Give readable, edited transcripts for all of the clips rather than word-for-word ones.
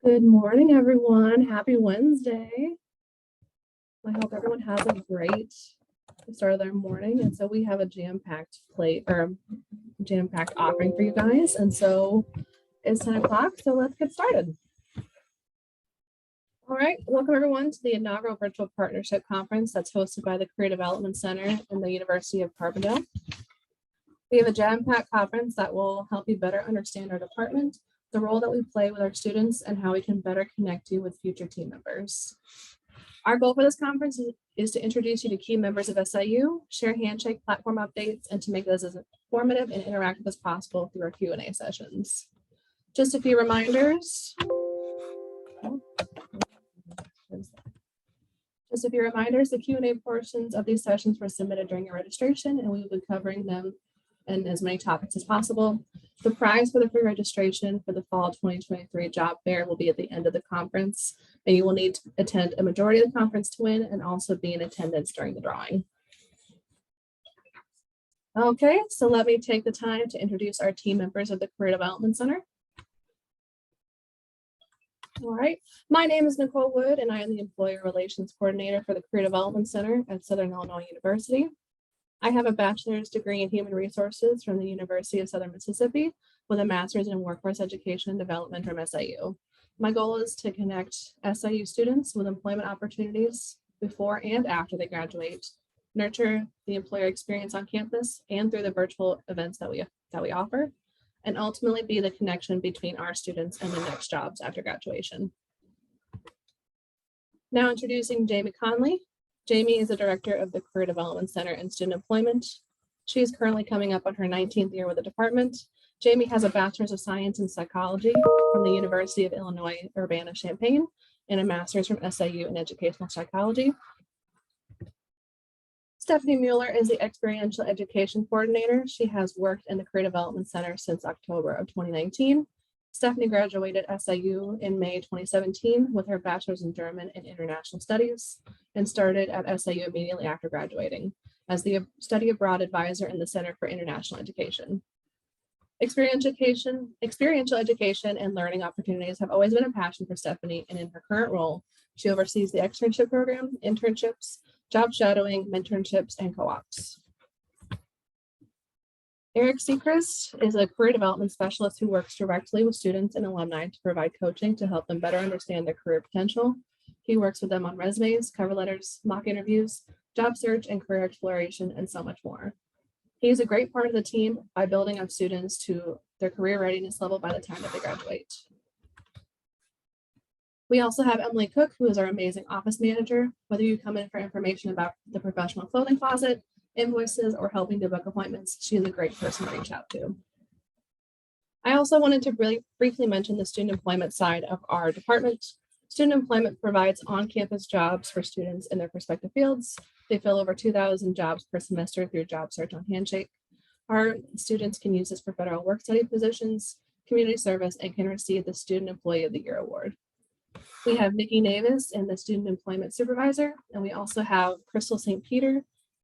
Good morning, everyone. Happy Wednesday. I hope everyone has a great start of their morning. And so we have a jam-packed plate or jam-packed offering for you guys. And so it's 10 o'clock, so let's get started. All right, welcome everyone to the inaugural virtual partnership conference that's hosted by the Career Development Center and the University of Carbondale. We have a jam-packed conference that will help you better understand our department, the role that we play with our students, and how we can better connect you with future team members. Our goal for this conference is to introduce you to key members of SIU, share Handshake platform updates, and to make this as informative and interactive as possible through our Q&A sessions. Just a few reminders. The Q&A portions of these sessions were submitted during your registration, and we will be covering them and as many topics as possible. The prize for the free registration for the fall 2023 job fair will be at the end of the conference, and you will need to attend a majority of the conference to win and also be in attendance during the drawing. Okay, so let me take the time to introduce our team members of the Career Development Center. All right, my name is Nicole Wood, and I am the Employer Relations Coordinator for the Career Development Center at Southern Illinois University. I have a bachelor's degree in human resources from the University of Southern Mississippi with a master's in workforce education and development from SIU. My goal is to connect SIU students with employment opportunities before and after they graduate, nurture the employer experience on campus and through the virtual events that we offer, and ultimately be the connection between our students and the next jobs after graduation. Now introducing Jamie Conley. Jamie is the director of the Career Development Center and Student Employment. She is currently coming up on her 19th year with the department. Jamie has a bachelor's of science in psychology from the University of Illinois Urbana-Champaign and a master's from SIU in educational psychology. Stephanie Mueller is the experiential education coordinator. She has worked in the Career Development Center since October of 2019. Stephanie graduated SIU in May 2017 with her bachelor's in German and International Studies and started at SIU immediately after graduating as the study abroad advisor in the Center for International Education. Experiential education and learning opportunities have always been a passion for Stephanie, and in her current role, she oversees the externship program, internships, job shadowing, mentorships, and co-ops. Eric Seacrest is a career development specialist who works directly with students and alumni to provide coaching to help them better understand their career potential. He works with them on resumes, cover letters, mock interviews, job search, and career exploration, and so much more. He is a great part of the team by building up students to their career readiness level by the time that they graduate. We also have Emily Cook, who is our amazing office manager. Whether you come in for information about the professional clothing closet, invoices, or helping to book appointments, she is a great person to reach out to. I also wanted to really briefly mention the student employment side of our department. Student employment provides on-campus jobs for students in their respective fields. They fill over 2,000 jobs per semester through Job Search on Handshake. Our students can use this for federal work study positions, community service, and can receive the Student Employee of the Year award. We have Nikki Navis and the Student Employment Supervisor, and we also have Crystal St. Peter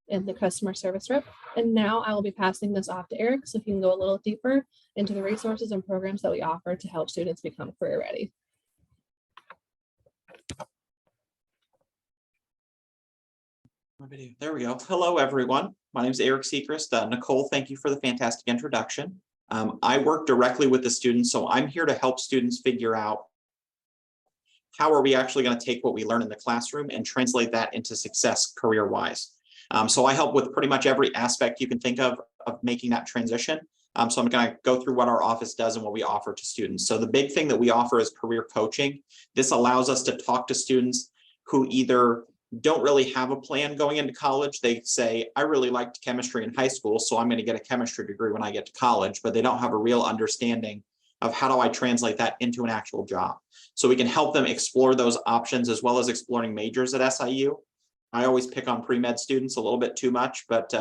and the Customer Service Rep. And now I will be passing this off to Eric so he can go a little deeper into the resources and programs that we offer to help students become career ready. There we go. Hello, everyone. My name is Eric Seacrest. Nicole, thank you for the fantastic introduction. I work directly with the students, so I'm here to help students figure out how are we actually going to take what we learn in the classroom and translate that into success career-wise. So I help with pretty much every aspect you can think of making that transition. So I'm going to go through what our office does and what we offer to students. So the big thing that we offer is career coaching. This allows us to talk to students who either don't really have a plan going into college. They say, I really liked chemistry in high school, so I'm going to get a chemistry degree when I get to college, but they don't have a real understanding of how do I translate that into an actual job. So we can help them explore those options as well as exploring majors at SIU. I always pick on pre-med students a little bit too much, but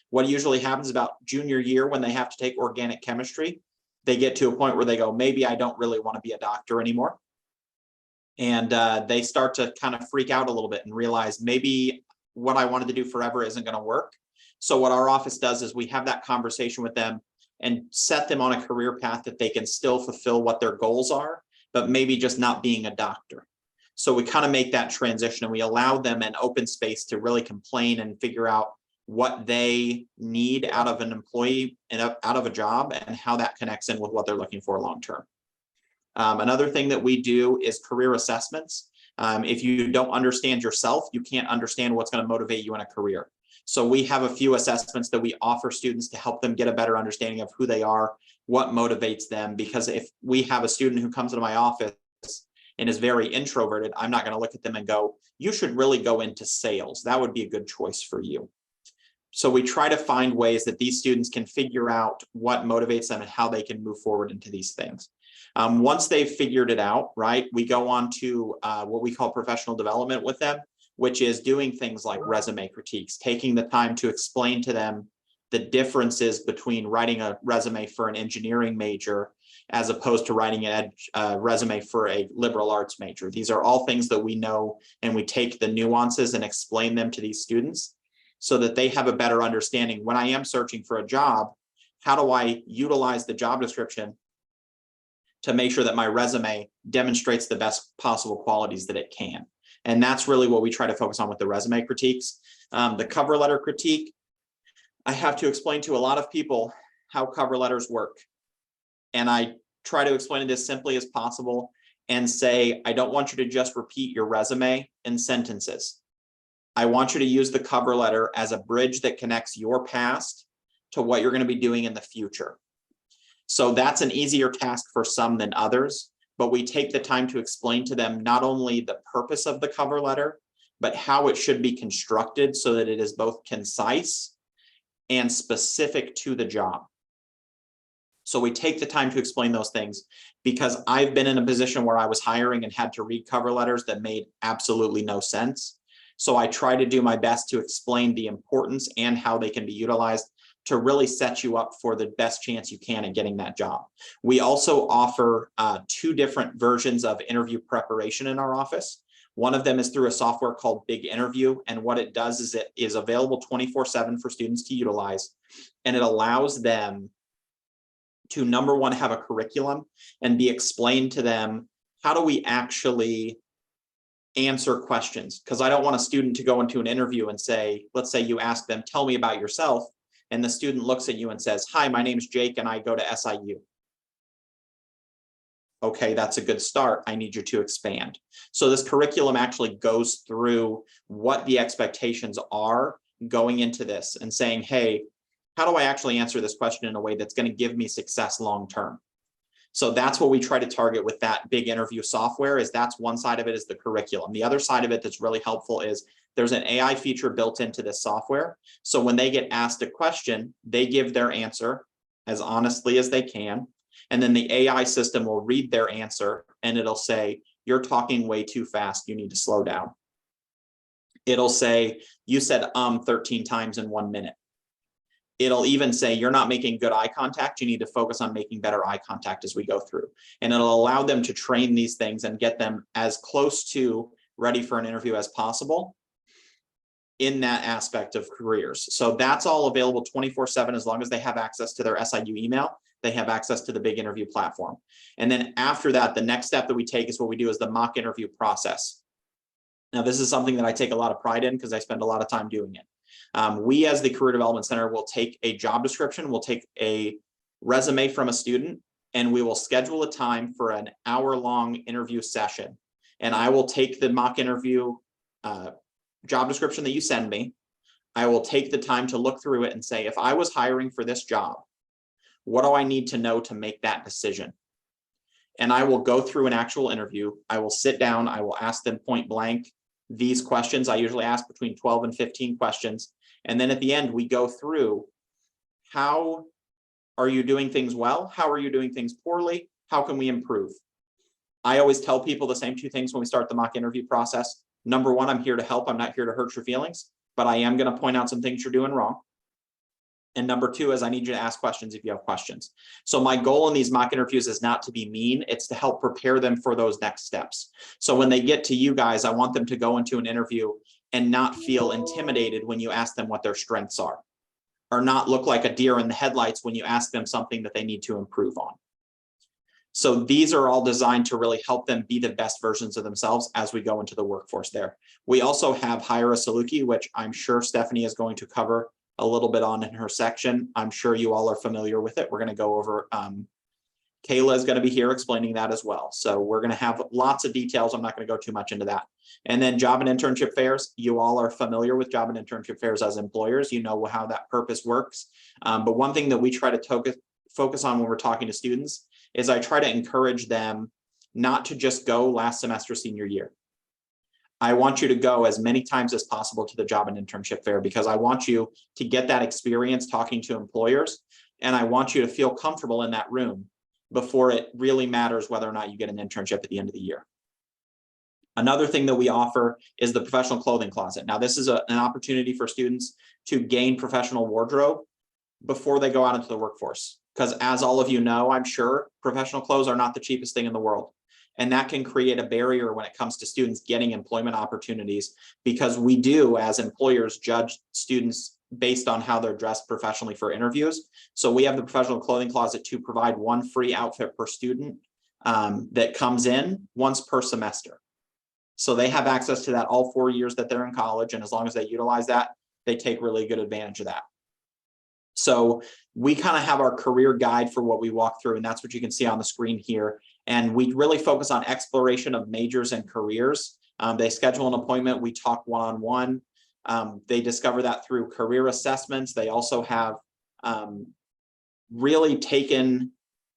what usually happens about junior year when they have to take organic chemistry, they get to a point where they go, maybe I don't really want to be a doctor anymore. And they start to kind of freak out a little bit and realize maybe what I wanted to do forever isn't going to work. So what our office does is we have that conversation with them and set them on a career path that they can still fulfill what their goals are, but maybe just not being a doctor. So we kind of make that transition and we allow them an open space to really complain and figure out what they need out of an employee and out of a job and how that connects in with what they're looking for long term. Another thing that we do is career assessments. If you don't understand yourself, you can't understand what's going to motivate you in a career. So we have a few assessments that we offer students to help them get a better understanding of who they are, what motivates them. Because if we have a student who comes into my office and is very introverted, I'm not going to look at them and go, you should really go into sales. That would be a good choice for you. So we try to find ways that these students can figure out what motivates them and how they can move forward into these things. Once they've figured it out, right, we go on to what we call professional development with them, which is doing things like resume critiques, taking the time to explain to them the differences between writing a resume for an engineering major as opposed to writing a resume for a liberal arts major. These are all things that we know, and we take the nuances and explain them to these students so that they have a better understanding. When I am searching for a job, how do I utilize the job description to make sure that my resume demonstrates the best possible qualities that it can? And that's really what we try to focus on with the resume critiques. The cover letter critique, I have to explain to a lot of people how cover letters work. And I try to explain it as simply as possible and say, I don't want you to just repeat your resume in sentences. I want you to use the cover letter as a bridge that connects your past to what you're going to be doing in the future. So that's an easier task for some than others, but we take the time to explain to them not only the purpose of the cover letter, but how it should be constructed so that it is both concise and specific to the job. So we take the time to explain those things because I've been in a position where I was hiring and had to read cover letters that made absolutely no sense. So I try to do my best to explain the importance and how they can be utilized to really set you up for the best chance you can at getting that job. We also offer 2 different versions of interview preparation in our office. One of them is through a software called Big Interview. And what it does is it is available 24/7 for students to utilize. And it allows them to, number one, have a curriculum and be explained to them, how do we actually answer questions? Because I don't want a student to go into an interview and say, let's say you ask them, tell me about yourself. And the student looks at you and says, hi, my name's Jake and I go to SIU. Okay, that's a good start. I need you to expand. So this curriculum actually goes through what the expectations are going into this and saying, hey, how do I actually answer this question in a way that's going to give me success long term? So that's what we try to target with that Big Interview software. Is that's one side of it is the curriculum. The other side of it that's really helpful is there's an AI feature built into this software. So when they get asked a question, they give their answer as honestly as they can. And then the AI system will read their answer and it'll say, you're talking way too fast. You need to slow down. It'll say, you said 13 times in 1 minute. It'll even say, you're not making good eye contact. You need to focus on making better eye contact as we go through. And it'll allow them to train these things and get them as close to ready for an interview as possible in that aspect of careers. So that's all available 24/7 as long as they have access to their SIU email. They have access to the Big Interview platform. And then after that, the next step that we take is what we do is the mock interview process. Now, this is something that I take a lot of pride in because I spend a lot of time doing it. We as the Career Development Center will take a job description, we'll take a resume from a student, and we will schedule a time for an hour-long interview session. And I will take the mock interview job description that you send me. I will take the time to look through it and say, if I was hiring for this job, what do I need to know to make that decision? And I will go through an actual interview. I will sit down. I will ask them point blank these questions. I usually ask between 12 and 15 questions. And then at the end, we go through, how are you doing things well? How are you doing things poorly? How can we improve? I always tell people the same 2 things when we start the mock interview process. Number one, I'm here to help. I'm not here to hurt your feelings, but I am going to point out some things you're doing wrong. And number 2 is I need you to ask questions if you have questions. So my goal in these mock interviews is not to be mean. It's to help prepare them for those next steps. So when they get to you guys, I want them to go into an interview and not feel intimidated when you ask them what their strengths are, or not look like a deer in the headlights when you ask them something that they need to improve on. So these are all designed to really help them be the best versions of themselves as we go into the workforce there. We also have Hire a Saluki, which I'm sure Stephanie is going to cover a little bit on in her section. I'm sure you all are familiar with it. We're going to go over, Kayla is going to be here explaining that as well. So we're going to have lots of details. I'm not going to go too much into that. And then job and internship fairs. You all are familiar with job and internship fairs as employers. You know how that purpose works. But one thing that we try to focus on when we're talking to students is I try to encourage them not to just go last semester senior year. I want you to go as many times as possible to the job and internship fair, because I want you to get that experience talking to employers, and I want you to feel comfortable in that room before it really matters whether or not you get an internship at the end of the year. Another thing that we offer is the professional clothing closet. Now, this is an opportunity for students to gain professional wardrobe before they go out into the workforce. Because as all of you know, I'm sure professional clothes are not the cheapest thing in the world. And that can create a barrier when it comes to students getting employment opportunities, because we do, as employers, judge students based on how they're dressed professionally for interviews. So we have the professional clothing closet to provide one free outfit per student that comes in once per semester. So they have access to that all 4 years that they're in college. And as long as they utilize that, they take really good advantage of that. So we kind of have our career guide for what we walk through, and that's what you can see on the screen here. And we really focus on exploration of majors and careers. They schedule an appointment. We talk one-on-one. They discover that through career assessments. They also have they're really taken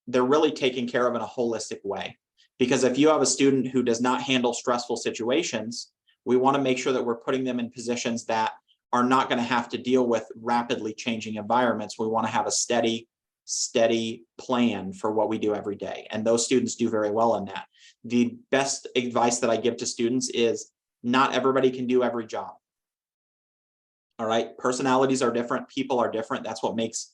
care of in a holistic way. Because if you have a student who does not handle stressful situations, we want to make sure that we're putting them in positions that are not going to have to deal with rapidly changing environments. We want to have a steady plan for what we do every day. And those students do very well in that. The best advice that I give to students is not everybody can do every job. All right. Personalities are different. People are different. That's what makes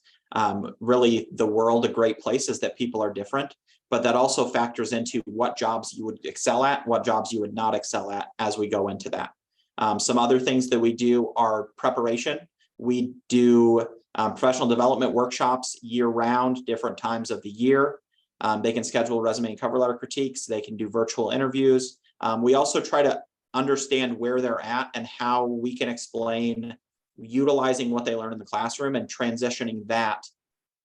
really the world a great place, is that people are different. But that also factors into what jobs you would excel at, what jobs you would not excel at as we go into that. Some other things that we do are preparation. We do professional development workshops year-round, different times of the year. They can schedule resume and cover letter critiques. They can do virtual interviews. We also try to understand where they're at and how we can explain utilizing what they learn in the classroom and transitioning that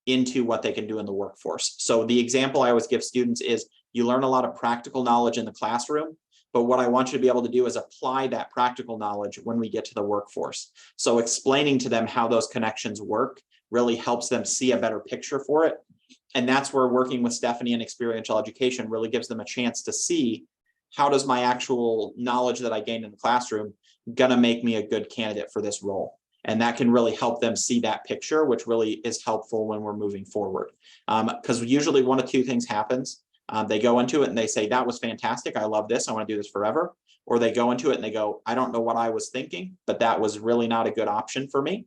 into what they can do in the workforce. So the example I always give students is you learn a lot of practical knowledge in the classroom, but what I want you to be able to do is apply that practical knowledge when we get to the workforce. So explaining to them how those connections work really helps them see a better picture for it. And that's where working with Stephanie in experiential education really gives them a chance to see, how does my actual knowledge that I gained in the classroom gonna make me a good candidate for this role? And that can really help them see that picture, which really is helpful when we're moving forward. Because usually one of two things happens. They go into it and they say, that was fantastic. I love this. I want to do this forever. Or they go into it and they go, I don't know what I was thinking, but that was really not a good option for me.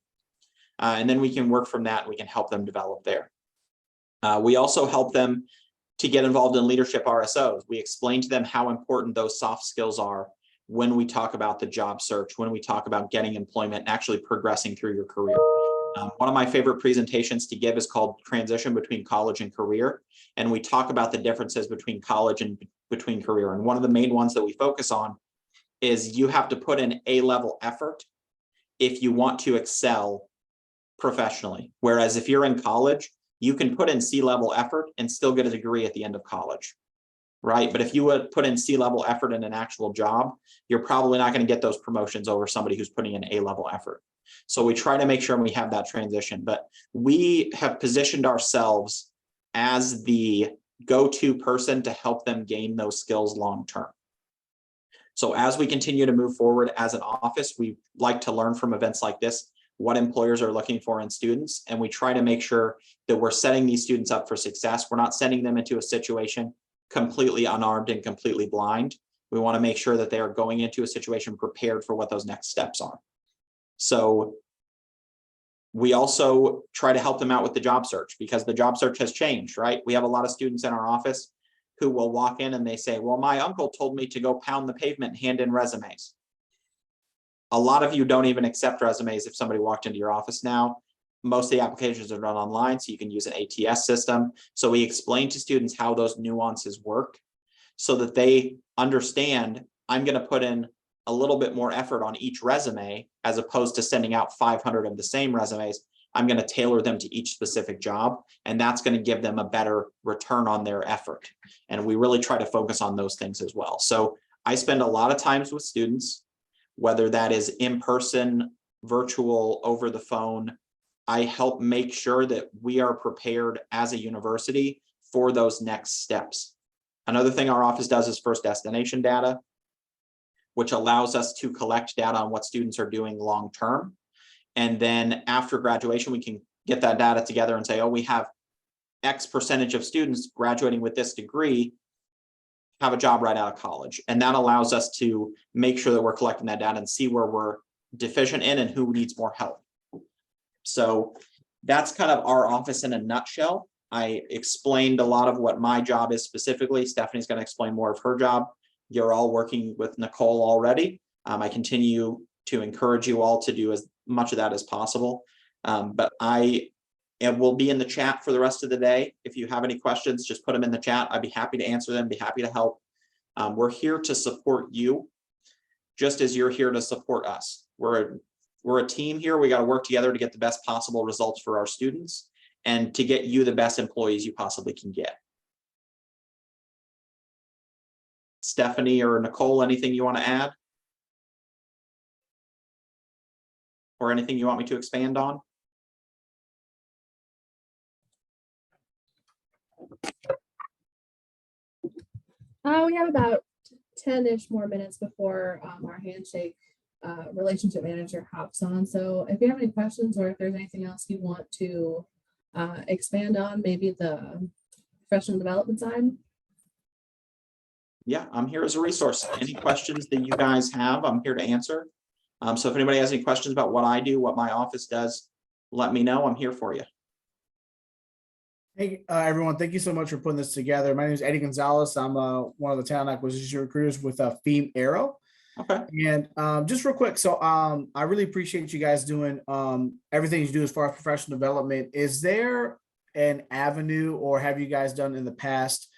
And then we can work from that. We can help them develop there. We also help them to get involved in leadership RSOs. We explain to them how important those soft skills are when we talk about the job search, when we talk about getting employment and actually progressing through your career. One of my favorite presentations to give is called Transition Between College and Career. And we talk about the differences between college and between career. And one of the main ones that we focus on is you have to put in A-level effort if you want to excel professionally. Whereas if you're in college, you can put in C-level effort and still get a degree at the end of college. Right? But if you would put in C-level effort in an actual job, you're probably not going to get those promotions over somebody who's putting in A-level effort. So we try to make sure we have that transition, but we have positioned ourselves as the go-to person to help them gain those skills long-term. So as we continue to move forward as an office, we like to learn from events like this what employers are looking for in students, and we try to make sure that we're setting these students up for success. We're not sending them into a situation completely unarmed and completely blind. We want to make sure that they are going into a situation prepared for what those next steps are. So we also try to help them out with the job search, because the job search has changed, right? We have a lot of students in our office who will walk in and they say, well, my uncle told me to go pound the pavement and hand in resumes. A lot of you don't even accept resumes if somebody walked into your office now. most of the applications are done online, so you can use an ATS system. So we explain to students how those nuances work so that they understand I'm going to put in a little bit more effort on each resume as opposed to sending out 500 of the same resumes. I'm going to tailor them to each specific job, and that's going to give them a better return on their effort. And we really try to focus on those things as well. So I spend a lot of times with students, whether that is in person, virtual, over the phone. I help make sure that we are prepared as a university for those next steps. Another thing our office does is first destination data, which allows us to collect data on what students are doing long-term. And then after graduation, we can get that data together and say, oh, we have X percentage of students graduating with this degree have a job right out of college. And that allows us to make sure that we're collecting that data and see where we're deficient in and who needs more help. So that's kind of our office in a nutshell. I explained a lot of what my job is specifically. Stephanie's going to explain more of her job. You're all working with Nicole already. I continue to encourage you all to do as much of that as possible. But it will be in the chat for the rest of the day. If you have any questions, just put them in the chat. I'd be happy to answer them, be happy to help. We're here to support you, just as you're here to support us. We're a team here. We got to work together to get the best possible results for our students and to get you the best employees you possibly can get. Stephanie or Nicole, anything you want to add? Or anything you want me to expand on? We have about 10-ish more minutes before our handshake relationship manager hops on. So if you have any questions or if there's anything else you want to expand on, maybe the professional development side. Yeah, I'm here as a resource. Any questions that you guys have, I'm here to answer. So if anybody has any questions about what I do, what my office does, let me know. I'm here for you. Hey, everyone. Thank you so much for putting this together. My name is Eddie Gonzalez. I'm one of the talent acquisition recruiters with FEAM Aero. Okay. And just real quick, so I really appreciate you guys doing everything you do as far as professional development. Is there an avenue, or have you guys done in the past,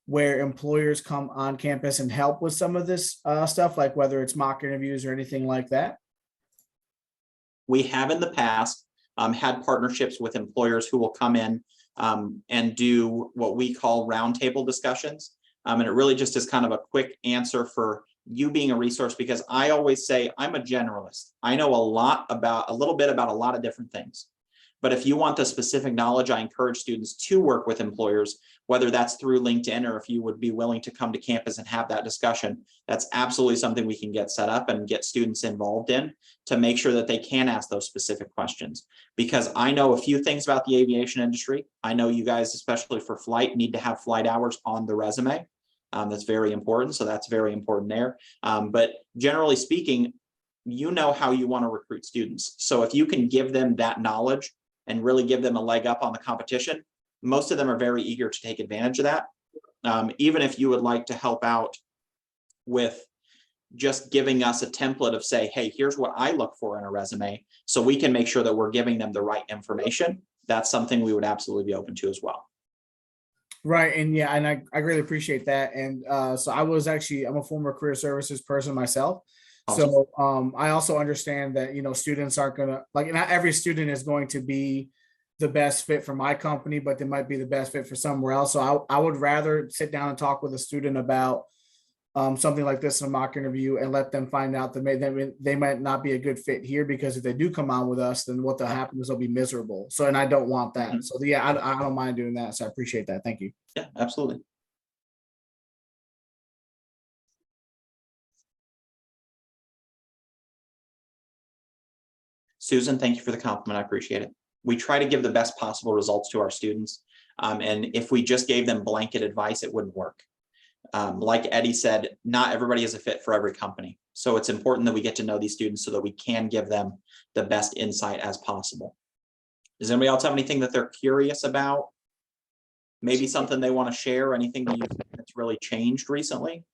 where employers come on campus and help with some of this stuff, like whether it's mock interviews or anything like that? We have in the past had partnerships with employers who will come in and do what we call roundtable discussions. And it really just is kind of a quick answer for you being a resource, because I always say I'm a generalist. I know a little bit about a lot of different things. But if you want the specific knowledge, I encourage students to work with employers, whether that's through LinkedIn or if you would be willing to come to campus and have that discussion. That's absolutely something we can get set up and get students involved in to make sure that they can ask those specific questions. Because I know a few things about the aviation industry. I know you guys, especially for flight, need to have flight hours on the resume. That's very important. So that's very important there. But generally speaking, you know how you want to recruit students. So if you can give them that knowledge and really give them a leg up on the competition, most of them are very eager to take advantage of that. Even if you would like to help out with just giving us a template of say, hey, here's what I look for in a resume, so we can make sure that we're giving them the right information. That's something we would absolutely be open to as well. Right. And yeah, and I really appreciate that. And so I'm a former career services person myself. Awesome. So I also understand that, students aren't going to, like, not every student is going to be the best fit for my company, but they might be the best fit for somewhere else. So I would rather sit down and talk with a student about something like this in a mock interview and let them find out that they might not be a good fit here, because if they do come on with us, then what will happen is they'll be miserable. So, and I don't want that. Mm-hmm. So yeah, I don't mind doing that. So I appreciate that. Thank you. Yeah, absolutely. Susan, thank you for the compliment. I appreciate it. We try to give the best possible results to our students. And if we just gave them blanket advice, it wouldn't work. Like Eddie said, not everybody is a fit for every company. So it's important that we get to know these students so that we can give them the best insight as possible. Does anybody else have anything that they're curious about? Maybe something they want to share, anything that's really changed recently?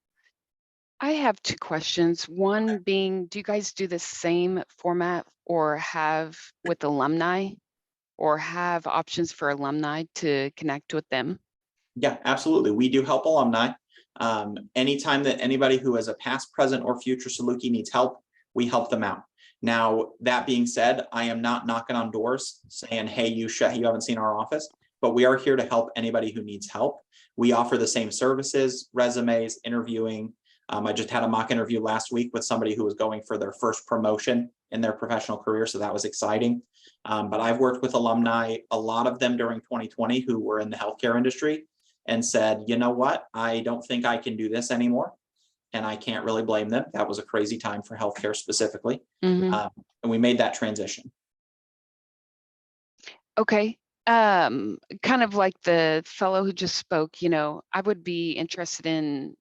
I have two questions. One being, do you guys do the same format or have with alumni? or have options for alumni to connect with them? Yeah, absolutely. We do help alumni. Anytime that anybody who is a past, present, or future Saluki needs help, we help them out. Now, that being said, I am not knocking on doors saying, hey, you haven't seen our office, but we are here to help anybody who needs help. We offer the same services, resumes, interviewing. I just had a mock interview last week with somebody who was going for their first promotion in their professional career, so that was exciting. But I've worked with alumni, a lot of them during 2020 who were in the healthcare industry and said, you know what, I don't think I can do this anymore. And I can't really blame them. That was a crazy time for healthcare specifically. Mhm. And we made that transition. Okay. Kind of like the fellow who just spoke, I would be interested in,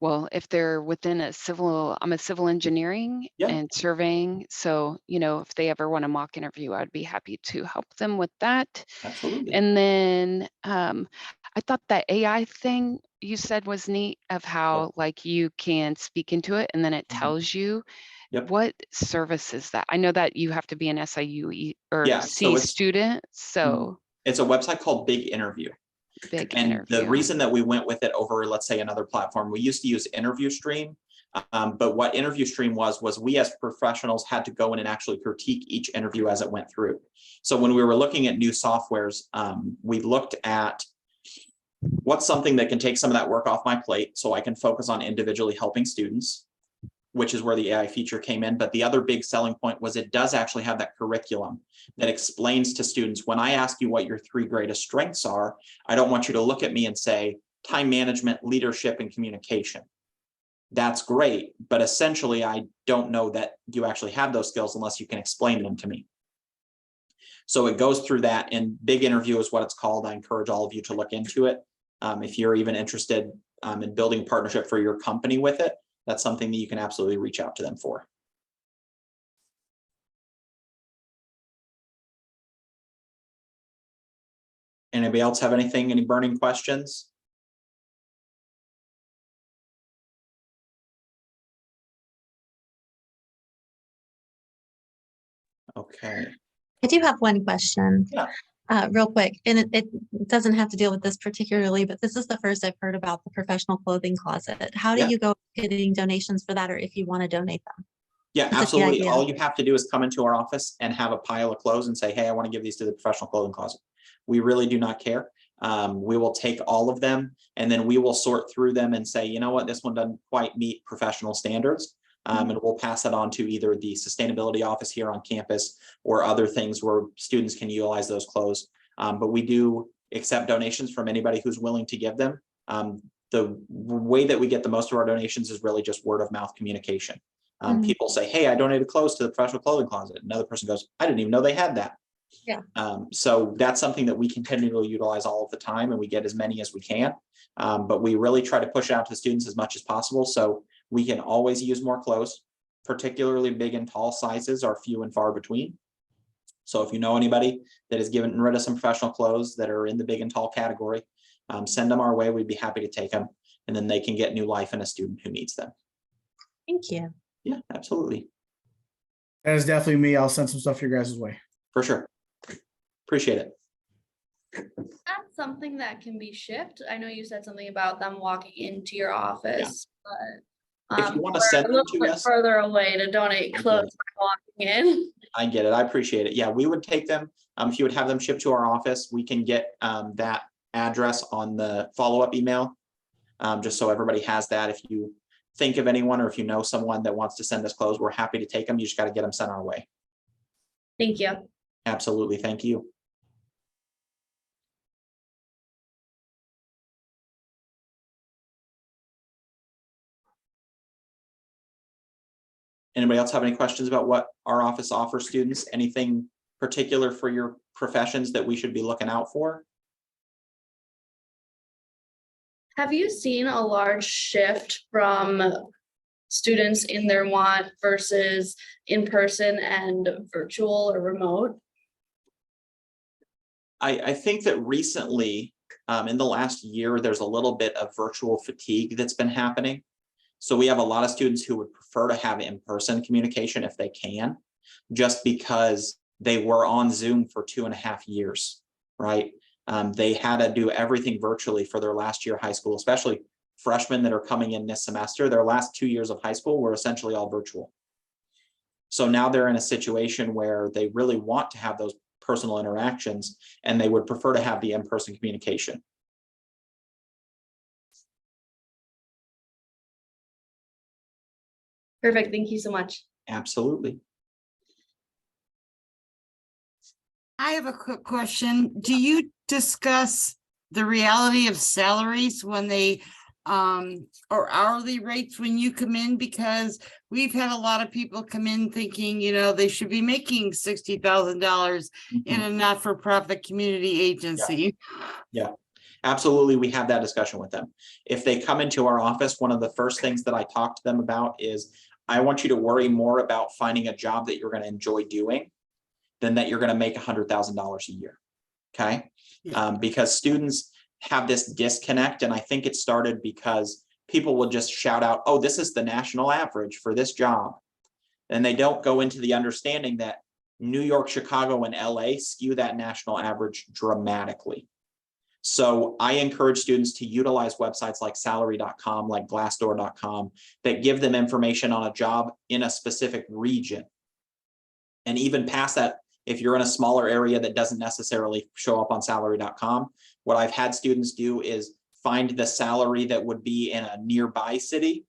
well, if they're within I'm a civil engineering Yeah. and surveying. So, if they ever want a mock interview, I'd be happy to help them with that. Absolutely. And then I thought that AI thing you said was neat, of how like you can speak into it and then it Mhm. tells you. Yep. What service is that? I know that you have to be an SIU or Yeah, so C student, so it's a website called Big Interview. big And the interview. reason that we went with it over, let's say, another platform, we used to use Interview Stream. But what Interview Stream was we as professionals had to go in and actually critique each interview as it went through. So when we were looking at new softwares, we looked at what's something that can take some of that work off my plate so I can focus on individually helping students, which is where the AI feature came in. But the other big selling point was it does actually have that curriculum that explains to students, when I ask you what your 3 greatest strengths are, I don't want you to look at me and say time management, leadership, and communication. That's great, but essentially I don't know that you actually have those skills unless you can explain them to me. So it goes through that, and Big Interview is what it's called. I encourage all of you to look into it. If you're even interested in building a partnership for your company with it, that's something that you can absolutely reach out to them for. Anybody else have anything, any burning questions? Okay. I do have one question. Yeah. Real quick, and it doesn't have to deal with this particularly, but this is the first I've heard about the professional clothing closet. How do Yeah. you go getting donations for that, or if you want to donate them? Yeah, That's a good absolutely. idea. All you have to do is come into our office and have a pile of clothes and say, hey, I want to give these to the professional clothing closet. We really do not care. We will take all of them and then we will sort through them and say, you know what, this one doesn't quite meet professional standards. And we'll pass it on to either the sustainability office here on campus or other things where students can utilize those clothes. But we do accept donations from anybody who's willing to give them. The way that we get the most of our donations is really just word of mouth communication. People say, hey, I donated clothes to the professional clothing closet. Another person goes, I didn't even know they had that. Yeah. So that's something that we continually utilize all of the time, and we get as many as we can. But we really try to push it out to the students as much as possible. So we can always use more clothes, particularly big and tall sizes are few and far between. So if you know anybody that is getting rid of some professional clothes that are in the big and tall category, send them our way. We'd be happy to take them, and then they can get new life in a student who needs them. Thank you. Yeah, absolutely. That is definitely me. I'll send some stuff your guys' way. For sure. Appreciate it. That's something that can be shipped. I know you said something about them walking into your office, but If you want to we're send a them little to bit us, further away to donate clothes by walking in. I get it. I appreciate it. Yeah, we would take them. If you would have them shipped to our office, we can get that address on the follow-up email. Just so everybody has that. If you think of anyone or if you know someone that wants to send us clothes, we're happy to take them. You just got to get them sent our way. Thank you. Absolutely. Thank you. Anybody else have any questions about what our office offers students? Anything particular for your professions that we should be looking out for? Have you seen a large shift from students in their want versus in person and virtual or remote? I think that recently, in the last year, there's a little bit of virtual fatigue that's been happening. So we have a lot of students who would prefer to have in-person communication if they can, just because they were on Zoom for 2.5 years, right? They had to do everything virtually for their last year of high school, especially freshmen that are coming in this semester. Their last 2 years of high school were essentially all virtual. So now they're in a situation where they really want to have those personal interactions, and they would prefer to have the in-person communication. Perfect. Thank you so much. Absolutely. I have a quick question. Do you discuss the reality of salaries when they or hourly rates when you come in? Because we've had a lot of people come in thinking, they should be making $60,000 in a not-for-profit community agency. Yeah, absolutely. We have that discussion with them. If they come into our office, one of the first things that I talk to them about is, I want you to worry more about finding a job that you're going to enjoy doing than that you're going to make $100,000 a year. Okay. Because students have this disconnect. And I think it started because people will just shout out, oh, this is the national average for this job. And they don't go into the understanding that New York, Chicago, and LA skew that national average dramatically. So I encourage students to utilize websites like salary.com, like glassdoor.com, that give them information on a job in a specific region. And even past that, if you're in a smaller area that doesn't necessarily show up on salary.com, what I've had students do is find the salary that would be in a nearby city,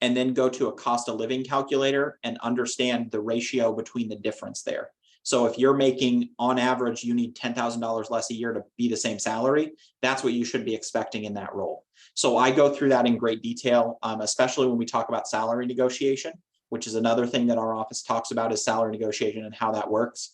and then go to a cost of living calculator and understand the ratio between the difference there. So if you're making, on average, you need $10,000 less a year to be the same salary, that's what you should be expecting in that role. So I go through that in great detail, especially when we talk about salary negotiation, which is another thing that our office talks about, is salary negotiation and how that works.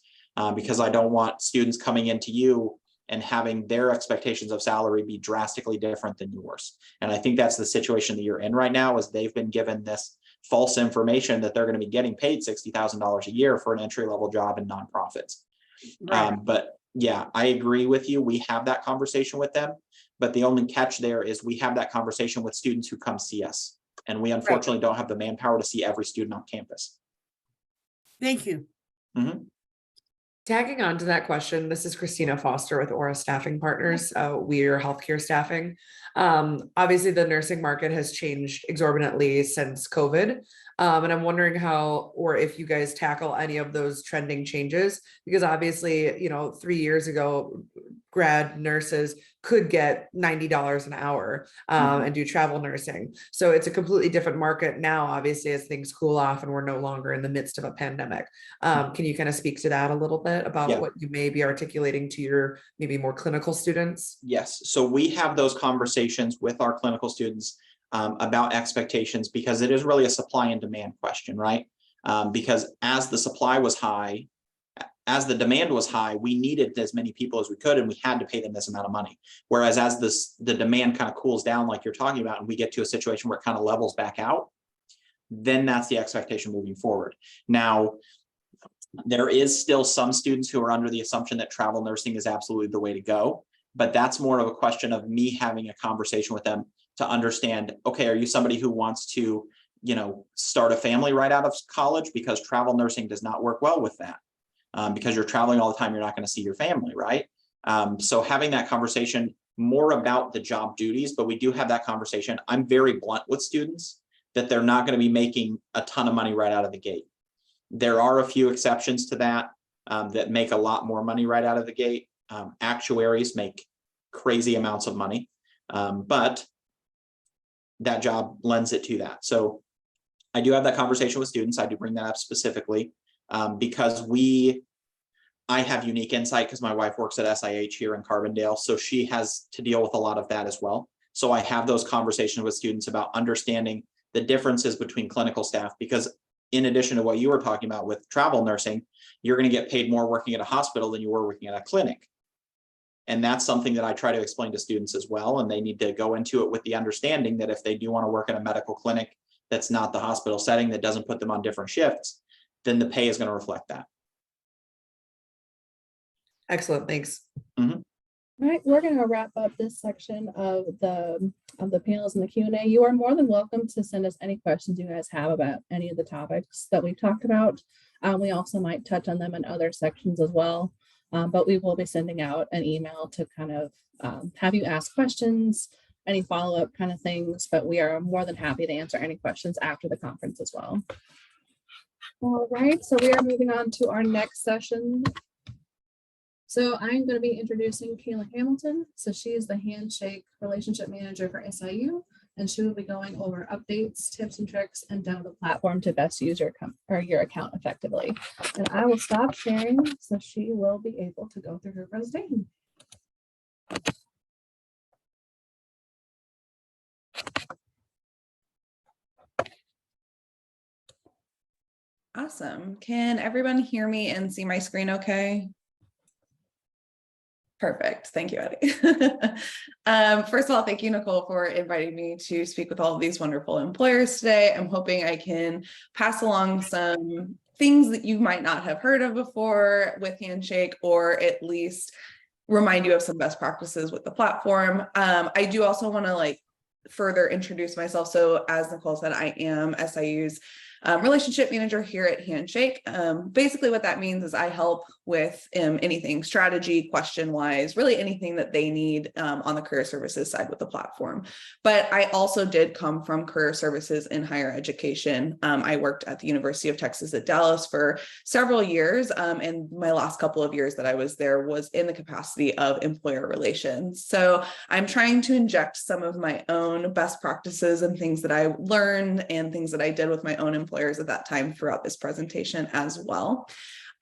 Because I don't want students coming into you and having their expectations of salary be drastically different than yours. And I think that's the situation that you're in right now, is they've been given this false information that they're going to be getting paid $60,000 a year for an entry-level job in nonprofits. Right. But yeah, I agree with you. We have that conversation with them, but the only catch there is we have that conversation with students who come see us. And we unfortunately don't have the manpower to see every student on campus. Thank you. Tagging on to that question, this is Christina Foster with Aura Staffing Partners. We're healthcare staffing. Obviously, the nursing market has changed exorbitantly since COVID. And I'm wondering how, or if you guys tackle any of those trending changes, because obviously, 3 years ago, grad nurses could get $90 an hour and do travel nursing. So it's a completely different market now, obviously, as things cool off and we're no longer in the midst of a pandemic. Can you kind of speak to that a little bit about what you may be articulating to your maybe more clinical students? Yes. So we have those conversations with our clinical students about expectations, because it is really a supply and demand question, right? Because as the supply was high, as the demand was high, we needed as many people as we could, and we had to pay them this amount of money. Whereas as the demand kind of cools down, like you're talking about, and we get to a situation where it kind of levels back out, then that's the expectation moving forward. Now, there is still some students who are under the assumption that travel nursing is absolutely the way to go, but that's more of a question of me having a conversation with them to understand, okay, are you somebody who wants to, start a family right out of college? Because travel nursing does not work well with that. Because you're traveling all the time, you're not going to see your family, right? So having that conversation more about the job duties, but we do have that conversation. I'm very blunt with students that they're not going to be making a ton of money right out of the gate. There are a few exceptions to that that make a lot more money right out of the gate. Actuaries make crazy amounts of money, but that job lends it to that. So I do have that conversation with students. I do bring that up specifically because I have unique insight because my wife works at SIH here in Carbondale. So she has to deal with a lot of that as well. So I have those conversations with students about understanding the differences between clinical staff, because in addition to what you were talking about with travel nursing, you're going to get paid more working at a hospital than you were working at a clinic. And that's something that I try to explain to students as well. And they need to go into it with the understanding that if they do want to work in a medical clinic that's not the hospital setting, that doesn't put them on different shifts, then the pay is going to reflect that. Excellent, thanks. All right, we're gonna wrap up this section of the panels and the Q&A. You are more than welcome to send us any questions you guys have about any of the topics that we've talked about. We also might touch on them in other sections as well, but we will be sending out an email to kind of have you ask questions, any follow-up kind of things, but we are more than happy to answer any questions after the conference as well. All right, so we are moving on to our next session. So I'm going to be introducing Kayla Hamilton. So she is the Handshake Relationship Manager for SIU, and she will be going over updates, tips and tricks, and demo the platform to best use your account effectively. And I will stop sharing so she will be able to go through her presentation. Awesome. Can everyone hear me and see my screen okay? Perfect. Thank you, Eddie. First of all, thank you, Nicole, for inviting me to speak with all of these wonderful employers today. I'm hoping I can pass along some things that you might not have heard of before with Handshake, or at least remind you of some best practices with the platform. I do also want to further introduce myself. So as Nicole said, I am SIU's relationship manager here at Handshake. Basically what that means is I help with anything strategy, question wise, really anything that they need on the career services side with the platform. But I also did come from career services in higher education. I worked at the University of Texas at Dallas for several years. And my last couple of years that I was there was in the capacity of employer relations. So I'm trying to inject some of my own best practices and things that I learned and things that I did with my own employers at that time throughout this presentation as well.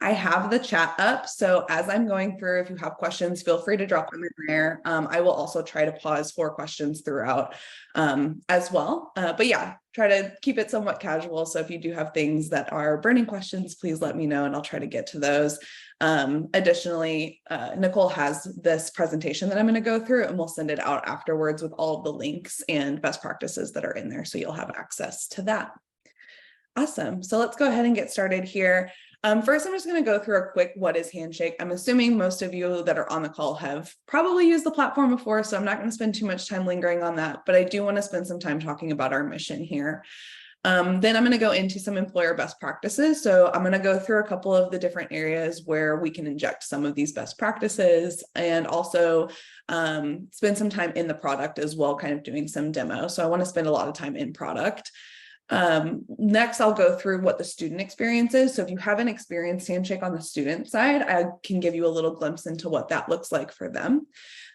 I have the chat up, so as I'm going through, if you have questions, feel free to drop them in there. I will also try to pause for questions throughout as well. But yeah, try to keep it somewhat casual. So if you do have things that are burning questions, please let me know and I'll try to get to those. Additionally, Nicole has this presentation that I'm going to go through and we'll send it out afterwards with all of the links and best practices that are in there. So you'll have access to that. Awesome. So let's go ahead and get started here. First, I'm just going to go through a quick what is Handshake. I'm assuming most of you that are on the call have probably used the platform before, so I'm not going to spend too much time lingering on that, but I do want to spend some time talking about our mission here. Then I'm going to go into some employer best practices. So I'm going to go through a couple of the different areas where we can inject some of these best practices and also spend some time in the product as well, kind of doing some demo. So I want to spend a lot of time in product. Next, I'll go through what the student experience is. So if you haven't experienced Handshake on the student side, I can give you a little glimpse into what that looks like for them.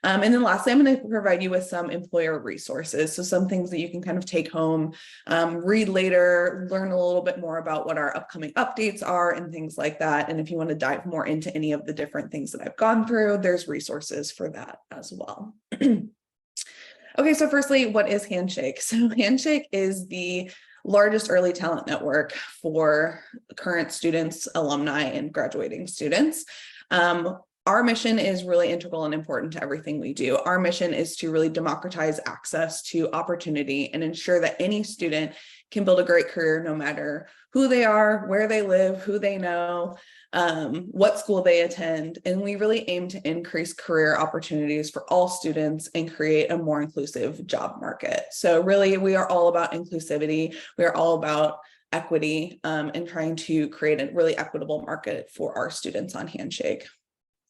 And then lastly, I'm going to provide you with some employer resources. So some things that you can kind of take home, read later, learn a little bit more about what our upcoming updates are and things like that. And if you want to dive more into any of the different things that I've gone through, there's resources for that as well. Okay, so firstly, what is Handshake? So Handshake is the largest early talent network for current students, alumni, and graduating students. Our mission is really integral and important to everything we do. Our mission is to really democratize access to opportunity and ensure that any student can build a great career no matter who they are, where they live, who they know, what school they attend. And we really aim to increase career opportunities for all students and create a more inclusive job market. So really, we are all about inclusivity. We are all about equity and trying to create a really equitable market for our students on Handshake.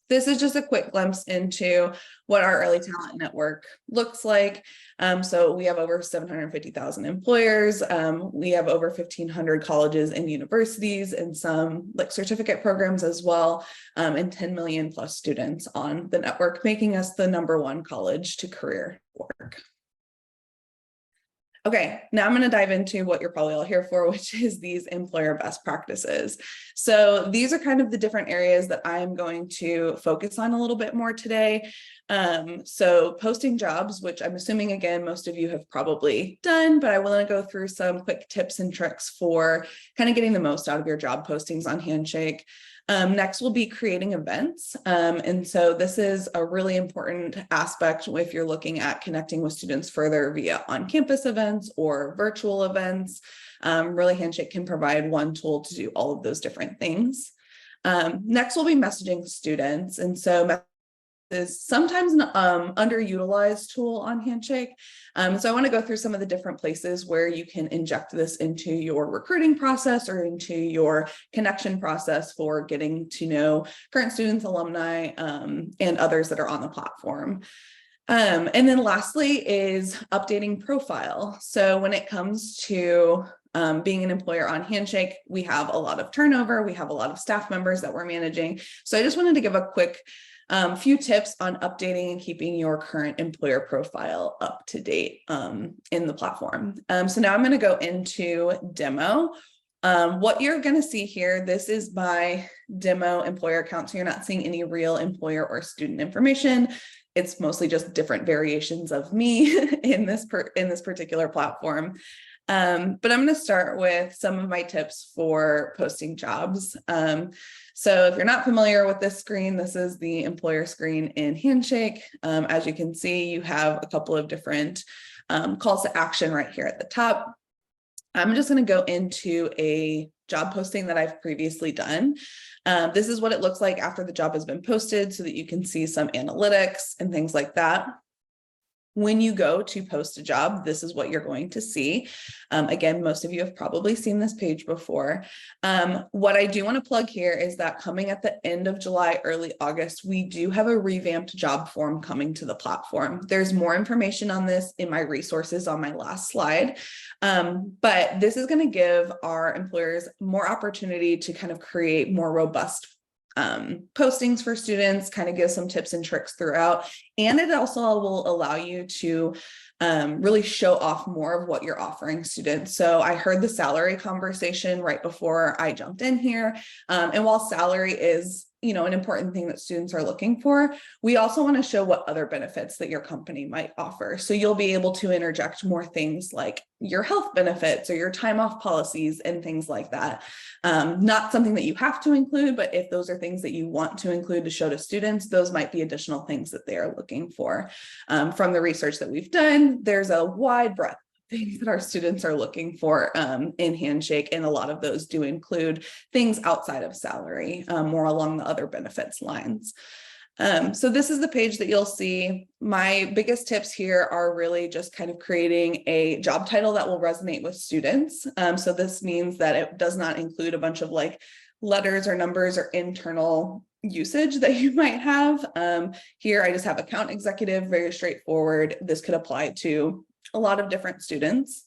This is just a quick glimpse into what our early talent network looks like. So we have over 750,000 employers. We have over 1,500 colleges and universities and some certificate programs as well, and 10 million plus students on the network, making us the #1 college to career work. Okay, now I'm going to dive into what you're probably all here for, which is these employer best practices. So these are kind of the different areas that I'm going to focus on a little bit more today. So posting jobs, which I'm assuming, again, most of you have probably done, but I want to go through some quick tips and tricks for kind of getting the most out of your job postings on Handshake. Next will be creating events. And so this is a really important aspect if you're looking at connecting with students further via on-campus events or virtual events. Really, Handshake can provide one tool to do all of those different things. Next will be messaging students. And so is sometimes an underutilized tool on Handshake. So I want to go through some of the different places where you can inject this into your recruiting process or into your connection process for getting to know current students, alumni, and others that are on the platform. And then lastly is updating profile. So when it comes to being an employer on Handshake, we have a lot of turnover. We have a lot of staff members that we're managing. So I just wanted to give a quick few tips on updating and keeping your current employer profile up to date in the platform. So now I'm going to go into demo. What you're going to see here, this is my demo employer account. So you're not seeing any real employer or student information. It's mostly just different variations of me in this particular platform. But I'm going to start with some of my tips for posting jobs. So if you're not familiar with this screen, this is the employer screen in Handshake. As you can see, you have a couple of different calls to action right here at the top. I'm just going to go into a job posting that I've previously done. This is what it looks like after the job has been posted so that you can see some analytics and things like that. When you go to post a job, this is what you're going to see. Again, most of you have probably seen this page before. What I do want to plug here is that coming at the end of July, early August, we do have a revamped job form coming to the platform. There's more information on this in my resources on my last slide. But this is going to give our employers more opportunity to kind of create more robust postings for students, kind of give some tips and tricks throughout. And it also will allow you to really show off more of what you're offering students. So I heard the salary conversation right before I jumped in here. And while salary is, you know, an important thing that students are looking for, we also want to show what other benefits that your company might offer. So you'll be able to interject more things like your health benefits or your time off policies and things like that. Not something that you have to include, but if those are things that you want to include to show to students, those might be additional things that they are looking for. From the research that we've done, there's a wide breadth things that our students are looking for in Handshake, and a lot of those do include things outside of salary, more along the other benefits lines. So this is the page that you'll see. My biggest tips here are really just kind of creating a job title that will resonate with students. So this means that it does not include a bunch of like letters or numbers or internal usage that you might have. Here I just have account executive, very straightforward. This could apply to a lot of different students.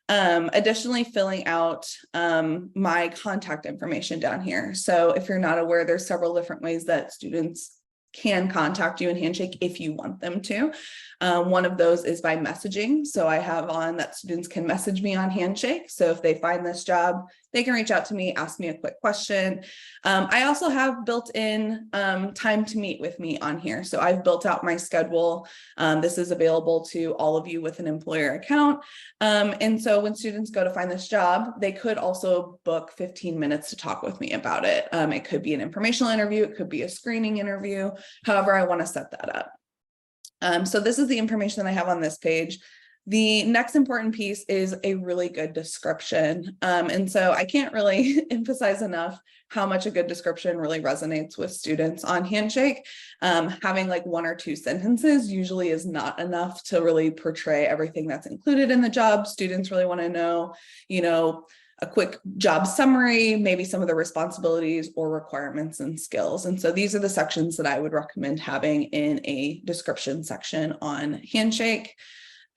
Additionally, filling out my contact information down here. So if you're not aware, there's several different ways that students can contact you in Handshake if you want them to. One of those is by messaging. So I have on that students can message me on Handshake. So if they find this job, they can reach out to me, ask me a quick question. I also have built in time to meet with me on here. So I've built out my schedule. This is available to all of you with an employer account. And so when students go to find this job, they could also book 15 minutes to talk with me about it. It could be an informational interview. It could be a screening interview. However, I want to set that up. So this is the information that I have on this page. The next important piece is a really good description. And so I can't really emphasize enough how much a good description really resonates with students on Handshake. Having like 1 or 2 sentences usually is not enough to really portray everything that's included in the job. Students really want to know, you know, a quick job summary, maybe some of the responsibilities or requirements and skills. And so these are the sections that I would recommend having in a description section on Handshake.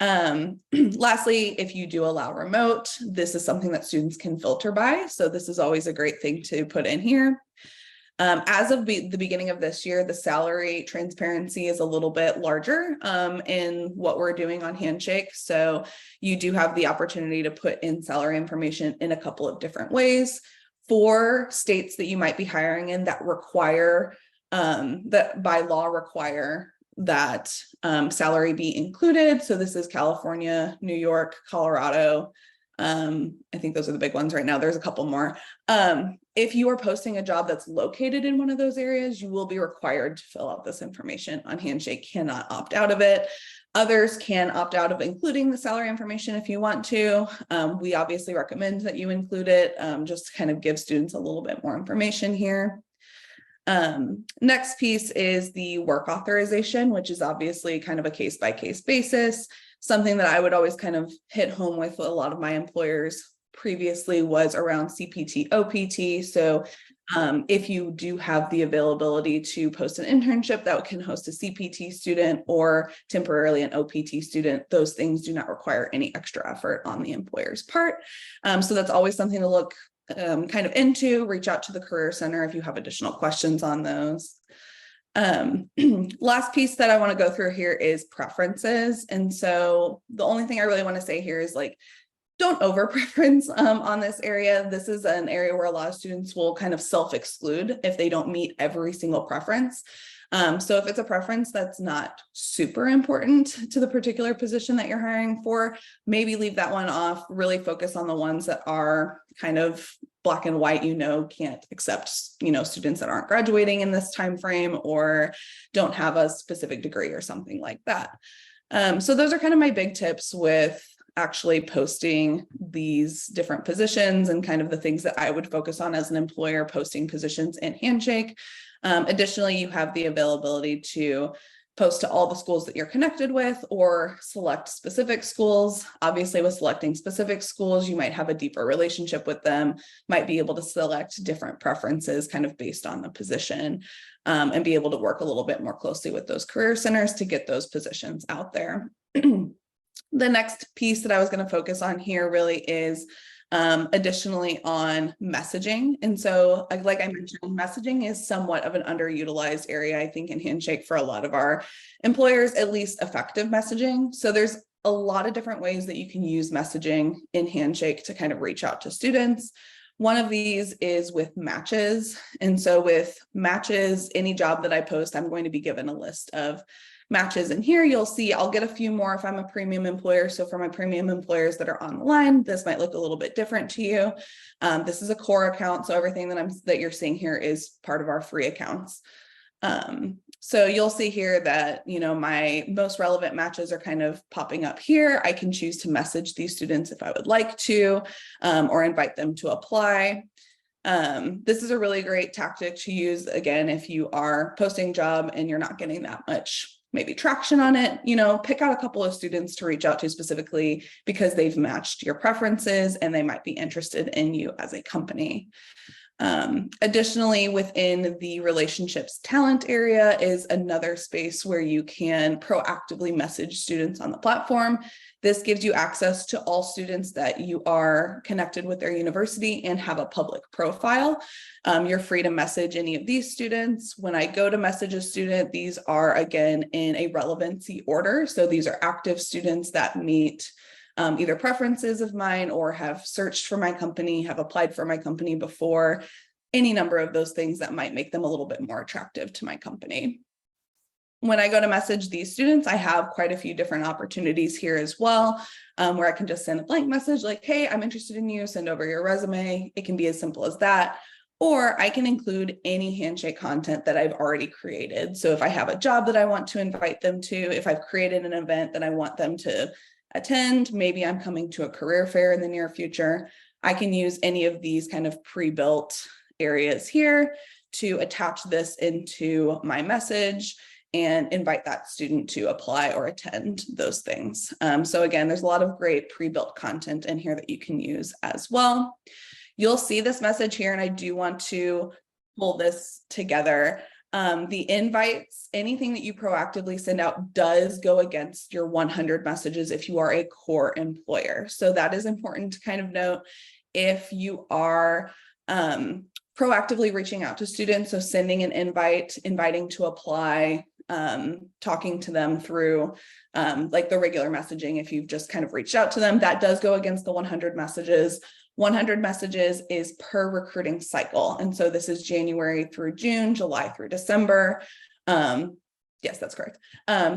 Lastly, if you do allow remote, this is something that students can filter by. So this is always a great thing to put in here. As of the beginning of this year, the salary transparency is a little bit larger in what we're doing on Handshake. So you do have the opportunity to put in salary information in a couple of different ways. For states that you might be hiring in that require, that by law require that salary be included. So this is California, New York, Colorado. I think those are the big ones right now. There's a couple more. If you are posting a job that's located in one of those areas, you will be required to fill out this information on Handshake, cannot opt out of it. Others can opt out of including the salary information if you want to. We obviously recommend that you include it, just to kind of give students a little bit more information here. Next piece is the work authorization, which is obviously kind of a case by case basis. Something that I would always kind of hit home with a lot of my employers previously was around CPT, OPT. So if you do have the availability to post an internship that can host a CPT student or temporarily an OPT student, those things do not require any extra effort on the employer's part. So that's always something to look kind of into. Reach out to the Career Center if you have additional questions on those. Last piece that I want to go through here is preferences. And so the only thing I really want to say here is like, don't over preference on this area. This is an area where a lot of students will kind of self-exclude if they don't meet every single preference. So if it's a preference that's not super important to the particular position that you're hiring for, maybe leave that one off, really focus on the ones that are kind of black and white, can't accept, students that aren't graduating in this time frame or don't have a specific degree or something like that. So those are kind of my big tips with actually posting these different positions and kind of the things that I would focus on as an employer posting positions in Handshake. Additionally, you have the availability to post to all the schools that you're connected with or select specific schools. Obviously, with selecting specific schools, you might have a deeper relationship with them, might be able to select different preferences kind of based on the position, and be able to work a little bit more closely with those career centers to get those positions out there. The next piece that I was going to focus on here really is additionally on messaging. And so like I mentioned, messaging is somewhat of an underutilized area, I think, in Handshake for a lot of our employers, at least effective messaging. So there's a lot of different ways that you can use messaging in Handshake to kind of reach out to students. One of these is with matches. And so with matches, any job that I post, I'm going to be given a list of matches. And here you'll see I'll get a few more if I'm a premium employer. So for my premium employers that are on the line, this might look a little bit different to you. This is a core account. So everything that you're seeing here is part of our free accounts. So you'll see here that, my most relevant matches are kind of popping up here. I can choose to message these students if I would like to, or invite them to apply. This is a really great tactic to use, again, if you are posting a job and you're not getting that much maybe traction on it, pick out a couple of students to reach out to specifically because they've matched your preferences and they might be interested in you as a company. Additionally, within the relationships talent area is another space where you can proactively message students on the platform. This gives you access to all students that you are connected with their university and have a public profile. You're free to message any of these students. When I go to message a student, these are again in a relevancy order. So these are active students that meet either preferences of mine or have searched for my company, have applied for my company before, any number of those things that might make them a little bit more attractive to my company. When I go to message these students, I have quite a few different opportunities here as well, where I can just send a blank message like, hey, I'm interested in you, send over your resume. It can be as simple as that. Or I can include any Handshake content that I've already created. So if I have a job that I want to invite them to, if I've created an event that I want them to attend, maybe I'm coming to a career fair in the near future, I can use any of these kind of pre-built areas here to attach this into my message and invite that student to apply or attend those things. So again, there's a lot of great pre-built content in here that you can use as well. You'll see this message here, and I do want to pull this together. The invites, anything that you proactively send out does go against your 100 messages if you are a core employer. So that is important to kind of note. If you are proactively reaching out to students, so sending an invite, inviting to apply, talking to them through like the regular messaging, if you've just kind of reached out to them, that does go against the 100 messages. 100 messages is per recruiting cycle. And so this is January through June, July through December. Yes, that's correct.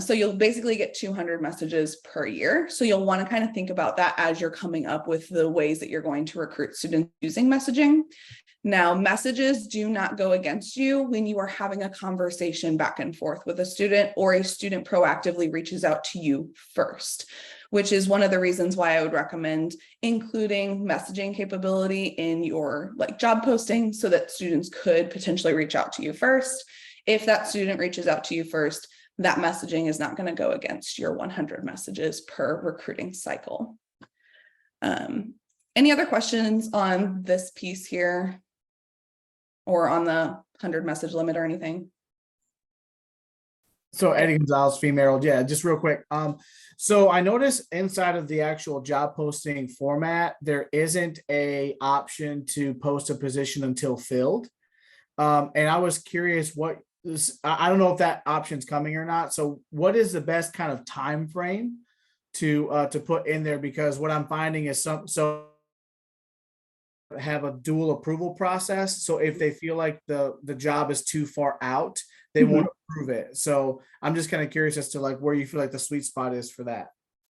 So you'll basically get 200 messages per year. So you'll want to kind of think about that as you're coming up with the ways that you're going to recruit students using messaging. Now, messages do not go against you when you are having a conversation back and forth with a student or a student proactively reaches out to you first. which is one of the reasons why I would recommend including messaging capability in your like job posting so that students could potentially reach out to you first. If that student reaches out to you first, that messaging is not going to go against your 100 messages per recruiting cycle. Any other questions on this piece here or on the 100 message limit or anything? So Eddie Gonzalez, female, yeah, just real quick. So I noticed inside of the actual job posting format, there isn't a option to post a position until filled. And I was curious what this, I don't know if that option's coming or not. So what is the best kind of time frame to put in there? Because what I'm finding is so have a dual approval process. So if they feel like the job is too far out, they won't approve it. So I'm just kind of curious as to like where you feel like the sweet spot is for that.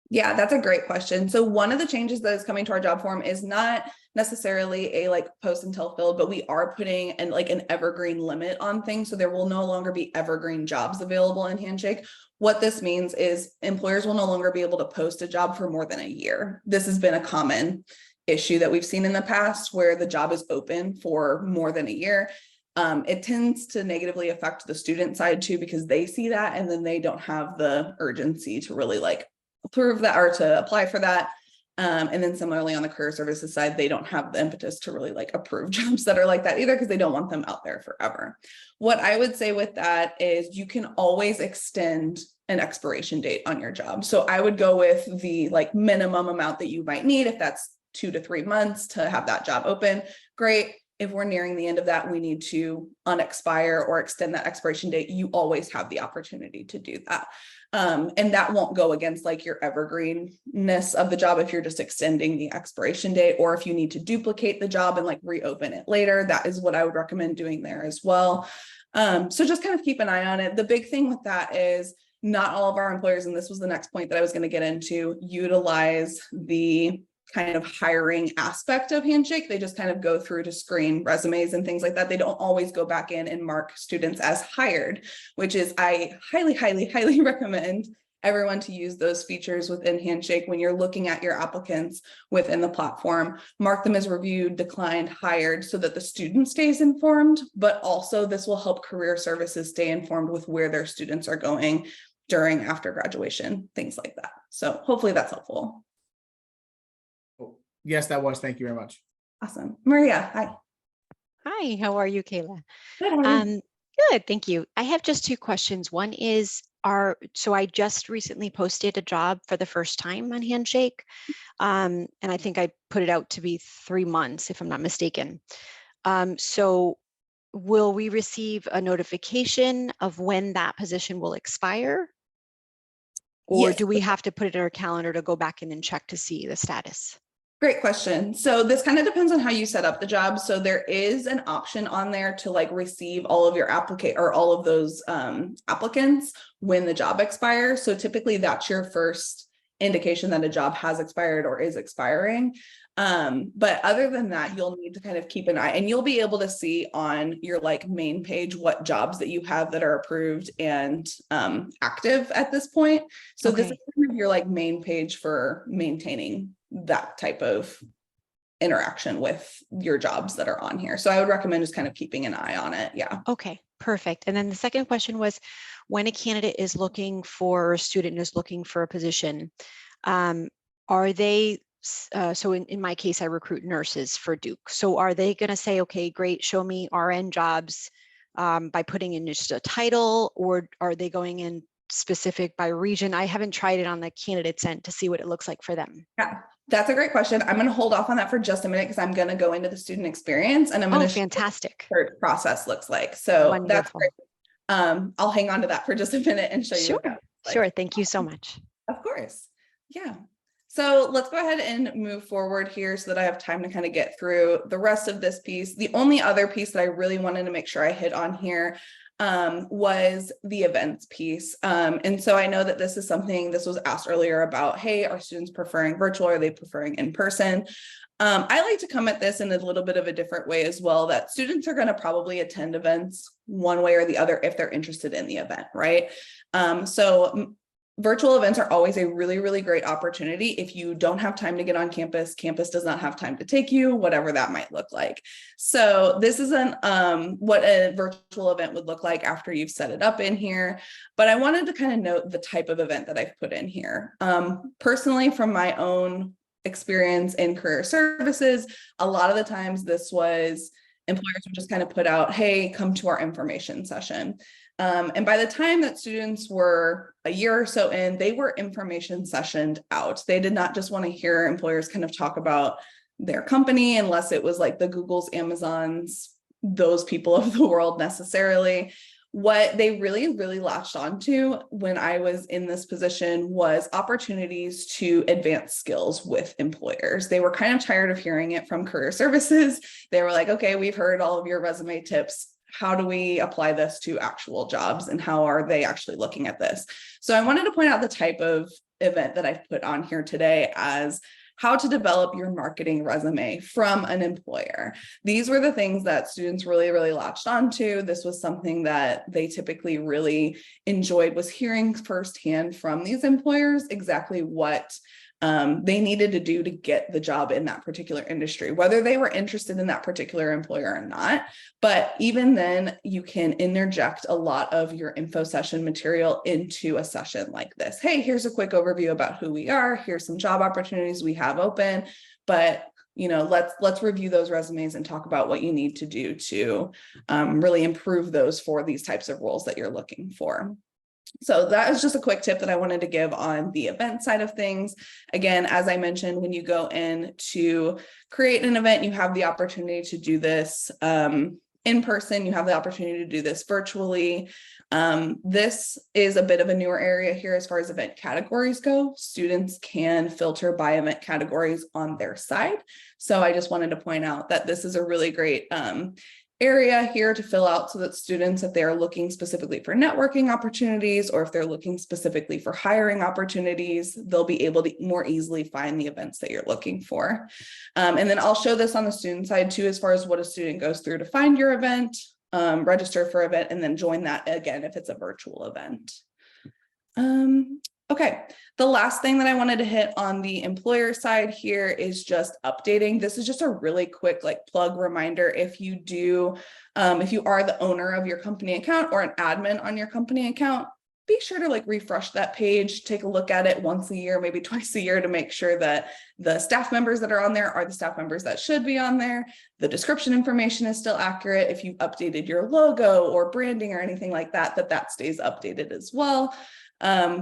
Yeah, that's a great question. So one of the changes that is coming to our job form is not necessarily a like post until filled, but we are putting an evergreen limit on things. So there will no longer be evergreen jobs available in Handshake. What this means is employers will no longer be able to post a job for more than a year. This has been a common issue that we've seen in the past where the job is open for more than a year. It tends to negatively affect the student side too, because they see that and then they don't have the urgency to really like approve that or to apply for that. And then similarly on the career services side, they don't have the impetus to really like approve jobs that are like that either because they don't want them out there forever. What I would say with that is you can always extend an expiration date on your job. So I would go with the like minimum amount that you might need. If that's 2 to 3 months to have that job open, great. If we're nearing the end of that, we need to unexpire or extend that expiration date. You always have the opportunity to do that. And that won't go against like your evergreenness of the job if you're just extending the expiration date, or if you need to duplicate the job and like reopen it later, that is what I would recommend doing there as well. So just kind of keep an eye on it. The big thing with that is not all of our employers, and this was the next point that I was going to get into, utilize the kind of hiring aspect of Handshake. They just kind of go through to screen resumes and things like that. They don't always go back in and mark students as hired, which is I highly recommend everyone to use those features within Handshake when you're looking at your applicants within the platform. Mark them as reviewed, declined, hired, so that the student stays informed, but also this will help career services stay informed with where their students are going during, after graduation, things like that. So hopefully that's helpful. Yes, that was. Thank you very much. Awesome. Maria, hi. Hi, how are you, Kayla? Good, how are you? Good, thank you. I have just 2 questions. One is, so I just recently posted a job for the first time on Handshake. And I think I put it out to be 3 months, if I'm not mistaken. So will we receive a notification of when that position will expire? Or Yes. do we have to put it in our calendar to go back in and check to see the status? Great question. So this kind of depends on how you set up the job. So there is an option on there to like receive all of your all of those applicants when the job expires. So typically that's your first indication that a job has expired or is expiring. But other than that, you'll need to kind of keep an eye, and you'll be able to see on your like main page what jobs that you have that are approved and active at this point. So this is kind of your like main page for maintaining that type of interaction with your jobs that are on here. So I would recommend just kind of keeping an eye on it. Yeah. Okay, perfect. And then the second question was, when a candidate is looking for, or a student is looking for a position, are they, so in my case, I recruit nurses for Duke. So are they going to say, okay, great, show me RN jobs by putting in just a title, or are they going in specific by region? I haven't tried it on the candidate's end to see what it looks like for them. Yeah, that's a great question. I'm going to hold off on that for just a minute because I'm going to go into the student experience and I'm going to fantastic. show you what the process looks like. So Wonderful. That's great. I'll hang on to that for just a minute and show you. Sure, what that looks like. sure. Thank you so much. Of course. Yeah. So let's go ahead and move forward here so that I have time to kind of get through the rest of this piece. The only other piece that I really wanted to make sure I hit on here was the events piece. And so I know that this was asked earlier about, hey, are students preferring virtual? Are they preferring in person? I like to come at this in a little bit of a different way as well, that students are going to probably attend events one way or the other if they're interested in the event, right? So virtual events are always a really, really great opportunity. If you don't have time to get on campus, campus does not have time to take you, whatever that might look like. So this isn't what a virtual event would look like after you've set it up in here. But I wanted to kind of note the type of event that I've put in here. Personally, from my own experience in career services, a lot of the times this was employers would just kind of put out, hey, come to our information session. And by the time that students were a year or so in, they were information sessioned out. They did not just want to hear employers kind of talk about their company, unless it was like the Googles, Amazons, those people of the world necessarily. What they really, really latched onto when I was in this position was opportunities to advance skills with employers. They were kind of tired of hearing it from career services. They were like, okay, we've heard all of your resume tips. How do we apply this to actual jobs, and how are they actually looking at this? So I wanted to point out the type of event that I've put on here today as how to develop your marketing resume from an employer. These were the things that students really, really latched onto. This was something that they typically really enjoyed, was hearing firsthand from these employers exactly what they needed to do to get the job in that particular industry, whether they were interested in that particular employer or not. But even then, you can interject a lot of your info session material into a session like this. Hey, here's a quick overview about who we are. Here's some job opportunities we have open, but let's review those resumes and talk about what you need to do to really improve those for these types of roles that you're looking for. So that is just a quick tip that I wanted to give on the event side of things. Again, as I mentioned, when you go in to create an event, you have the opportunity to do this in person. You have the opportunity to do this virtually. This is a bit of a newer area here as far as event categories go. Students can filter by event categories on their side. So I just wanted to point out that this is a really great area here to fill out, so that students, if they are looking specifically for networking opportunities, or if they're looking specifically for hiring opportunities, they'll be able to more easily find the events that you're looking for. And then I'll show this on the student side too, as far as what a student goes through to find your event, register for event, and then join that again if it's a virtual event. Okay, the last thing that I wanted to hit on the employer side here is just updating. This is just a really quick plug reminder. If you are the owner of your company account or an admin on your company account, be sure to refresh that page, take a look at it once a year, maybe twice a year, to make sure that the staff members that are on there are the staff members that should be on there. The description information is still accurate. If you updated your logo or branding or anything like that, that stays updated as well.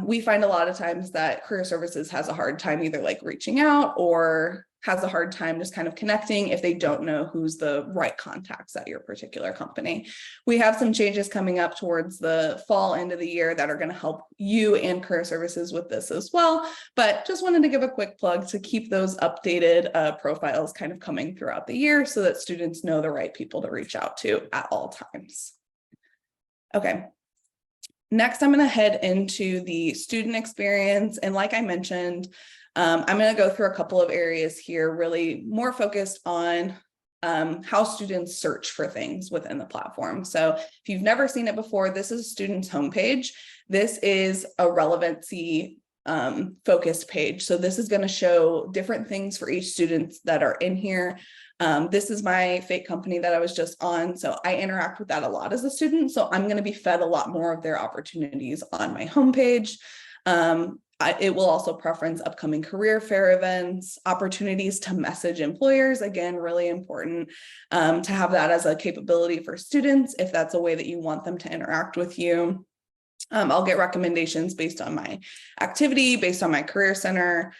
We find a lot of times that career services has a hard time either reaching out, or has a hard time just kind of connecting if they don't know who's the right contacts at your particular company. We have some changes coming up towards the fall end of the year that are going to help you and career services with this as well. But just wanted to give a quick plug to keep those updated profiles kind of coming throughout the year, so that students know the right people to reach out to at all times. Okay. Next, I'm going to head into the student experience. And like I mentioned, I'm going to go through a couple of areas here, really more focused on how students search for things within the platform. So if you've never seen it before, this is a student's homepage. This is a relevancy focused page. So this is going to show different things for each student that are in here. This is my fake company that I was just on. So I interact with that a lot as a student. So I'm going to be fed a lot more of their opportunities on my homepage. It will also preference upcoming career fair events, opportunities to message employers. Again, really important to have that as a capability for students, if that's a way that you want them to interact with you. I'll get recommendations based on my activity, based on my career center,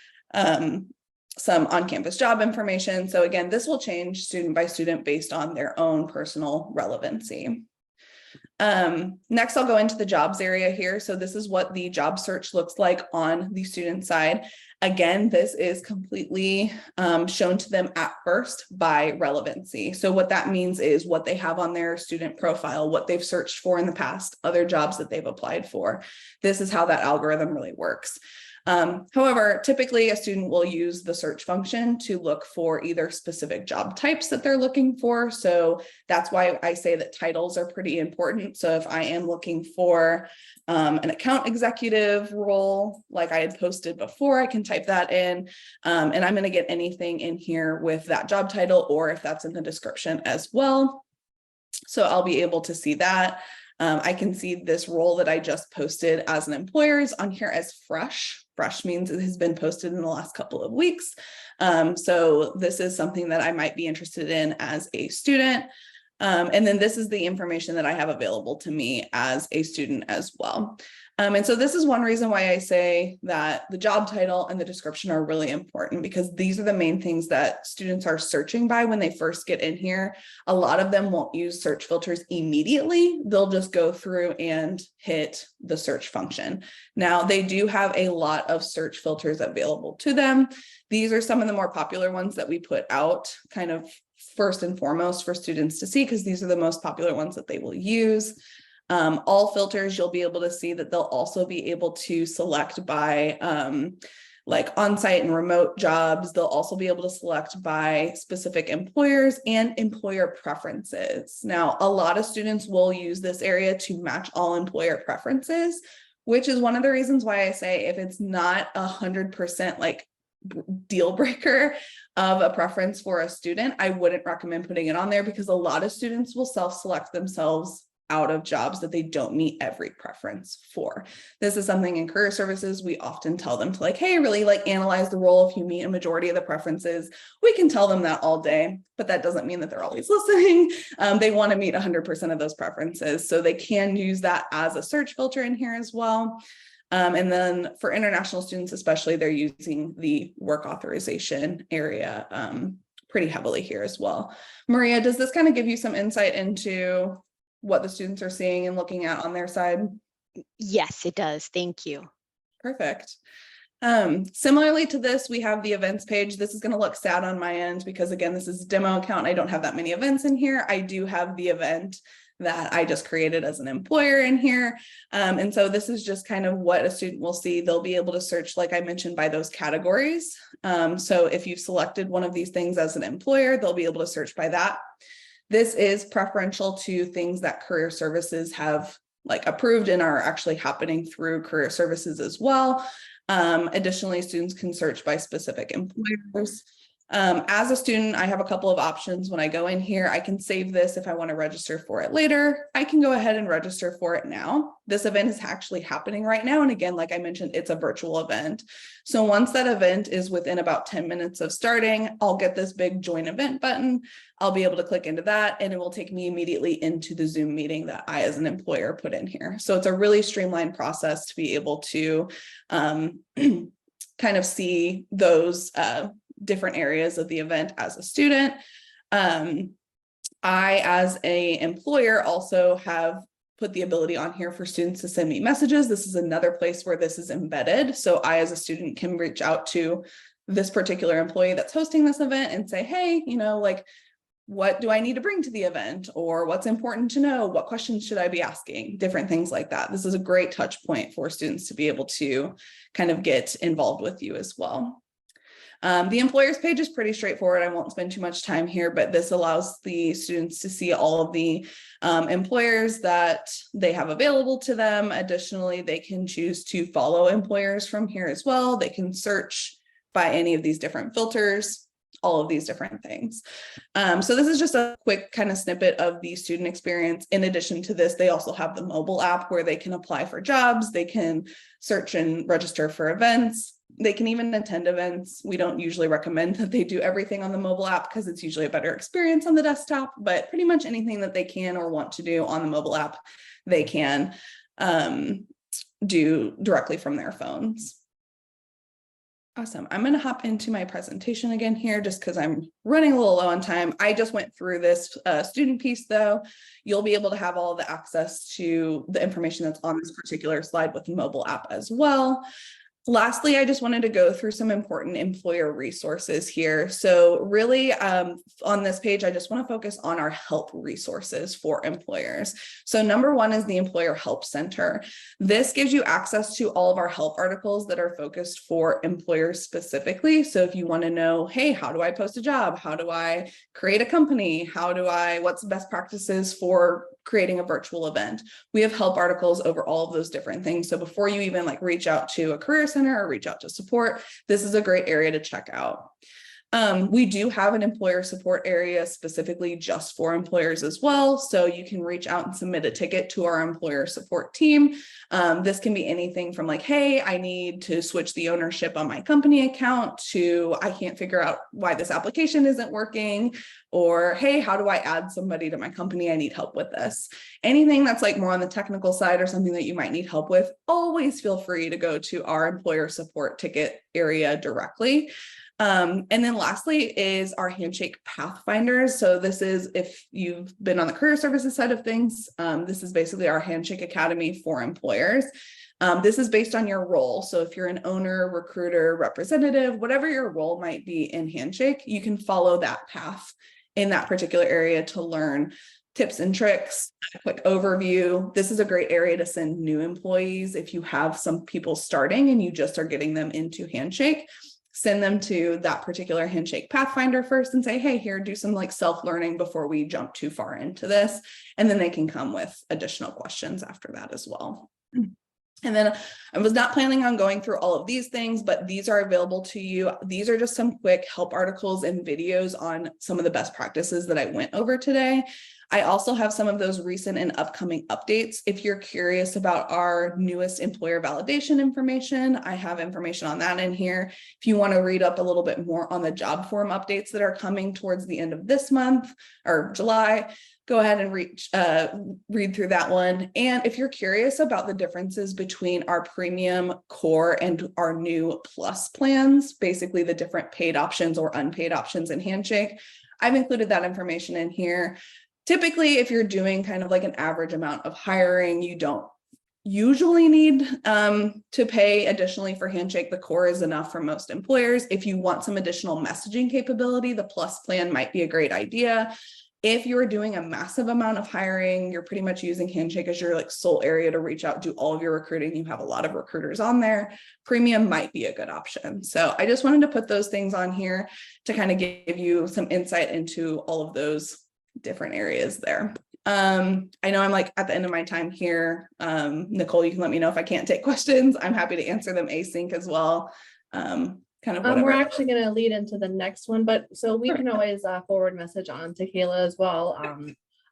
some on-campus job information. So again, this will change student by student based on their own personal relevancy. Next, I'll go into the jobs area here. So this is what the job search looks like on the student side. Again, this is completely shown to them at first by relevancy. So what that means is what they have on their student profile, what they've searched for in the past, other jobs that they've applied for. This is how that algorithm really works. However, typically a student will use the search function to look for either specific job types that they're looking for. So that's why I say that titles are pretty important. So if I am looking for an account executive role, like I had posted before, I can type that in, and I'm going to get anything in here with that job title, or if that's in the description as well. So I'll be able to see that. I can see this role that I just posted as an employer is on here as fresh. Fresh means it has been posted in the last couple of weeks. So this is something that I might be interested in as a student. And then this is the information that I have available to me as a student as well. And so this is one reason why I say that the job title and the description are really important, because these are the main things that students are searching by when they first get in here. A lot of them won't use search filters immediately. They'll just go through and hit the search function. Now, they do have a lot of search filters available to them. These are some of the more popular ones that we put out kind of first and foremost for students to see, because these are the most popular ones that they will use. All filters, you'll be able to see that they'll also be able to select by like on-site and remote jobs. They'll also be able to select by specific employers and employer preferences. Now, a lot of students will use this area to match all employer preferences, which is one of the reasons why I say if it's not 100% like deal breaker of a preference for a student, I wouldn't recommend putting it on there, because a lot of students will self-select themselves out of jobs that they don't meet every preference for. This is something in career services we often tell them to like, hey, really like analyze the role. If you meet a majority of the preferences, we can tell them that all day, but that doesn't mean that they're always listening. They want to meet 100% of those preferences. So they can use that as a search filter in here as well. And then for international students, especially, they're using the work authorization area pretty heavily here as well. Maria, does this kind of give you some insight into what the students are seeing and looking at on their side? Yes, it does. Thank you. Perfect. Similarly to this, we have the events page. This is going to look sad on my end because, again, this is a demo account. I don't have that many events in here. I do have the event that I just created as an employer in here. And so this is just kind of what a student will see. They'll be able to search, like I mentioned, by those categories. So if you've selected one of these things as an employer, they'll be able to search by that. This is preferential to things that career services have like approved and are actually happening through career services as well. Additionally, students can search by specific employers. As a student, I have a couple of options. When I go in here, I can save this if I want to register for it later. I can go ahead and register for it now. This event is actually happening right now. And again, like I mentioned, it's a virtual event. So once that event is within about 10 minutes of starting, I'll get this big join event button. I'll be able to click into that and it will take me immediately into the Zoom meeting that I as an employer put in here. So it's a really streamlined process to be able to kind of see those different areas of the event as a student. I, as an employer, also have put the ability on here for students to send me messages. This is another place where this is embedded. So I, as a student, can reach out to this particular employee that's hosting this event and say, hey, you know, like, what do I need to bring to the event? Or what's important to know? What questions should I be asking? Different things like that. This is a great touch point for students to be able to kind of get involved with you as well. The employers page is pretty straightforward. I won't spend too much time here, but this allows the students to see all of the employers that they have available to them. Additionally, they can choose to follow employers from here as well. They can search by any of these different filters, all of these different things. So this is just a quick kind of snippet of the student experience. In addition to this, they also have the mobile app where they can apply for jobs. They can search and register for events. They can even attend events. We don't usually recommend that they do everything on the mobile app because it's usually a better experience on the desktop, but pretty much anything that they can or want to do on the mobile app, they can do directly from their phones. Awesome. I'm going to hop into my presentation again here just because I'm running a little low on time. I just went through this student piece though. You'll be able to have all the access to the information that's on this particular slide with the mobile app as well. Lastly, I just wanted to go through some important employer resources here. So really on this page, I just want to focus on our help resources for employers. So number one is the Employer Help Center. This gives you access to all of our help articles that are focused for employers specifically. So if you want to know, hey, how do I post a job? How do I create a company? What's the best practices for creating a virtual event? We have help articles over all of those different things. So before you even like reach out to a career center or reach out to support, this is a great area to check out. We do have an employer support area specifically just for employers as well. So you can reach out and submit a ticket to our employer support team. This can be anything from like, hey, I need to switch the ownership on my company account to I can't figure out why this application isn't working, or hey, how do I add somebody to my company? I need help with this. Anything that's like more on the technical side or something that you might need help with, always feel free to go to our employer support ticket area directly. And then lastly is our Handshake Pathfinders. So this is, if you've been on the career services side of things, this is basically our Handshake Academy for employers. This is based on your role. So if you're an owner, recruiter, representative, whatever your role might be in Handshake, you can follow that path in that particular area to learn tips and tricks, a quick overview. This is a great area to send new employees. If you have some people starting and you just are getting them into Handshake, send them to that particular Handshake Pathfinder first and say, hey, here, do some like self-learning before we jump too far into this. And then they can come with additional questions after that as well. And then I was not planning on going through all of these things, but these are available to you. These are just some quick help articles and videos on some of the best practices that I went over today. I also have some of those recent and upcoming updates. If you're curious about our newest employer validation information, I have information on that in here. If you want to read up a little bit more on the job form updates that are coming towards the end of this month or July, go ahead and read through that one. And if you're curious about the differences between our premium core and our new plus plans, basically the different paid options or unpaid options in Handshake, I've included that information in here. Typically, if you're doing kind of like an average amount of hiring, you don't usually need to pay additionally for Handshake. The core is enough for most employers. If you want some additional messaging capability, the plus plan might be a great idea. If you're doing a massive amount of hiring, you're pretty much using Handshake as your like sole area to reach out, do all of your recruiting. You have a lot of recruiters on there. Premium might be a good option. So I just wanted to put those things on here to kind of give you some insight into all of those different areas there. I know I'm like at the end of my time here. Nicole, you can let me know if I can't take questions. I'm happy to answer them async as well. Kind of whatever. We're actually going to lead into the next one, but so we can always forward message on to Kayla as well.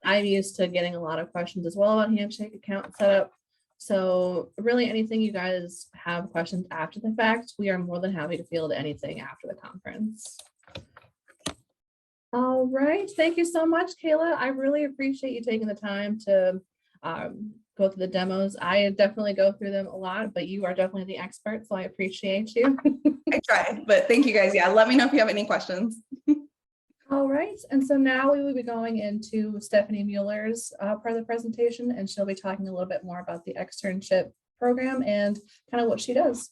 I'm used to getting a lot of questions as well about Handshake account setup. So really anything you guys have questions after the fact, we are more than happy to field anything after the conference. All right. Thank you so much, Kayla. I really appreciate you taking the time to go through the demos. I definitely go through them a lot, but you are definitely the expert, so I appreciate you. I tried, but thank you guys. Yeah, let me know if you have any questions. All right. And so now we will be going into Stephanie Mueller's part of the presentation, and she'll be talking a little bit more about the externship program and kind of what she does.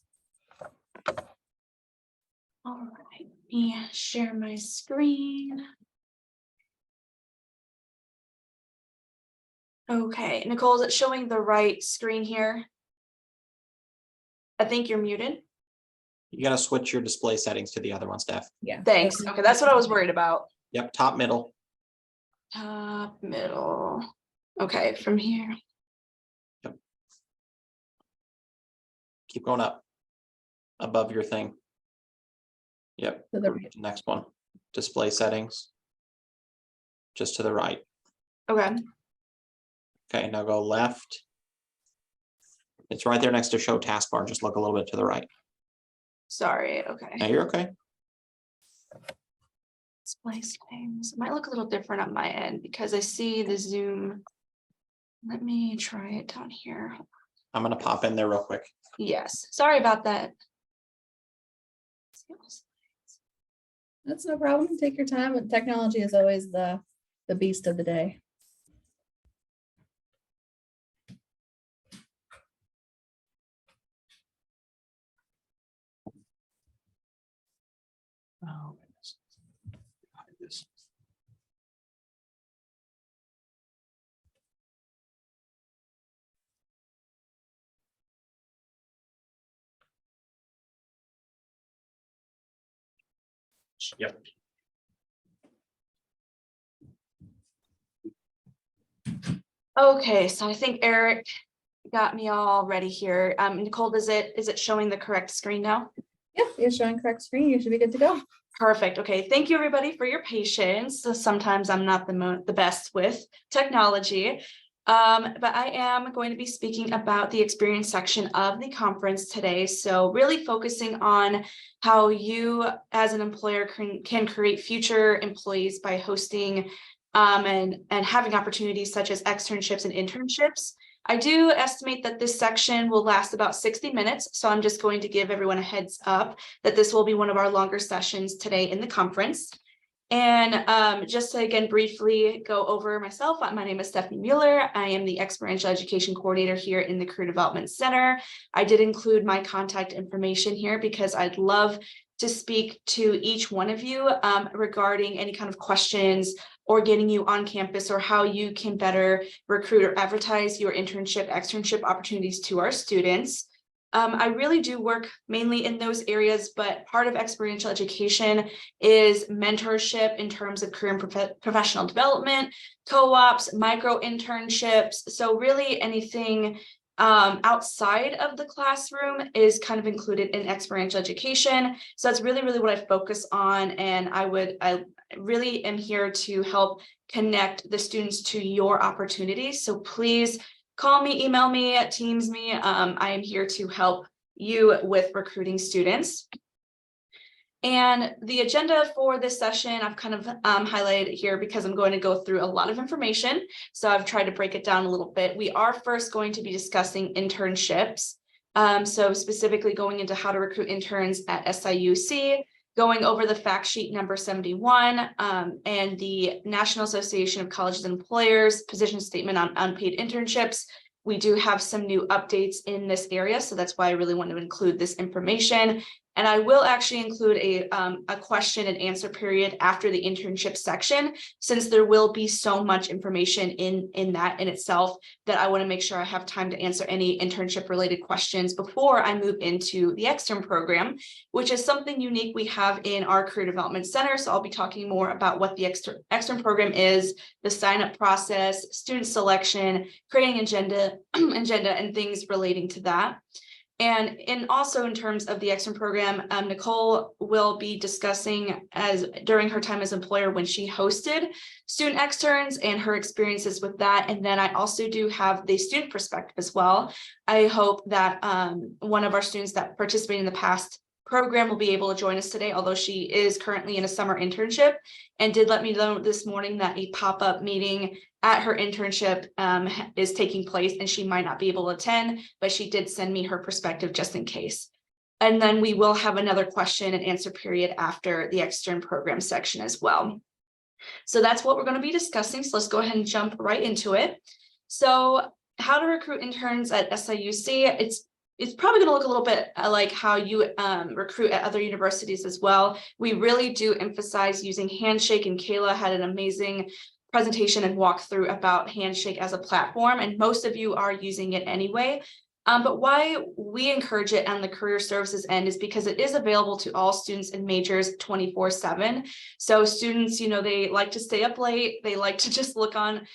All right. Let me share my screen. Okay, Nicole, is it showing the right screen here? I think you're muted. You got to switch your display settings to the other one, Steph. Yeah. Thanks. Okay, that's what I was worried about. Yep, top middle. Top middle. Okay, from here. Yep. Keep going up above your thing. Yep. To the right. Next one, display settings. Just to the right. Okay. Okay, now go left. It's right there next to show taskbar. Just look a little bit to the right. Sorry. Okay. Now you're okay. Display settings. It might look a little different on my end because I see the Zoom. Let me try it down here. I'm going to pop in there real quick. Yes. Sorry about that. That's no problem. Take your time. Technology is always the beast of the day. Yep. Okay, so I think Eric got me all ready here. Nicole, is it showing the correct screen now? Yep, you're showing correct screen. You should be good to go. Perfect. Okay. Thank you, everybody, for your patience. So sometimes I'm not the best with technology, but I am going to be speaking about the experience section of the conference today. So really focusing on how you as an employer can create future employees by hosting and having opportunities such as externships and internships. I do estimate that this section will last about 60 minutes. So I'm just going to give everyone a heads up that this will be one of our longer sessions today in the conference. And just to again briefly go over myself, my name is Stephanie Mueller. I am the Experiential Education Coordinator here in the Career Development Center. I did include my contact information here because I'd love to speak to each one of you regarding any kind of questions or getting you on campus or how you can better recruit or advertise your externship opportunities to our students. I really do work mainly in those areas, but part of experiential education is mentorship in terms of career and professional development, co-ops, micro internships. So really anything outside of the classroom is kind of included in experiential education. So that's really, really what I focus on. And I really am here to help connect the students to your opportunities. So please call me, email me, Teams me. I am here to help you with recruiting students. And the agenda for this session, I've kind of highlighted here because I'm going to go through a lot of information. So I've tried to break it down a little bit. We are first going to be discussing internships. So specifically going into how to recruit interns at SIUC, going over the fact sheet number 71 and the National Association of Colleges and Employers position statement on unpaid internships. We do have some new updates in this area, so that's why I really want to include this information. And I will actually include a question and answer period after the internship section, since there will be so much information in that in itself that I want to make sure I have time to answer any internship related questions before I move into the extern program, which is something unique we have in our Career Development Center. So I'll be talking more about what the extern program is, the sign up process, student selection, creating agenda and things relating to that. And also in terms of the extern program, Nicole will be discussing during her time as employer when she hosted student externs and her experiences with that. And then I also do have the student perspective as well. I hope that one of our students that participated in the past program will be able to join us today, although she is currently in a summer internship and did let me know this morning that a pop-up meeting at her internship is taking place and she might not be able to attend, but she did send me her perspective just in case. And then we will have another question and answer period after the extern program section as well. So that's what we're going to be discussing. So let's go ahead and jump right into it. So how to recruit interns at SIUC. It's probably going to look a little bit like how you recruit at other universities as well. We really do emphasize using Handshake, and Kayla had an amazing presentation and walkthrough about Handshake as a platform, and most of you are using it anyway. But why we encourage it on the career services end is because it is available to all students and majors 24/7. So students, they like to stay up late. They like to just look on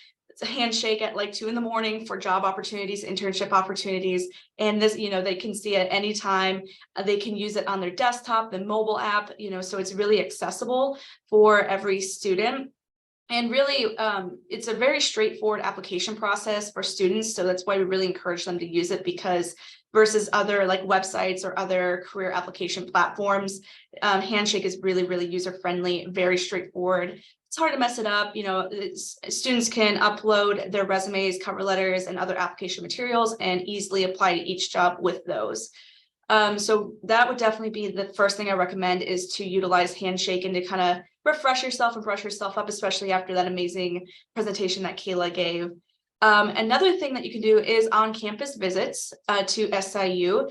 Handshake at like 2 a.m. for job opportunities, internship opportunities. And this, they can see it anytime. They can use it on their desktop, the mobile app, so it's really accessible for every student. And really, it's a very straightforward application process for students. So that's why we really encourage them to use it, because versus other like websites or other career application platforms, Handshake is really, really user-friendly, very straightforward. It's hard to mess it up. Students can upload their resumes, cover letters, and other application materials and easily apply to each job with those. So that would definitely be the first thing I recommend, is to utilize Handshake and to kind of refresh yourself and brush yourself up, especially after that amazing presentation that Kayla gave. Another thing that you can do is on-campus visits to SIU.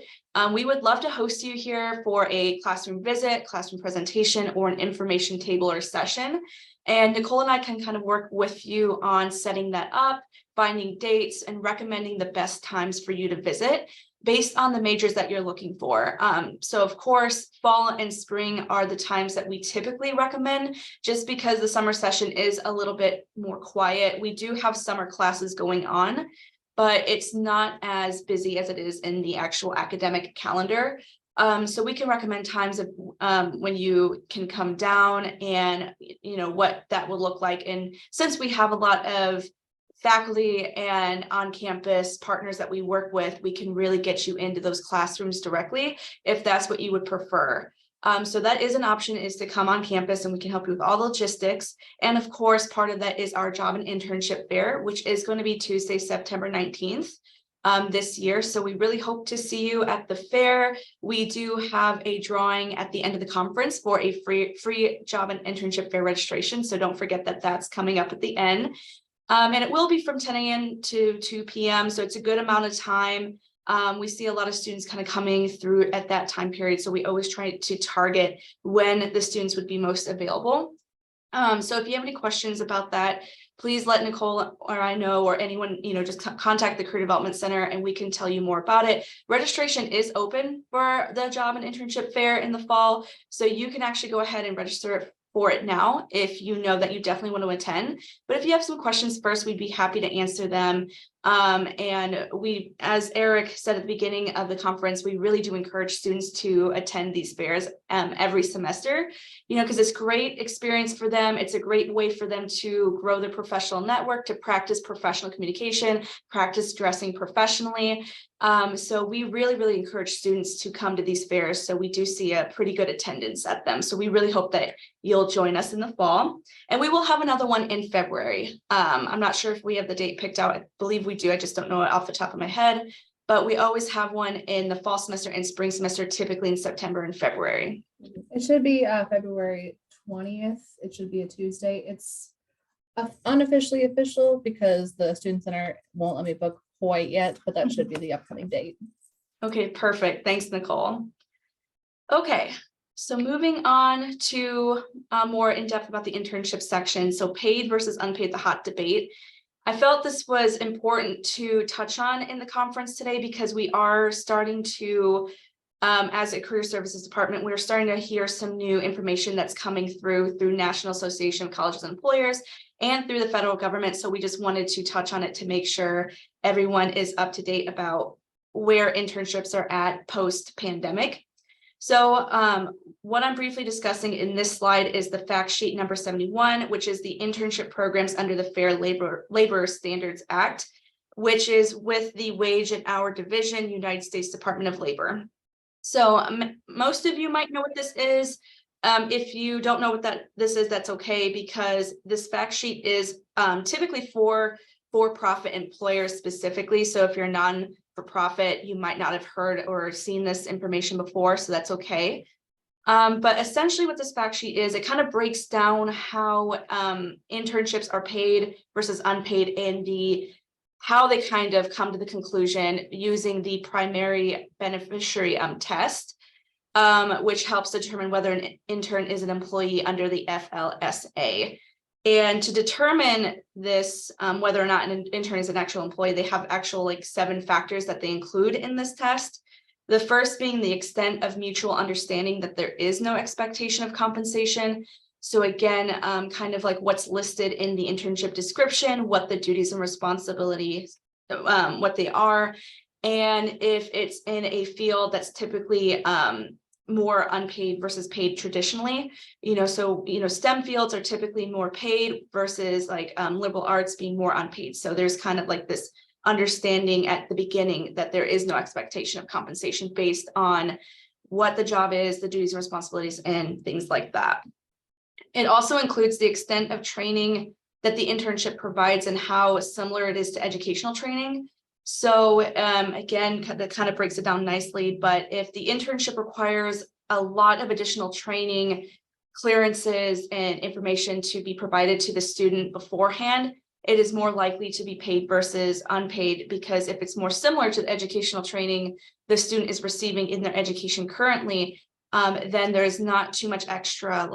We would love to host you here for a classroom visit, classroom presentation, or an information table or session. And Nicole and I can kind of work with you on setting that up, finding dates, and recommending the best times for you to visit. based on the majors that you're looking for. So of course, fall and spring are the times that we typically recommend, just because the summer session is a little bit more quiet. We do have summer classes going on, but it's not as busy as it is in the actual academic calendar. So we can recommend times of when you can come down and, you know, what that will look like. And since we have a lot of faculty and on-campus partners that we work with, we can really get you into those classrooms directly if that's what you would prefer. So that is an option, is to come on campus and we can help you with all the logistics. And of course, part of that is our job and internship fair, which is going to be Tuesday, September 19th. This year. So we really hope to see you at the fair. We do have a drawing at the end of the conference for a free job and internship fair registration. So don't forget that that's coming up at the end. And it will be from 10 a.m. to 2 p.m. So it's a good amount of time. We see a lot of students kind of coming through at that time period. So we always try to target when the students would be most available. So if you have any questions about that, please let Nicole or I know, or anyone, you know, just contact the Career Development Center and we can tell you more about it. Registration is open for the job and internship fair in the fall. So you can actually go ahead and register for it now if you know that you definitely want to attend. But if you have some questions first, we'd be happy to answer them. And we, as Eric said at the beginning of the conference, we really do encourage students to attend these fairs every semester, you know, because it's great experience for them. It's a great way for them to grow their professional network, to practice professional communication, practice dressing professionally. So we really encourage students to come to these fairs. So we do see a pretty good attendance at them. So we really hope that you'll join us in the fall. And we will have another one in February. I'm not sure if we have the date picked out. I believe we do. I just don't know it off the top of my head. But we always have one in the fall semester and spring semester, typically in September and February. It should be February 20th. It should be a Tuesday. It's unofficially official because the Student Center won't let me book quite yet, but that should be the upcoming date. Okay, perfect. Thanks, Nicole. Okay, so moving on to more in depth about the internship section. So paid versus unpaid, the hot debate. I felt this was important to touch on in the conference today because we are starting to, as a career services department, we're starting to hear some new information that's coming through National Association of Colleges and Employers and through the federal government. So we just wanted to touch on it to make sure everyone is up to date about where internships are at post-pandemic. So what I'm briefly discussing in this slide is the fact sheet number 71, which is the internship programs under the Fair Labor Standards Act, which is with the Wage and Hour Division, United States Department of Labor. So most of you might know what this is. If you don't know what this is, that's okay, because this fact sheet is typically for-profit employers specifically. So if you're non-for-profit, you might not have heard or seen this information before, so that's okay. But essentially what this fact sheet is, it kind of breaks down how internships are paid versus unpaid and how they kind of come to the conclusion using the primary beneficiary test. Which helps determine whether an intern is an employee under the FLSA. And to determine this, whether or not an intern is an actual employee, they have actual 7 factors that they include in this test. The first being the extent of mutual understanding that there is no expectation of compensation. So again, kind of like what's listed in the internship description, what the duties and responsibilities, what they are. And if it's in a field that's typically more unpaid versus paid traditionally, so STEM fields are typically more paid versus liberal arts being more unpaid. So there's kind of like this understanding at the beginning that there is no expectation of compensation based on what the job is, the duties and responsibilities, and things like that. It also includes the extent of training that the internship provides and how similar it is to educational training. So again, that kind of breaks it down nicely, but if the internship requires a lot of additional training, clearances, and information to be provided to the student beforehand, it is more likely to be paid versus unpaid, because if it's more similar to the educational training the student is receiving in their education currently, then there's not too much extra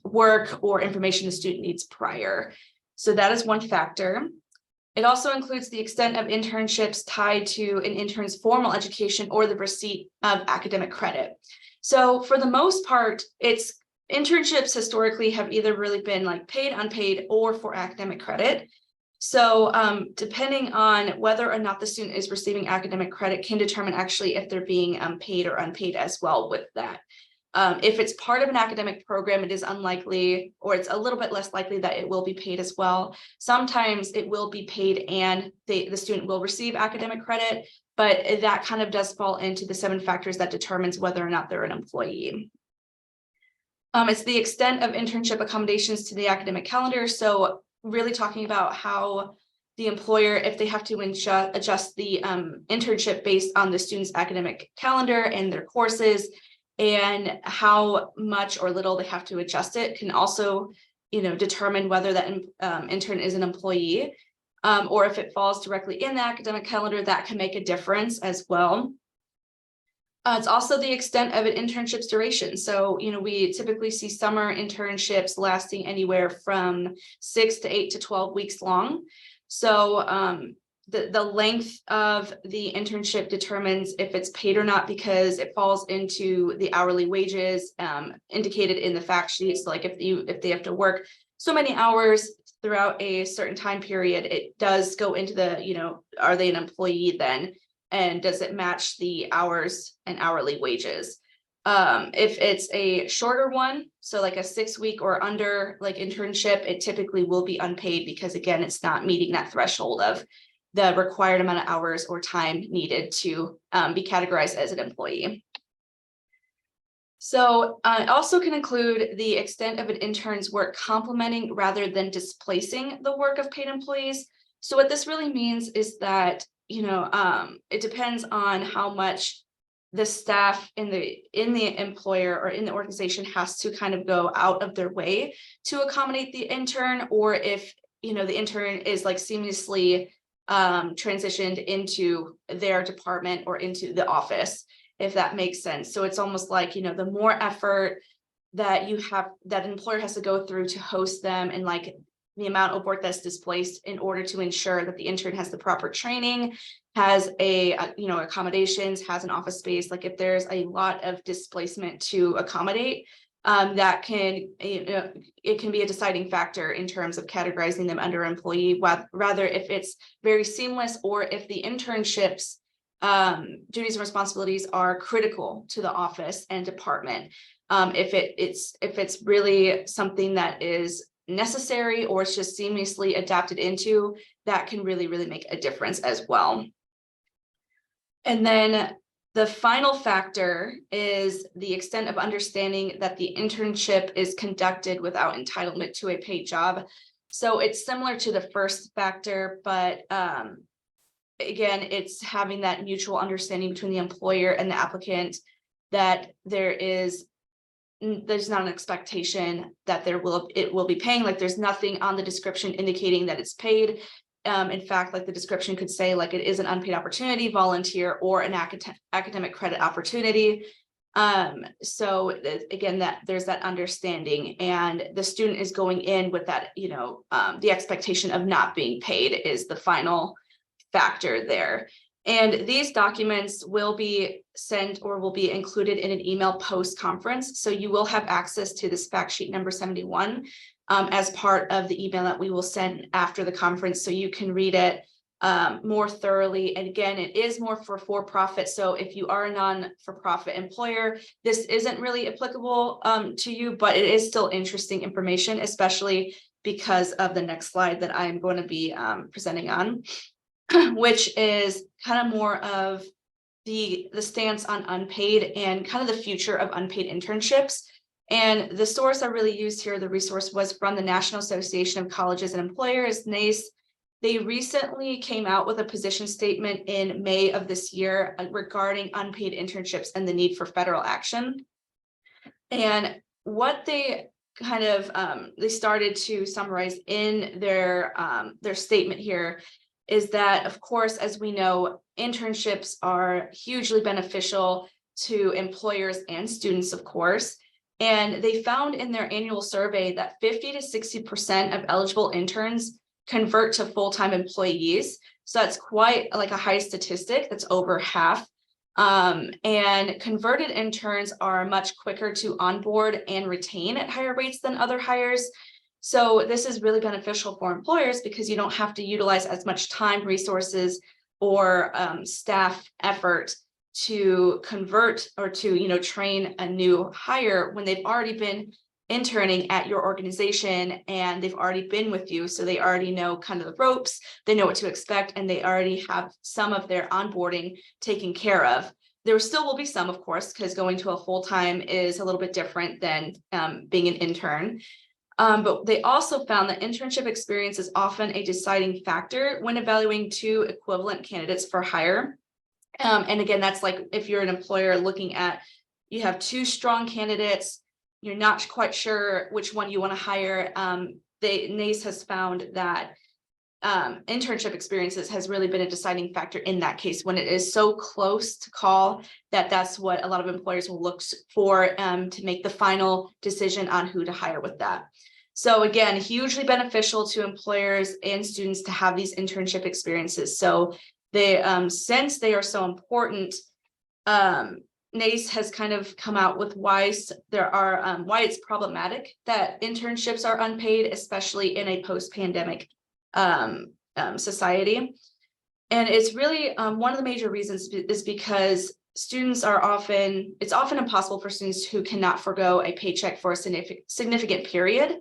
work or information the student needs prior. So that is one factor. It also includes the extent of internships tied to an intern's formal education or the receipt of academic credit. So for the most part, it's internships historically have either really been like paid, unpaid, or for academic credit. So depending on whether or not the student is receiving academic credit can determine actually if they're being paid or unpaid as well with that. If it's part of an academic program, it is unlikely, or it's a little bit less likely that it will be paid as well. Sometimes it will be paid and the student will receive academic credit, but that kind of does fall into the 7 factors that determines whether or not they're an employee. It's the extent of internship accommodations to the academic calendar. So really talking about how the employer, if they have to adjust the internship based on the student's academic calendar and their courses, and how much or little they have to adjust it, can also, determine whether that intern is an employee, or if it falls directly in the academic calendar, that can make a difference as well. It's also the extent of an internship's duration. So, we typically see summer internships lasting anywhere from 6 to 8 to 12 weeks long. So the length of the internship determines if it's paid or not, because it falls into the hourly wages indicated in the fact sheets. Like if they have to work so many hours throughout a certain time period, it does go into the, are they an employee then? And does it match the hours and hourly wages? If it's a shorter one, so like a 6-week or under like internship, it typically will be unpaid, because again, it's not meeting that threshold of the required amount of hours or time needed to be categorized as an employee. So it also can include the extent of an intern's work complementing rather than displacing the work of paid employees. So what this really means is that, it depends on how much the staff in the employer or in the organization has to kind of go out of their way to accommodate the intern, or if, the intern is like seamlessly transitioned into their department or into the office, if that makes sense. So it's almost like, the more effort that you have, that an employer has to go through to host them, and like the amount of work that's displaced in order to ensure that the intern has the proper training, has accommodations, has an office space. Like if there's a lot of displacement to accommodate, that can, it can be a deciding factor in terms of categorizing them under employee, rather if it's very seamless, or if the internships duties and responsibilities are critical to the office and department. If it's really something that is necessary, or it's just seamlessly adapted into, that can really make a difference as well. And then the final factor is the extent of understanding that the internship is conducted without entitlement to a paid job. So it's similar to the first factor, but again, it's having that mutual understanding between the employer and the applicant that there's not an expectation that it will be paying. Like there's nothing on the description indicating that it's paid. In fact, like the description could say like it is an unpaid opportunity, volunteer, or an academic credit opportunity. So again, that there's that understanding, and the student is going in with that, the expectation of not being paid is the final factor there. And these documents will be sent or will be included in an email post-conference. So you will have access to this fact sheet number 71 as part of the email that we will send after the conference, so you can read it more thoroughly. And again, it is more for-profit. So if you are a non-for-profit employer, this isn't really applicable to you, but it is still interesting information, especially because of the next slide that I'm going to be presenting on, which is kind of more of the stance on unpaid and kind of the future of unpaid internships. And the source I really used here, the resource, was from the National Association of Colleges and Employers, NACE. They recently came out with a position statement in May of this year regarding unpaid internships and the need for federal action. And what they kind of, they started to summarize in their statement here is that, of course, as we know, internships are hugely beneficial to employers and students, of course. And they found in their annual survey that 50 to 60% of eligible interns convert to full-time employees. So that's quite like a high statistic. That's over half. And converted interns are much quicker to onboard and retain at higher rates than other hires. So this is really beneficial for employers because you don't have to utilize as much time, resources, or staff effort to convert or to, train a new hire when they've already been interning at your organization and they've already been with you. So they already know kind of the ropes, they know what to expect, and they already have some of their onboarding taken care of. There still will be some, of course, because going to a full-time is a little bit different than being an intern. But they also found that internship experience is often a deciding factor when evaluating two equivalent candidates for hire. And again, that's like if you're an employer looking at, you have two strong candidates, you're not quite sure which one you want to hire. NACE has found that internship experiences has really been a deciding factor in that case when it is so close to call that's what a lot of employers will look for to make the final decision on who to hire with that. So again, hugely beneficial to employers and students to have these internship experiences. So they, since they are so important, NACE has kind of come out with why it's problematic that internships are unpaid, especially in a post-pandemic society. And it's really one of the major reasons is because students it's often impossible for students who cannot forego a paycheck for a significant period.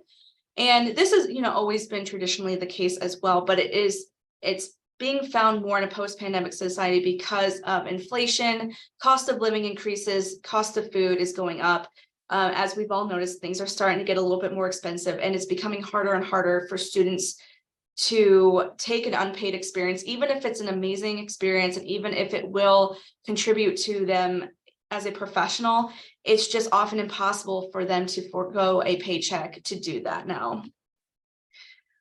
And this has, always been traditionally the case as well, but it's being found more in a post-pandemic society because of inflation, cost of living increases, cost of food is going up. As we've all noticed, things are starting to get a little bit more expensive, and it's becoming harder and harder for students to take an unpaid experience, even if it's an amazing experience, and even if it will contribute to them as a professional, it's just often impossible for them to forego a paycheck to do that now.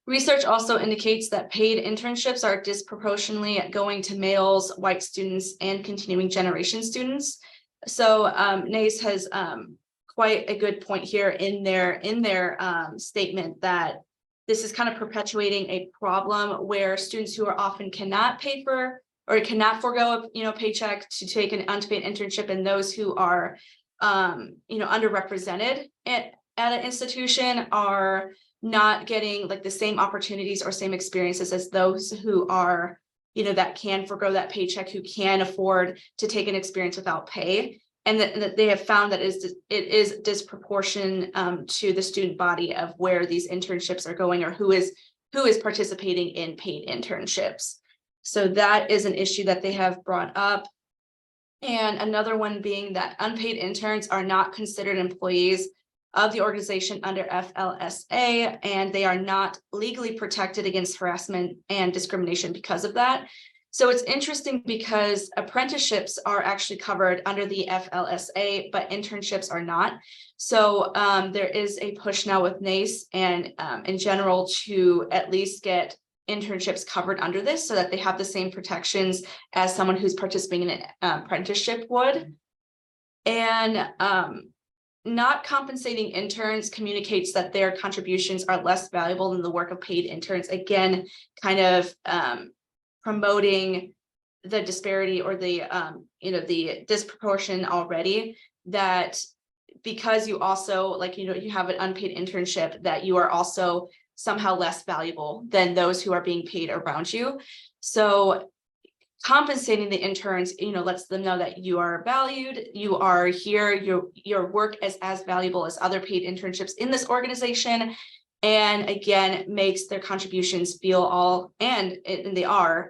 Research also indicates that paid internships are disproportionately going to males, white students, and continuing generation students. So NACE has quite a good point here in their statement that this is kind of perpetuating a problem where students who are often cannot pay for or cannot forego a paycheck to take an unpaid internship, and those who are underrepresented at an institution are not getting like the same opportunities or same experiences as those who are, that can forego that paycheck, who can afford to take an experience without pay. And that they have found that it is disproportion to the student body of where these internships are going, or who is participating in paid internships. So that is an issue that they have brought up. And another one being that unpaid interns are not considered employees of the organization under FLSA, and they are not legally protected against harassment and discrimination because of that. So it's interesting because apprenticeships are actually covered under the FLSA, but internships are not. So there is a push now with NACE and in general to at least get internships covered under this so that they have the same protections as someone who's participating in an apprenticeship would. And not compensating interns communicates that their contributions are less valuable than the work of paid interns. Again, kind of promoting the disparity or the the disproportion already, that because you also you have an unpaid internship, that you are also somehow less valuable than those who are being paid around you. So compensating the interns, lets them know that you are valued, you are here, your work is as valuable as other paid internships in this organization. And again, makes their contributions feel and they are,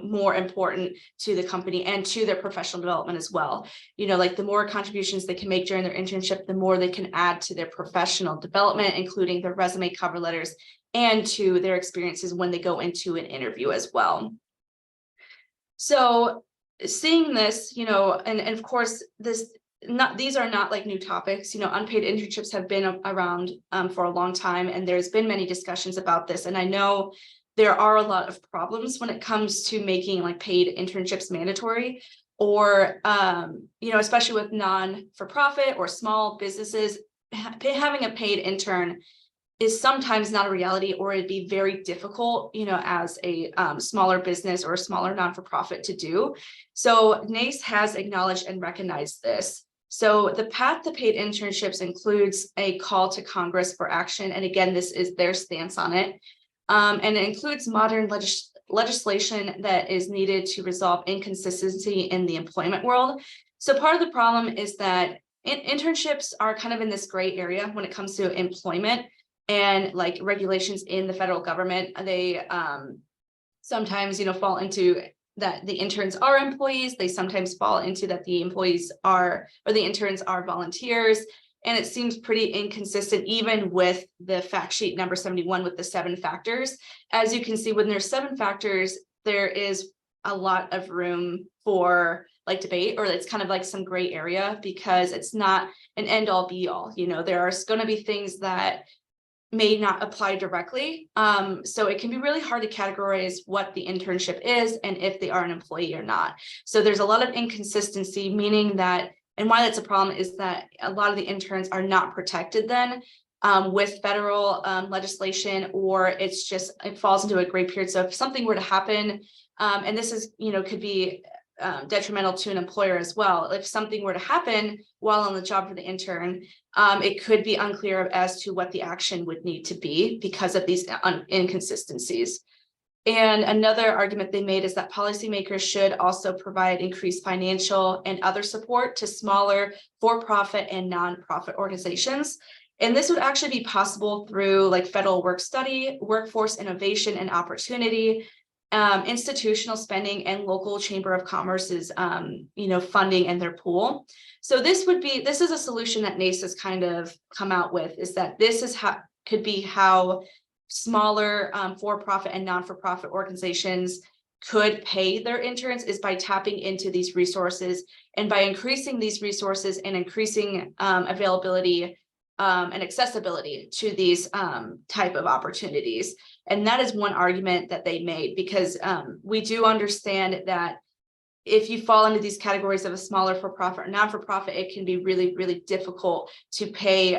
more important to the company and to their professional development as well. The more contributions they can make during their internship, the more they can add to their professional development, including their resume, cover letters, and to their experiences when they go into an interview as well. So seeing this, and of course, these are not like new topics. Unpaid internships have been around for a long time, and there's been many discussions about this. And I know there are a lot of problems when it comes to making paid internships mandatory, or especially with non-for-profit or small businesses, having a paid intern is sometimes not a reality, or it'd be very difficult, you know, as a smaller business or a smaller non-for-profit to do. So NACE has acknowledged and recognized this. So the path to paid internships includes a call to Congress for action. And again, this is their stance on it. And it includes modern legislation that is needed to resolve inconsistency in the employment world. So part of the problem is that internships are kind of in this gray area when it comes to employment and like regulations in the federal government. They sometimes, you know, fall into that the interns are employees. They sometimes fall into that the employees are, or the interns are volunteers. And it seems pretty inconsistent, even with the fact sheet number 71 with the 7 factors. As you can see, when there's 7 factors, there is a lot of room for like debate, or it's kind of like some gray area, because it's not an end all be all. You know, there are going to be things that may not apply directly. So it can be really hard to categorize what the internship is and if they are an employee or not. So there's a lot of inconsistency, meaning that, and why that's a problem is that a lot of the interns are not protected then with federal legislation, or it's just, it falls into a gray period. So if something were to happen, and this is, you know, could be detrimental to an employer as well. If something were to happen while on the job for the intern, it could be unclear as to what the action would need to be because of these inconsistencies. And another argument they made is that policymakers should also provide increased financial and other support to smaller for-profit and nonprofit organizations. And this would actually be possible through like federal work study, workforce innovation and opportunity, institutional spending, and local chamber of commerce's you know, funding in their pool. So this is a solution that NACE has kind of come out with, is that this is how could be how smaller for-profit and non-for-profit organizations could pay their interns, is by tapping into these resources, and by increasing these resources and increasing availability and accessibility to these type of opportunities. And that is one argument that they made, because we do understand that if you fall into these categories of a smaller for-profit or non-for-profit, it can be really, really difficult to pay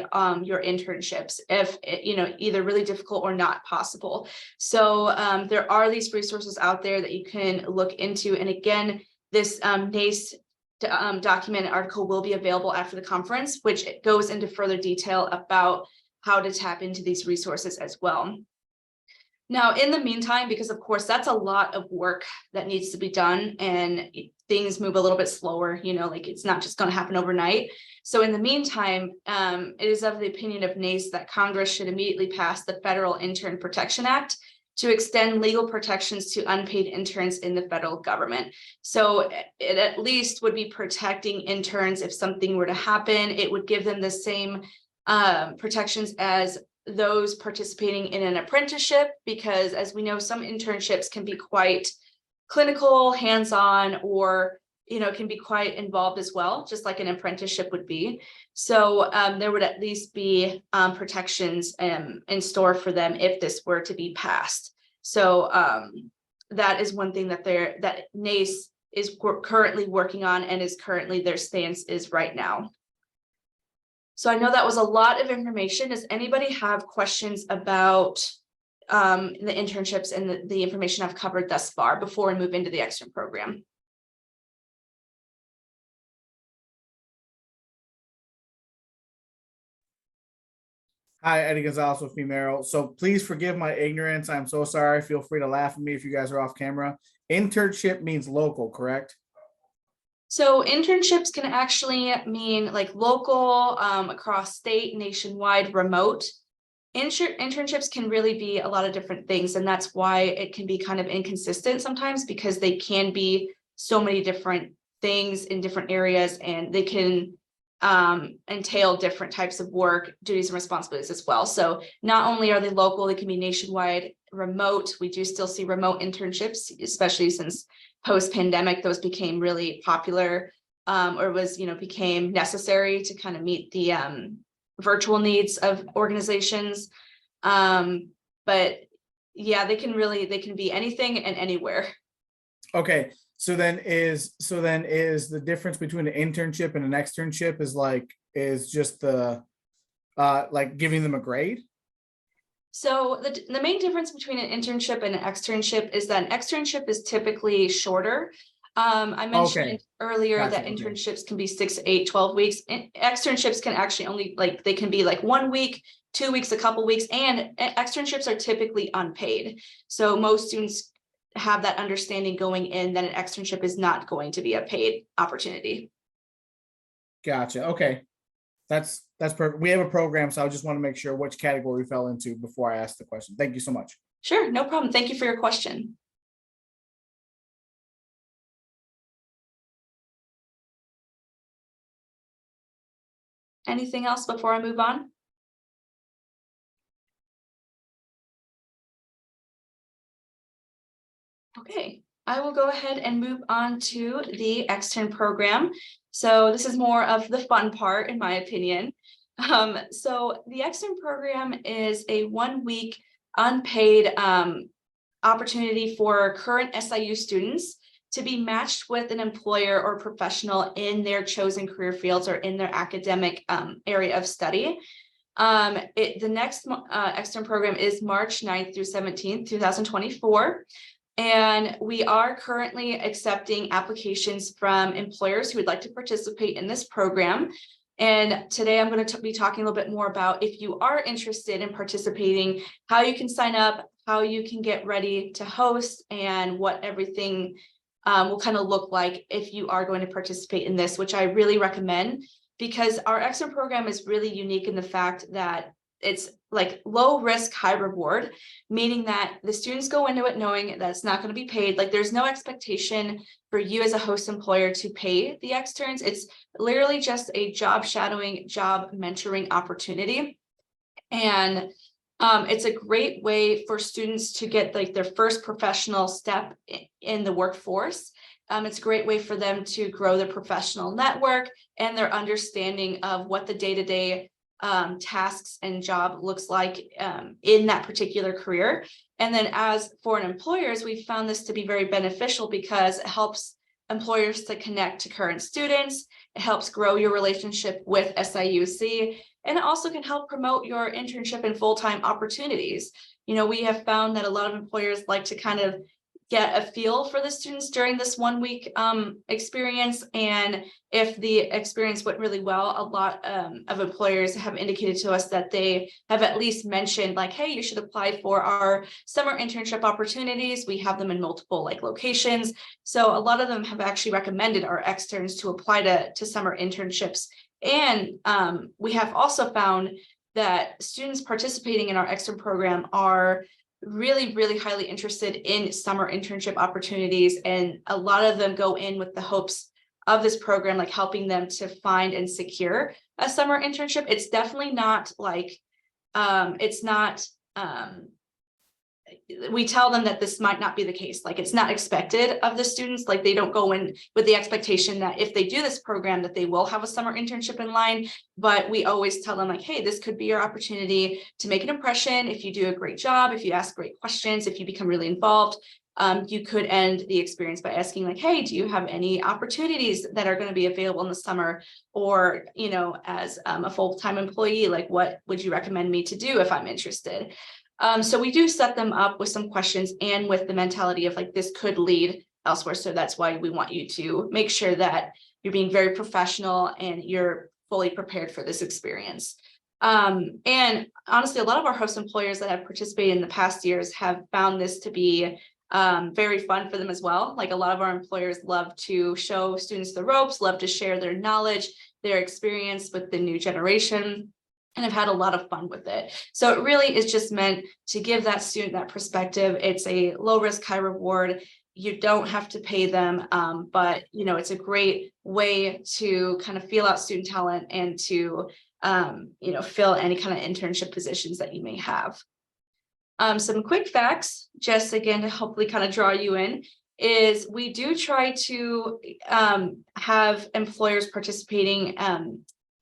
your internships, if you know, either really difficult or not possible. So there are these resources out there that you can look into. And again, this NACE document article will be available after the conference, which goes into further detail about how to tap into these resources as well. Now, in the meantime, because of course, that's a lot of work that needs to be done, and things move a little bit slower, you know, like it's not just going to happen overnight. So in the meantime, it is of the opinion of NACE that Congress should immediately pass the Federal Intern Protection Act to extend legal protections to unpaid interns in the federal government. So it at least would be protecting interns if something were to happen. It would give them the same protections as those participating in an apprenticeship, because as we know, some internships can be quite clinical, hands-on, or you know, can be quite involved as well, just like an apprenticeship would be. So there would at least be protections in store for them if this were to be passed. So that is one thing that NACE is currently working on, and is currently their stance is right now. So I know that was a lot of information. Does anybody have questions about the internships and the information I've covered thus far before we move into the extern program? Hi, Eddie Gonzalez with Femero. So please forgive my ignorance. I'm so sorry. Feel free to laugh at me if you guys are off camera. Internship means local, correct? So internships can actually mean like local, across state, nationwide, remote. Internships can really be a lot of different things, and that's why it can be kind of inconsistent sometimes, because they can be so many different things in different areas, and they can entail different types of work, duties, and responsibilities as well. So not only are they local, they can be nationwide, remote. We do still see remote internships, especially since post-pandemic, those became really popular, or was, you know, became necessary to kind of meet the virtual needs of organizations. But yeah, they can be anything and anywhere. Okay. So then is the difference between an internship and an externship is just the like giving them a grade? So the main difference between an internship and an externship is that an externship is typically shorter. I mentioned earlier that Gotcha, okay. internships can be 6, 8, 12 weeks. Externships can actually only they can be like 1 week, 2 weeks, a couple weeks, and externships are typically unpaid. So most students have that understanding going in that an externship is not going to be a paid opportunity. Gotcha. Okay. That's perfect. We have a program, so I just want to make sure which category we fell into before I asked the question. Thank you so much. Sure, no problem. Thank you for your question. Anything else before I move on? Okay, I will go ahead and move on to the extern program. So this is more of the fun part, in my opinion. So the extern program is a 1 week unpaid opportunity for current SIU students to be matched with an employer or professional in their chosen career fields or in their academic area of study. The next extern program is March 9th through 17th, 2024. And we are currently accepting applications from employers who would like to participate in this program. And today I'm going to be talking a little bit more about if you are interested in participating, how you can sign up, how you can get ready to host, and what everything will kind of look like if you are going to participate in this, which I really recommend, because our extern program is really unique in the fact that it's like low risk, high reward, meaning that the students go into it knowing that it's not going to be paid. Like there's no expectation for you as a host employer to pay the externs. It's literally just a job shadowing, job mentoring opportunity. And it's a great way for students to get like their first professional step in the workforce. It's a great way for them to grow their professional network and their understanding of what the day-to-day tasks and job looks like in that particular career. And then as foreign employers, we found this to be very beneficial because it helps employers to connect to current students. It helps grow your relationship with SIUC, and it also can help promote your internship and full-time opportunities. You know, we have found that a lot of employers like to kind of get a feel for the students during this 1 week experience. And if the experience went really well, a lot of employers have indicated to us that they have at least mentioned like, hey, you should apply for our summer internship opportunities. We have them in multiple like locations. So a lot of them have actually recommended our externs to apply to summer internships. And we have also found that students participating in our extern program are really, really highly interested in summer internship opportunities. And a lot of them go in with the hopes of this program, like helping them to find and secure a summer internship. It's definitely not like, it's not, we tell them that this might not be the case. Like it's not expected of the students. Like they don't go in with the expectation that if they do this program that they will have a summer internship in line. But we always tell them like, hey, this could be your opportunity to make an impression. If you do a great job, if you ask great questions, if you become really involved, you could end the experience by asking like, hey, do you have any opportunities that are going to be available in the summer? Or, you know, as a full-time employee, like what would you recommend me to do if I'm interested? So we do set them up with some questions and with the mentality of like, this could lead elsewhere. So that's why we want you to make sure that you're being very professional and you're fully prepared for this experience. And honestly, a lot of our host employers that have participated in the past years have found this to be very fun for them as well. Like a lot of our employers love to show students the ropes, love to share their knowledge, their experience with the new generation, and I've had a lot of fun with it. So it really is just meant to give that student that perspective. It's a low risk, high reward. You don't have to pay them, but you know, it's a great way to kind of feel out student talent and to you know, fill any kind of internship positions that you may have. Some quick facts, just again to hopefully kind of draw you in, is we do try to have employers participating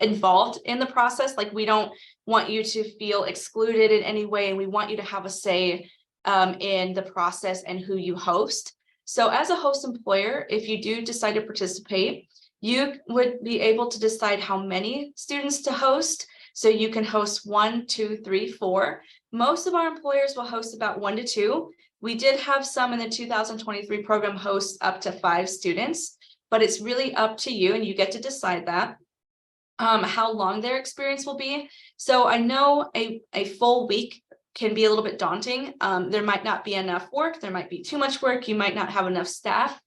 involved in the process. Like we don't want you to feel excluded in any way, and we want you to have a say in the process and who you host. So as a host employer, if you do decide to participate, you would be able to decide how many students to host. So you can host 1, 2, 3, 4. Most of our employers will host about 1 to 2. We did have some in the 2023 program host up to 5 students, but it's really up to you and you get to decide that. How long their experience will be. So I know a full week can be a little bit daunting. There might not be enough work. There might be too much work. You might not have enough staff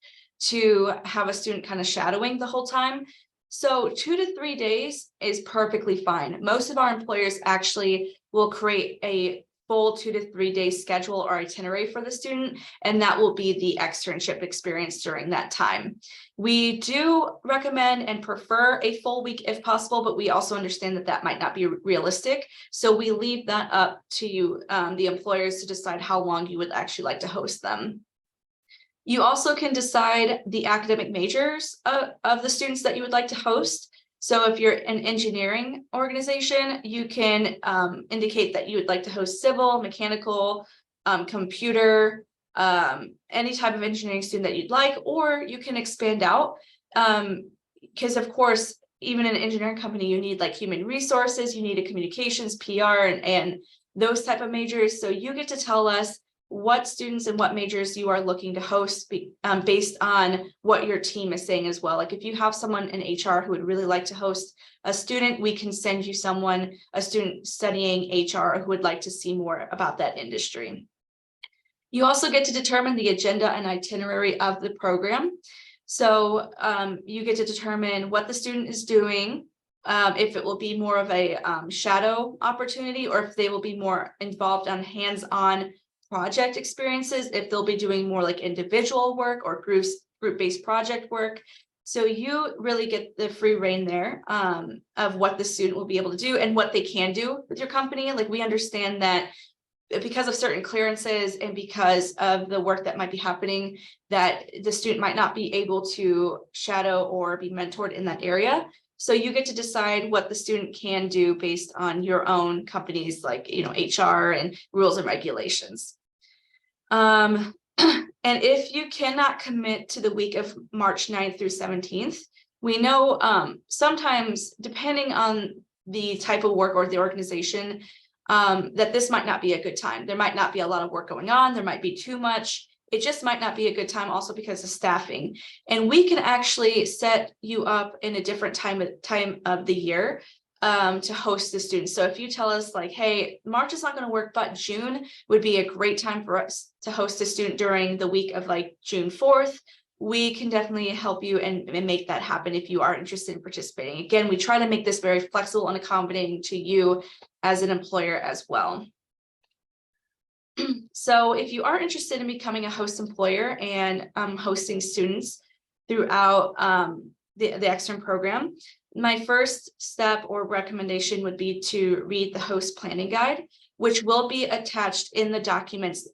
to have a student kind of shadowing the whole time. So 2 to 3 days is perfectly fine. Most of our employers actually will create a full 2 to 3 day schedule or itinerary for the student, and that will be the externship experience during that time. We do recommend and prefer a full week if possible, but we also understand that that might not be realistic. So we leave that up to you, the employers, to decide how long you would actually like to host them. You also can decide the academic majors of the students that you would like to host. So if you're an engineering organization, you can indicate that you would like to host civil, mechanical, computer, any type of engineering student that you'd like, or you can expand out. Because of course, even in an engineering company, you need like human resources, you need a communications, PR, and those type of majors. So you get to tell us what students and what majors you are looking to host based on what your team is saying as well. Like if you have someone in HR who would really like to host a student, we can send you a student studying HR who would like to see more about that industry. You also get to determine the agenda and itinerary of the program. So you get to determine what the student is doing, if it will be more of a shadow opportunity, or if they will be more involved on hands-on project experiences, if they'll be doing more like individual work or group-based project work. So you really get the free reign there of what the student will be able to do and what they can do with your company. Like we understand that because of certain clearances and because of the work that might be happening, that the student might not be able to shadow or be mentored in that area. So you get to decide what the student can do based on your own company's, like, you know, HR and rules and regulations. And if you cannot commit to the week of March 9th through 17th, we know sometimes, depending on the type of work or the organization, that this might not be a good time. There might not be a lot of work going on. There might be too much. It just might not be a good time also because of staffing. And we can actually set you up in a different time of the year to host the students. So if you tell us like, hey, March is not going to work, but June would be a great time for us to host a student during the week of like June 4th, we can definitely help you and make that happen if you are interested in participating. Again, we try to make this very flexible and accommodating to you as an employer as well. So if you are interested in becoming a host employer and hosting students throughout the extern program, my first step or recommendation would be to read the host planning guide, which will be attached in the documents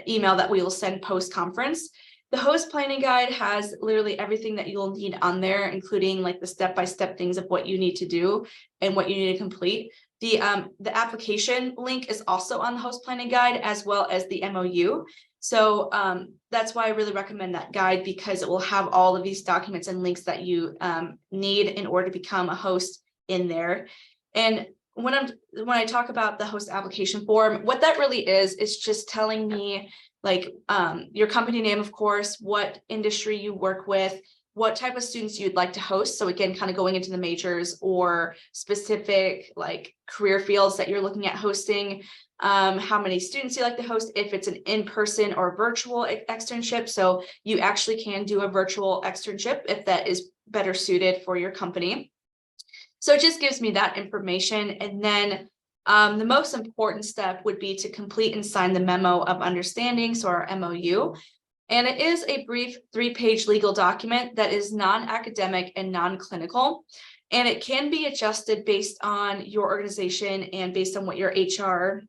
email that we will send post-conference. The host planning guide has literally everything that you'll need on there, including like the step-by-step things of what you need to do and what you need to complete. The application link is also on the host planning guide, as well as the MOU. So that's why I really recommend that guide, because it will have all of these documents and links that you need in order to become a host in there. And when I talk about the host application form, what that really is just telling me like your company name, of course, what industry you work with, what type of students you'd like to host. So again, kind of going into the majors or specific like career fields that you're looking at hosting, how many students you like to host, if it's an in-person or virtual externship. So you actually can do a virtual externship if that is better suited for your company. So it just gives me that information. And then the most important step would be to complete and sign the memo of understanding, so our MOU. And it is a brief 3-page legal document that is non-academic and non-clinical, and it can be adjusted based on your organization and based on what your HR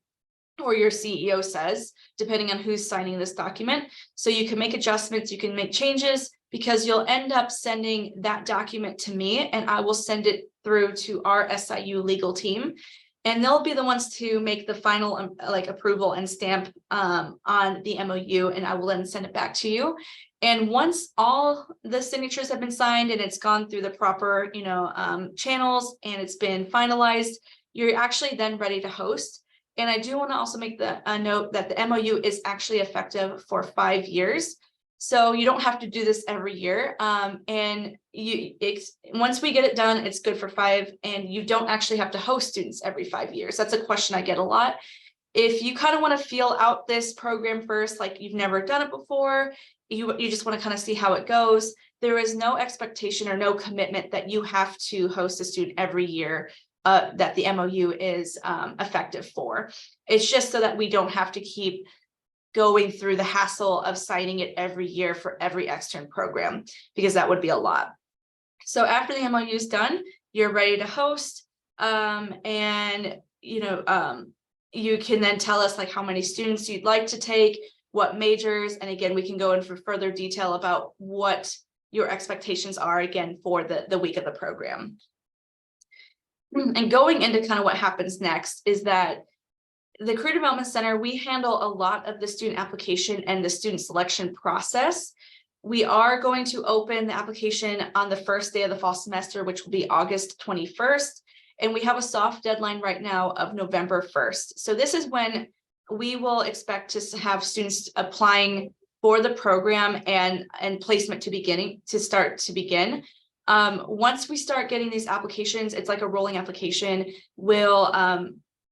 or your CEO says, depending on who's signing this document. So you can make adjustments, you can make changes, because you'll end up sending that document to me and I will send it through to our SIU legal team. And they'll be the ones to make the final like approval and stamp on the MOU, and I will then send it back to you. And once all the signatures have been signed and it's gone through the proper, channels and it's been finalized, you're actually then ready to host. And I do want to also make a note that the MOU is actually effective for 5 years. So you don't have to do this every year. And once we get it done, it's good for 5, and you don't actually have to host students every 5 years. That's a question I get a lot. If you kind of want to feel out this program first, like you've never done it before, you just want to kind of see how it goes, there is no expectation or no commitment that you have to host a student every year that the MOU is effective for. It's just so that we don't have to keep going through the hassle of citing it every year for every extern program, because that would be a lot. So after the MOU is done, you're ready to host, and you can then tell us like how many students you'd like to take, what majors, and again, we can go into further detail about what your expectations are again for the week of the program. And going into kind of what happens next is that the Career Development Center, we handle a lot of the student application and the student selection process. We are going to open the application on the first day of the fall semester, which will be August 21st. And we have a soft deadline right now of November 1st. So this is when we will expect to have students applying for the program and placement to begin. Once we start getting these applications, it's like a rolling application. We'll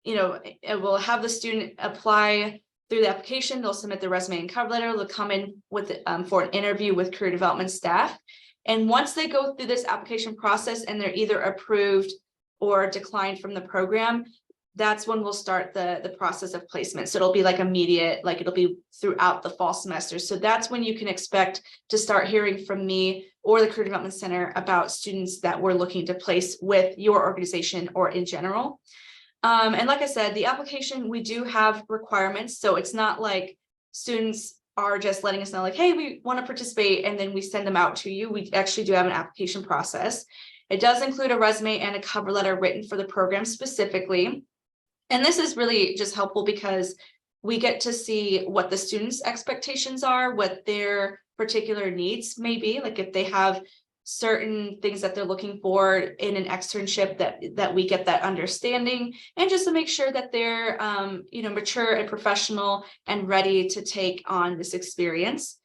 it will have the student apply through the application. They'll submit their resume and cover letter. They'll come in with for an interview with career development staff. And once they go through this application process and they're either approved or declined from the program, that's when we'll start the process of placement. So it'll be like immediate, like it'll be throughout the fall semester. So that's when you can expect to start hearing from me or the Career Development Center about students that we're looking to place with your organization or in general. And like I said, the application, we do have requirements. So it's not like students are just letting us know like, hey, we want to participate, and then we send them out to you. We actually do have an application process. It does include a resume and a cover letter written for the program specifically. And this is really just helpful because we get to see what the students' expectations are, what their particular needs may be, like if they have certain things that they're looking for in an externship, that we get that understanding, and just to make sure that they're mature and professional and ready to take on this experience.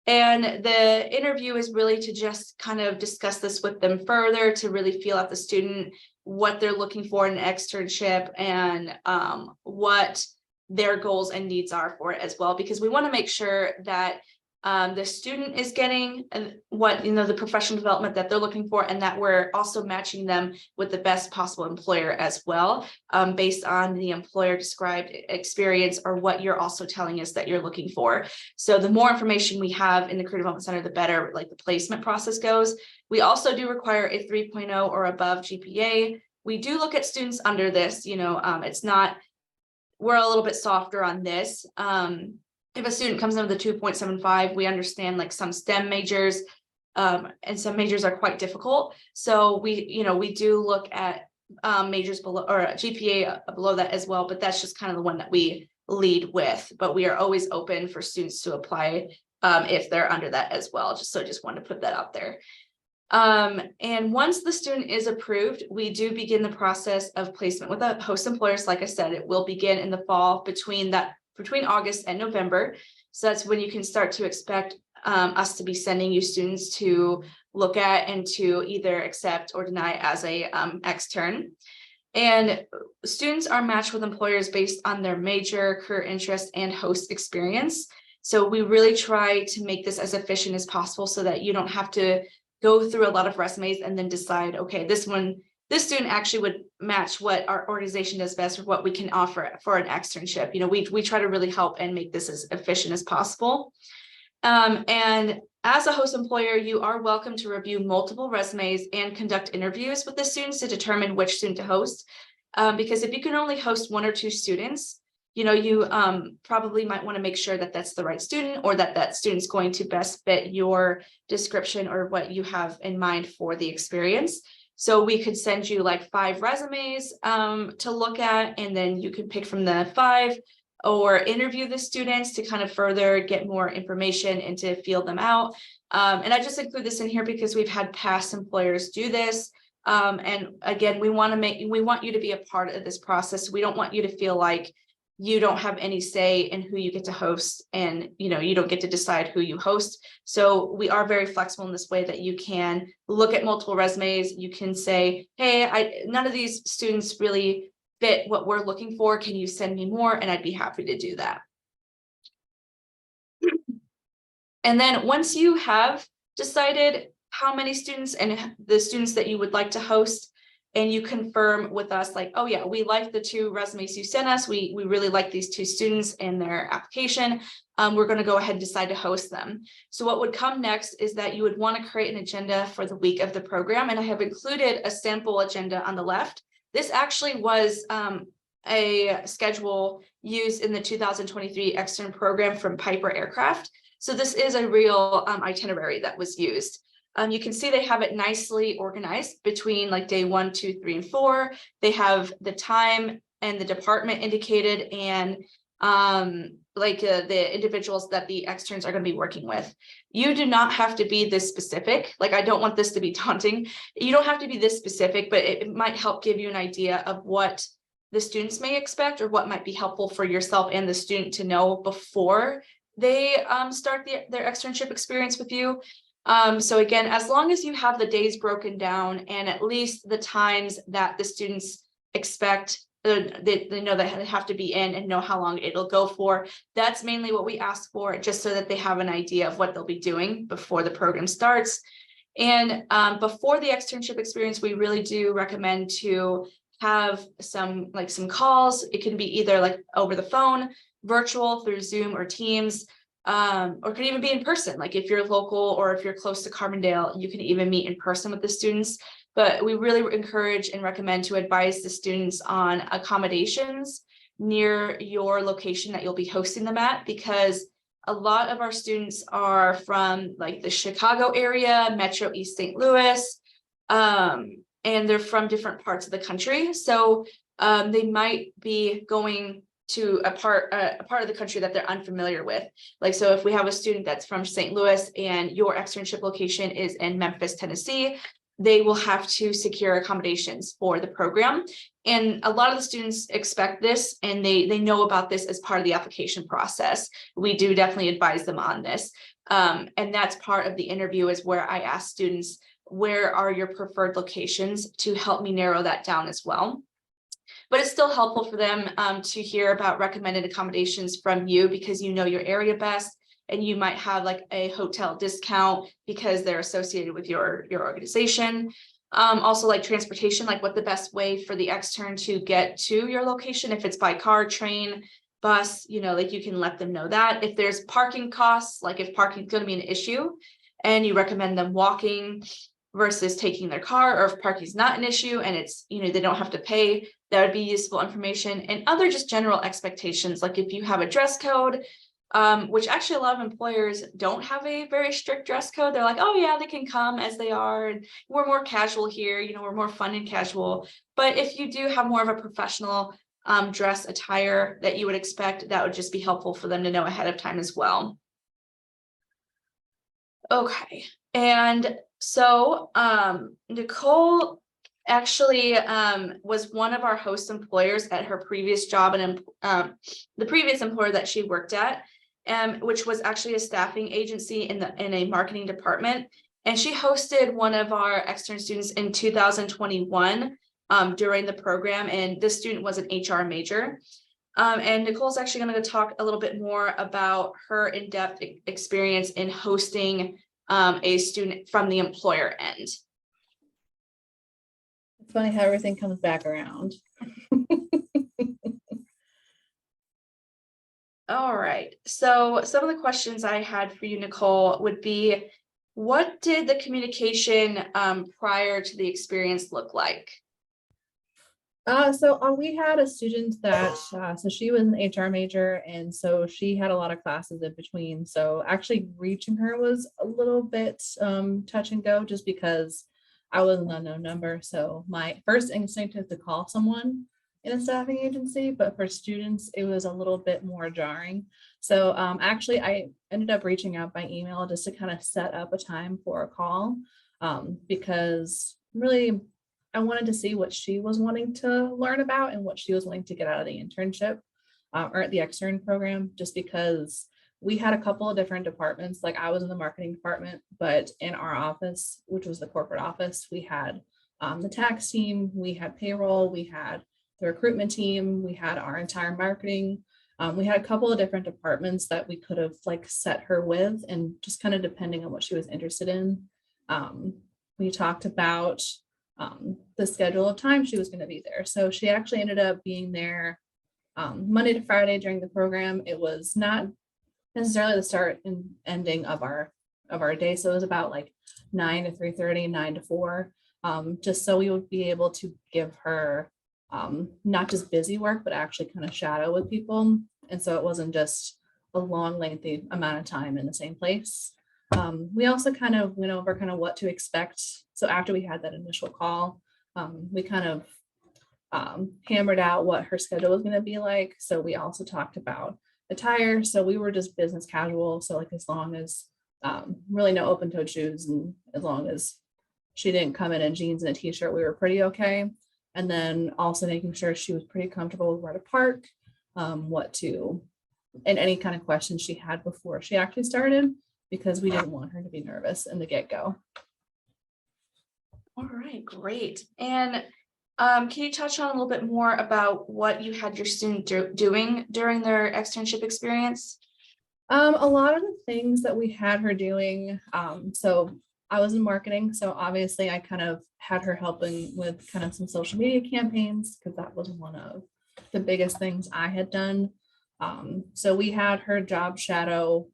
And the interview is really to just kind of discuss this with them further, to really feel out the student, what they're looking for in an externship, and what their goals and needs are for it as well, because we want to make sure that the student is getting what the professional development that they're looking for, and that we're also matching them with the best possible employer as well, based on the employer described experience or what you're also telling us that you're looking for. So the more information we have in the Career Development Center, the better like the placement process goes. We also do require a 3.0 or above GPA. We do look at students under this, it's not, we're a little bit softer on this. If a student comes in with a 2.75, we understand like some STEM majors and some majors are quite difficult. So we do look at majors below or GPA below that as well, but that's just kind of the one that we lead with. But we are always open for students to apply if they're under that as well. Just wanted to put that out there. And once the student is approved, we do begin the process of placement with a host employers. Like I said, it will begin in the fall between August and November. So that's when you can start to expect us to be sending you students to look at and to either accept or deny as a extern. And students are matched with employers based on their major, career interest, and host experience. So we really try to make this as efficient as possible so that you don't have to go through a lot of resumes and then decide, okay, this student actually would match what our organization does best or what we can offer for an externship. We try to really help and make this as efficient as possible. And as a host employer, you are welcome to review multiple resumes and conduct interviews with the students to determine which student to host. Because if you can only host 1 or 2 students, you probably might want to make sure that that's the right student, or that student's going to best fit your description or what you have in mind for the experience. So we could send you like 5 resumes to look at, and then you can pick from the 5 or interview the students to kind of further get more information and to feel them out. And I just include this in here because we've had past employers do this. And again, we want you to be a part of this process. We don't want you to feel like you don't have any say in who you get to host, and you don't get to decide who you host. So we are very flexible in this way that you can look at multiple resumes. You can say, hey, none of these students really fit what we're looking for. Can you send me more? And I'd be happy to do that. And then once you have decided how many students and the students that you would like to host, and you confirm with us like, oh yeah, we like the 2 resumes you sent us. We really like these 2 students and their application. We're going to go ahead and decide to host them. So what would come next is that you would want to create an agenda for the week of the program. And I have included a sample agenda on the left. This actually was a schedule used in the 2023 extern program from Piper Aircraft. So this is a real itinerary that was used. You can see they have it nicely organized between like day 1, 2, 3, and 4. They have the time and the department indicated, and the individuals that the externs are going to be working with. You do not have to be this specific. Like, I don't want this to be daunting. You don't have to be this specific, but it might help give you an idea of what the students may expect, or what might be helpful for yourself and the student to know before they start their externship experience with you. So again, as long as you have the days broken down and at least the times that the students expect, they know that they have to be in and know how long it'll go for, that's mainly what we ask for, just so that they have an idea of what they'll be doing before the program starts. And before the externship experience, we really do recommend to have some calls. It can be either like over the phone, virtual through Zoom or Teams, or could even be in person. Like if you're local or if you're close to Carbondale, you can even meet in person with the students. But we really encourage and recommend to advise the students on accommodations near your location that you'll be hosting them at, because a lot of our students are from like the Chicago area, Metro East St. Louis, and they're from different parts of the country. So they might be going to a part of the country that they're unfamiliar with. Like, so if we have a student that's from St. Louis and your externship location is in Memphis, Tennessee, they will have to secure accommodations for the program. And a lot of the students expect this, and they know about this as part of the application process. We do definitely advise them on this. And that's part of the interview, is where I ask students, where are your preferred locations, to help me narrow that down as well. But it's still helpful for them to hear about recommended accommodations from you, because you know your area best, and you might have like a hotel discount because they're associated with your organization. Also like transportation, like what the best way for the extern to get to your location, if it's by car, train, bus, like you can let them know that. If there's parking costs, like if parking is going to be an issue and you recommend them walking versus taking their car, or if parking is not an issue and it's, they don't have to pay, that would be useful information. And other just general expectations, like if you have a dress code, which actually a lot of employers don't have a very strict dress code. They're like, oh yeah, they can come as they are, and we're more casual here, we're more fun and casual. But if you do have more of a professional dress attire that you would expect, that would just be helpful for them to know ahead of time as well. Okay, and so Nicole actually was one of our host employers at her previous job, and the previous employer that she worked at, which was actually a staffing agency in a marketing department. And she hosted one of our extern students in 2021 during the program, and this student was an HR major. And Nicole's actually going to talk a little bit more about her in-depth experience in hosting a student from the employer end. It's funny how everything comes back around. All right, so some of the questions I had for you, Nicole, would be, what did the communication prior to the experience look like? So we had a student that, so she was an HR major, and so she had a lot of classes in between. So actually reaching her was a little bit touch and go, just because I was an unknown number. So my first instinct is to call someone in a staffing agency, but for students, it was a little bit more jarring. So actually I ended up reaching out by email just to kind of set up a time for a call, because really I wanted to see what she was wanting to learn about and what she was wanting to get out of the internship or at the extern program, just because we had a couple of different departments. Like I was in the marketing department, but in our office, which was the corporate office, we had the tax team, we had payroll, we had the recruitment team, we had our entire marketing. We had a couple of different departments that we could have like set her with, and just kind of depending on what she was interested in. We talked about the schedule of time she was going to be there. So she actually ended up being there Monday to Friday during the program. It was not necessarily the start and ending of our day. So it was about like 9 to 3:30, 9 to 4, just so we would be able to give her not just busy work, but actually kind of shadow with people. And so it wasn't just a long, lengthy amount of time in the same place. We also kind of went over kind of what to expect. So after we had that initial call, we kind of hammered out what her schedule was going to be like. So we also talked about attire. So we were just business casual. So like as long as really no open toed shoes, and as long as she didn't come in jeans and a t-shirt, we were pretty okay. And then also making sure she was pretty comfortable with where to park, what to, and any kind of questions she had before she actually started, because we didn't want her to be nervous in the get-go. All right, great. And can you touch on a little bit more about what you had your student doing during their externship experience? A lot of the things that we had her doing, so I was in marketing, so obviously I kind of had her helping with kind of some social media campaigns, because that was one of the biggest things I had done. So we had her job shadow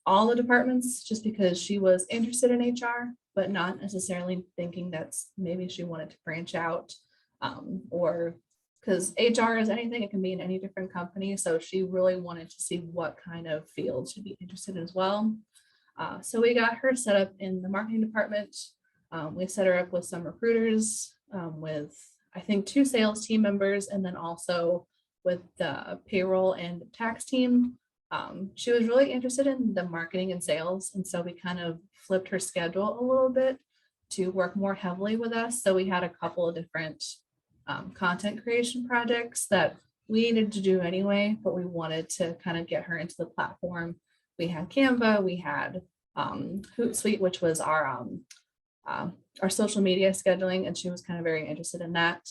all the departments, just because she was interested in HR, but not necessarily thinking that's maybe she wanted to branch out, or because HR is anything, it can be in any different company. So she really wanted to see what kind of field she'd be interested in as well. So we got her set up in the marketing department. We set her up with some recruiters, with I think 2 sales team members, and then also with the payroll and tax team. She was really interested in the marketing and sales. And so we kind of flipped her schedule a little bit to work more heavily with us. So we had a couple of different content creation projects that we needed to do anyway, but we wanted to kind of get her into the platform. We had Canva, we had Hootsuite, which was our social media scheduling, and she was kind of very interested in that.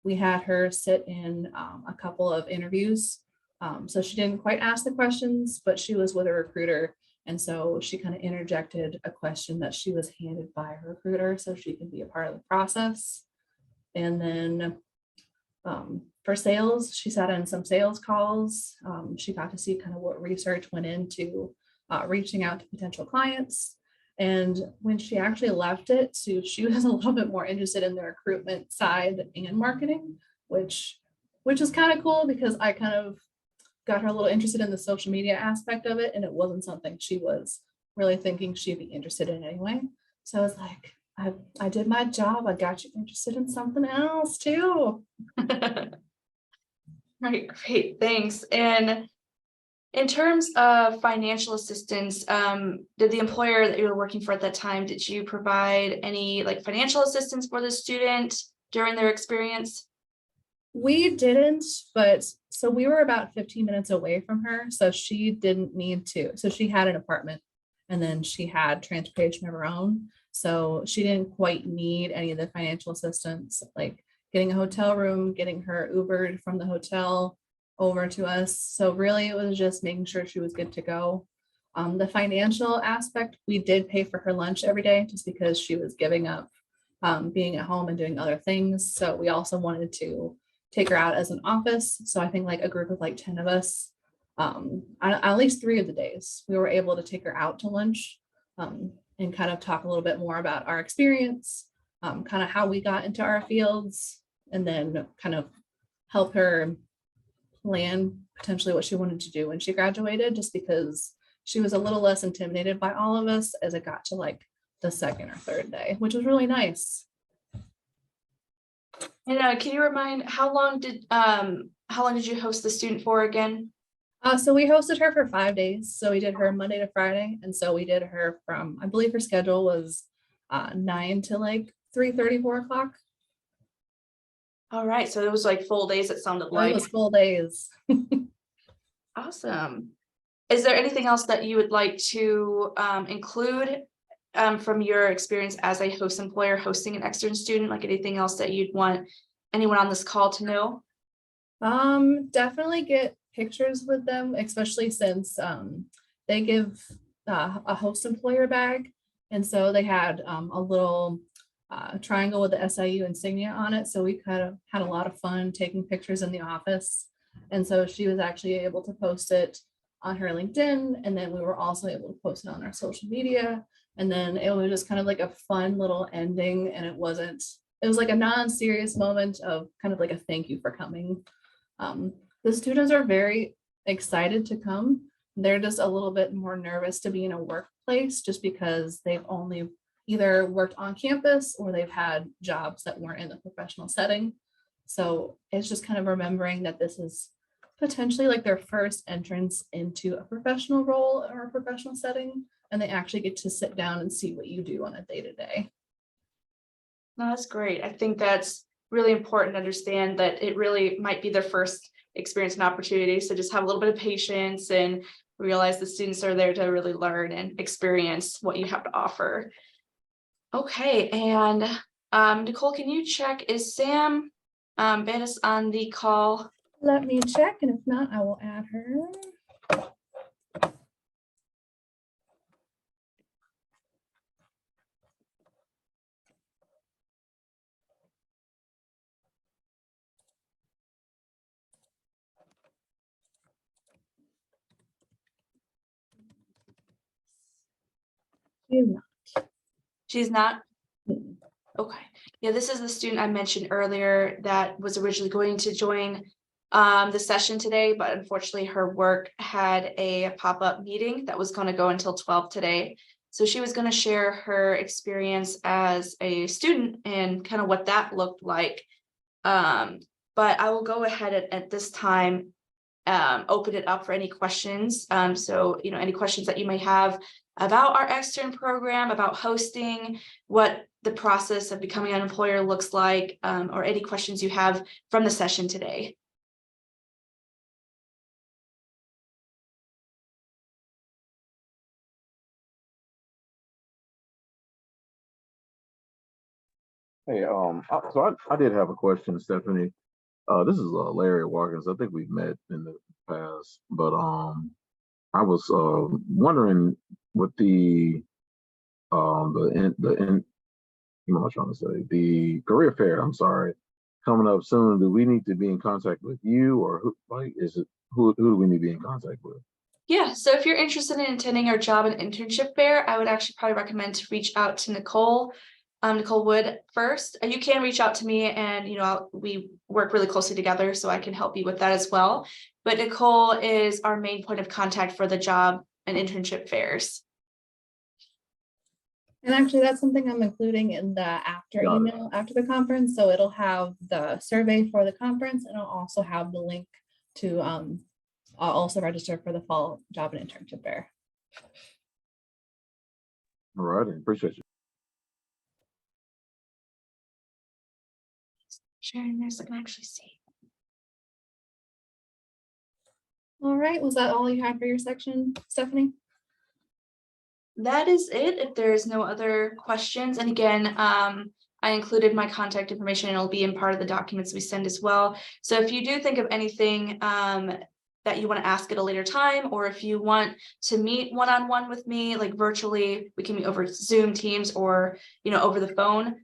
We had her sit in a couple of interviews. So she didn't quite ask the questions, but she was with a recruiter. And so she kind of interjected a question that she was handed by her recruiter so she could be a part of the process. And then for sales, she sat in some sales calls. She got to see kind of what research went into reaching out to potential clients. And when she actually left it, so she was a little bit more interested in the recruitment side and marketing, which is kind of cool, because I kind of got her a little interested in the social media aspect of it, and it wasn't something she was really thinking she'd be interested in anyway. So I was like, I did my job. I got you interested in something else too. Right, great, thanks. And in terms of financial assistance, did the employer that you were working for at that time, did you provide any like financial assistance for the student during their experience? We didn't, but so we were about 15 minutes away from her. So she didn't need to. So she had an apartment, and then she had transportation of her own. So she didn't quite need any of the financial assistance, like getting a hotel room, getting her Ubered from the hotel over to us. So really it was just making sure she was good to go. The financial aspect, we did pay for her lunch every day, just because she was giving up being at home and doing other things. So we also wanted to take her out as an office. So I think like a group of like 10 of us, at least 3 of the days, we were able to take her out to lunch and kind of talk a little bit more about our experience, kind of how we got into our fields, and then kind of help her plan potentially what she wanted to do when she graduated, just because she was a little less intimidated by all of us as it got to like the 2nd or 3rd day, which was really nice. And can you remind, how long did you host the student for again? So we hosted her for 5 days. So we did her Monday to Friday. And so we did her from, I believe her schedule was 9 to like 3:30, 4 o'clock. All right, so it was like full days, it sounded It like. was full days. Awesome. Is there anything else that you would like to include from your experience as a host employer hosting an extern student? Like anything else that you'd want anyone on this call to know? Definitely get pictures with them, especially since they give a host employer bag. And so they had a little triangle with the SIU insignia on it. So we kind of had a lot of fun taking pictures in the office. And so she was actually able to post it on her LinkedIn. And then we were also able to post it on our social media. And then it was just kind of like a fun little ending. And it was like a non-serious moment of kind of like a thank you for coming. The students are very excited to come. They're just a little bit more nervous to be in a workplace just because they've only either worked on campus or they've had jobs that weren't in the professional setting. So it's just kind of remembering that this is potentially like their first entrance into a professional role or a professional setting, and they actually get to sit down and see what you do on a day-to-day. No, that's great. I think that's really important to understand that it really might be their first experience and opportunity. So just have a little bit of patience and realize the students are there to really learn and experience what you have to offer. Okay, and Nicole, can you check, is Sam Bettis on the call? Let me check, and if not, I will add her. She's not. She's not? Okay, yeah, this is the student I mentioned earlier that was originally going to join the session today, but unfortunately her work had a pop-up meeting that was going to go until 12 today. So she was going to share her experience as a student and kind of what that looked like. But I will go ahead at this time, open it up for any questions. So, any questions that you may have about our extern program, about hosting, what the process of becoming an employer looks like, or any questions you have from the session today. Hey, I did have a question, Stephanie. This is Larry Watkins. I think we've met in the past, but I was wondering with what am I trying to say? The career fair, I'm sorry, coming up soon. Do we need to be in contact with you, or who do we need to be in contact with? Yeah, so if you're interested in attending our job and internship fair, I would actually probably recommend to reach out to Nicole Wood first. You can reach out to me, and we work really closely together, so I can help you with that as well. But Nicole is our main point of contact for the job and internship fairs. And actually, that's something I'm including in the after email after the conference. So it'll have the survey for the conference, and it'll also have the link to also register for the fall job and internship fair. All right, I appreciate you. Sharing this, I can actually see. All right, was that all you had for your section, Stephanie? That is it. If there's no other questions, and again, I included my contact information, and it'll be in part of the documents we send as well. So if you do think of anything that you want to ask at a later time, or if you want to meet one-on-one with me, like virtually, we can meet over Zoom, Teams, or over the phone.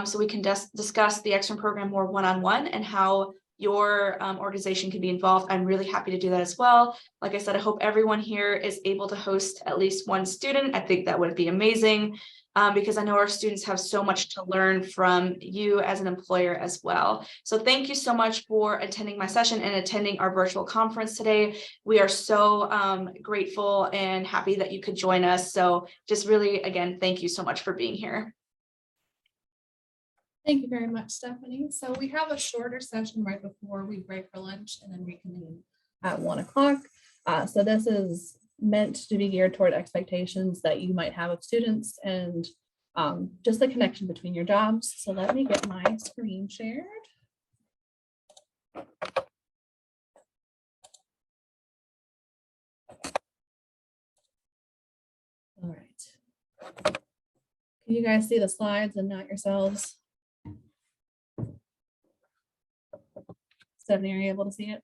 So we can discuss the extern program more one-on-one and how your organization can be involved. I'm really happy to do that as well. Like I said, I hope everyone here is able to host at least one student. I think that would be amazing because I know our students have so much to learn from you as an employer as well. So thank you so much for attending my session and attending our virtual conference today. We are so grateful and happy that you could join us. So just really, again, thank you so much for being here. Thank you very much, Stephanie. So we have a shorter session right before we break for lunch and then reconvene at 1 o'clock. So this is meant to be geared toward expectations that you might have of students and just the connection between your jobs. So let me get my screen shared. All right. Can you guys see the slides and not yourselves? Stephanie, are you able to see it?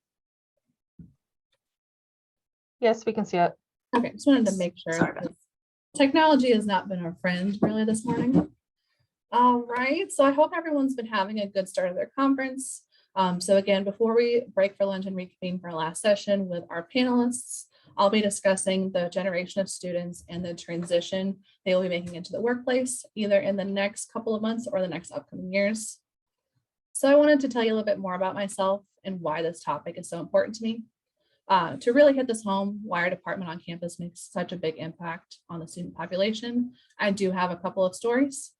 Yes, we can see it. Okay, just wanted to make sure. Sorry about because technology has not been our friend really this morning. All right, so I hope everyone's been having a good start of their conference. So again, before we break for lunch and reconvene for our last session with our panelists, I'll be discussing the generation of students and the transition they will be making into the workplace, either in the next couple of months or the next upcoming years. So I wanted to tell you a little bit more about myself and why this topic is so important to me. To really hit this home, why our department on campus makes such a big impact on the student population, I do have a couple of stories.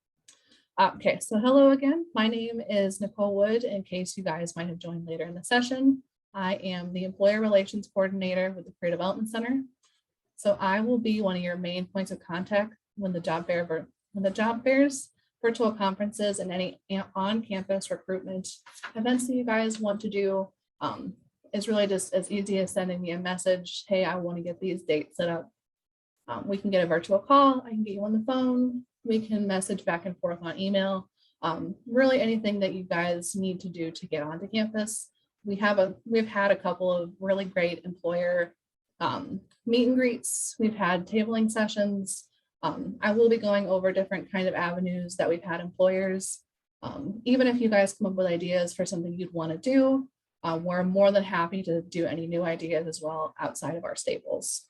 Okay, so hello again. My name is Nicole Wood, in case you guys might have joined later in the session. I am the Employer Relations Coordinator with the Career Development Center. So I will be one of your main points of contact when the job fairs, virtual conferences, and any on-campus recruitment events that you guys want to do. It's really just as easy as sending me a message. Hey, I want to get these dates set up. We can get a virtual call. I can get you on the phone. We can message back and forth on email. Really anything that you guys need to do to get onto campus. We've had a couple of really great employer meet and greets. We've had tabling sessions. I will be going over different kind of avenues that we've had employers. Even if you guys come up with ideas for something you'd want to do, we're more than happy to do any new ideas as well outside of our staples.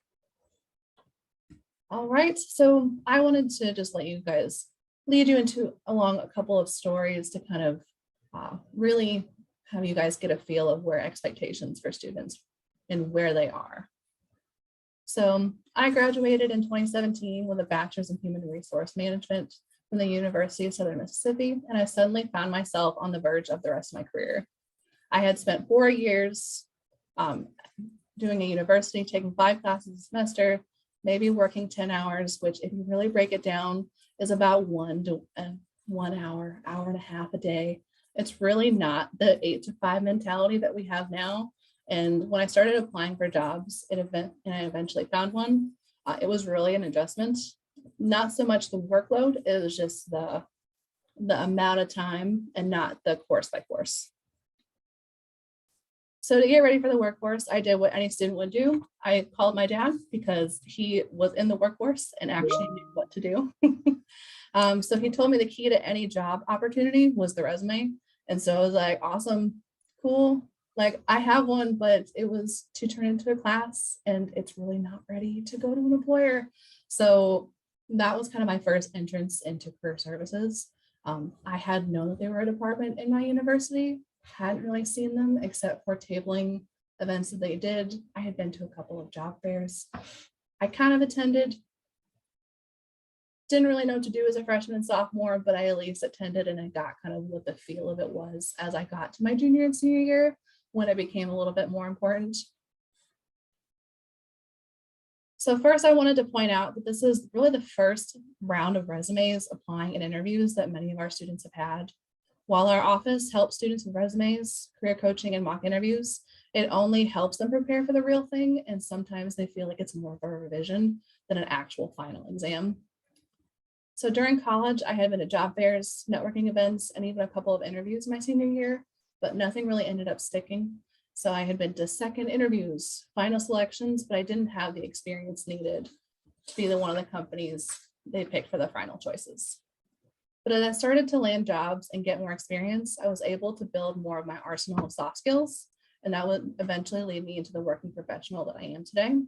All right, so I wanted to just let you guys lead you along a couple of stories to kind of really have you guys get a feel of where expectations for students and where they are. So I graduated in 2017 with a bachelor's in human resource management from the University of Southern Mississippi, and I suddenly found myself on the verge of the rest of my career. I had spent 4 years doing a university, taking 5 classes a semester, maybe working 10 hours, which if you really break it down is about 1 hour, hour and a half a day. It's really not the 8 to 5 mentality that we have now. And when I started applying for jobs, and I eventually found one, it was really an adjustment. Not so much the workload, it was just the amount of time and not the course by course. So to get ready for the workforce, I did what any student would do. I called my dad because he was in the workforce and actually knew what to do. So he told me the key to any job opportunity was the resume. And so I was like, awesome, cool. Like I have one, but it was to turn into a class and it's really not ready to go to an employer. So that was kind of my first entrance into career services. I had known that they were a department in my university, hadn't really seen them except for tabling events that they did. I had been to a couple of job fairs. I kind of attended, didn't really know what to do as a freshman and sophomore, but I at least attended and I got kind of what the feel of it was as I got to my junior and senior year when it became a little bit more important. So first I wanted to point out that this is really the first round of resumes, applying, and interviews that many of our students have had. While our office helps students with resumes, career coaching, and mock interviews, it only helps them prepare for the real thing, and sometimes they feel like it's more of a revision than an actual final exam. So during college, I had been at job fairs, networking events, and even a couple of interviews my senior year, but nothing really ended up sticking. So I had been to second interviews, final selections, but I didn't have the experience needed to be one of the companies they picked for the final choices. But as I started to land jobs and get more experience, I was able to build more of my arsenal of soft skills, and that would eventually lead me into the working professional that I am today.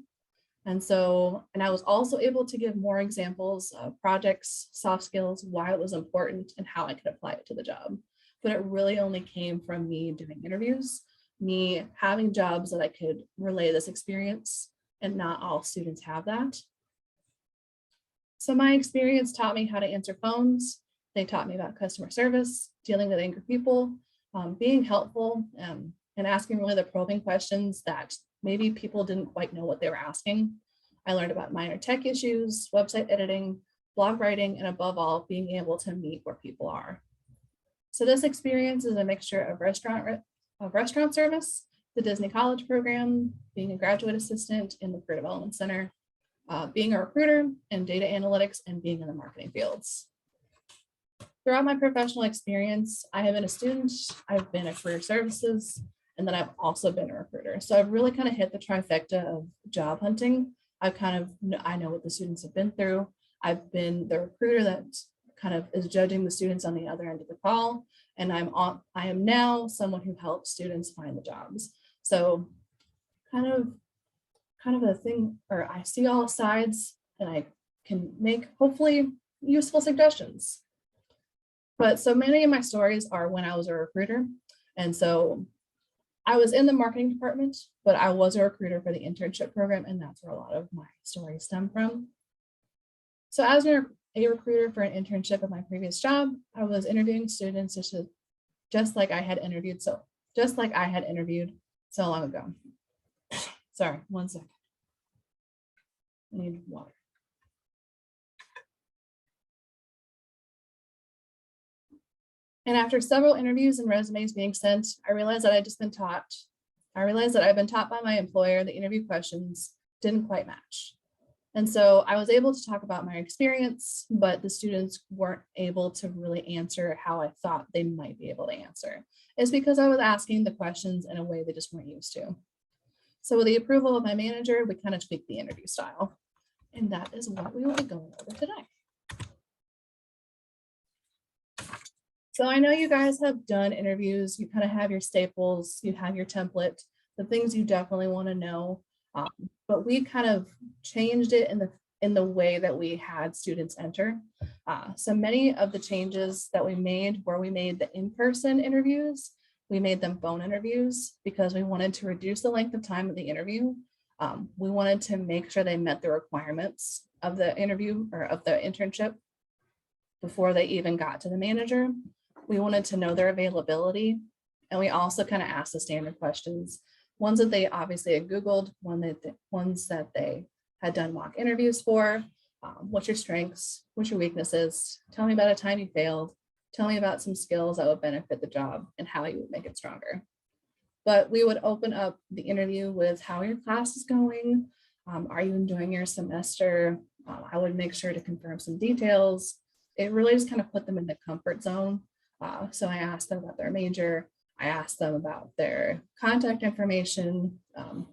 And I was also able to give more examples of projects, soft skills, why it was important, and how I could apply it to the job. But it really only came from me doing interviews, me having jobs that I could relay this experience, and not all students have that. So my experience taught me how to answer phones. They taught me about customer service, dealing with angry people, being helpful, and asking really the probing questions that maybe people didn't quite know what they were asking. I learned about minor tech issues, website editing, blog writing, and above all, being able to meet where people are. So this experience is a mixture of restaurant of restaurant service, the Disney College program, being a graduate assistant in the Career Development Center, being a recruiter and data analytics, and being in the marketing fields. Throughout my professional experience, I have been a student, I've been a career services, and then I've also been a recruiter. So I've really kind of hit the trifecta of job hunting. I know what the students have been through. I've been the recruiter that kind of is judging the students on the other end of the call. And I am now someone who helps students find the jobs. So kind of a thing, or I see all sides and I can make hopefully useful suggestions. But so many of my stories are when I was a recruiter. And so I was in the marketing department, but I was a recruiter for the internship program, and that's where a lot of my stories stem from. So as a recruiter for an internship at my previous job, I was interviewing students just like I had interviewed so long ago. Sorry, one second. I need water. And after several interviews and resumes being sent, I realized that I've been taught by my employer the interview questions didn't quite match. And so I was able to talk about my experience, but the students weren't able to really answer how I thought they might be able to answer. It's because I was asking the questions in a way they just weren't used to. So with the approval of my manager, we kind of tweaked the interview style. And that is what we will be going over today. So I know you guys have done interviews, you kind of have your staples, you have your template, the things you definitely want to know, but we kind of changed it in the way that we had students enter. So many of the changes that we made where we made the in-person interviews, we made them phone interviews because we wanted to reduce the length of time of the interview. We wanted to make sure they met the requirements of the interview or of the internship before they even got to the manager. We wanted to know their availability. And we also kind of asked the standard questions, ones that they obviously had Googled, ones that they had done mock interviews for. What's your strengths? What's your weaknesses? Tell me about a time you failed. Tell me about some skills that would benefit the job and how you would make it stronger. But we would open up the interview with how your class is going. Are you enjoying your semester? I would make sure to confirm some details. It really just kind of put them in the comfort zone. So I asked them about their major. I asked them about their contact information. And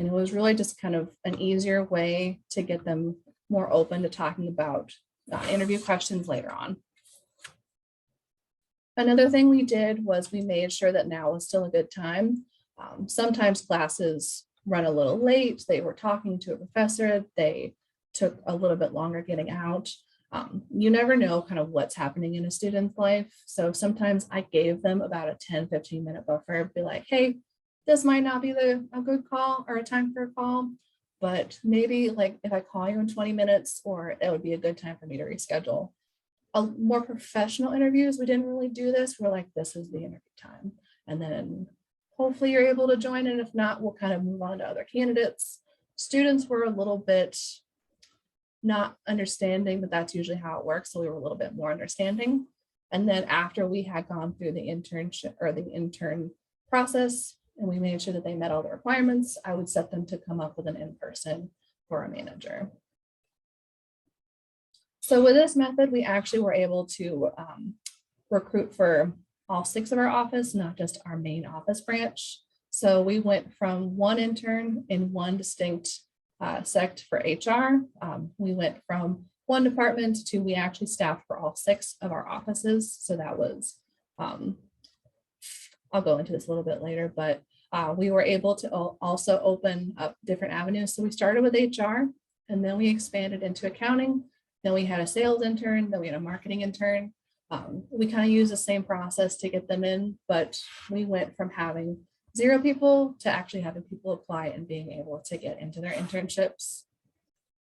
it was really just kind of an easier way to get them more open to talking about interview questions later on. Another thing we did was we made sure that now was still a good time. Sometimes classes run a little late. They were talking to a professor. They took a little bit longer getting out. You never know kind of what's happening in a student's life. So sometimes I gave them about a 10-15 minute buffer, be like, hey, this might not be a good call or a time for a call, but maybe like if I call you in 20 minutes, or it would be a good time for me to reschedule. More professional interviews, we didn't really do this. We're like, this is the interview time. And then hopefully you're able to join. And if not, we'll kind of move on to other candidates. Students were a little bit not understanding, but that's usually how it works. So we were a little bit more understanding. And then after we had gone through the internship or the intern process, and we made sure that they met all the requirements, I would set them to come up with an in-person for a manager. So with this method, we actually were able to recruit for all 6 of our office, not just our main office branch. So we went from 1 intern in 1 distinct sect for HR. We went from 1 department to we actually staffed for all 6 of our offices. So that was, I'll go into this a little bit later, but we were able to also open up different avenues. So we started with HR, and then we expanded into accounting. Then we had a sales intern, then we had a marketing intern. We kind of used the same process to get them in, but we went from having 0 people to actually having people apply and being able to get into their internships.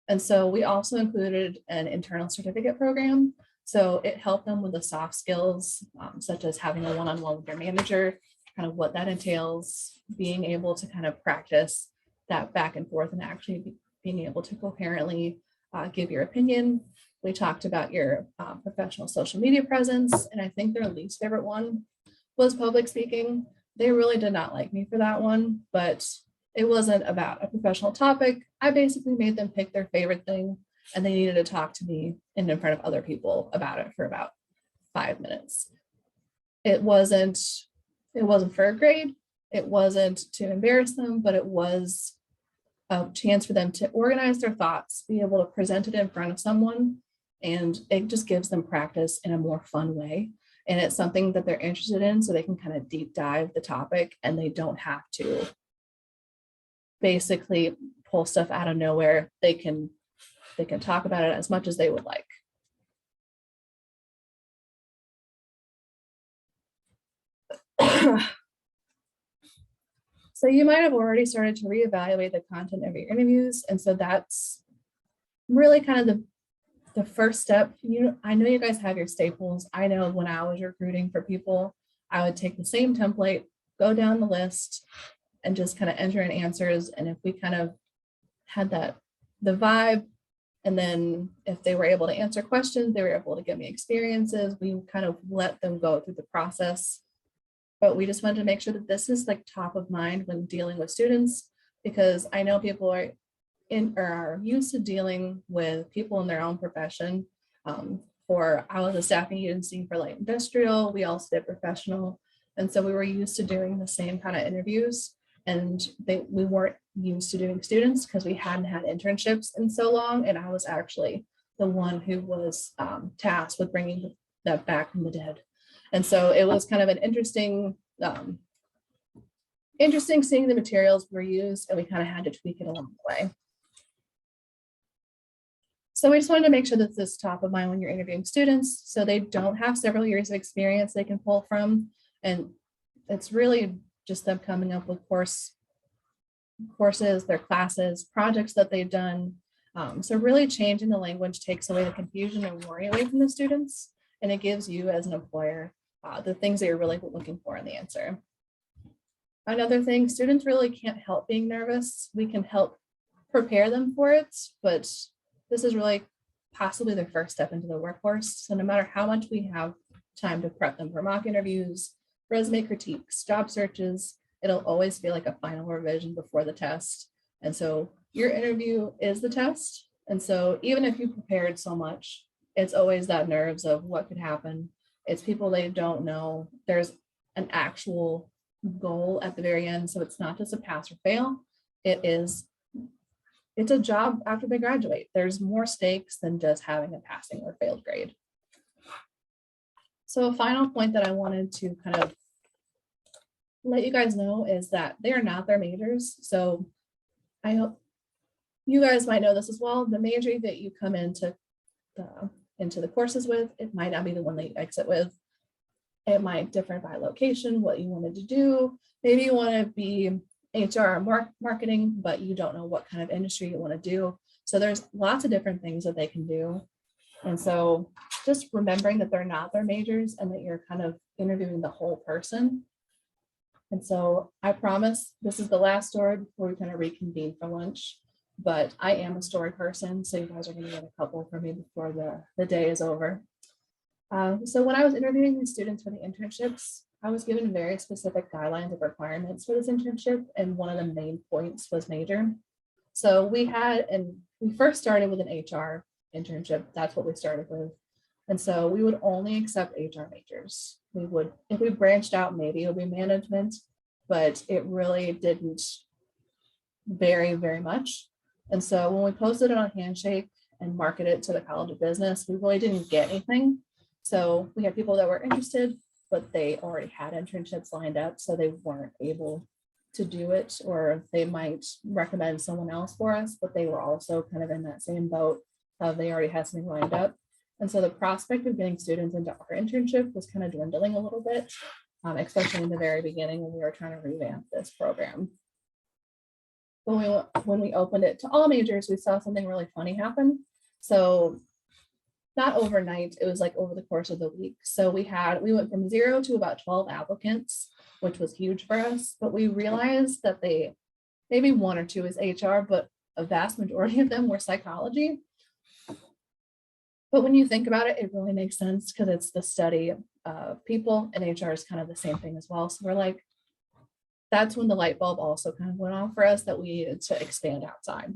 And so we also included an internal certificate program. So it helped them with the soft skills, such as having a one-on-one with their manager, kind of what that entails, being able to kind of practice that back and forth and actually being able to coherently give your opinion. We talked about your professional social media presence, and I think their least favorite one was public speaking. they really did not like me for that one, but it wasn't about a professional topic. I basically made them pick their favorite thing, and they needed to talk to me and in front of other people about it for about 5 minutes. It wasn't for a grade. It wasn't to embarrass them, but it was a chance for them to organize their thoughts, be able to present it in front of someone, and it just gives them practice in a more fun way. And it's something that they're interested in, so they can kind of deep dive the topic and they don't have to basically pull stuff out of nowhere. They can talk about it as much as they would like. So you might have already started to reevaluate the content of your interviews. And so that's really kind of the first step. I know you guys have your staples. I know when I was recruiting for people, I would take the same template, go down the list, and just kind of enter in answers. And if we kind of had the vibe, and then if they were able to answer questions, they were able to give me experiences, we kind of let them go through the process. But we just wanted to make sure that this is like top of mind when dealing with students, because I know people are used to dealing with people in their own profession. I was a staffing agency for light industrial. We also did professional. And so we were used to doing the same kind of interviews, and we weren't used to doing students because we hadn't had internships in so long. And I was actually the one who was tasked with bringing that back from the dead. And so it was kind of an interesting seeing the materials were used, and we kind of had to tweak it along the way. So we just wanted to make sure that this is top of mind when you're interviewing students, so they don't have several years of experience they can pull from. And it's really just them coming up with courses, their classes, projects that they've done. So really changing the language takes away the confusion and worry away from the students, and it gives you as an employer the things that you're really looking for in the answer. Another thing, students really can't help being nervous. We can help prepare them for it, but this is really possibly their first step into the workforce. So no matter how much we have time to prep them for mock interviews, resume critiques, job searches, it'll always feel like a final revision before the test. And so your interview is the test. And so even if you prepared so much, it's always that nerves of what could happen. It's people they don't know. There's an actual goal at the very end. So it's not just a pass or fail. It's a job after they graduate. There's more stakes than just having a passing or failed grade. So a final point that I wanted to kind of let you guys know is that they are not their majors. So I hope you guys might know this as well. The major that you come into the courses with, it might not be the one that you exit with. It might differ by location, what you wanted to do. Maybe you want to be HR or marketing, but you don't know what kind of industry you want to do. So there's lots of different things that they can do. And so just remembering that they're not their majors and that you're kind of interviewing the whole person. And so I promise this is the last story before we kind of reconvene for lunch, but I am a story person. So you guys are going to get a couple from me before the day is over. So when I was interviewing the students for the internships, I was given very specific guidelines of requirements for this internship. And one of the main points was major. So we first started with an HR internship. That's what we started with. And so we would only accept HR majors. If we branched out, maybe it would be management, but it really didn't vary very much. And so when we posted it on Handshake and marketed it to the College of Business, we really didn't get anything. So we had people that were interested, but they already had internships lined up, so they weren't able to do it, or they might recommend someone else for us, but they were also kind of in that same boat of they already had something lined up. And so the prospect of getting students into our internship was kind of dwindling a little bit, especially in the very beginning when we were trying to revamp this program. When we opened it to all majors, we saw something really funny happen. So not overnight, it was like over the course of the week. So we went from 0 to about 12 applicants, which was huge for us. But we realized that maybe 1 or 2 is HR, but a vast majority of them were psychology. But when you think about it, it really makes sense because it's the study of people, and HR is kind of the same thing as well. So we're like, that's when the light bulb also kind of went off for us that we needed to expand outside.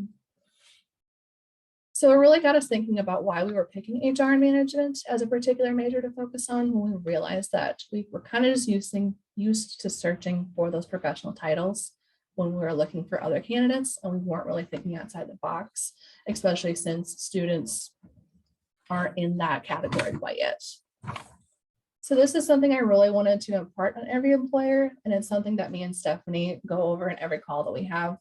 So it really got us thinking about why we were picking HR and management as a particular major to focus on, when we realized that we were kind of just used to searching for those professional titles when we were looking for other candidates, and we weren't really thinking outside the box, especially since students aren't in that category quite yet. So this is something I really wanted to impart on every employer, and it's something that me and Stephanie go over in every call that we have.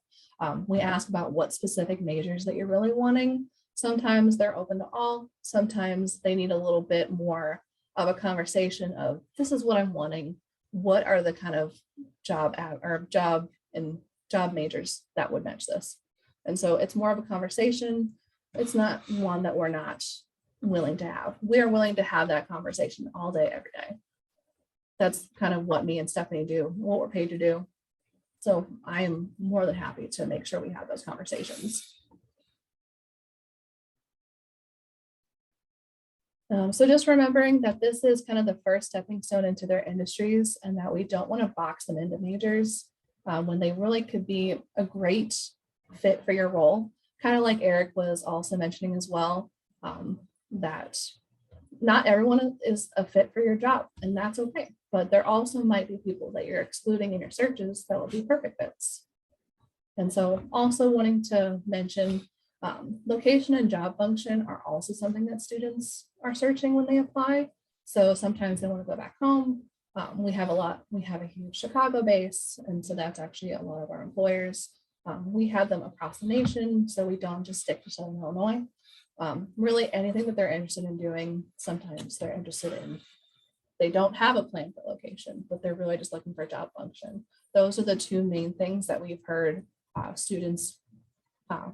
We ask about what specific majors that you're really wanting. Sometimes they're open to all, sometimes they need a little bit more of a conversation of, this is what I'm wanting. What are the kind of job majors that would match this? And so it's more of a conversation. It's not one that we're not willing to have. We are willing to have that conversation all day, every day. That's kind of what me and Stephanie do, what we're paid to do. So I am more than happy to make sure we have those conversations. So just remembering that this is kind of the first stepping stone into their industries, and that we don't want to box them into majors when they really could be a great fit for your role. Kind of like Eric was also mentioning as well, that not everyone is a fit for your job, and that's okay. But there also might be people that you're excluding in your searches that will be perfect fits. And so also wanting to mention location and job function are also something that students are searching when they apply. So sometimes they want to go back home. We have a huge Chicago base, and so that's actually a lot of our employers. We have them across the nation, so we don't just stick to Southern Illinois. Really anything that they're interested in doing, sometimes they're interested in, they don't have a plan for location, but they're really just looking for a job function. Those are the two main things that we've heard students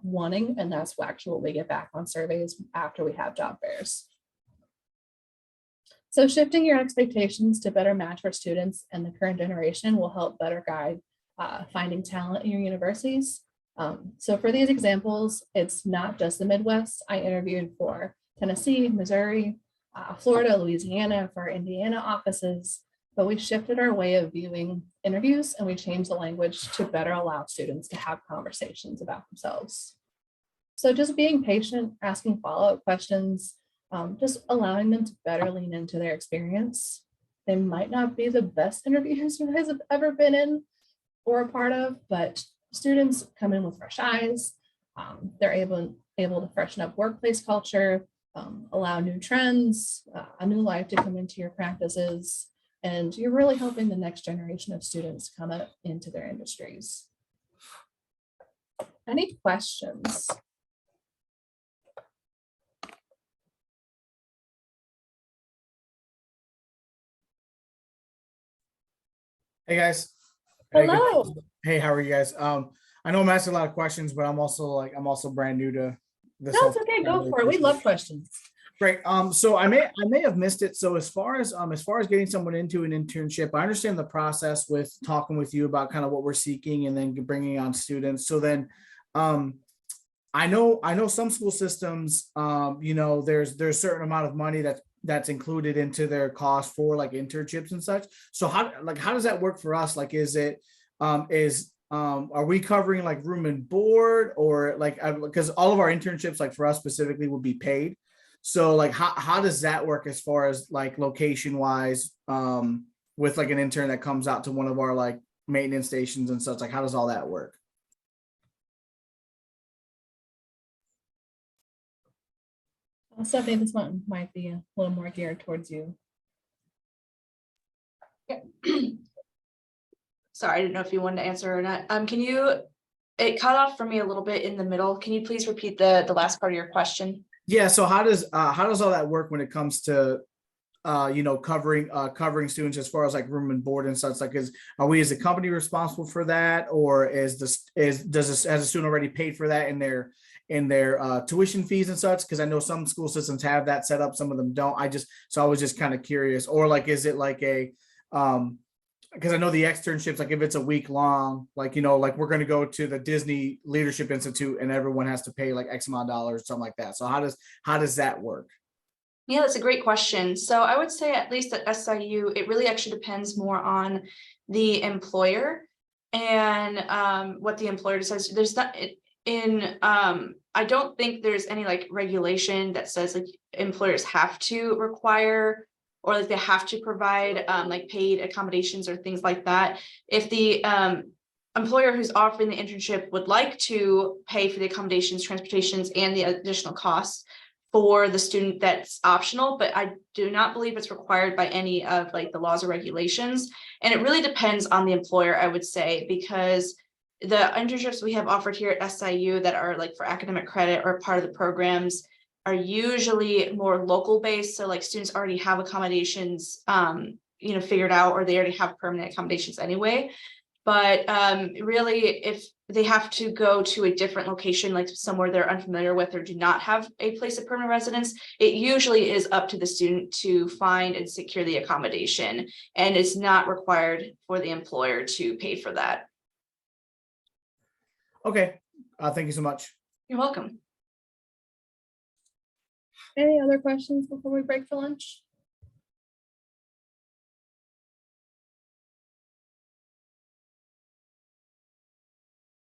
wanting, and that's actually what we get back on surveys after we have job fairs. So shifting your expectations to better match for students and the current generation will help better guide finding talent in your universities. So for these examples, it's not just the Midwest. I interviewed for Tennessee, Missouri, Florida, Louisiana, for our Indiana offices, but we shifted our way of viewing interviews, and we changed the language to better allow students to have conversations about themselves. So just being patient, asking follow-up questions, just allowing them to better lean into their experience. They might not be the best interviews you guys have ever been in or a part of, but students come in with fresh eyes. They're able to freshen up workplace culture, allow new trends, a new life to come into your practices, and you're really helping the next generation of students come up into their industries. Any questions? Hey guys. Hello. Hey, how are you guys? I know I'm asking a lot of questions, but I'm also brand new to this. No, it's okay. Go for it. We love questions. Great. So I may have missed it. So as far as getting someone into an internship, I understand the process with talking with you about kind of what we're seeking and then bringing on students. So then, I know some school systems, there's a certain amount of money that's included into their cost for like internships and such. So how does that work for us? Like, are we covering like room and board, or like, because all of our internships, like for us specifically, would be paid. So like, how does that work as far as like location wise, with like an intern that comes out to one of our like maintenance stations and such? Like, how does all that work? Stephanie, this one might be a little more geared towards you. Sorry, I didn't know if you wanted to answer or not. It cut off for me a little bit in the middle. Can you please repeat the last part of your question? Yeah. So how does all that work when it comes to covering students as far as like room and board and such? Like, are we as a company responsible for that, or has a student already paid for that in their tuition fees and such? Because I know some school systems have that set up, some of them don't. I was just kind of curious. Or like, is it like a because I know the externships, like if it's a week long, like, like we're going to go to the Disney Leadership Institute and everyone has to pay like X amount of dollars, something like that. So how does that work? Yeah, that's a great question. So I would say, at least at SIU, it really actually depends more on the employer and what the employer decides. There's not I don't think there's any like regulation that says like employers have to require or like they have to provide like paid accommodations or things like that. If the employer who's offering the internship would like to pay for the accommodations, transportations, and the additional costs for the student, that's optional, but I do not believe it's required by any of like the laws or regulations. And it really depends on the employer, I would say, because the internships we have offered here at SIU that are like for academic credit or part of the programs are usually more local based. So like students already have accommodations, figured out, or they already have permanent accommodations anyway. But really, if they have to go to a different location, like somewhere they're unfamiliar with or do not have a place of permanent residence, it usually is up to the student to find and secure the accommodation. And it's not required for the employer to pay for that. Okay, thank you so much. You're welcome. Any other questions before we break for lunch?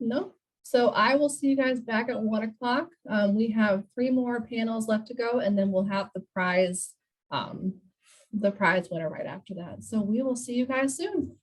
No. So I will see you guys back at 1 o'clock. We have 3 more panels left to go, and then we'll have the prize winner right after that. So we will see you guys soon.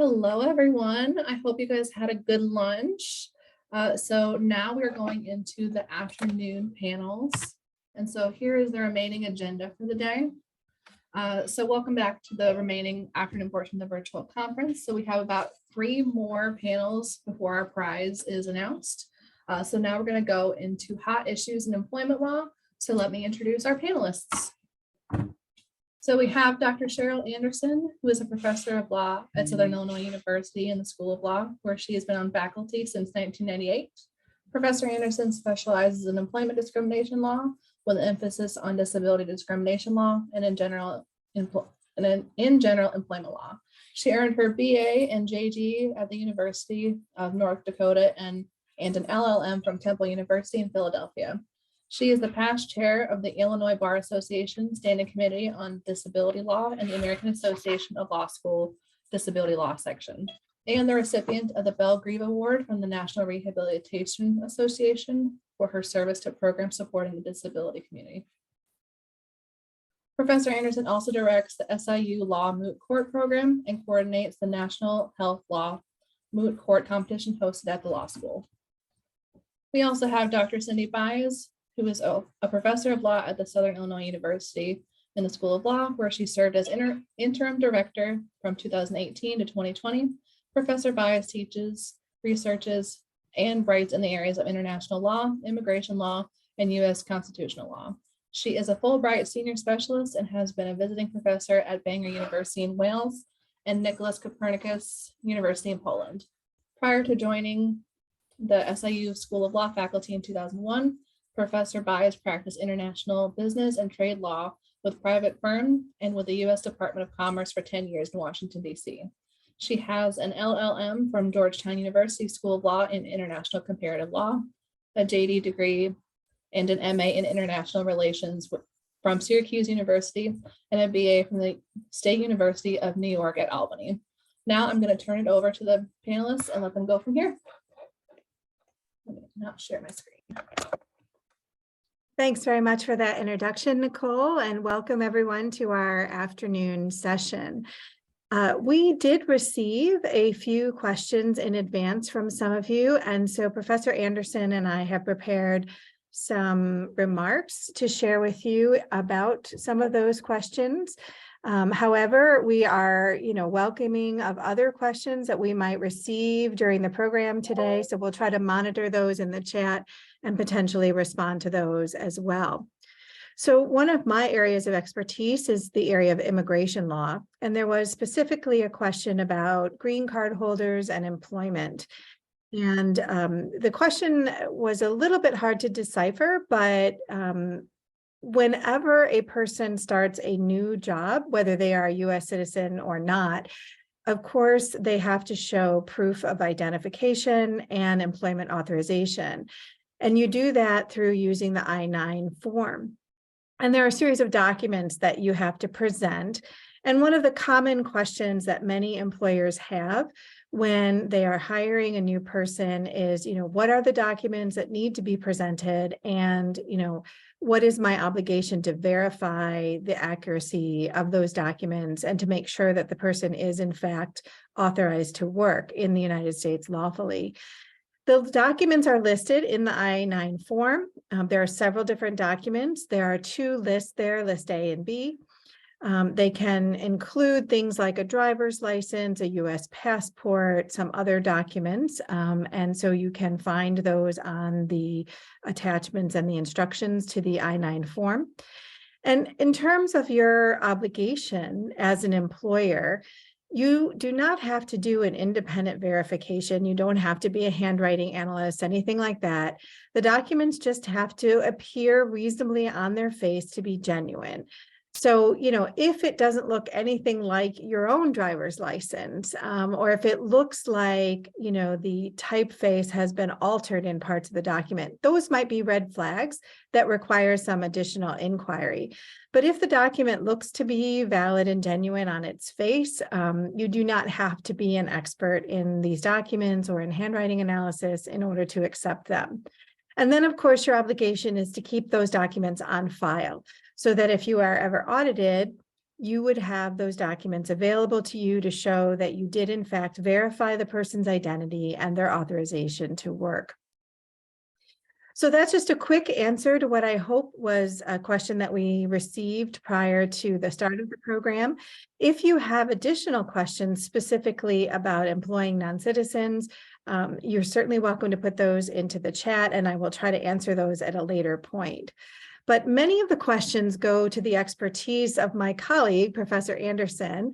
Hello, everyone. I hope you guys had a good lunch. So now we're going into the afternoon panels. And so here is the remaining agenda for the day. So welcome back to the remaining afternoon portion of the virtual conference. So we have about 3 more panels before our prize is announced. So now we're going to go into hot issues in employment law. So let me introduce our panelists. So we have Dr. Cheryl Anderson, who is a professor of law at Southern Illinois University in the School of Law, where she has been on faculty since 1998. Professor Anderson specializes in employment discrimination law with an emphasis on disability discrimination law and in general employment law. She earned her BA and JD at the University of North Dakota and an LLM from Temple University in Philadelphia. She is the past chair of the Illinois Bar Association Standing Committee on Disability Law and the American Association of Law School Disability Law Section, and the recipient of the Belgrave Award from the National Rehabilitation Association for her service to programs supporting the disability community. Professor Anderson also directs the SIU Law Moot Court Program and coordinates the National Health Law Moot Court competition hosted at the law school. We also have Dr. Cindy Baez, who is a professor of law at the Southern Illinois University in the School of Law, where she served as interim director from 2018 to 2020. Professor Baez teaches, researches, and writes in the areas of international law, immigration law, and U.S. constitutional law. She is a Fulbright senior specialist and has been a visiting professor at Bangor University in Wales and Nicholas Copernicus University in Poland. Prior to joining the SIU School of Law faculty in 2001, Professor Baez practiced international business and trade law with private firm and with the U.S. Department of Commerce for 10 years in Washington, D.C. She has an LLM from Georgetown University School of Law in International Comparative Law, a JD degree, and an MA in International Relations from Syracuse University, and a BA from the State University of New York at Albany. Now I'm going to turn it over to the panelists and let them go from here. Let me not share my screen. Thanks very much for that introduction, Nicole, and welcome everyone to our afternoon session. We did receive a few questions in advance from some of you, and so Professor Anderson and I have prepared some remarks to share with you about some of those questions. However, we are, welcoming of other questions that we might receive during the program today, so we'll try to monitor those in the chat and potentially respond to those as well. So one of my areas of expertise is the area of immigration law, and there was specifically a question about green card holders and employment. And the question was a little bit hard to decipher, but whenever a person starts a new job, whether they are a US citizen or not, of course, they have to show proof of identification and employment authorization. And you do that through using the I-9 form. And there are a series of documents that you have to present. And one of the common questions that many employers have when they are hiring a new person is, what are the documents that need to be presented? And, what is my obligation to verify the accuracy of those documents and to make sure that the person is in fact authorized to work in the United States lawfully? The documents are listed in the I-9 form. There are several different documents. There are two lists there, list A and B. They can include things like a driver's license, a US passport, some other documents. And so you can find those on the attachments and the instructions to the I-9 form. And in terms of your obligation as an employer, you do not have to do an independent verification. You don't have to be a handwriting analyst, anything like that. The documents just have to appear reasonably on their face to be genuine. So, if it doesn't look anything like your own driver's license, or if it looks like, the typeface has been altered in parts of the document, those might be red flags that require some additional inquiry. But if the document looks to be valid and genuine on its face, you do not have to be an expert in these documents or in handwriting analysis in order to accept them. And then, of course, your obligation is to keep those documents on file so that if you are ever audited, you would have those documents available to you to show that you did, in fact, verify the person's identity and their authorization to work. So that's just a quick answer to what I hope was a question that we received prior to the start of the program. If you have additional questions specifically about employing non-citizens, you're certainly welcome to put those into the chat, and I will try to answer those at a later point. But many of the questions go to the expertise of my colleague, Professor Anderson.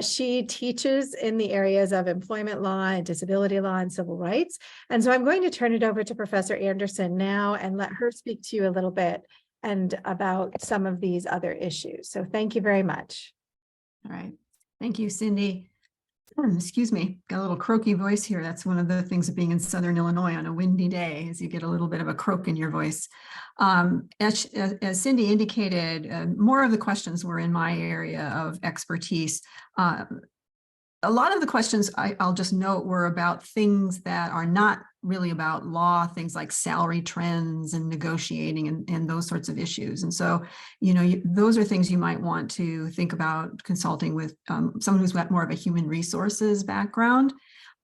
She teaches in the areas of employment law and disability law and civil rights. And so I'm going to turn it over to Professor Anderson now and let her speak to you a little bit and about some of these other issues. So thank you very much. All right. Thank you, Cindy. Excuse me, got a little croaky voice here. That's one of the things of being in Southern Illinois on a windy day, is you get a little bit of a croak in your voice. As Cindy indicated, more of the questions were in my area of expertise. A lot of the questions I'll just note were about things that are not really about law, things like salary trends and negotiating and those sorts of issues. And so, those are things you might want to think about consulting with someone who's got more of a human resources background.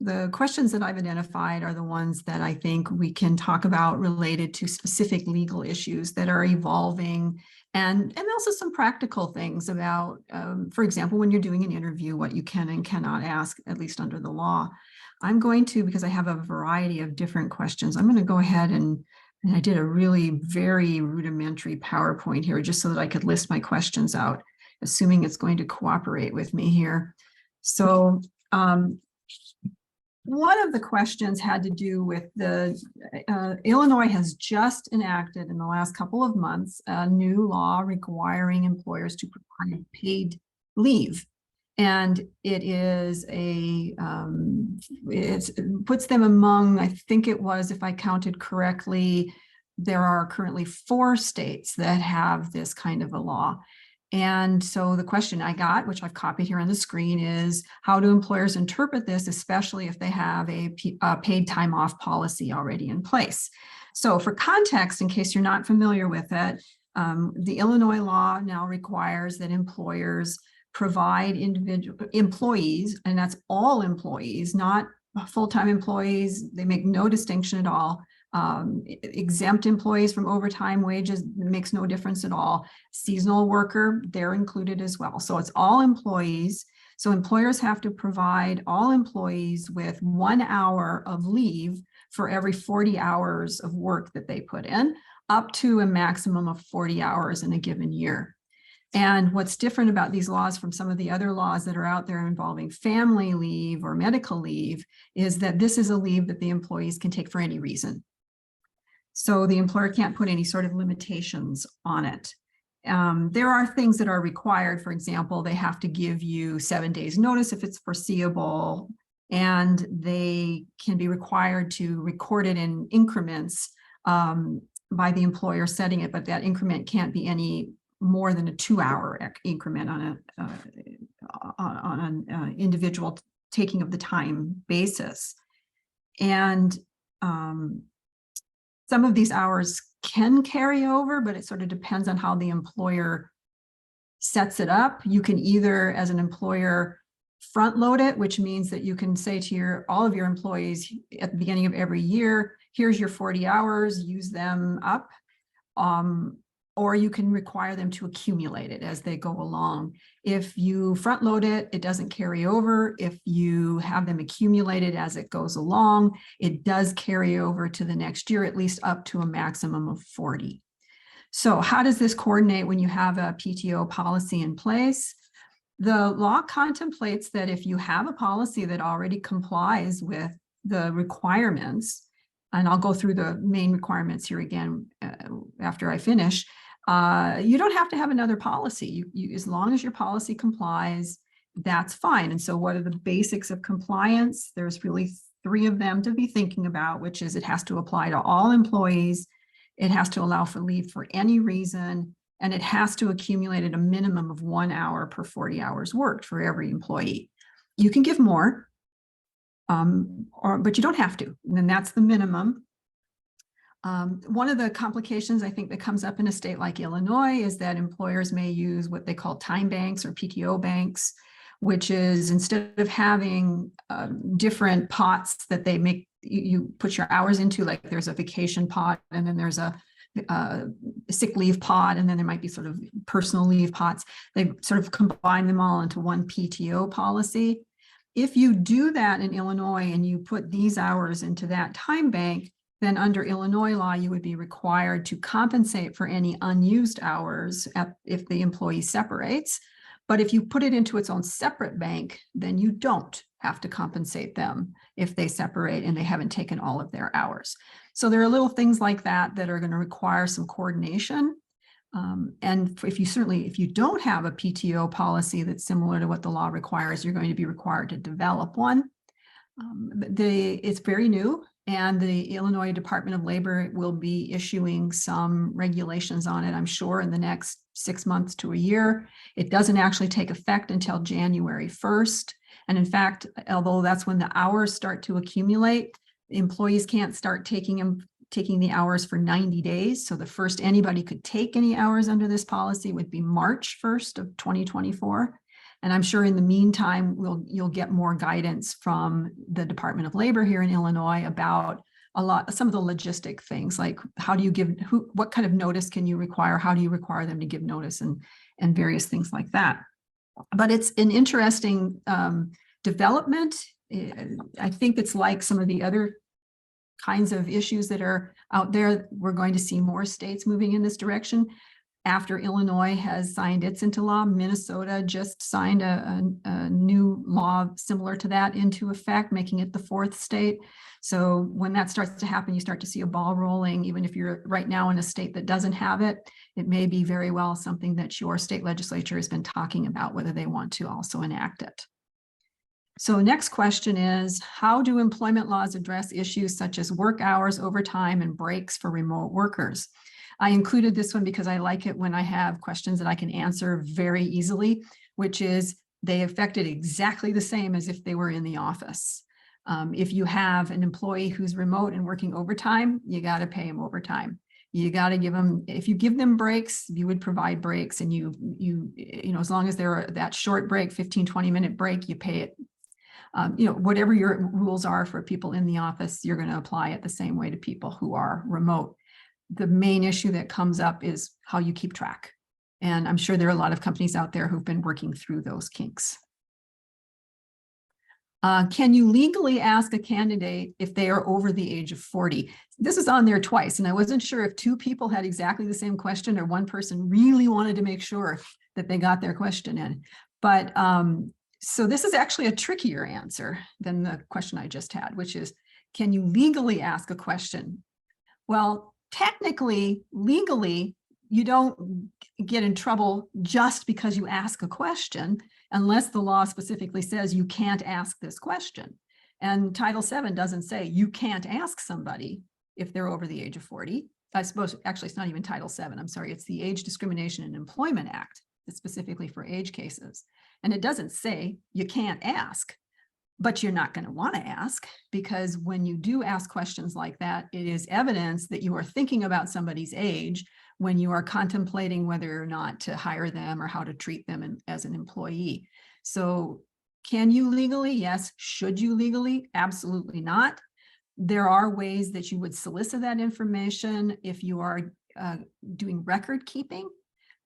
The questions that I've identified are the ones that I think we can talk about related to specific legal issues that are evolving, and also some practical things about, for example, when you're doing an interview, what you can and cannot ask, at least under the law. I'm going to, because I have a variety of different questions, I'm going to go ahead and I did a really very rudimentary PowerPoint here just so that I could list my questions out, assuming it's going to cooperate with me here. So one of the questions had to do with Illinois has just enacted in the last couple of months a new law requiring employers to provide paid leave. And it is it puts them among, I think it was, if I counted correctly, there are currently 4 states that have this kind of a law. And so the question I got, which I've copied here on the screen, is how do employers interpret this, especially if they have a paid time off policy already in place? So for context, in case you're not familiar with it, the Illinois law now requires that employers provide individual employees, and that's all employees, not full-time employees. They make no distinction at all. Exempt employees from overtime wages makes no difference at all. Seasonal worker, they're included as well. So it's all employees. So employers have to provide all employees with 1 hour of leave for every 40 hours of work that they put in, up to a maximum of 40 hours in a given year. And what's different about these laws from some of the other laws that are out there involving family leave or medical leave is that this is a leave that the employees can take for any reason. So the employer can't put any sort of limitations on it. There are things that are required. For example, they have to give you 7 days notice if it's foreseeable, and they can be required to record it in increments by the employer setting it, but that increment can't be any more than a 2-hour increment on an individual taking of the time basis. And some of these hours can carry over, but it sort of depends on how the employer sets it up. You can either, as an employer, front load it, which means that you can say to all of your employees at the beginning of every year, here's your 40 hours, use them up. Or you can require them to accumulate it as they go along. If you front load it, it doesn't carry over. If you have them accumulated as it goes along, it does carry over to the next year, at least up to a maximum of 40. So how does this coordinate when you have a PTO policy in place? The law contemplates that if you have a policy that already complies with the requirements, and I'll go through the main requirements here again after I finish, you don't have to have another policy. As long as your policy complies, that's fine. And so what are the basics of compliance? There's really 3 of them to be thinking about, which is it has to apply to all employees, it has to allow for leave for any reason, and it has to accumulate at a minimum of 1 hour per 40 hours worked for every employee. You can give more, but you don't have to, and then that's the minimum. One of the complications I think that comes up in a state like Illinois is that employers may use what they call time banks or PTO banks, which is instead of having different pots that they make, you put your hours into, like there's a vacation pot, and then there's a sick leave pot, and then there might be sort of personal leave pots. They sort of combine them all into one PTO policy. If you do that in Illinois and you put these hours into that time bank, then under Illinois law, you would be required to compensate for any unused hours if the employee separates. But if you put it into its own separate bank, then you don't have to compensate them if they separate and they haven't taken all of their hours. So there are little things like that that are going to require some coordination. And if you don't have a PTO policy that's similar to what the law requires, you're going to be required to develop one. It's very new, and the Illinois Department of Labor will be issuing some regulations on it, I'm sure, in the next 6 months to a year. It doesn't actually take effect until January 1st. And in fact, although that's when the hours start to accumulate, employees can't start taking the hours for 90 days. So the first anybody could take any hours under this policy would be March 1st of 2024. And I'm sure in the meantime, you'll get more guidance from the Department of Labor here in Illinois about some of the logistic things, like how do you give, what kind of notice can you require? How do you require them to give notice, and various things like that. But it's an interesting development. I think it's like some of the other kinds of issues that are out there. We're going to see more states moving in this direction. After Illinois has signed its into law, Minnesota just signed a new law similar to that into effect, making it the 4th state. So when that starts to happen, you start to see a ball rolling. Even if you're right now in a state that doesn't have it, it may be very well something that your state legislature has been talking about, whether they want to also enact it. So next question is, how do employment laws address issues such as work hours, overtime, and breaks for remote workers? I included this one because I like it when I have questions that I can answer very easily, which is they affected exactly the same as if they were in the office. If you have an employee who's remote and working overtime, you got to pay them overtime. You got to give them, if you give them breaks, you would provide breaks, and you know, as long as they're that short break, 15, 20-minute break, you pay it. You know, whatever your rules are for people in the office, you're going to apply it the same way to people who are remote. The main issue that comes up is how you keep track. And I'm sure there are a lot of companies out there who've been working through those kinks. Can you legally ask a candidate if they are over the age of 40? This is on there twice, and I wasn't sure if two people had exactly the same question or one person really wanted to make sure that they got their question in. But so this is actually a trickier answer than the question I just had, which is, can you legally ask a question? Well, technically, legally, you don't get in trouble just because you ask a question, unless the law specifically says you can't ask this question. And Title VII doesn't say you can't ask somebody if they're over the age of 40. I suppose, actually, it's not even Title VII. I'm sorry, it's the Age Discrimination in Employment Act that's specifically for age cases. And it doesn't say you can't ask, but you're not going to want to ask, because when you do ask questions like that, it is evidence that you are thinking about somebody's age when you are contemplating whether or not to hire them or how to treat them as an employee. So can you legally? Yes. Should you legally? Absolutely not. There are ways that you would solicit that information if you are doing record keeping,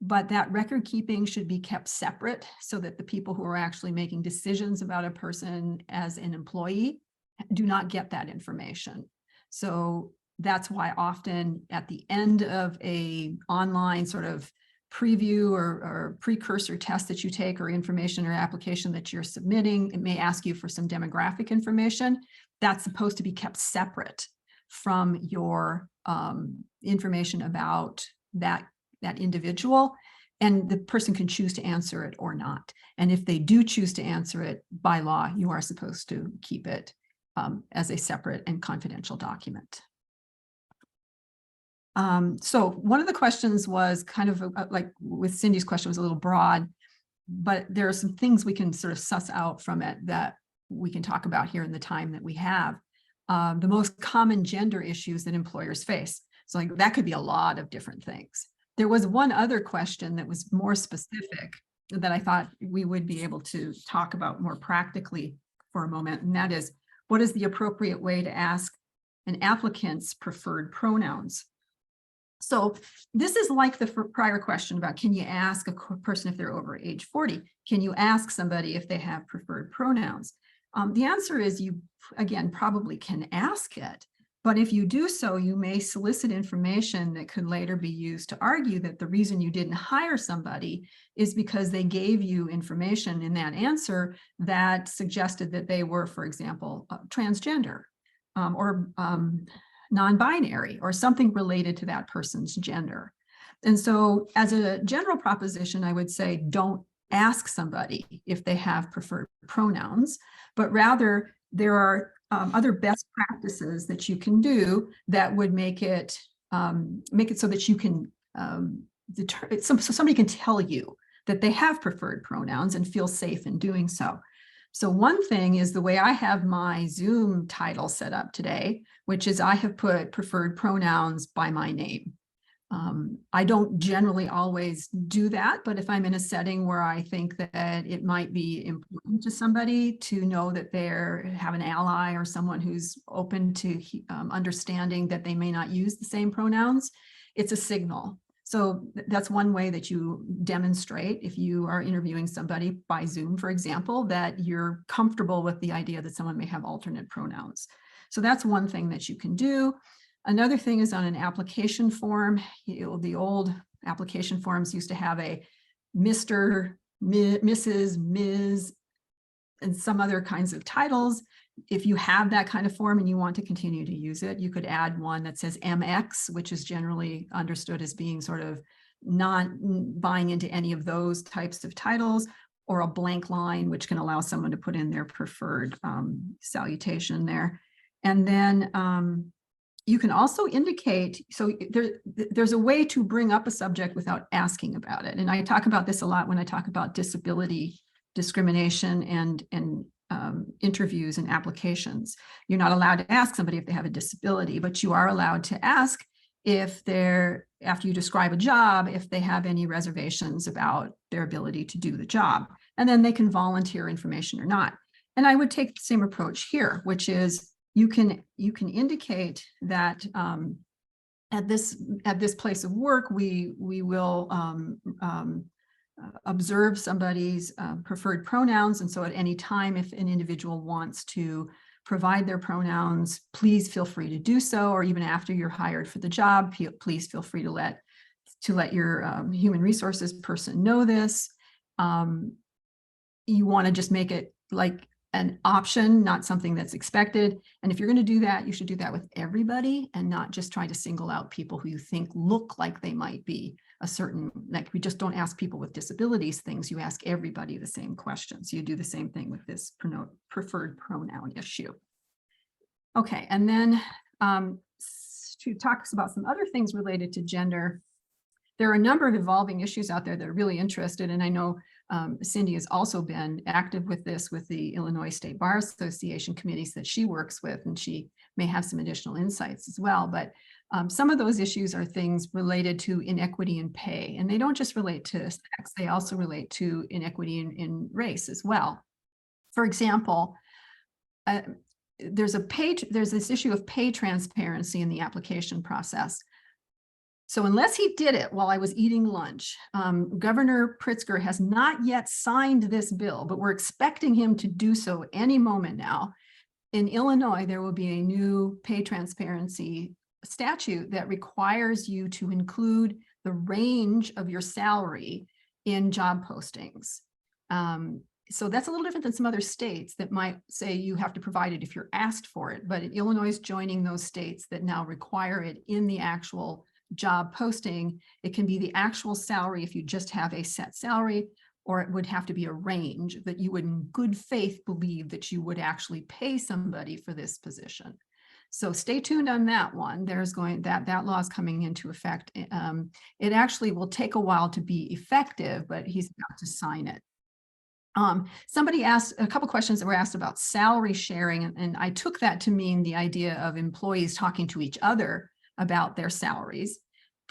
but that record keeping should be kept separate so that the people who are actually making decisions about a person as an employee do not get that information. So that's why often at the end of a online sort of preview or precursor test that you take, or information or application that you're submitting, it may ask you for some demographic information. That's supposed to be kept separate from your information about that individual, and the person can choose to answer it or not. And if they do choose to answer it, by law, you are supposed to keep it as a separate and confidential document. So one of the questions was kind of like with Cindy's question, was a little broad, but there are some things we can sort of suss out from it that we can talk about here in the time that we have. The most common gender issues that employers face. So like that could be a lot of different things. There was one other question that was more specific that I thought we would be able to talk about more practically for a moment. And that is, what is the appropriate way to ask an applicant's preferred pronouns? So this is like the prior question about, can you ask a person if they're over age 40? Can you ask somebody if they have preferred pronouns? The answer is you, again, probably can ask it. But if you do so, you may solicit information that could later be used to argue that the reason you didn't hire somebody is because they gave you information in that answer that suggested that they were, for example, transgender or non-binary or something related to that person's gender. And so as a general proposition, I would say don't ask somebody if they have preferred pronouns, but rather there are other best practices that you can do that would make it so that you can so somebody can tell you that they have preferred pronouns and feel safe in doing so. So one thing is the way I have my Zoom title set up today, which is I have put preferred pronouns by my name. I don't generally always do that, but if I'm in a setting where I think that it might be important to somebody to know that they have an ally or someone who's open to understanding that they may not use the same pronouns, it's a signal. So that's one way that you demonstrate, if you are interviewing somebody by Zoom, for example, that you're comfortable with the idea that someone may have alternate pronouns. So that's one thing that you can do. Another thing is on an application form. The old application forms used to have a Mr., Mrs., Ms., and some other kinds of titles. If you have that kind of form and you want to continue to use it, you could add one that says MX, which is generally understood as being sort of not buying into any of those types of titles, or a blank line, which can allow someone to put in their preferred salutation there. And then You can also indicate, so there's a way to bring up a subject without asking about it. And I talk about this a lot when I talk about disability discrimination and interviews and applications. You're not allowed to ask somebody if they have a disability, but you are allowed to ask if they're, after you describe a job, if they have any reservations about their ability to do the job. And then they can volunteer information or not. And I would take the same approach here, which is you can indicate that at this place of work, we will observe somebody's preferred pronouns. And so at any time, if an individual wants to provide their pronouns, please feel free to do so, or even after you're hired for the job, please feel free to let your human resources person know this. You want to just make it like an option, not something that's expected. And if you're going to do that, you should do that with everybody and not just try to single out people who you think look like they might be a certain, like we just don't ask people with disabilities things, you ask everybody the same questions. You do the same thing with this preferred pronoun issue. Okay, and then to talk about some other things related to gender, there are a number of evolving issues out there that are really interested, and I know Cindy has also been active with this with the Illinois State Bar Association committees that she works with, and she may have some additional insights as well. But some of those issues are things related to inequity in pay, and they don't just relate to sex, they also relate to inequity in race as well. For example, there's this issue of pay transparency in the application process. So unless he did it while I was eating lunch, Governor Pritzker has not yet signed this bill, but we're expecting him to do so any moment now. In Illinois, there will be a new pay transparency statute that requires you to include the range of your salary in job postings. So that's a little different than some other states that might say you have to provide it if you're asked for it, but Illinois is joining those states that now require it in the actual job posting. It can be the actual salary if you just have a set salary, or it would have to be a range that you would in good faith believe that you would actually pay somebody for this position. So stay tuned on that one. That law is coming into effect. It actually will take a while to be effective, but he's about to sign it. Somebody asked a couple questions that were asked about salary sharing, and I took that to mean the idea of employees talking to each other about their salaries.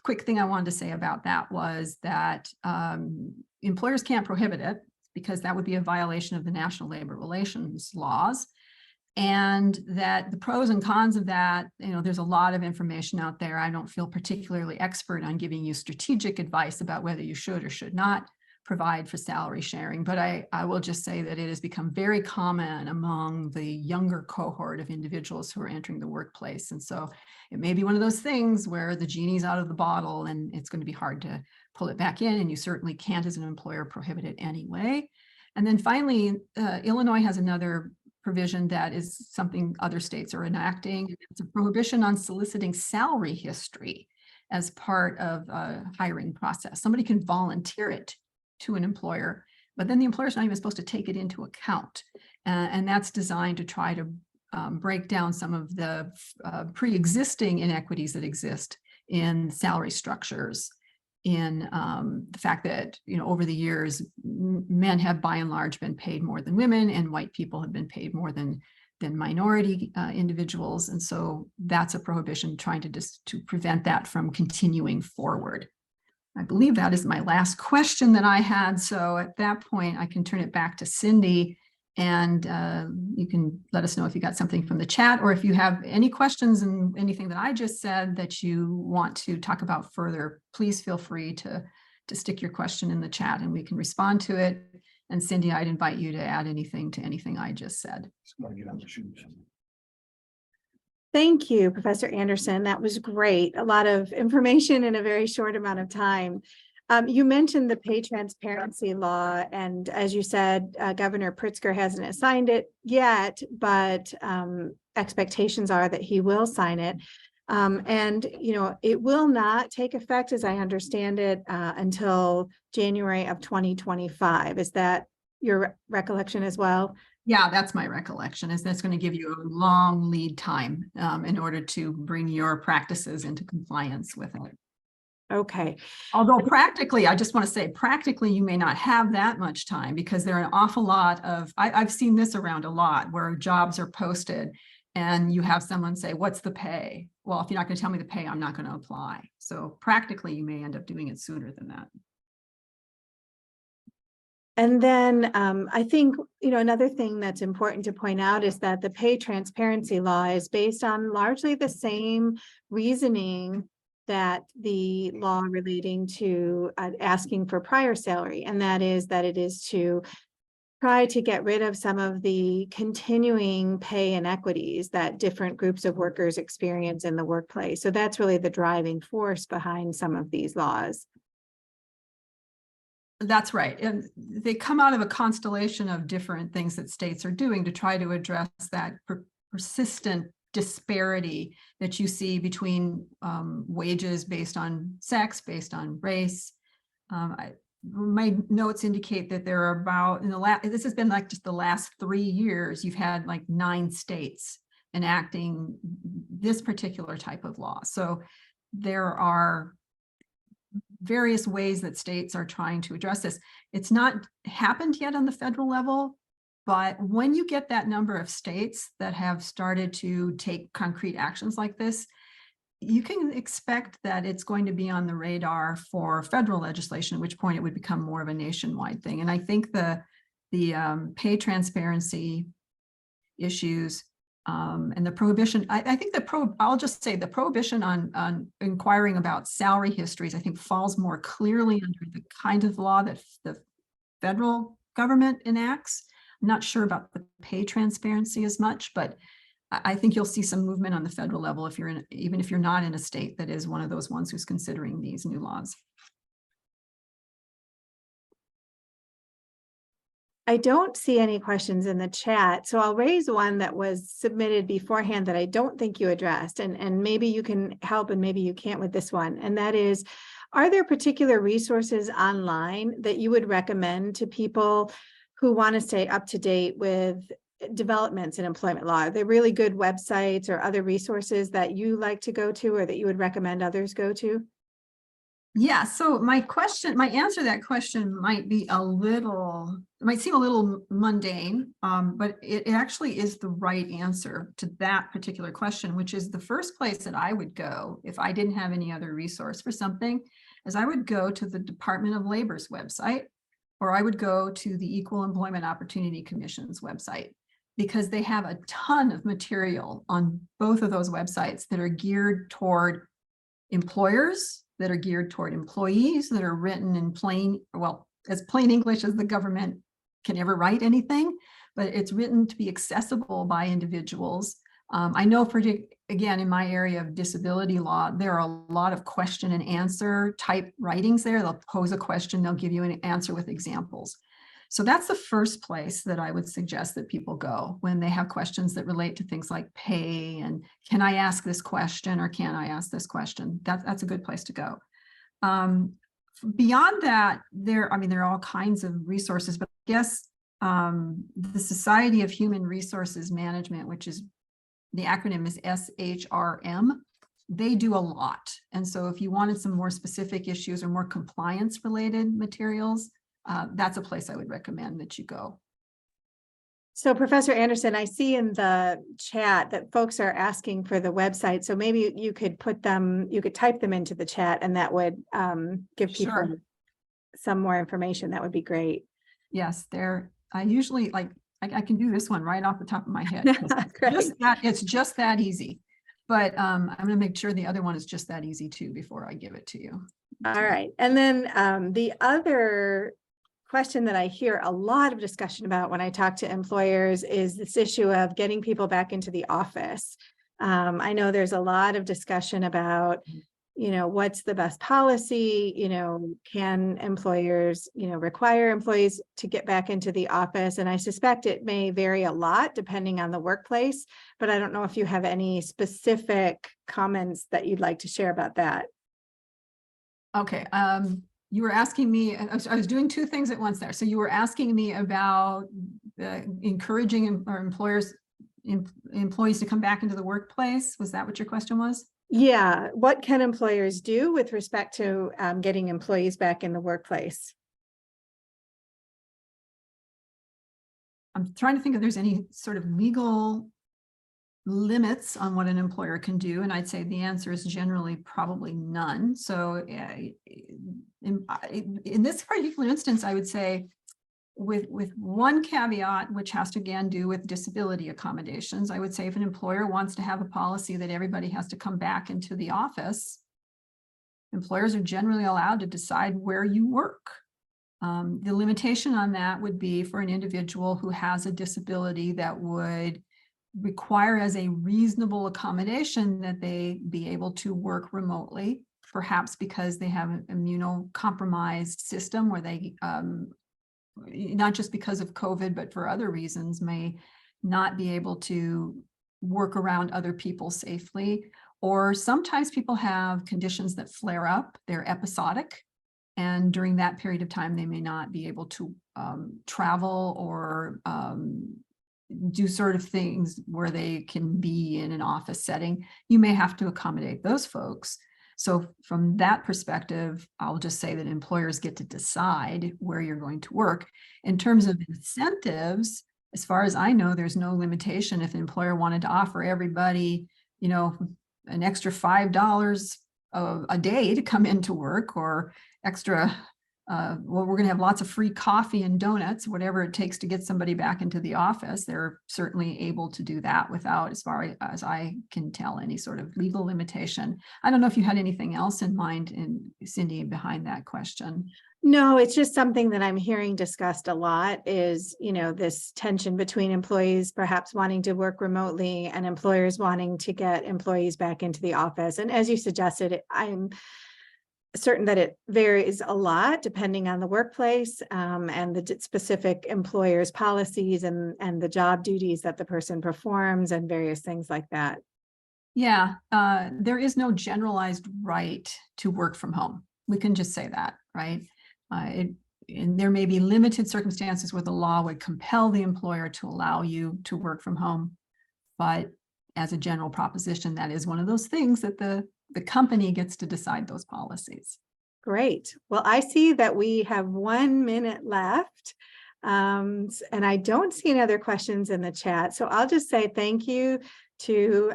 Quick thing I wanted to say about that was that employers can't prohibit it because that would be a violation of the National Labor Relations laws. And that the pros and cons of that, there's a lot of information out there. I don't feel particularly expert on giving you strategic advice about whether you should or should not provide for salary sharing, but I will just say that it has become very common among the younger cohort of individuals who are entering the workplace. And so it may be one of those things where the genie's out of the bottle and it's going to be hard to pull it back in, and you certainly can't as an employer prohibit it anyway. And then finally, Illinois has another provision that is something other states are enacting. It's a prohibition on soliciting salary history as part of a hiring process. Somebody can volunteer it to an employer, but then the employer's not even supposed to take it into account. And that's designed to try to break down some of the pre-existing inequities that exist in salary structures, in the fact that, over the years, men have by and large been paid more than women, and white people have been paid more than minority individuals. And so that's a prohibition trying to prevent that from continuing forward. I believe that is my last question that I had. So at that point, I can turn it back to Cindy, and you can let us know if you got something from the chat, or if you have any questions and anything that I just said that you want to talk about further, please feel free to stick your question in the chat and we can respond to it. And Cindy, I'd invite you to add anything to anything I just said. Thank you, Professor Anderson. That was great. A lot of information in a very short amount of time. You mentioned the pay transparency law, and as you said, Governor Pritzker hasn't signed it yet, but expectations are that he will sign it. And it will not take effect, as I understand it, until January of 2025. Is that your recollection as well? Yeah, that's my recollection, is that's going to give you a long lead time in order to bring your practices into compliance with it. Okay. Although practically, I just want to say, practically, you may not have that much time because there are an awful lot of, I've seen this around a lot where jobs are posted and you have someone say, what's the pay? Well, if you're not going to tell me the pay, I'm not going to apply. So practically, you may end up doing it sooner than that. And then I think, another thing that's important to point out is that the pay transparency law is based on largely the same reasoning that the law relating to asking for prior salary. And that is that it is to try to get rid of some of the continuing pay inequities that different groups of workers experience in the workplace. So that's really the driving force behind some of these laws. That's right. And they come out of a constellation of different things that states are doing to try to address that persistent disparity that you see between wages based on sex, based on race. My notes indicate that there are about, this has been like just the last 3 years, you've had like 9 states enacting this particular type of law. So there are various ways that states are trying to address this. It's not happened yet on the federal level, but when you get that number of states that have started to take concrete actions like this, you can expect that it's going to be on the radar for federal legislation, at which point it would become more of a nationwide thing. And I think the pay transparency issues and the prohibition, I think I'll just say the prohibition on inquiring about salary histories, I think falls more clearly under the kind of law that the federal government enacts. I'm not sure about the pay transparency as much, but I think you'll see some movement on the federal level if you're even if you're not in a state that is one of those ones who's considering these new laws. I don't see any questions in the chat, so I'll raise one that was submitted beforehand that I don't think you addressed, and maybe you can help and maybe you can't with this one. And that is, are there particular resources online that you would recommend to people who want to stay up to date with developments in employment law? Are there really good websites or other resources that you like to go to or that you would recommend others go to? Yeah, so my answer to that question might be it might seem a little mundane, but it actually is the right answer to that particular question, which is the first place that I would go if I didn't have any other resource for something, is I would go to the Department of Labor's website, or I would go to the Equal Employment Opportunity Commission's website, because they have a ton of material on both of those websites that are geared toward employers, that are geared toward employees, that are written in as plain English as the government can ever write anything, but it's written to be accessible by individuals. I know, again, in my area of disability law, there are a lot of question and answer type writings there. They'll pose a question, they'll give you an answer with examples. So that's the first place that I would suggest that people go when they have questions that relate to things like pay and can I ask this question or can I ask this question? That's a good place to go. Beyond that, there are all kinds of resources, but I guess the Society of Human Resources Management, which is the acronym is SHRM, they do a lot. And so if you wanted some more specific issues or more compliance related materials, that's a place I would recommend that you go. So Professor Anderson, I see in the chat that folks are asking for the website. So maybe you could you could type them into the chat and that would give people some more information. That would be great. Yes, I usually I can do this one right off the top of my head. It's just that easy. But I'm going to make sure the other one is just that easy too before I give it to you. All right. And then the other question that I hear a lot of discussion about when I talk to employers is this issue of getting people back into the office. I know there's a lot of discussion about, what's the best policy, can employers, require employees to get back into the office? And I suspect it may vary a lot depending on the workplace, but I don't know if you have any specific comments that you'd like to share about that. Okay. you were asking me, I was doing two things at once there. So you were asking me about encouraging our employees to come back into the workplace. Was that what your question was? Yeah, what can employers do with respect to getting employees back in the workplace? I'm trying to think if there's any sort of legal limits on what an employer can do. And I'd say the answer is generally probably none. So in this particular instance, I would say with one caveat, which has to again do with disability accommodations, I would say if an employer wants to have a policy that everybody has to come back into the office, employers are generally allowed to decide where you work. The limitation on that would be for an individual who has a disability that would require as a reasonable accommodation that they be able to work remotely, perhaps because they have an immunocompromised system where they, not just because of COVID, but for other reasons, may not be able to work around other people safely. Or sometimes people have conditions that flare up, they're episodic. And during that period of time, they may not be able to travel or do sort of things where they can be in an office setting. You may have to accommodate those folks. So from that perspective, I'll just say that employers get to decide where you're going to work. In terms of incentives, as far as I know, there's no limitation. If an employer wanted to offer everybody, you know, an extra $5 a day to come into work, or extra, well, we're going to have lots of free coffee and donuts, whatever it takes to get somebody back into the office, they're certainly able to do that without, as far as I can tell, any sort of legal limitation. I don't know if you had anything else in mind, Cindy, behind that question. No, it's just something that I'm hearing discussed a lot is, you know, this tension between employees perhaps wanting to work remotely and employers wanting to get employees back into the office. And as you suggested, I'm certain that it varies a lot depending on the workplace and the specific employer's policies and the job duties that the person performs and various things like that. Yeah, there is no generalized right to work from home. We can just say that, right? And there may be limited circumstances where the law would compel the employer to allow you to work from home. But as a general proposition, that is one of those things that the company gets to decide those policies. Great. Well, I see that we have 1 minute left. And I don't see any other questions in the chat. So I'll just say thank you to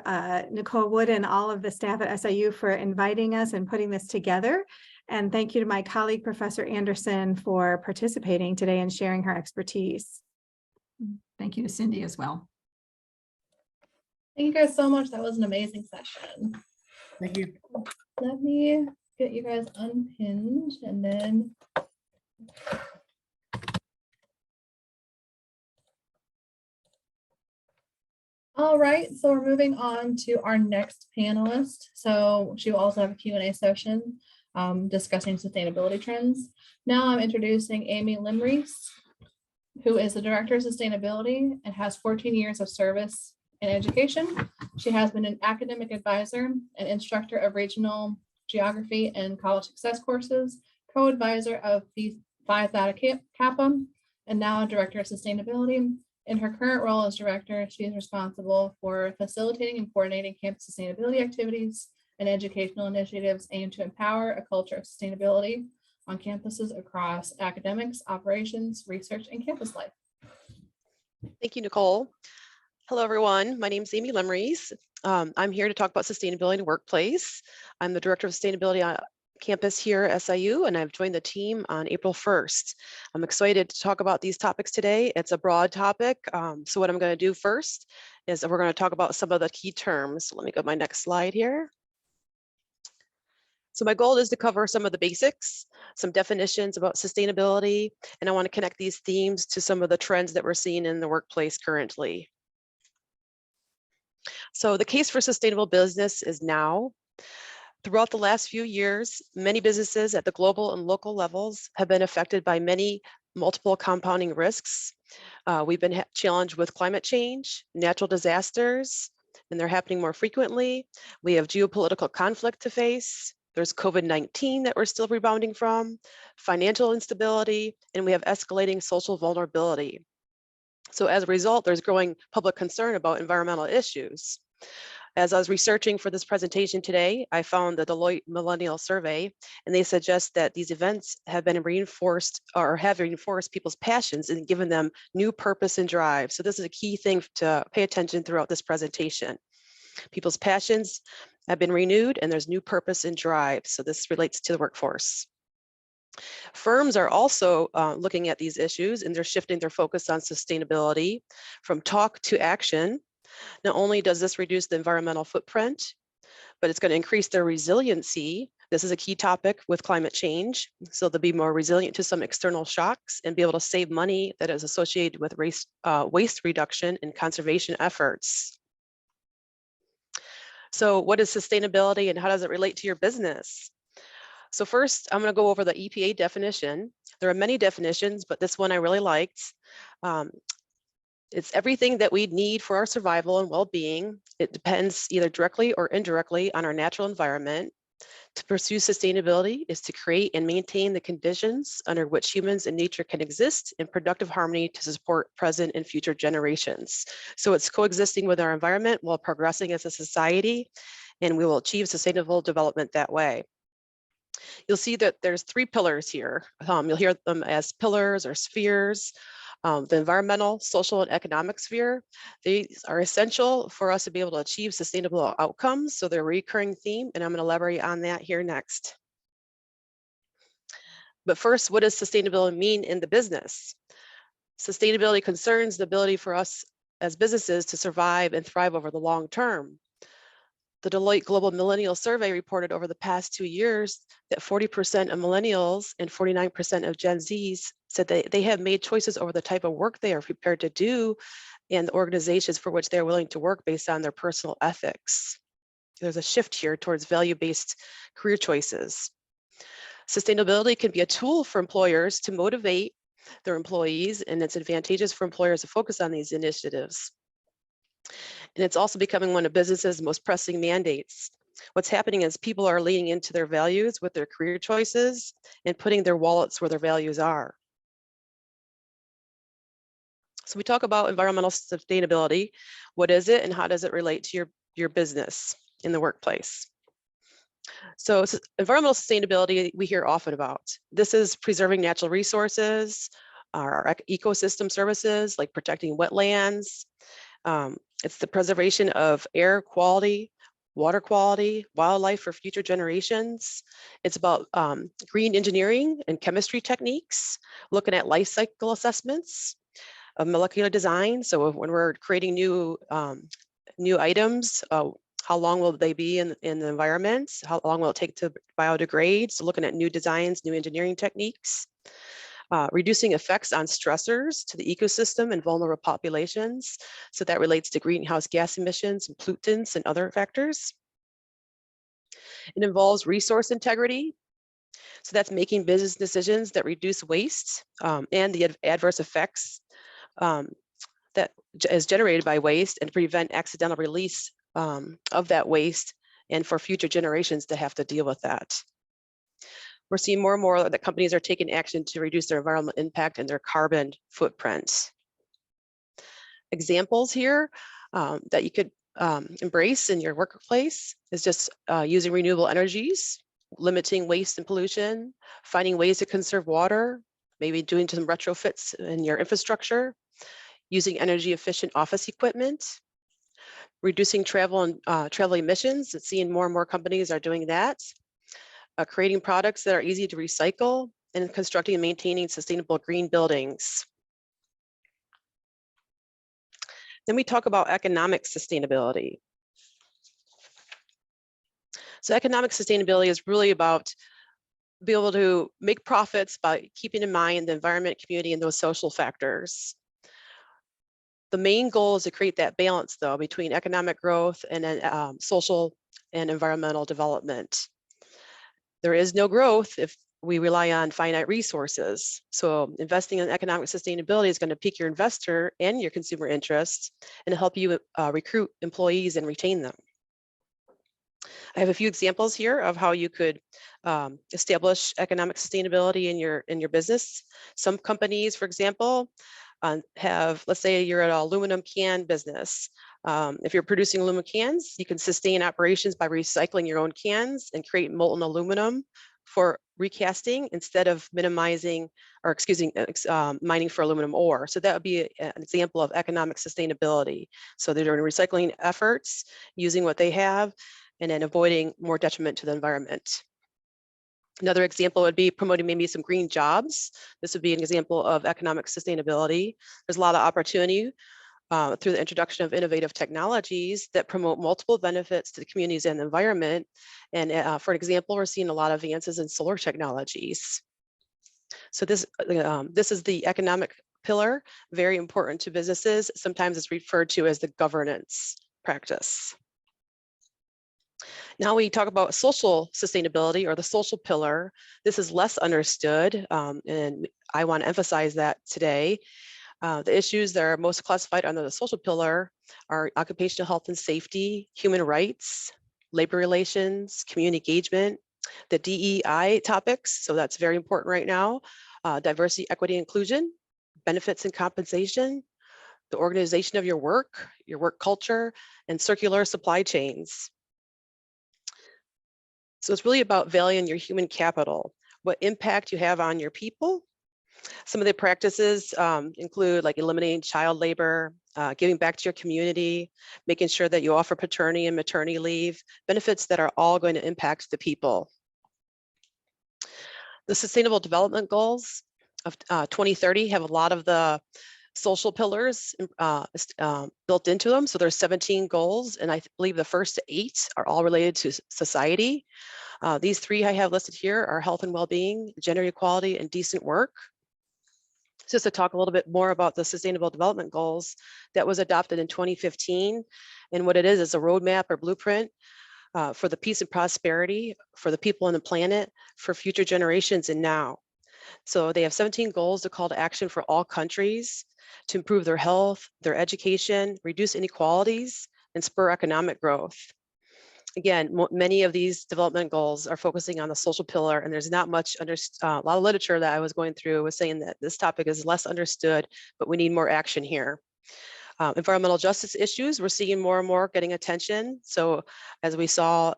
Nicole Wood and all of the staff at SIU for inviting us and putting this together. And thank you to my colleague, Professor Anderson, for participating today and sharing her expertise. Thank you to Cindy as well. Thank you guys so much. That was an amazing session. Thank you. Let me get you guys unpinned and then. All right, so we're moving on to our next panelist. So she will also have a Q&A session discussing sustainability trends. Now I'm introducing Amy Limreese, who is the Director of Sustainability and has 14 years of service in education. She has been an academic advisor and instructor of regional geography and college success courses, co-advisor of Phi Theta Kappa, and now a Director of Sustainability. In her current role as director, she is responsible for facilitating and coordinating campus sustainability activities and educational initiatives aimed to empower a culture of sustainability on campuses across academics, operations, research, and campus life. Thank you, Nicole. Hello, everyone. My name is Amy Limreese. I'm here to talk about sustainability in the workplace. I'm the Director of Sustainability on campus here at SIU, and I've joined the team on April 1st. I'm excited to talk about these topics today. It's a broad topic. So what I'm going to do first is we're going to talk about some of the key terms. Let me go to my next slide here. So my goal is to cover some of the basics, some definitions about sustainability, and I want to connect these themes to some of the trends that we're seeing in the workplace currently. So the case for sustainable business is now. Throughout the last few years, many businesses at the global and local levels have been affected by many multiple compounding risks. We've been challenged with climate change, natural disasters, and they're happening more frequently. We have geopolitical conflict to face. There's COVID-19 that we're still rebounding from, financial instability, and we have escalating social vulnerability. So as a result, there's growing public concern about environmental issues. As I was researching for this presentation today, I found the Deloitte Millennial Survey, and they suggest that these events have been reinforced or have reinforced people's passions and given them new purpose and drive. So this is a key thing to pay attention throughout this presentation. People's passions have been renewed and there's new purpose and drive. So this relates to the workforce. Firms are also looking at these issues and they're shifting their focus on sustainability from talk to action. Not only does this reduce the environmental footprint, but it's going to increase their resiliency. This is a key topic with climate change. So they'll be more resilient to some external shocks and be able to save money that is associated with waste reduction and conservation efforts. So what is sustainability and how does it relate to your business? So first, I'm going to go over the EPA definition. There are many definitions, but this one I really liked. It's everything that we need for our survival and well-being. It depends either directly or indirectly on our natural environment. To pursue sustainability is to create and maintain the conditions under which humans and nature can exist in productive harmony to support present and future generations. So it's coexisting with our environment while progressing as a society, and we will achieve sustainable development that way. You'll see that there's 3 pillars here. You'll hear them as pillars or spheres. The environmental, social, and economic sphere. These are essential for us to be able to achieve sustainable outcomes. So they're a recurring theme, and I'm going to elaborate on that here next. But first, what does sustainability mean in the business? Sustainability concerns the ability for us as businesses to survive and thrive over the long term. The Deloitte Global Millennial Survey reported over the past 2 years that 40% of millennials and 49% of Gen Zs said that they have made choices over the type of work they are prepared to do and the organizations for which they're willing to work based on their personal ethics. There's a shift here towards value-based career choices. Sustainability can be a tool for employers to motivate their employees, and it's advantageous for employers to focus on these initiatives. And it's also becoming one of businesses' most pressing mandates. What's happening is people are leaning into their values with their career choices and putting their wallets where their values are. So we talk about environmental sustainability. What is it and how does it relate to your business in the workplace? So environmental sustainability we hear often about. This is preserving natural resources, our ecosystem services like protecting wetlands. It's the preservation of air quality, water quality, wildlife for future generations. It's about green engineering and chemistry techniques, looking at life cycle assessments of molecular design. So when we're creating new items, how long will they be in the environment? How long will it take to biodegrade? So looking at new designs, new engineering techniques. Reducing effects on stressors to the ecosystem and vulnerable populations. So that relates to greenhouse gas emissions and pollutants and other factors. It involves resource integrity. So that's making business decisions that reduce waste and the adverse effects that is generated by waste and prevent accidental release of that waste and for future generations to have to deal with that. We're seeing more and more that companies are taking action to reduce their environmental impact and their carbon footprint. Examples here that you could embrace in your workplace is just using renewable energies, limiting waste and pollution, finding ways to conserve water, maybe doing some retrofits in your infrastructure, using energy efficient office equipment, reducing travel and travel emissions. It's seeing more and more companies are doing that. Creating products that are easy to recycle, and constructing and maintaining sustainable green buildings. Then we talk about economic sustainability. So economic sustainability is really about being able to make profits by keeping in mind the environment, community, and those social factors. The main goal is to create that balance, though, between economic growth and social and environmental development. There is no growth if we rely on finite resources. So investing in economic sustainability is going to pique your investor and your consumer interest and help you recruit employees and retain them. I have a few examples here of how you could establish economic sustainability in your business. Some companies, for example, have, let's say you're an aluminum can business. If you're producing aluminum cans, you can sustain operations by recycling your own cans and create molten aluminum for recasting instead of minimizing, or mining for aluminum ore. So that would be an example of economic sustainability. So they're doing recycling efforts, using what they have, and then avoiding more detriment to the environment. Another example would be promoting maybe some green jobs. This would be an example of economic sustainability. There's a lot of opportunity through the introduction of innovative technologies that promote multiple benefits to the communities and the environment. And for example, we're seeing a lot of advances in solar technologies. So this is the economic pillar, very important to businesses. Sometimes it's referred to as the governance practice. Now we talk about social sustainability, or the social pillar. This is less understood, and I want to emphasize that today. The issues that are most classified under the social pillar are occupational health and safety, human rights, labor relations, community engagement, the DEI topics, so that's very important right now, diversity, equity, inclusion, benefits and compensation, the organization of your work culture, and circular supply chains. So it's really about valuing your human capital, what impact you have on your people. Some of the practices include like eliminating child labor, giving back to your community, making sure that you offer paternity and maternity leave, benefits that are all going to impact the people. The Sustainable Development Goals of 2030 have a lot of the social pillars built into them. So there's 17 goals, and I believe the first 8 are all related to society. These 3 I have listed here are health and well-being, gender equality, and decent work. Just to talk a little bit more about the Sustainable Development Goals that was adopted in 2015. And what it is a roadmap or blueprint for the peace and prosperity for the people on the planet, for future generations and now. So they have 17 goals, to call to action for all countries to improve their health, their education, reduce inequalities, and spur economic growth. Again, many of these development goals are focusing on the social pillar, and there's not much a lot of literature that I was going through was saying that this topic is less understood, but we need more action here. Environmental justice issues, we're seeing more and more getting attention. So as we saw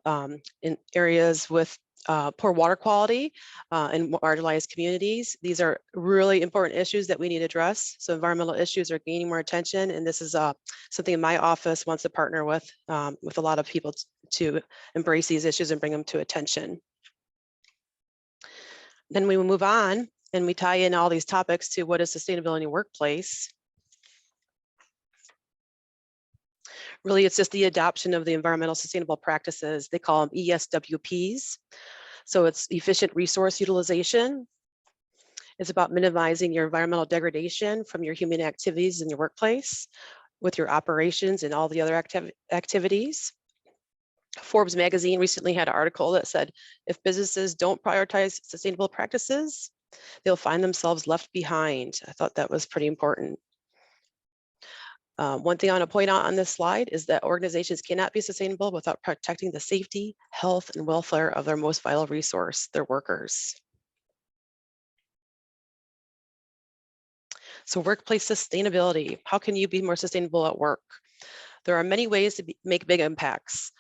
in areas with poor water quality in marginalized communities, these are really important issues that we need to address. So environmental issues are gaining more attention, and this is something my office wants to partner with a lot of people to embrace these issues and bring them to attention. Then we will move on and we tie in all these topics to what is sustainability in the workplace. Really, it's just the adoption of the environmental sustainable practices. They call them ESWPs. So it's efficient resource utilization. It's about minimizing your environmental degradation from your human activities in your workplace with your operations and all the other activities. Forbes magazine recently had an article that said, if businesses don't prioritize sustainable practices, they'll find themselves left behind. I thought that was pretty important. One thing I want to point out on this slide is that organizations cannot be sustainable without protecting the safety, health, and welfare of their most vital resource, their workers. So workplace sustainability, how can you be more sustainable at work? There are many ways to make big impacts.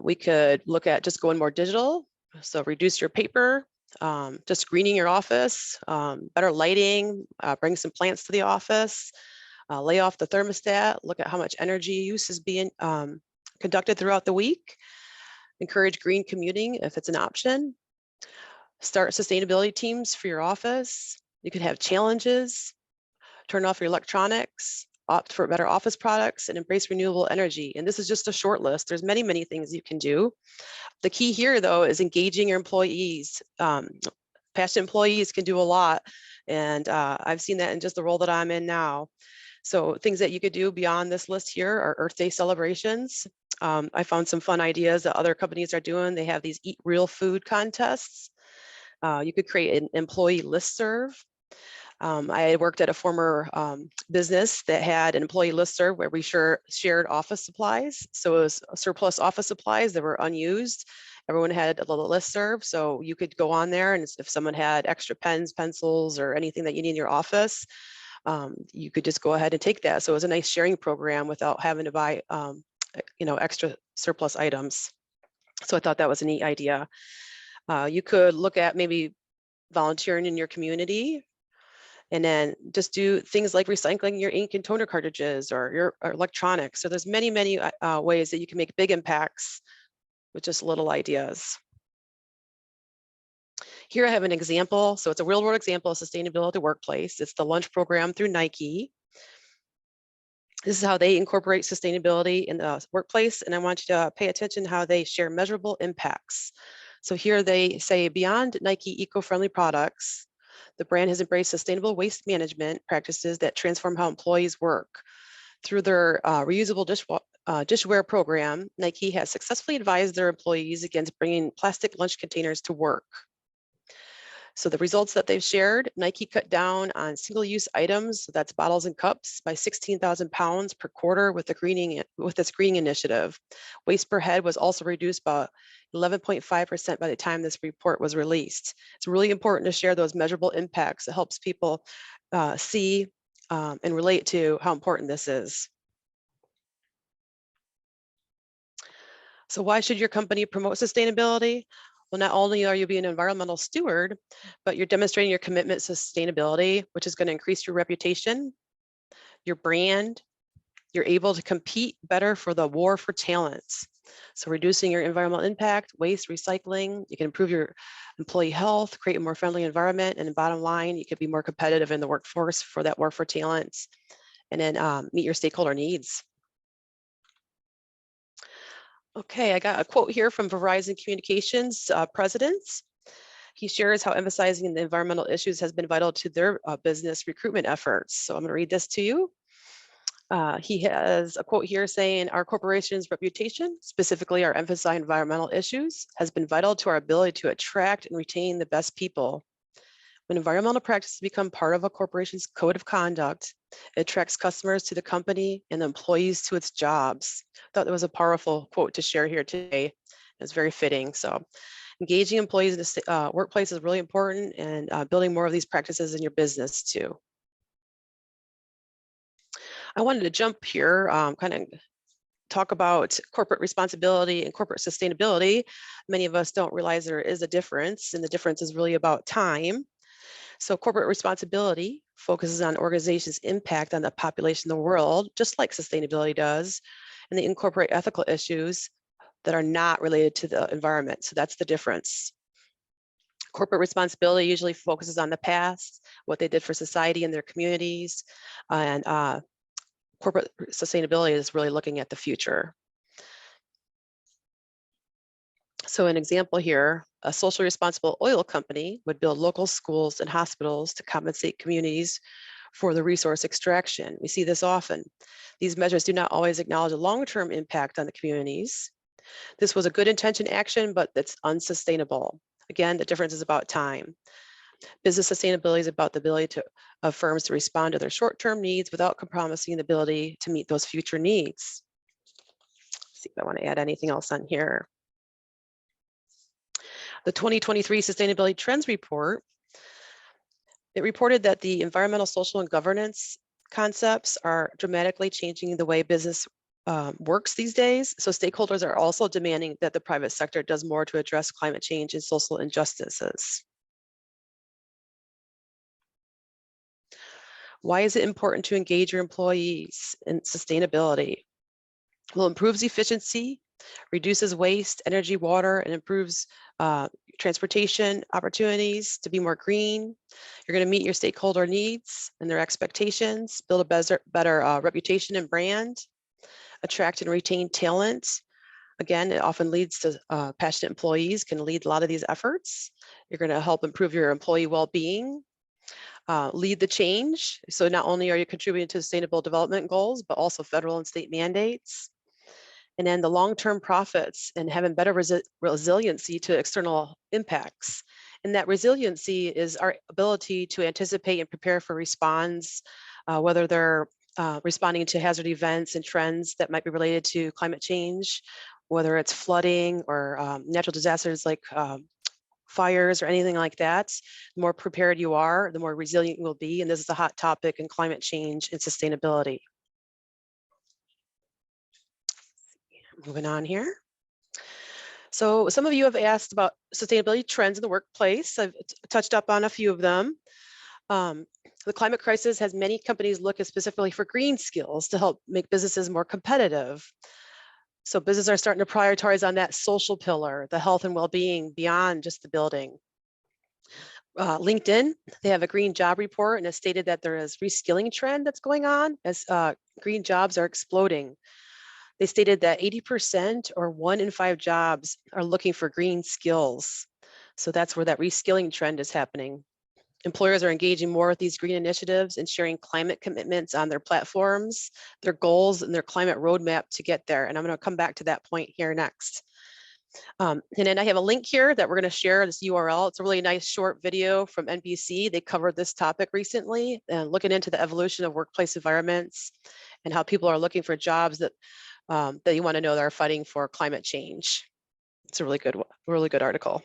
We could look at just going more digital, so reduce your paper, just greening your office, better lighting, bring some plants to the office, lay off the thermostat, look at how much energy use is being conducted throughout the week, encourage green commuting if it's an option, start sustainability teams for your office. You could have challenges, turn off your electronics, opt for better office products, and embrace renewable energy. And this is just a short list. There's many, many things you can do. The key here, though, is engaging your employees. Passionate employees can do a lot. And I've seen that in just the role that I'm in now. So things that you could do beyond this list here are Earth Day celebrations. I found some fun ideas that other companies are doing. They have these eat real food contests. You could create an employee listserv. I had worked at a former business that had an employee listserv where we shared office supplies. So it was surplus office supplies that were unused. Everyone had a little listserv, so you could go on there, and if someone had extra pens, pencils, or anything that you need in your office, you could just go ahead and take that. So it was a nice sharing program without having to buy, extra surplus items. So I thought that was a neat idea. You could look at maybe volunteering in your community, and then just do things like recycling your ink and toner cartridges or your electronics. So there's many ways that you can make big impacts with just little ideas. Here I have an example. So it's a real world example of sustainability at the workplace. It's the lunch program through Nike. This is how they incorporate sustainability in the workplace. And I want you to pay attention how they share measurable impacts. So here they say, beyond Nike eco-friendly products, the brand has embraced sustainable waste management practices that transform how employees work. Through their reusable dishware program, Nike has successfully advised their employees against bringing plastic lunch containers to work. So the results that they've shared, Nike cut down on single-use items, so that's bottles and cups, by 16,000 pounds per quarter with its greening initiative. Waste per head was also reduced by 11.5% by the time this report was released. It's really important to share those measurable impacts. It helps people see and relate to how important this is. So why should your company promote sustainability? Well, not only are you being an environmental steward, but you're demonstrating your commitment to sustainability, which is going to increase your reputation, your brand. You're able to compete better for the war for talents. So reducing your environmental impact, waste, recycling, you can improve your employee health, create a more friendly environment, and bottom line, you could be more competitive in the workforce for that war for talents, and then meet your stakeholder needs. Okay, I got a quote here from Verizon Communications president. He shares how emphasizing the environmental issues has been vital to their business recruitment efforts. So I'm going to read this to you. He has a quote here saying, our corporation's reputation, specifically our emphasis on environmental issues, has been vital to our ability to attract and retain the best people. When environmental practices become part of a corporation's code of conduct, it attracts customers to the company and employees to its jobs. I thought that was a powerful quote to share here today. It's very fitting. So engaging employees in the workplace is really important, and building more of these practices in your business too. I wanted to jump here, kind of talk about corporate responsibility and corporate sustainability. Many of us don't realize there is a difference, and the difference is really about time. So corporate responsibility focuses on organizations' impact on the population of the world, just like sustainability does, and they incorporate ethical issues that are not related to the environment. So that's the difference. Corporate responsibility usually focuses on the past, what they did for society and their communities, and corporate sustainability is really looking at the future. So an example here, a socially responsible oil company would build local schools and hospitals to compensate communities for the resource extraction. We see this often. These measures do not always acknowledge a long-term impact on the communities. This was a good intention action, but it's unsustainable. Again, the difference is about time. Business sustainability is about the ability of firms to respond to their short-term needs without compromising the ability to meet those future needs. Let's see if I want to add anything else on here. The 2023 Sustainability Trends Report, it reported that the environmental, social, and governance concepts are dramatically changing the way business works these days. So stakeholders are also demanding that the private sector does more to address climate change and social injustices. Why is it important to engage your employees in sustainability? Well, it improves efficiency, reduces waste, energy, water, and improves transportation opportunities to be more green. You're going to meet your stakeholder needs and their expectations, build a better reputation and brand, attract and retain talent. Again, it often leads to passionate employees can lead a lot of these efforts. You're going to help improve your employee well-being, lead the change. So not only are you contributing to sustainable development goals, but also federal and state mandates. And then the long-term profits and having better resiliency to external impacts. And that resiliency is our ability to anticipate and prepare for response, whether they're responding to hazard events and trends that might be related to climate change, whether it's flooding or natural disasters like fires or anything like that. The more prepared you are, the more resilient you will be. And this is a hot topic in climate change and sustainability. Moving on here. So some of you have asked about sustainability trends in the workplace. I've touched up on a few of them. The climate crisis has many companies looking specifically for green skills to help make businesses more competitive. So businesses are starting to prioritize on that social pillar, the health and well-being beyond just the building. LinkedIn, they have a green job report, and it's stated that there is reskilling trend that's going on as green jobs are exploding. They stated that 80% or 1 in 5 jobs are looking for green skills. So that's where that reskilling trend is happening. Employers are engaging more with these green initiatives and sharing climate commitments on their platforms, their goals, and their climate roadmap to get there. And I'm going to come back to that point here next. And then I have a link here that we're going to share this URL. It's a really nice short video from NBC. They covered this topic recently and looking into the evolution of workplace environments and how people are looking for jobs that that you want to know that are fighting for climate change. It's a really good article.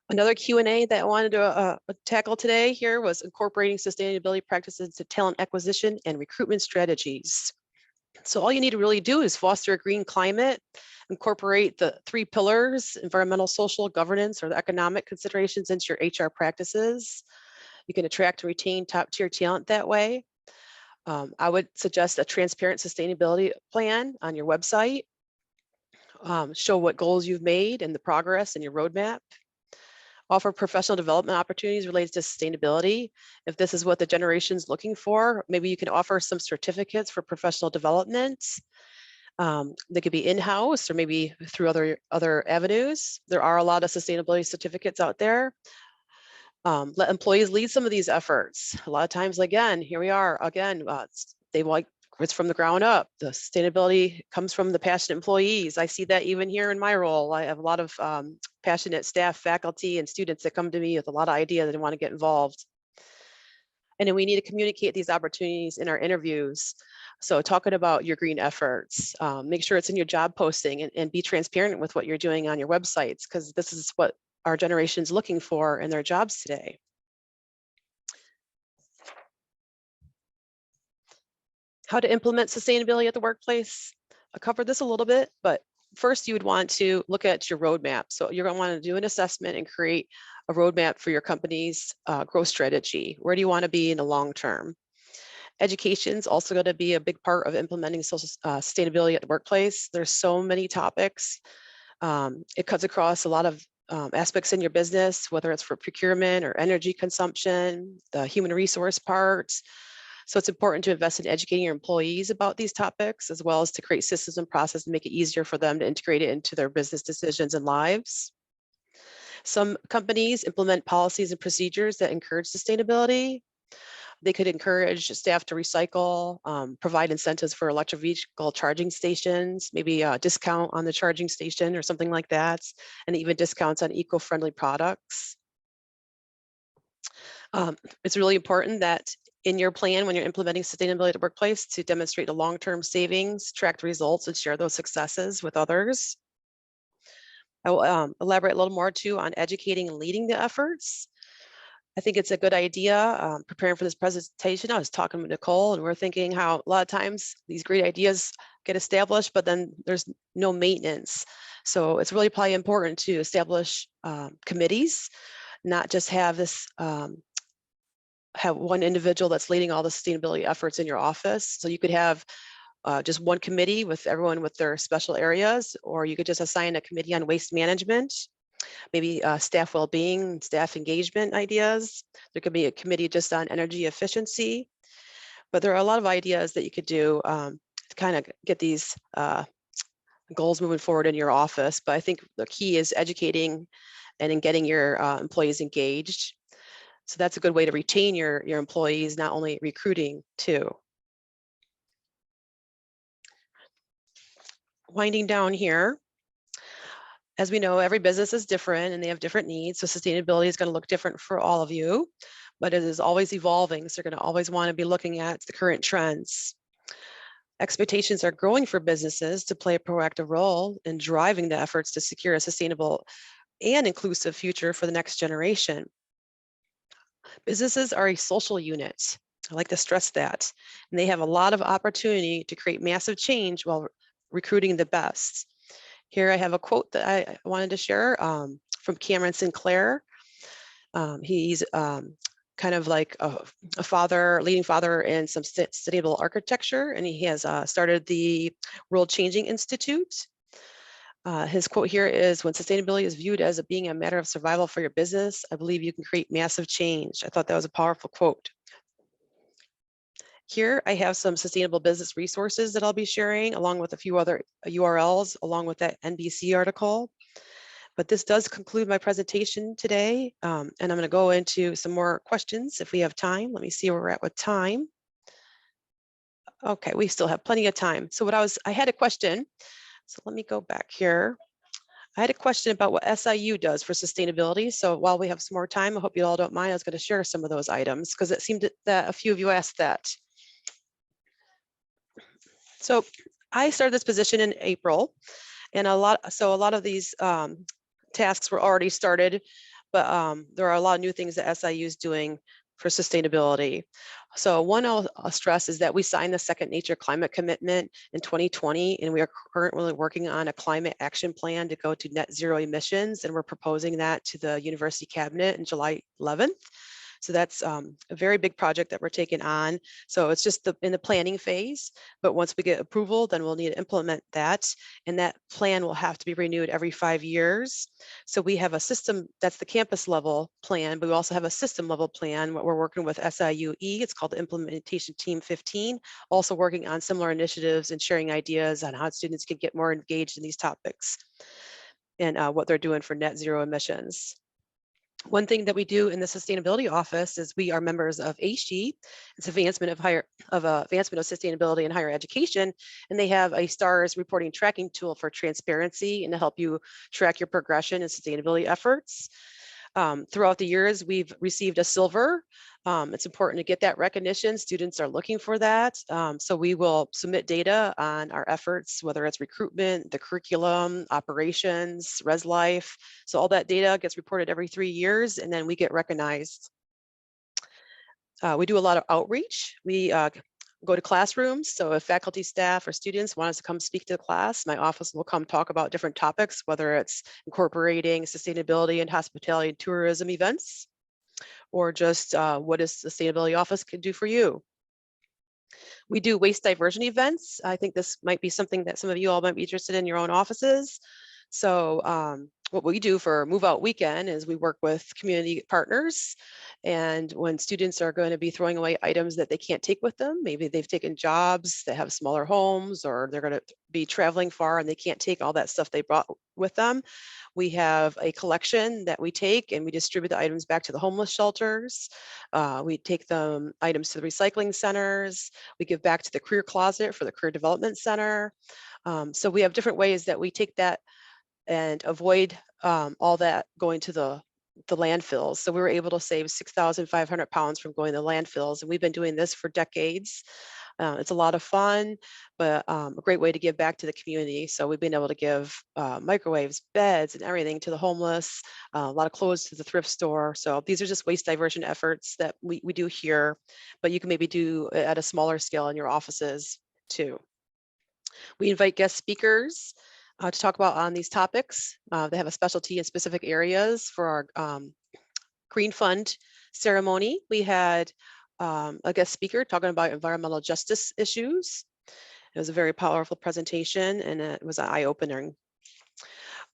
Another Q&A that I wanted to tackle today here was incorporating sustainability practices into talent acquisition and recruitment strategies. So all you need to really do is foster a green climate, incorporate the 3 pillars, environmental, social, governance, or the economic considerations into your HR practices. You can attract and retain top-tier talent that way. I would suggest a transparent sustainability plan on your website. Show what goals you've made and the progress in your roadmap. Offer professional development opportunities related to sustainability. If this is what the generation's looking for, maybe you can offer some certificates for professional development. They could be in-house or maybe through other avenues. There are a lot of sustainability certificates out there. Let employees lead some of these efforts. A lot of times, again, here we are, again, they like it's from the ground up. The sustainability comes from the passionate employees. I see that even here in my role. I have a lot of passionate staff, faculty, and students that come to me with a lot of ideas and want to get involved. And then we need to communicate these opportunities in our interviews. So talking about your green efforts, make sure it's in your job posting and be transparent with what you're doing on your websites, because this is what our generation is looking for in their jobs today. How to implement sustainability at the workplace. I covered this a little bit, but first you would want to look at your roadmap. So you're going to want to do an assessment and create a roadmap for your company's growth strategy. Where do you want to be in the long term? Education is also going to be a big part of implementing social sustainability at the workplace. There's so many topics. It cuts across a lot of aspects in your business, whether it's for procurement or energy consumption, the human resource parts. So it's important to invest in educating your employees about these topics, as well as to create systems and processes to make it easier for them to integrate it into their business decisions and lives. Some companies implement policies and procedures that encourage sustainability. They could encourage staff to recycle, provide incentives for electric vehicle charging stations, maybe a discount on the charging station or something like that, and even discounts on eco-friendly products. It's really important that in your plan, when you're implementing sustainability at the workplace, to demonstrate the long-term savings, track the results, and share those successes with others. I will elaborate a little more too on educating and leading the efforts. I think it's a good idea. Preparing for this presentation, I was talking with Nicole, and we're thinking how a lot of times these great ideas get established, but then there's no maintenance. So it's really probably important to establish committees, not just have this have one individual that's leading all the sustainability efforts in your office. So you could have just one committee with everyone with their special areas, or you could just assign a committee on waste management, maybe staff well-being, staff engagement ideas. There could be a committee just on energy efficiency, but there are a lot of ideas that you could do to kind of get these goals moving forward in your office. But I think the key is educating and in getting your employees engaged. So that's a good way to retain your employees, not only recruiting too. Winding down here. As we know, every business is different and they have different needs. So sustainability is going to look different for all of you, but it is always evolving. So you're going to always want to be looking at the current trends. Expectations are growing for businesses to play a proactive role in driving the efforts to secure a sustainable and inclusive future for the next generation. Businesses are a social unit. I like to stress that. And they have a lot of opportunity to create massive change while recruiting the best. Here I have a quote that I wanted to share from Cameron Sinclair. He's kind of like a father, leading father in some sustainable architecture, and he has started the World Changing Institute. His quote here is, when sustainability is viewed as being a matter of survival for your business, I believe you can create massive change. I thought that was a powerful quote. Here I have some sustainable business resources that I'll be sharing, along with a few other URLs, along with that NBC article. But this does conclude my presentation today. And I'm going to go into some more questions if we have time. Let me see where we're at with time. Okay, we still have plenty of time. So I had a question. So let me go back here. I had a question about what SIU does for sustainability. So while we have some more time, I hope you all don't mind. I was going to share some of those items because it seemed that a few of you asked that. So I started this position in April, and a lot of these tasks were already started, but there are a lot of new things that SIU is doing for sustainability. So one I'll stress is that we signed the Second Nature Climate Commitment in 2020, and we are currently working on a climate action plan to go to net zero emissions, and we're proposing that to the University Cabinet in July 11th. So that's a very big project that we're taking on. So it's just in the planning phase, but once we get approval, then we'll need to implement that. And that plan will have to be renewed every 5 years. So we have a system, that's the campus level plan, but we also have a system level plan. What we're working with SIUE, it's called the Implementation Team 15, also working on similar initiatives and sharing ideas on how students can get more engaged in these topics and what they're doing for net zero emissions. One thing that we do in the sustainability office is we are members of ASHE. It's advancement of sustainability in higher education, and they have a STARS reporting tracking tool for transparency and to help you track your progression in sustainability efforts. Throughout the years, we've received a silver. It's important to get that recognition. Students are looking for that. So we will submit data on our efforts, whether it's recruitment, the curriculum, operations, Res Life. So all that data gets reported every 3 years, and then we get recognized. We do a lot of outreach. We go to classrooms. So if faculty, staff, or students want us to come speak to the class, my office will come talk about different topics, whether it's incorporating sustainability and hospitality and tourism events, or just what is the sustainability office can do for you. We do waste diversion events. I think this might be something that some of you all might be interested in your own offices. So what we do for Move Out Weekend is we work with community partners, and when students are going to be throwing away items that they can't take with them, maybe they've taken jobs that have smaller homes, or they're going to be traveling far and they can't take all that stuff they brought with them. We have a collection that we take and we distribute the items back to the homeless shelters. We take them items to the recycling centers. We give back to the Career Closet for the Career Development Center. So we have different ways that we take that and avoid all that going to the landfills. So we were able to save 6,500 pounds from going to landfills. And we've been doing this for decades. It's a lot of fun, but a great way to give back to the community. So we've been able to give microwaves, beds, and everything to the homeless, a lot of clothes to the thrift store. So these are just waste diversion efforts that we do here, but you can maybe do at a smaller scale in your offices too. We invite guest speakers to talk about on these topics. They have a specialty in specific areas. For our Green Fund ceremony, we had a guest speaker talking about environmental justice issues. It was a very powerful presentation, and it was eye-opening.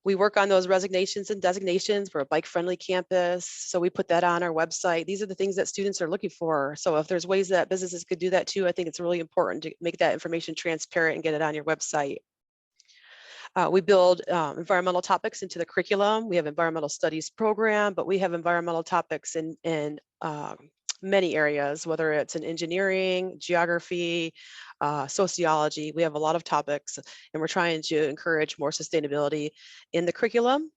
We work on those resignations and designations. We're a bike-friendly campus, so we put that on our website. These are the things that students are looking for. So if there's ways that businesses could do that too, I think it's really important to make that information transparent and get it on your website. We build environmental topics into the curriculum. We have environmental studies program, but we have environmental topics in many areas, whether it's in engineering, geography, sociology. We have a lot of topics, and we're trying to encourage more sustainability in the curriculum.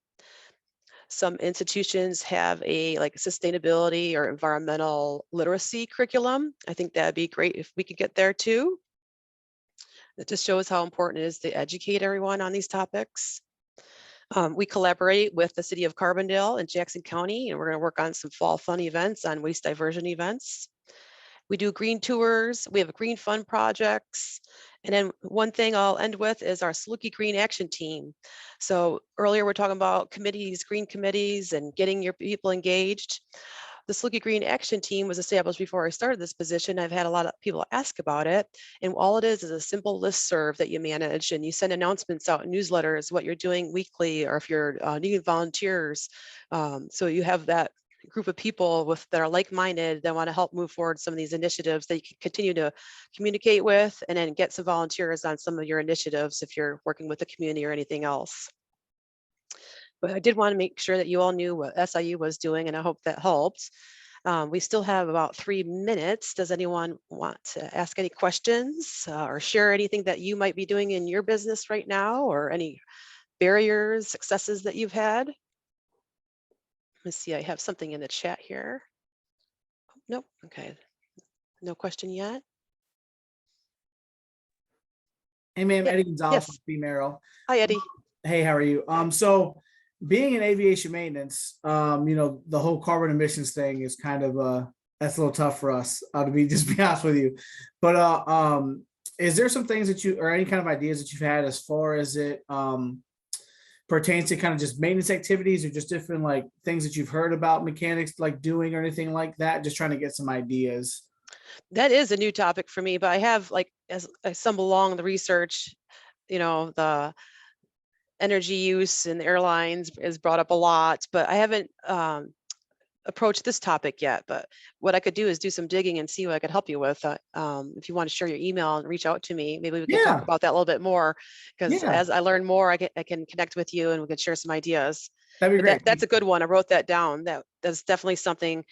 Some institutions have a like sustainability or environmental literacy curriculum. I think that'd be great if we could get there too. It just shows how important it is to educate everyone on these topics. We collaborate with the city of Carbondale and Jackson County, and we're going to work on some fall fun events on waste diversion events. We do green tours. We have green fund projects. And then one thing I'll end with is our Saluki Green Action Team. So earlier we're talking about committees, green committees, and getting your people engaged. The Saluki Green Action Team was established before I started this position. I've had a lot of people ask about it. And all it is a simple listserv that you manage, and you send announcements out, newsletters, what you're doing weekly, or if you're needing volunteers. So you have that group of people that are like-minded that want to help move forward some of these initiatives that you can continue to communicate with, and then get some volunteers on some of your initiatives if you're working with the community or anything else. But I did want to make sure that you all knew what SIU was doing, and I hope that helped. We still have about 3 minutes. Does anyone want to ask any questions or share anything that you might be doing in your business right now, or any barriers, successes that you've had? Let's see, I have something in the chat here. Oh, nope, okay. No question yet. Hey, ma'am, Yeah, Eddie Gonzalez yes. from Female. Hi, Eddie. Hey, how are you? So being in aviation maintenance, you know, the whole carbon emissions thing is kind of that's a little tough for us, to be honest with you. But is there some things that you, or any kind of ideas that you've had as far as it pertains to kind of just maintenance activities, or just different like things that you've heard about mechanics like doing or anything like that? Just trying to get some ideas. That is a new topic for me, but I have, like, as I stumble along the research, you know, the energy use in the airlines is brought up a lot, but I haven't approached this topic yet. But what I could do is do some digging and see what I could help you with. If you want to share your email and reach out to me, maybe we can talk about that a little bit more, because as I learn more, I can connect with you and we can share some ideas. That'd be great. That's a good one. I wrote that down. That's definitely something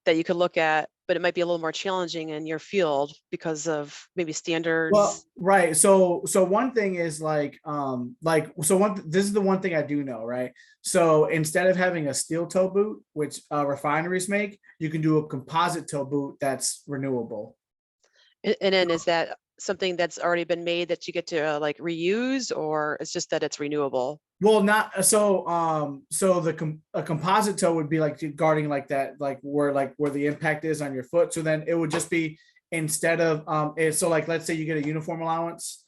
that you could look at, but it might be a little more challenging in your field because of maybe standards. Well, right. So one thing is this is the one thing I do know, right? So instead of having a steel toe boot, which refineries make, you can do a composite toe boot that's renewable. And then is that something that's already been made that you get to like reuse, or it's just that it's renewable? Well, not so. So a composite toe would be like guarding like that, like where the impact is on your foot. So then it would just be, instead of so like let's say you get a uniform allowance,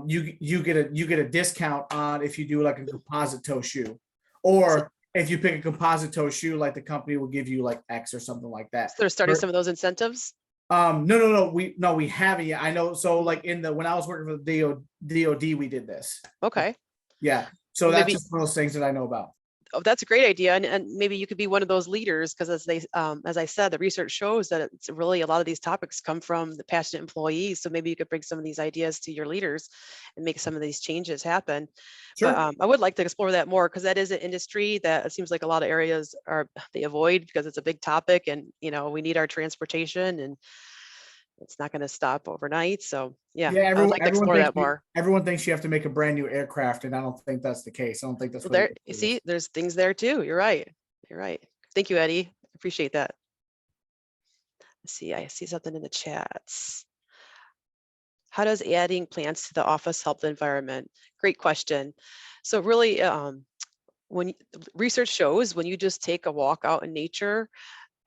you get a discount on if you do like a composite toe shoe, or if you pick a composite toe shoe, like the company will give you like X or something like that. So they're starting some of those incentives. No, we haven't yet. I know. So like when I was working for the DOD, we did this. Okay. Yeah. So that's just one of those things that I know about. Oh, that's a great idea. And maybe you could be one of those leaders, because as I said, the research shows that it's really, a lot of these topics come from the passionate employees. So maybe you could bring some of these ideas to your leaders and make some of these changes happen. Sure. But I would like to explore that more, because that is an industry that it seems like a lot of areas they avoid because it's a big topic, and we need our transportation, and it's not going to stop overnight. So yeah, I would like to explore that more. Everyone thinks you have to make a brand new aircraft, and I don't think that's the case. I don't think that's what there. You see, there's things there too. You're right. You're right. Thank you, Eddie. Appreciate that. Let's see. I see something in the chats. How does adding plants to the office help the environment? Great question. So really, when research shows, when you just take a walk out in nature,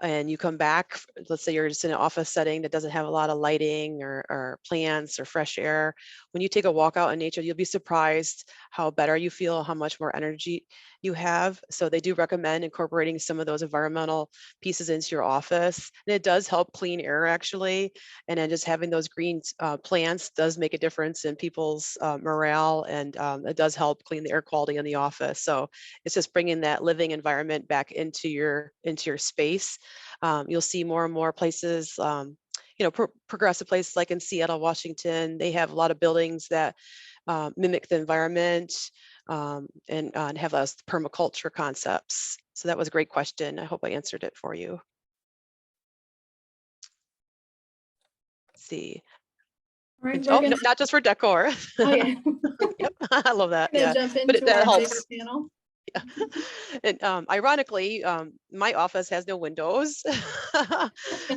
and you come back, let's say you're just in an office setting that doesn't have a lot of lighting or plants or fresh air. When you take a walk out in nature, you'll be surprised how better you feel, how much more energy you have. So they do recommend incorporating some of those environmental pieces into your office. And it does help clean air, actually. And then just having those green plants does make a difference in people's morale, and it does help clean the air quality in the office. So it's just bringing that living environment back into your space. You'll see more and more places, progressive places like in Seattle, Washington. They have a lot of buildings that mimic the environment and have those permaculture concepts. So that was a great question. I hope I answered it for you. Let's see. All right, Oh, no, not just for decor. Oh, yeah. Yep, I love that. Gonna Yeah, jump but into that our bigger helps. panel. And ironically, my office has no windows.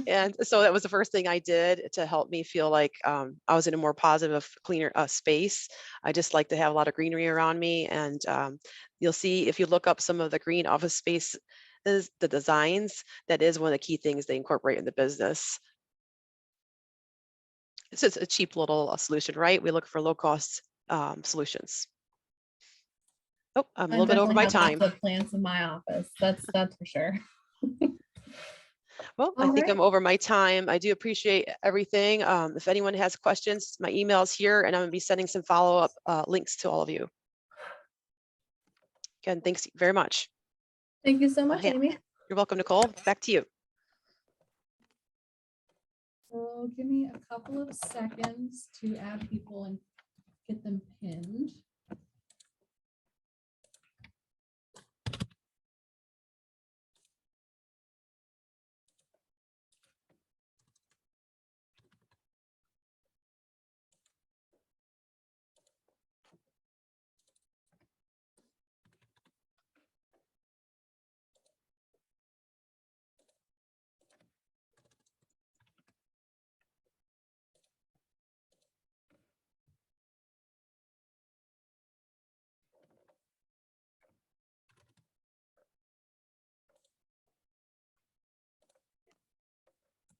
And so that was the first thing I did to help me feel like I was in a more positive, cleaner space. I just like to have a lot of greenery around me. And you'll see if you look up some of the green office space, the designs, that is one of the key things they incorporate in the business. It's just a cheap little solution, right? We look for low cost solutions. Oh, I'm a little bit over my time. Lots of plants in my office. That's for sure. Well, I think I'm over my time. I do appreciate everything. If anyone has questions, my email is here, and I'm going to be sending some follow-up links to all of you. Again, thanks very much. Thank you so much, Amy. You're welcome, Nicole. Back to you. So give me a couple of seconds to add people and get them pinned.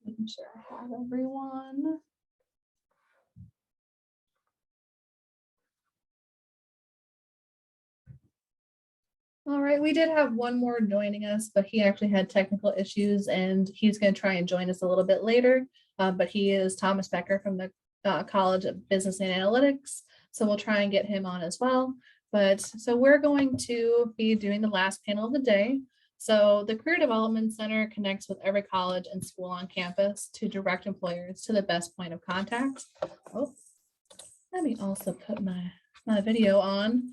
Making sure I have everyone. All right, we did have one more joining us, but he actually had technical issues and he's going to try and join us a little bit later. But he is Thomas Becker from the College of Business and Analytics. So we'll try and get him on as well. But so we're going to be doing the last panel of the day. So the Career Development Center connects with every college and school on campus to direct employers to the best point of contact. Oh, let me also put my video on.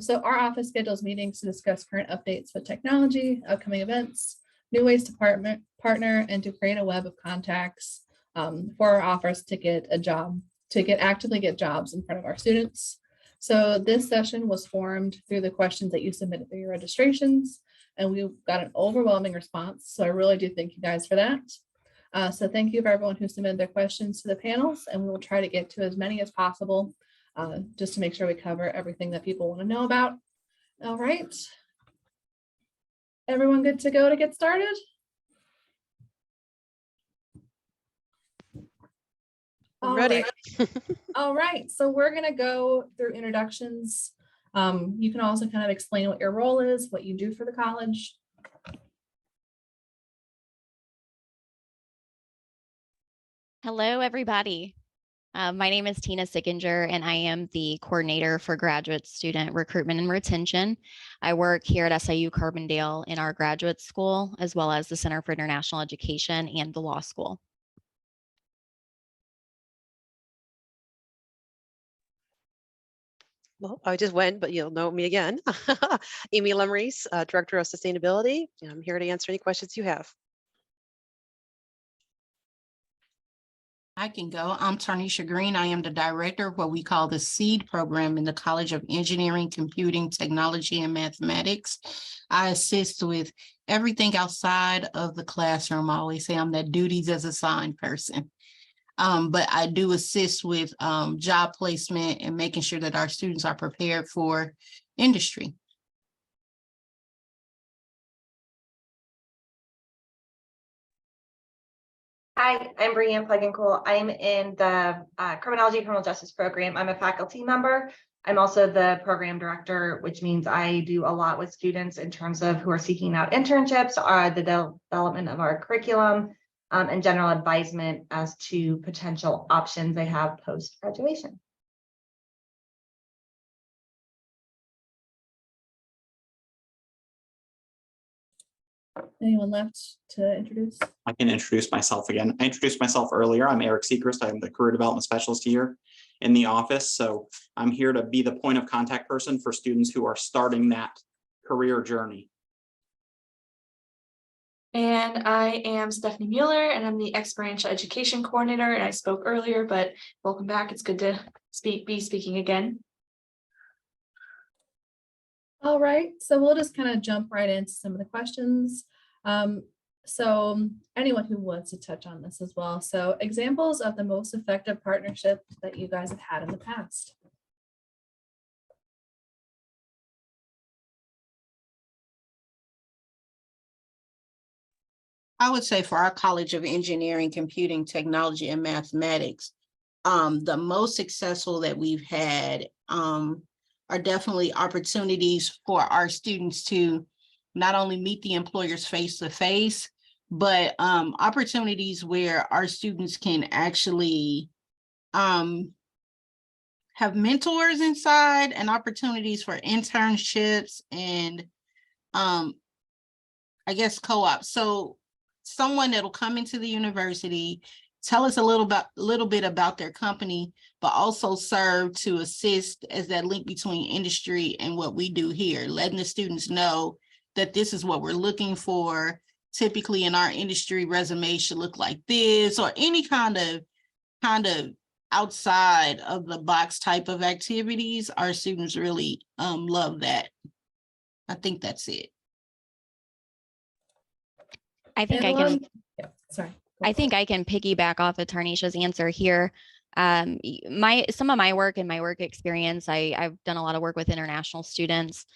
So our office schedules meetings to discuss current updates with technology, upcoming events, new ways to partner, and to create a web of contacts for our office to get a job, actively get jobs in front of our students. So this session was formed through the questions that you submitted through your registrations, and we got an overwhelming response. So I really do thank you guys for that. So thank you for everyone who submitted their questions to the panels, and we will try to get to as many as possible just to make sure we cover everything that people want to know about. All right. Everyone good to go to get started? I'm ready. All right. So we're going to go through introductions. You can also kind of explain what your role is, what you do for the college. Hello, everybody. My name is Tina Sickinger, and I am the coordinator for graduate student recruitment and retention. I work here at SIU Carbondale in our graduate school, as well as the Center for International Education and the law school. Well, I just went, but you'll know me again. Amy Lemreese, Director of Sustainability. And I'm here to answer any questions you have. I can go. I'm Tarnisha Green. I am the director of what we call the SEED program in the College of Engineering, Computing, Technology, and Mathematics. I assist with everything outside of the classroom. I always say I'm that duties as assigned person. But I do assist with job placement and making sure that our students are prepared for industry. Hi, I'm Brianne Plegancool. I'm in the Criminology Criminal Justice Program. I'm a faculty member. I'm also the program director, which means I do a lot with students in terms of who are seeking out internships, the development of our curriculum, and general advisement as to potential options they have post-graduation. Anyone left to introduce? I can introduce myself again. I introduced myself earlier. I'm Eric Seacrest. I'm the Career Development Specialist here in the office. So I'm here to be the point of contact person for students who are starting that career journey. And I am Stephanie Mueller, and I'm the experiential education coordinator. And I spoke earlier, but welcome back. It's good to be speaking again. All right, so we'll just kind of jump right into some of the questions. So anyone who wants to touch on this as well. So examples of the most effective partnership that you guys have had in the past. I would say for our College of Engineering, Computing, Technology, and Mathematics, the most successful that we've had are definitely opportunities for our students to not only meet the employers face to face, but opportunities where our students can actually have mentors inside, and opportunities for internships and I guess co-ops. So someone that'll come into the university, tell us a little bit about their company, but also serve to assist as that link between industry and what we do here, letting the students know that this is what we're looking for. Typically in our industry, resume should look like this, or any kind of outside of the box type of activities. Our students really love that. I think that's it. I think I can. I think I can piggyback off of Tarnisha's answer here. Some of my work and my work experience, I've done a lot of work with international students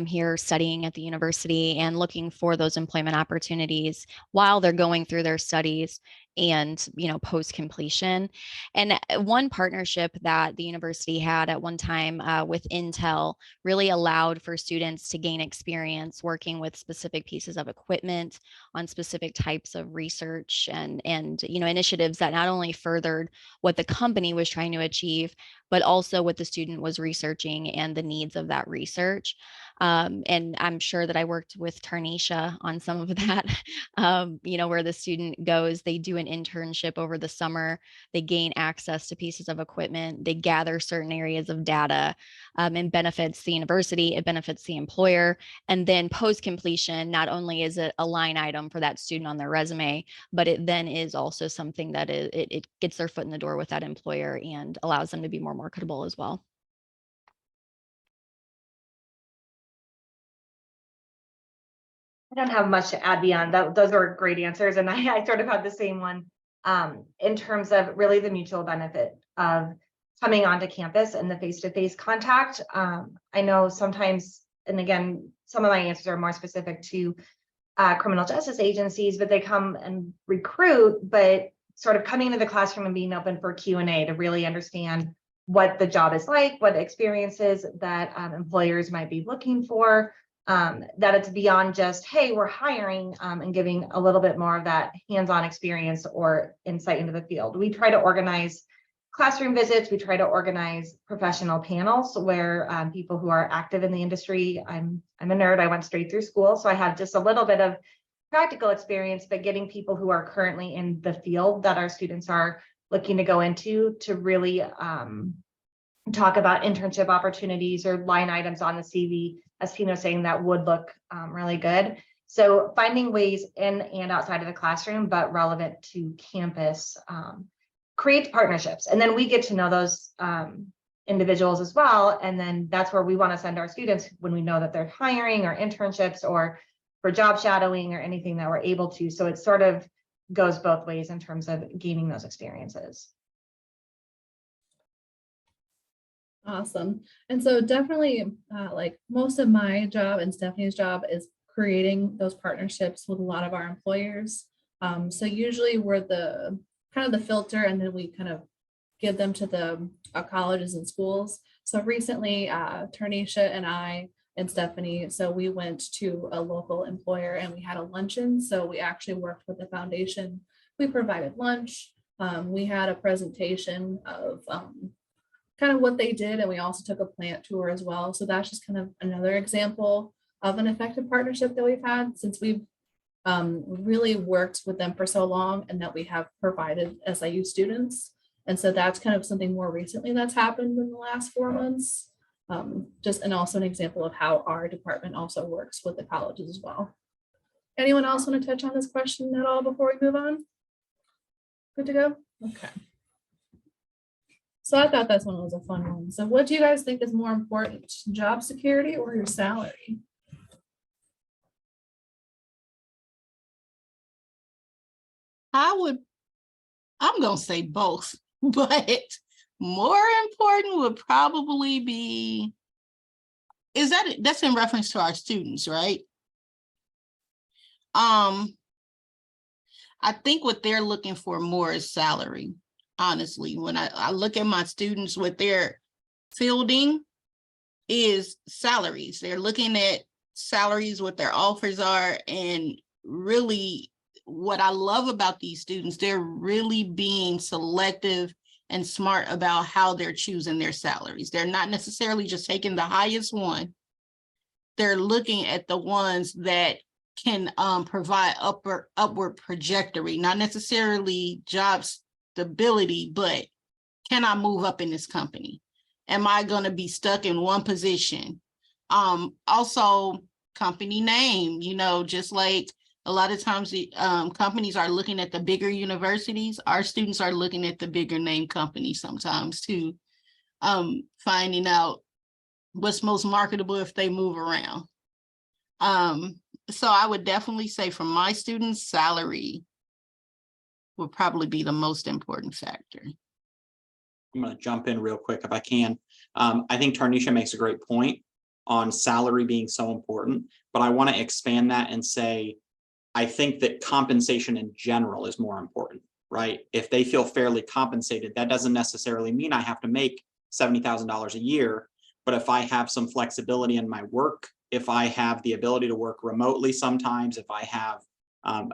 here studying at the university and looking for those employment opportunities while they're going through their studies and, post completion. And one partnership that the university had at one time with Intel really allowed for students to gain experience working with specific pieces of equipment on specific types of research and initiatives that not only furthered what the company was trying to achieve, but also what the student was researching and the needs of that research. And I'm sure that I worked with Tarnisha on some of that, where the student goes, they do an internship over the summer, they gain access to pieces of equipment, they gather certain areas of data, and benefits the university, it benefits the employer. And then post completion, not only is it a line item for that student on their resume, but it then is also something that it gets their foot in the door with that employer and allows them to be more marketable as well. I don't have much to add beyond that. Those are great answers. And I sort of had the same one in terms of really the mutual benefit of coming onto campus and the face-to-face contact. I know sometimes, and again, some of my answers are more specific to criminal justice agencies, but they come and recruit, but sort of coming into the classroom and being open for Q&A to really understand what the job is like, what experiences that employers might be looking for. That it's beyond just, hey, we're hiring, and giving a little bit more of that hands-on experience or insight into the field. We try to organize classroom visits. We try to organize professional panels where people who are active in the industry, I'm a nerd, I went straight through school, so I have just a little bit of practical experience, but getting people who are currently in the field that our students are looking to go into to really talk about internship opportunities or line items on the CV, as Tina was saying, that would look really good. So finding ways in and outside of the classroom, but relevant to campus, create partnerships. And then we get to know those individuals as well. And then that's where we want to send our students when we know that they're hiring or internships or for job shadowing or anything that we're able to. So it sort of goes both ways in terms of gaining those experiences. Awesome. And so definitely like most of my job and Stephanie's job is creating those partnerships with a lot of our employers. So usually we're the kind of the filter, and then we kind of give them to the colleges and schools. So recently Tarnisha and I and Stephanie, so we went to a local employer and we had a luncheon. So we actually worked with the foundation. We provided lunch. We had a presentation of kind of what they did, and we also took a plant tour as well. So that's just kind of another example of an effective partnership that we've had since we've really worked with them for so long, and that we have provided SIU students. And so that's kind of something more recently that's happened in the last 4 months. And also an example of how our department also works with the colleges as well. Anyone else want to touch on this question at all before we move on? Good to go? Okay. So I thought this one was a fun one. So what do you guys think is more important, job security or your salary? I'm gonna say both, but more important would probably be, that's in reference to our students, right? I think what they're looking for more is salary. Honestly, when I look at my students, what they're fielding is salaries. They're looking at salaries, what their offers are, and really what I love about these students, they're really being selective and smart about how they're choosing their salaries. They're not necessarily just taking the highest one. They're looking at the ones that can provide upward trajectory, not necessarily job stability, but can I move up in this company? Am I going to be stuck in one position? Also, company name, just like a lot of times the companies are looking at the bigger universities, our students are looking at the bigger name companies sometimes too, finding out what's most marketable if they move around. So I would definitely say for my students, salary would probably be the most important factor. I'm going to jump in real quick if I can. I think Tarnisha makes a great point on salary being so important, but I want to expand that and say, I think that compensation in general is more important, right? If they feel fairly compensated, that doesn't necessarily mean I have to make $70,000 a year, but if I have some flexibility in my work, if I have the ability to work remotely sometimes, if I have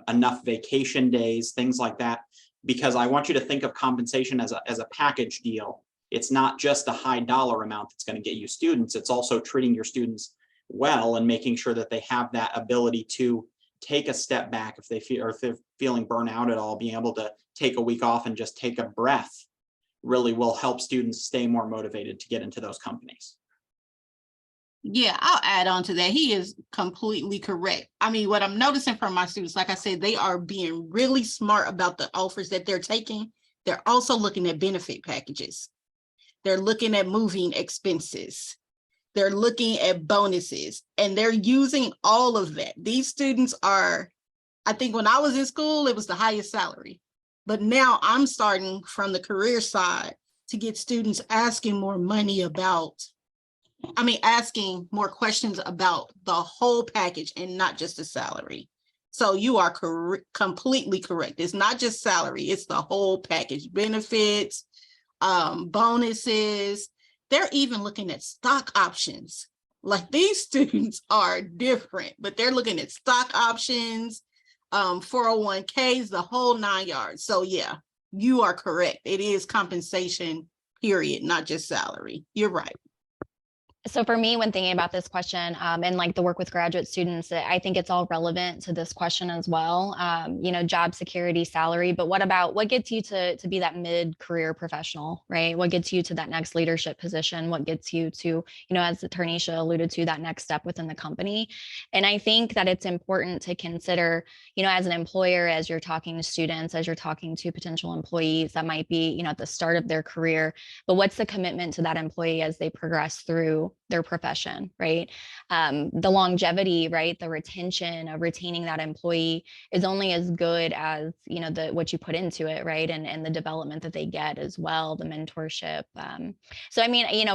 enough vacation days, things like that, because I want you to think of compensation as a package deal. It's not just a high dollar amount that's going to get you students. It's also treating your students well and making sure that they have that ability to take a step back if they feel, or if they're feeling burnout at all, being able to take a week off and just take a breath really will help students stay more motivated to get into those companies. Yeah, I'll add on to that. He is completely correct. I mean, what I'm noticing from my students, like I said, they are being really smart about the offers that they're taking. They're also looking at benefit packages. They're looking at moving expenses. They're looking at bonuses, and they're using all of that. These students are, I think when I was in school, it was the highest salary. But now I'm starting from the career side to get students asking more money about, asking more questions about the whole package and not just the salary. So you are completely correct. It's not just salary, it's the whole package, benefits, bonuses. They're even looking at stock options. Like, these students are different, but they're looking at stock options, 401ks, the whole 9 yards. So yeah, you are correct. It is compensation, period, not just salary. You're right. So for me, when thinking about this question and like the work with graduate students, I think it's all relevant to this question as well. Job security, salary, but what gets you to be that mid-career professional, right? What gets you to that next leadership position? What gets you to, as Tarnisha alluded to, that next step within the company? And I think that it's important to consider, as an employer, as you're talking to students, as you're talking to potential employees that might be, at the start of their career, but what's the commitment to that employee as they progress through their profession, right? The longevity, right? The retention of retaining that employee is only as good as, what you put into it, right? And the development that they get as well, the mentorship.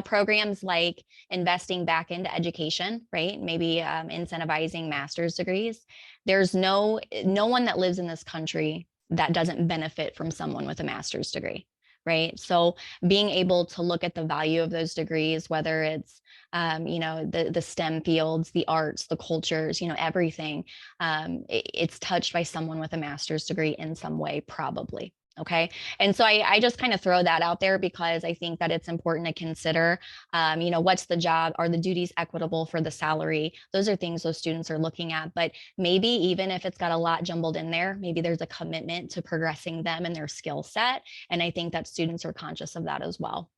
Programs like investing back into education, right? Maybe incentivizing master's degrees. There's no one that lives in this country that doesn't benefit from someone with a master's degree, right? So being able to look at the value of those degrees, whether it's the STEM fields, the arts, the cultures, everything, it's touched by someone with a master's degree in some way, probably. Okay. And so I just kind of throw that out there because I think that it's important to consider, what's the job? Are the duties equitable for the salary? Those are things those students are looking at, but maybe even if it's got a lot jumbled in there, maybe there's a commitment to progressing them and their skill set. And I think that students are conscious of that as well.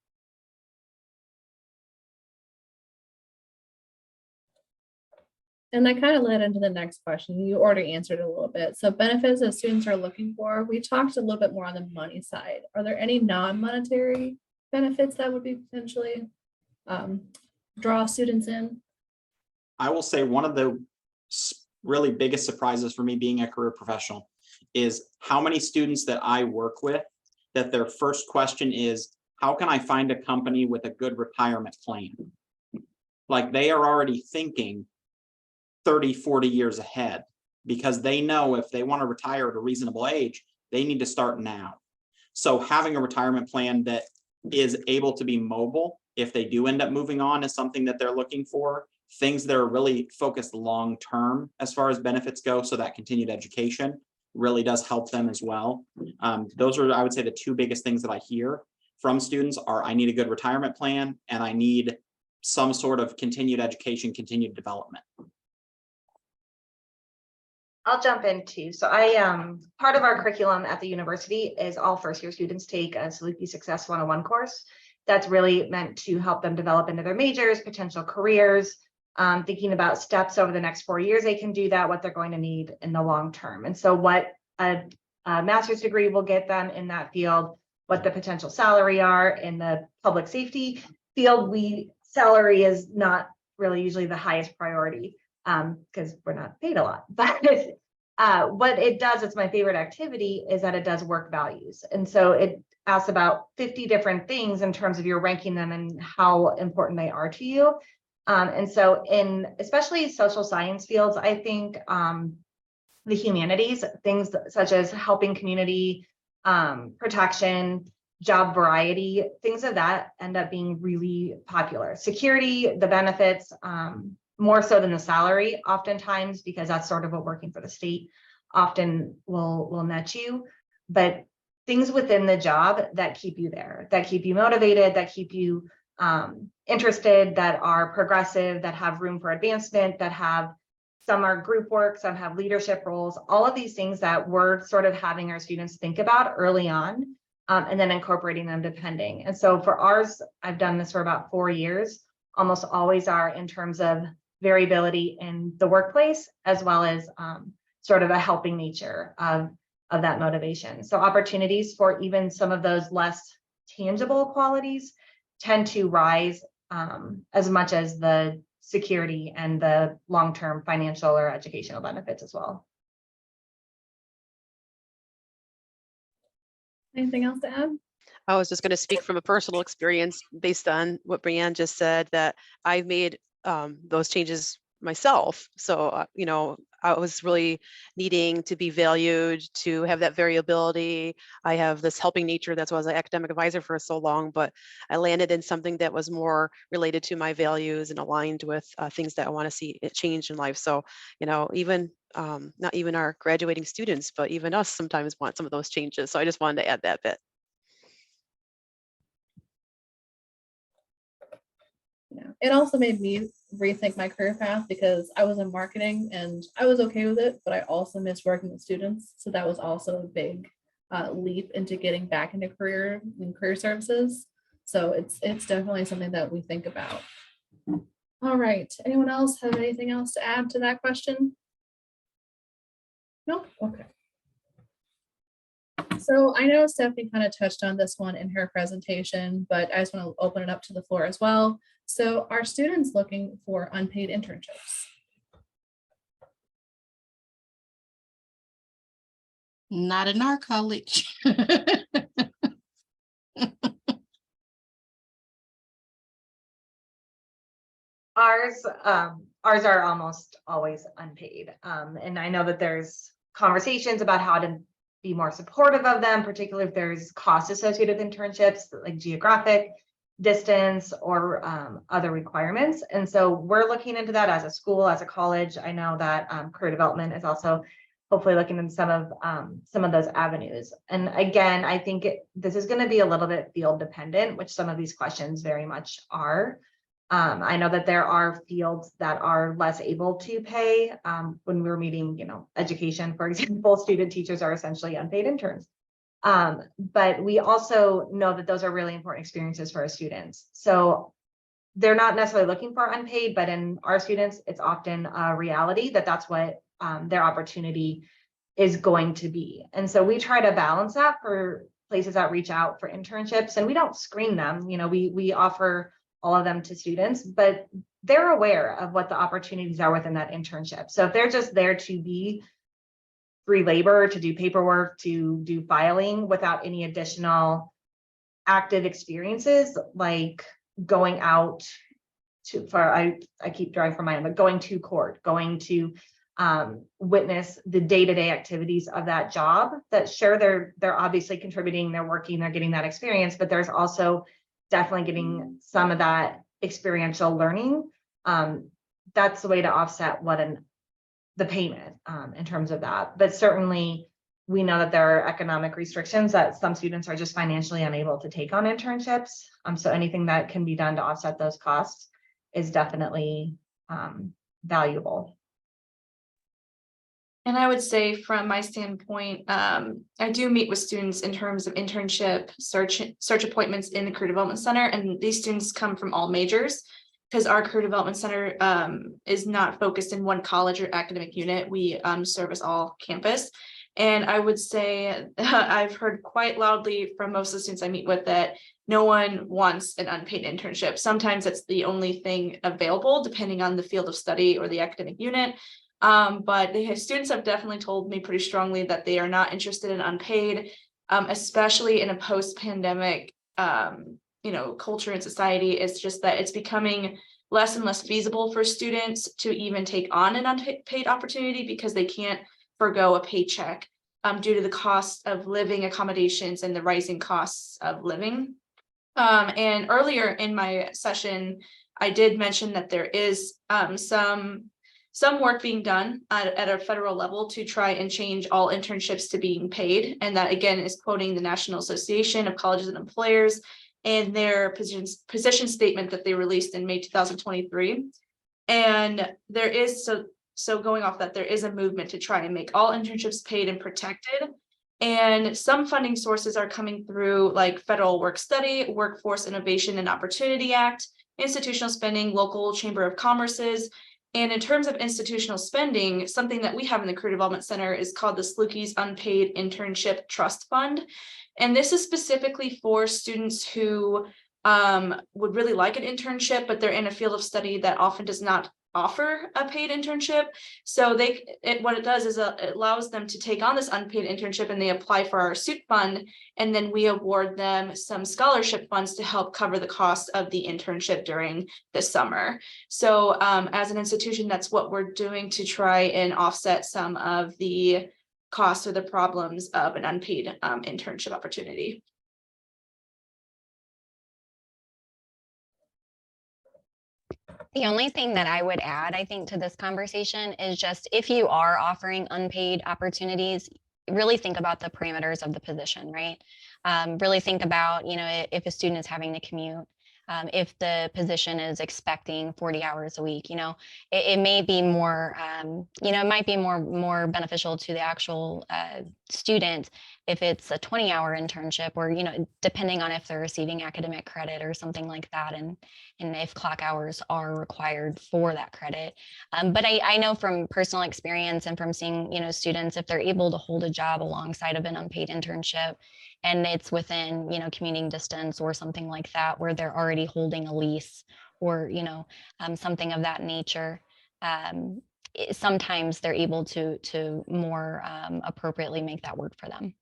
And that kind of led into the next question. You already answered it a little bit. So benefits that students are looking for, we talked a little bit more on the money side. Are there any non-monetary benefits that would be potentially draw students in? I will say one of the really biggest surprises for me being a career professional is how many students that I work with, that their first question is, how can I find a company with a good retirement plan? Like they are already thinking 30, 40 years ahead, because they know if they want to retire at a reasonable age, they need to start now. So having a retirement plan that is able to be mobile if they do end up moving on is something that they're looking for. Things that are really focused long-term as far as benefits go, so that continued education really does help them as well. Those are, I would say, the two biggest things that I hear from students are, I need a good retirement plan and I need some sort of continued education, continued development. I'll jump in too. So part of our curriculum at the university is all first year students take a Saluki Success 101 course. That's really meant to help them develop into their majors, potential careers, thinking about steps over the next 4 years. They can do that, what they're going to need in the long term. And so what a master's degree will get them in that field, what the potential salary are in the public safety field, salary is not really usually the highest priority. Because we're not paid a lot, but what it does, it's my favorite activity, is that it does work values. And so it asks about 50 different things in terms of your ranking them and how important they are to you. And so in especially social science fields, I think the humanities, things such as helping community, protection, job variety, things of that end up being really popular. Security, the benefits, more so than the salary oftentimes, because that's sort of what working for the state often will net you. But things within the job that keep you there, that keep you motivated, that keep you interested, that are progressive, that have room for advancement, that have, some are group work, some have leadership roles, all of these things that we're sort of having our students think about early on, and then incorporating them depending. And so for ours, I've done this for about 4 years, almost always are in terms of variability in the workplace, as well as sort of a helping nature of that motivation. So opportunities for even some of those less tangible qualities tend to rise as much as the security and the long-term financial or educational benefits as well. Anything else to add? I was just going to speak from a personal experience based on what Brianne just said, that I've made those changes myself. So, you know, I was really needing to be valued, to have that variability. I have this helping nature. That's why I was an academic advisor for so long, but I landed in something that was more related to my values and aligned with things that I want to see it change in life. So, you know, even not even our graduating students, but even us sometimes want some of those changes. So I just wanted to add that bit. Yeah, it also made me rethink my career path, because I was in marketing and I was okay with it, but I also missed working with students. So that was also a big leap into getting back into career services. So it's definitely something that we think about. All right, anyone else have anything else to add to that question? No? Okay. So I know Stephanie kind of touched on this one in her presentation, but I just want to open it up to the floor as well. So are students looking for unpaid internships? Not in our college. Ours are almost always unpaid. And I know that there's conversations about how to be more supportive of them, particularly if there's costs associated with internships, like geographic distance or other requirements. And so we're looking into that as a school, as a college. I know that career development is also hopefully looking in some of those avenues. And again, I think this is going to be a little bit field dependent, which some of these questions very much are. I know that there are fields that are less able to pay. When we were meeting, you know, education, for example, student teachers are essentially unpaid interns. But we also know that those are really important experiences for our students. So they're not necessarily looking for unpaid, but in our students, it's often a reality that that's what their opportunity is going to be. And so we try to balance that for places that reach out for internships, and we don't screen them. You know, we offer all of them to students, but they're aware of what the opportunities are within that internship. So if they're just there to be free labor, to do paperwork, to do filing without any additional active experiences, like going out to, I keep drawing from my own, but going to court, going to witness the day-to-day activities of that job, that sure, they're obviously contributing, they're working, they're getting that experience, but there's also definitely getting some of that experiential learning. That's the way to offset the payment in terms of that. But certainly we know that there are economic restrictions, that some students are just financially unable to take on internships. So anything that can be done to offset those costs is definitely valuable. And I would say from my standpoint, I do meet with students in terms of internship search appointments in the Career Development Center, and these students come from all majors, because our Career Development Center is not focused in one college or academic unit. We service all campus. And I would say I've heard quite loudly from most of the students I meet with that no one wants an unpaid internship. Sometimes it's the only thing available, depending on the field of study or the academic unit. But the students have definitely told me pretty strongly that they are not interested in unpaid, especially in a post-pandemic, culture and society. It's just that it's becoming less and less feasible for students to even take on an unpaid opportunity because they can't forgo a paycheck due to the cost of living accommodations and the rising costs of living. And earlier in my session, I did mention that there is some work being done at a federal level to try and change all internships to being paid. And that again is quoting the National Association of Colleges and Employers and their position statement that they released in May 2023. And there is, so going off that, there is a movement to try and make all internships paid and protected. And some funding sources are coming through, like Federal Work Study, Workforce Innovation and Opportunity Act, institutional spending, local Chamber of Commerce's. And in terms of institutional spending, something that we have in the Career Development Center is called the Slukey's Unpaid Internship Trust Fund. And this is specifically for students who would really like an internship, but they're in a field of study that often does not offer a paid internship. So what it does is it allows them to take on this unpaid internship, and they apply for our SUIT fund, and then we award them some scholarship funds to help cover the cost of the internship during the summer. So as an institution, that's what we're doing to try and offset some of the costs or the problems of an unpaid internship opportunity. The only thing that I would add, I think, to this conversation is just if you are offering unpaid opportunities, really think about the parameters of the position, right? Really think about, if a student is having to commute, if the position is expecting 40 hours a week, it may be more, it might be more beneficial to the actual student if it's a 20-hour internship, or, depending on if they're receiving academic credit or something like that, and if clock hours are required for that credit. But I know from personal experience and from seeing, students, if they're able to hold a job alongside of an unpaid internship, and it's within, commuting distance or something like that, where they're already holding a lease or, something of that nature, sometimes they're able to more appropriately make that work for them.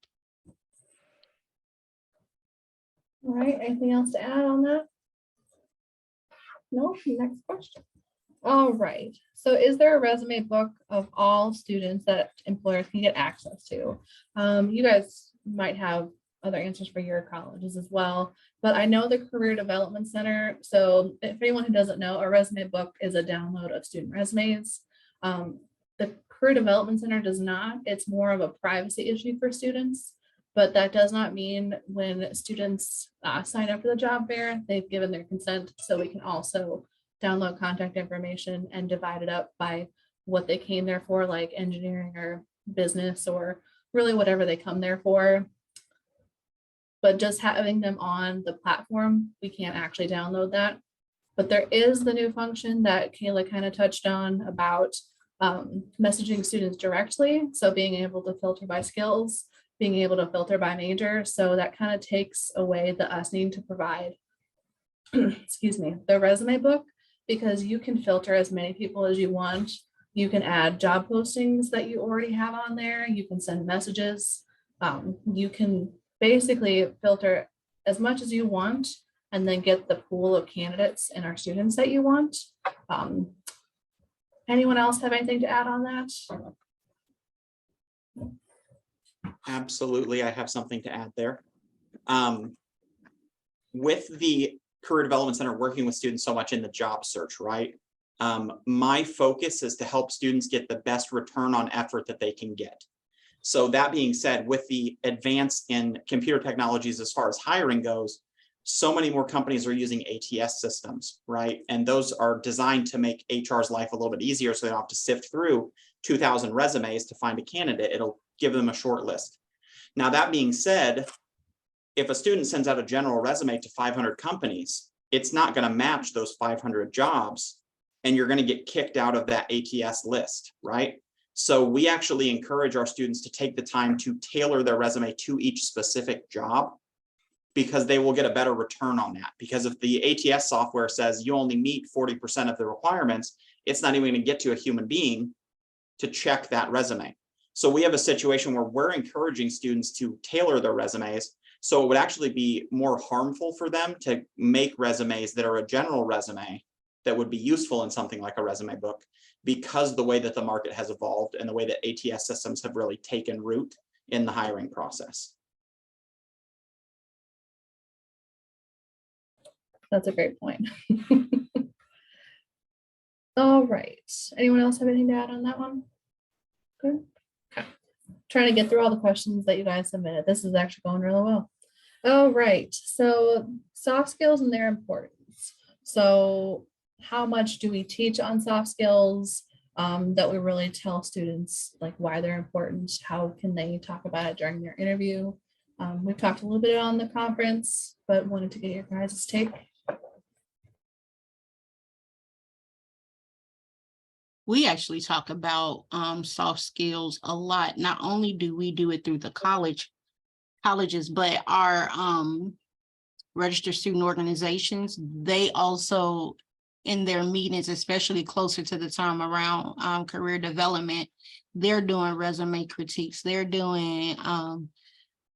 All right, anything else to add on that? No, next question. All right, so is there a resume book of all students that employers can get access to? You guys might have other answers for your colleges as well, but I know the Career Development Center. So if anyone who doesn't know, a resume book is a download of student resumes. The Career Development Center does not. It's more of a privacy issue for students, but that does not mean when students sign up for the job fair, they've given their consent. So we can also download contact information and divide it up by what they came there for, like engineering or business or really whatever they come there for. But just having them on the platform, we can't actually download that. But there is the new function that Kayla kind of touched on about messaging students directly. So being able to filter by skills, being able to filter by major. So that kind of takes away the us needing to provide, excuse me, the resume book, because you can filter as many people as you want. You can add job postings that you already have on there. You can send messages. You can basically filter as much as you want and then get the pool of candidates and our students that you want. Anyone else have anything to add on that? Absolutely, I have something to add there. With the Career Development Center working with students so much in the job search, right? My focus is to help students get the best return on effort that they can get. So that being said, with the advance in computer technologies as far as hiring goes, so many more companies are using ATS systems, right? And those are designed to make HR's life a little bit easier, so they don't have to sift through 2,000 resumes to find a candidate. It'll give them a short list. Now, that being said, if a student sends out a general resume to 500 companies, it's not going to match those 500 jobs, and you're going to get kicked out of that ATS list, right? So we actually encourage our students to take the time to tailor their resume to each specific job, because they will get a better return on that. Because if the ATS software says you only meet 40% of the requirements, it's not even going to get to a human being to check that resume. So we have a situation where we're encouraging students to tailor their resumes. So it would actually be more harmful for them to make resumes that are a general resume that would be useful in something like a resume book, because the way that the market has evolved and the way that ATS systems have really taken root in the hiring process. That's a great point. All right. Anyone else have anything to add on that one? Good. Okay. Trying to get through all the questions that you guys submitted. This is actually going really well. All right. So soft skills and their importance. So how much do we teach on soft skills that we really tell students like why they're important? How can they talk about it during their interview? We've talked a little bit on the conference, but wanted to get your guys' take. We actually talk about soft skills a lot. Not only do we do it through the colleges, but our registered student organizations, they also in their meetings, especially closer to the time around career development, they're doing resume critiques. They're doing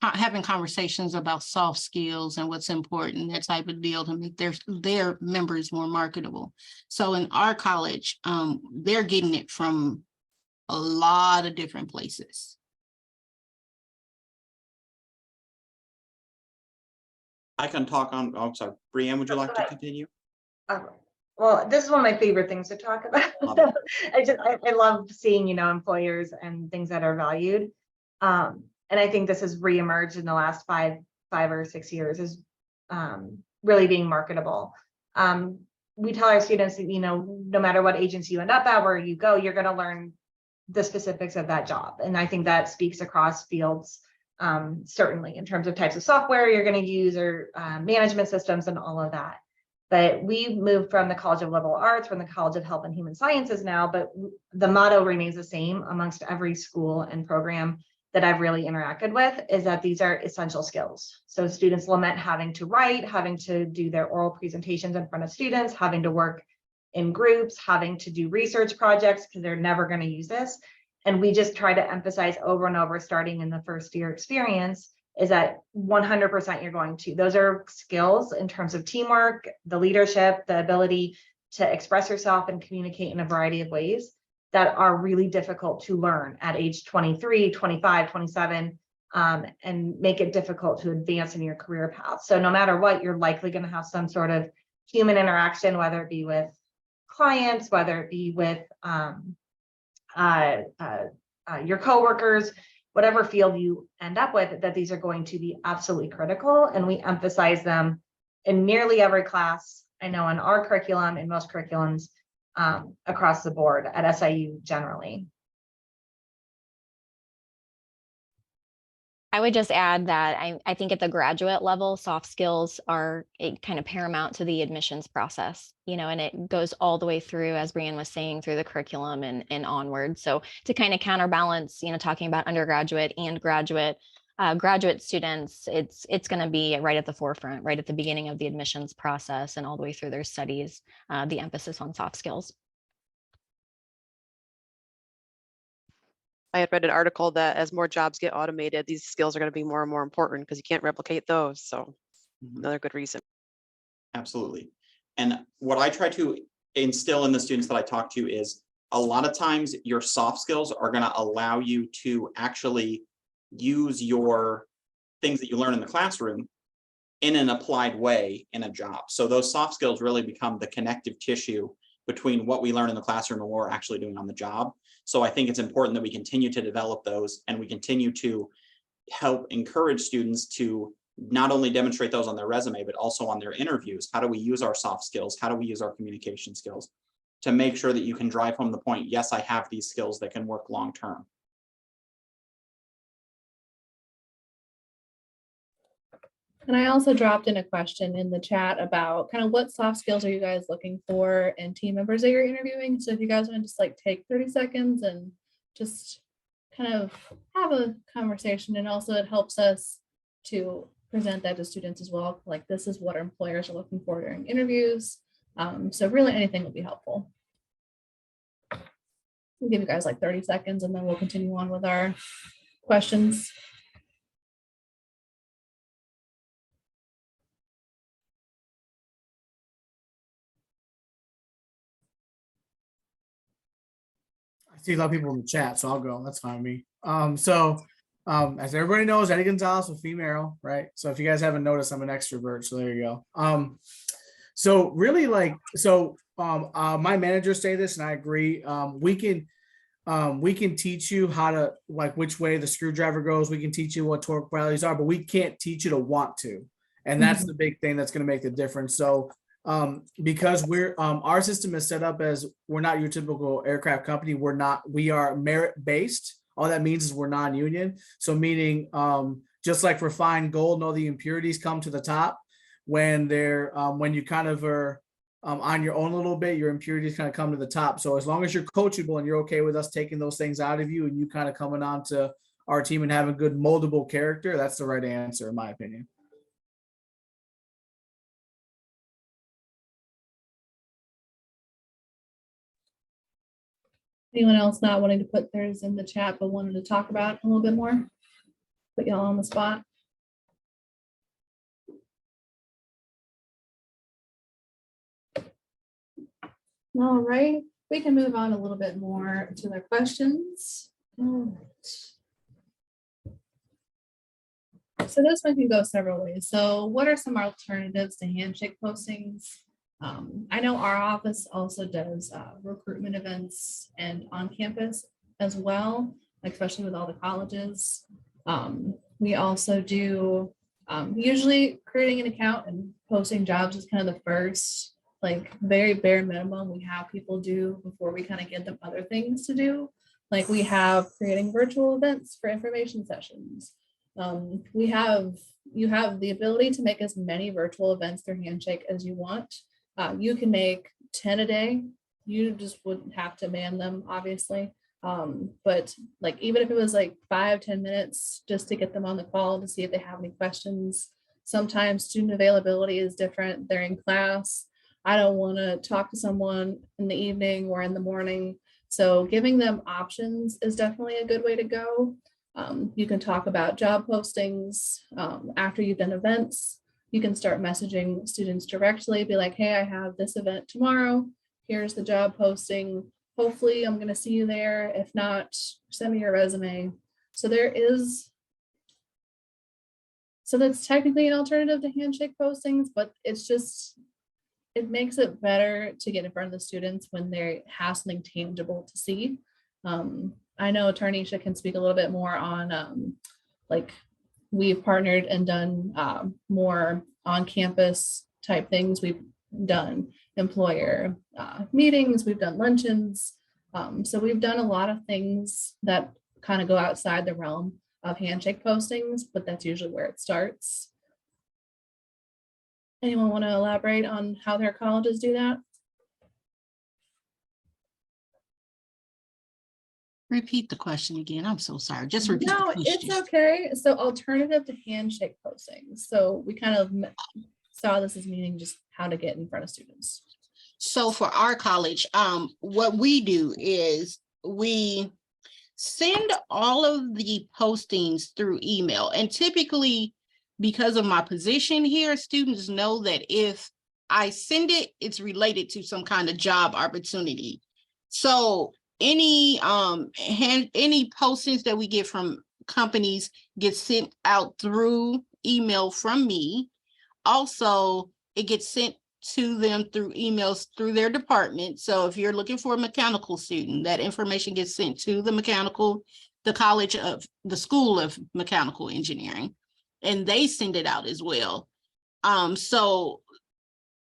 having conversations about soft skills and what's important, that type of deal, to make their members more marketable. So in our college, they're getting it from a lot of different places. I can talk on, oh, sorry, Brianne, would you like to continue? Well, this is one of my favorite things to talk about. I love seeing, employers and things that are valued. And I think this has reemerged in the last five or 6 years as really being marketable. We tell our students that, no matter what agency you end up at, where you go, you're going to learn the specifics of that job. And I think that speaks across fields, certainly in terms of types of software you're going to use or management systems and all of that. But we moved from the College of Liberal Arts, from the College of Health and Human Sciences now, but the motto remains the same amongst every school and program that I've really interacted with, is that these are essential skills. So students lament having to write, having to do their oral presentations in front of students, having to work in groups, having to do research projects because they're never going to use this. And we just try to emphasize over and over, starting in the first year experience, is that 100% you're going to. Those are skills in terms of teamwork, the leadership, the ability to express yourself and communicate in a variety of ways that are really difficult to learn at age 23, 25, 27, and make it difficult to advance in your career path. So no matter what, you're likely going to have some sort of human interaction, whether it be with clients, whether it be with your coworkers, whatever field you end up with, that these are going to be absolutely critical. And we emphasize them in nearly every class. I know in our curriculum, in most curriculums, across the board at SIU generally. I would just add that I think at the graduate level, soft skills are kind of paramount to the admissions process, you know, and it goes all the way through, as Brianne was saying, through the curriculum and onward. So to kind of counterbalance, you know, talking about undergraduate and graduate students, it's going to be right at the forefront, right at the beginning of the admissions process and all the way through their studies, the emphasis on soft skills. I had read an article that as more jobs get automated, these skills are going to be more and more important because you can't replicate those. So another good reason. Absolutely. And what I try to instill in the students that I talk to is a lot of times your soft skills are going to allow you to actually use your things that you learn in the classroom in an applied way in a job. So those soft skills really become the connective tissue between what we learn in the classroom and what we're actually doing on the job. So I think it's important that we continue to develop those and we continue to help encourage students to not only demonstrate those on their resume, but also on their interviews. How do we use our soft skills? How do we use our communication skills to make sure that you can drive home the point, yes, I have these skills that can work long-term. And I also dropped in a question in the chat about kind of what soft skills are you guys looking for in team members that you're interviewing. So if you guys want to just like take 30 seconds and just kind of have a conversation, and also it helps us to present that to students as well. Like this is what our employers are looking for during interviews. So really anything would be helpful. We'll give you guys like 30 seconds and then we'll continue on with our questions. I see a lot of people in the chat, so I'll go. That's fine with me. As everybody knows, Eddie Gonzalez with female, right? So if you guys haven't noticed, I'm an extrovert. So there you go. So really my managers say this, and I agree. We can teach you how to, like, which way the screwdriver goes. We can teach you what torque values are, but we can't teach you to want to. And that's the big thing that's going to make the difference. So because our system is set up as we're not your typical aircraft company. We are merit-based. All that means is we're non-union. So meaning just like refined gold, all the impurities come to the top when you kind of are on your own a little bit, your impurities kind of come to the top. So as long as you're coachable and you're okay with us taking those things out of you and you kind of coming on to our team and having good moldable character, that's the right answer in my opinion. Anyone else not wanting to put theirs in the chat but wanted to talk about it a little bit more? Put y'all on the spot. All right, we can move on a little bit more to their questions. All right. So this one can go several ways. So what are some alternatives to handshake postings? I know our office also does recruitment events and on campus as well, like especially with all the colleges. We also do usually creating an account and posting jobs is kind of the first, like very bare minimum we have people do before we kind of give them other things to do. Like we have creating virtual events for information sessions. You have the ability to make as many virtual events through Handshake as you want. You can make 10 a day. You just wouldn't have to man them, obviously. But like, even if it was like 5-10 minutes just to get them on the call to see if they have any questions. Sometimes student availability is different. They're in class. I don't want to talk to someone in the evening or in the morning. So giving them options is definitely a good way to go. You can talk about job postings after you've done events. You can start messaging students directly, be like, hey, I have this event tomorrow. Here's the job posting. Hopefully I'm going to see you there. If not, send me your resume. So that's technically an alternative to handshake postings, but it makes it better to get in front of the students when they have something tangible to see. I know Tarnisha can speak a little bit more on like we've partnered and done more on-campus type things. We've done employer meetings, we've done luncheons. So we've done a lot of things that kind of go outside the realm of handshake postings, but that's usually where it starts. Anyone want to elaborate on how their colleges do that? Repeat the question again. I'm so sorry. Just repeat No, the question. it's okay. So alternative to handshake postings. So we kind of saw this as meaning just how to get in front of students. So for our college, what we do is we send all of the postings through email. And typically, because of my position here, students know that if I send it, it's related to some kind of job opportunity. So any postings that we get from companies get sent out through email from me. Also, it gets sent to them through emails through their department. So if you're looking for a mechanical student, that information gets sent to the college of the School of Mechanical Engineering, and they send it out as well. So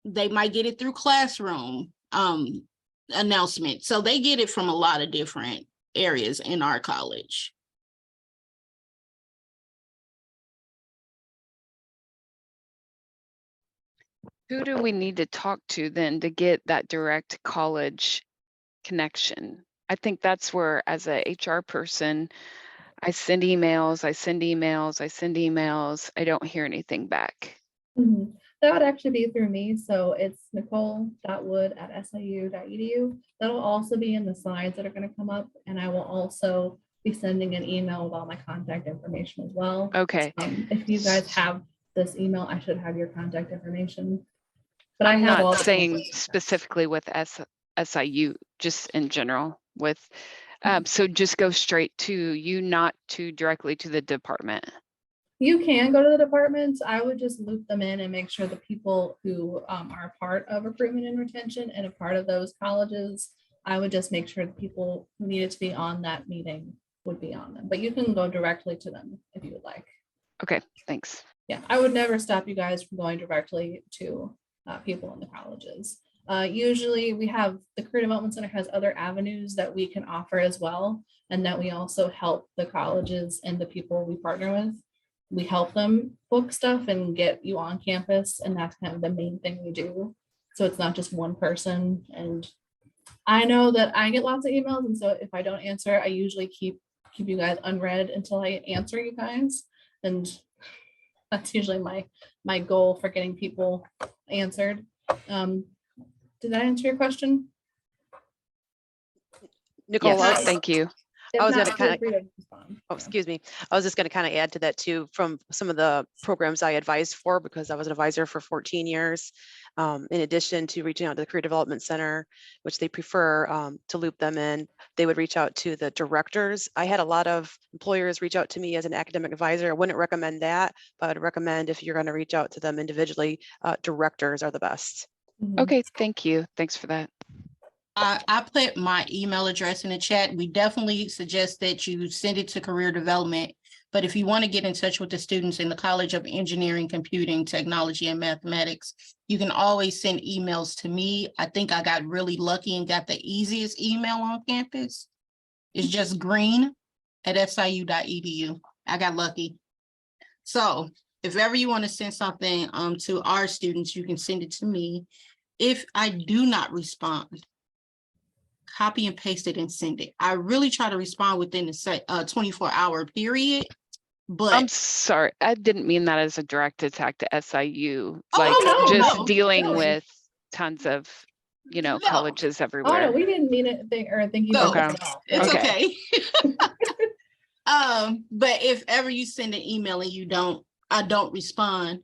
they might get it through classroom announcement. So they get it from a lot of different areas in our college. Who do we need to talk to then to get that direct college connection? I think that's where, as a HR person, I send emails, I don't hear anything back. Mhm. That would actually be through me. So it's nicole.wood@siu.edu. That'll also be in the slides that are going to come up. And I will also be sending an email with all my contact information as well. Okay. If you guys have this email, I should have your contact information. But I'm I have all not the saying information. specifically with SIU, just in general with, so just go straight to you, not to directly to the department. You can go to the departments. I would just loop them in and make sure the people who are a part of recruitment and retention and a part of those colleges, I would just make sure the people who needed to be on that meeting would be on them. But you can go directly to them if you would like. Okay, thanks. Yeah, I would never stop you guys from going directly to people in the colleges. Usually we have the Career Development Center has other avenues that we can offer as well, and that we also help the colleges and the people we partner with. We help them book stuff and get you on campus, and that's kind of the main thing we do. So it's not just one person. And I know that I get lots of emails, and so if I don't answer, I usually keep you guys unread until I answer you guys. And that's usually my goal for getting people answered. Did that answer your question? Nicole, Yes, thank you. If I was not, gonna feel kinda- free to respond. Oh, excuse me. I was just going to kind of add to that too, from some of the programs I advised for, because I was an advisor for 14 years. In addition to reaching out to the Career Development Center, which they prefer to loop them in, they would reach out to the directors. I had a lot of employers reach out to me as an academic advisor. I wouldn't recommend that, but I'd recommend if you're going to reach out to them individually, directors are the best. Okay, thank you. Thanks for that. I put my email address in the chat. We definitely suggest that you send it to career development. But if you want to get in touch with the students in the College of Engineering, Computing, Technology, and Mathematics, you can always send emails to me. I think I got really lucky and got the easiest email on campus. It's just green@siu.edu. I got lucky. So if ever you want to send something to our students, you can send it to me. If I do not respond, copy and paste it and send it. I really try to respond within the 24-hour period, but I'm sorry, I didn't mean that as a direct attack to SIU, Oh, like no, just no, dealing no. with tons of, No. colleges Oh, no, everywhere. we didn't mean it or think you No, meant it at all. it's Okay. okay. But if ever you send an email and I don't respond,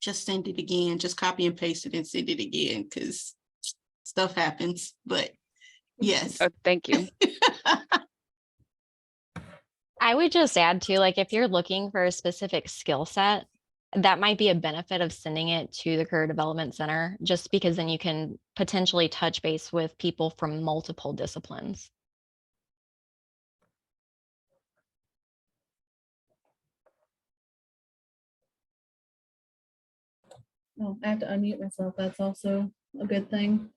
just send it again. Just copy and paste it and send it again, because stuff happens. But yes. Thank you. I would just add to, like, if you're looking for a specific skill set, that might be a benefit of sending it to the Career Development Center, just because then you can potentially touch base with people from multiple disciplines. Oh, I have to unmute myself. That's also a good thing.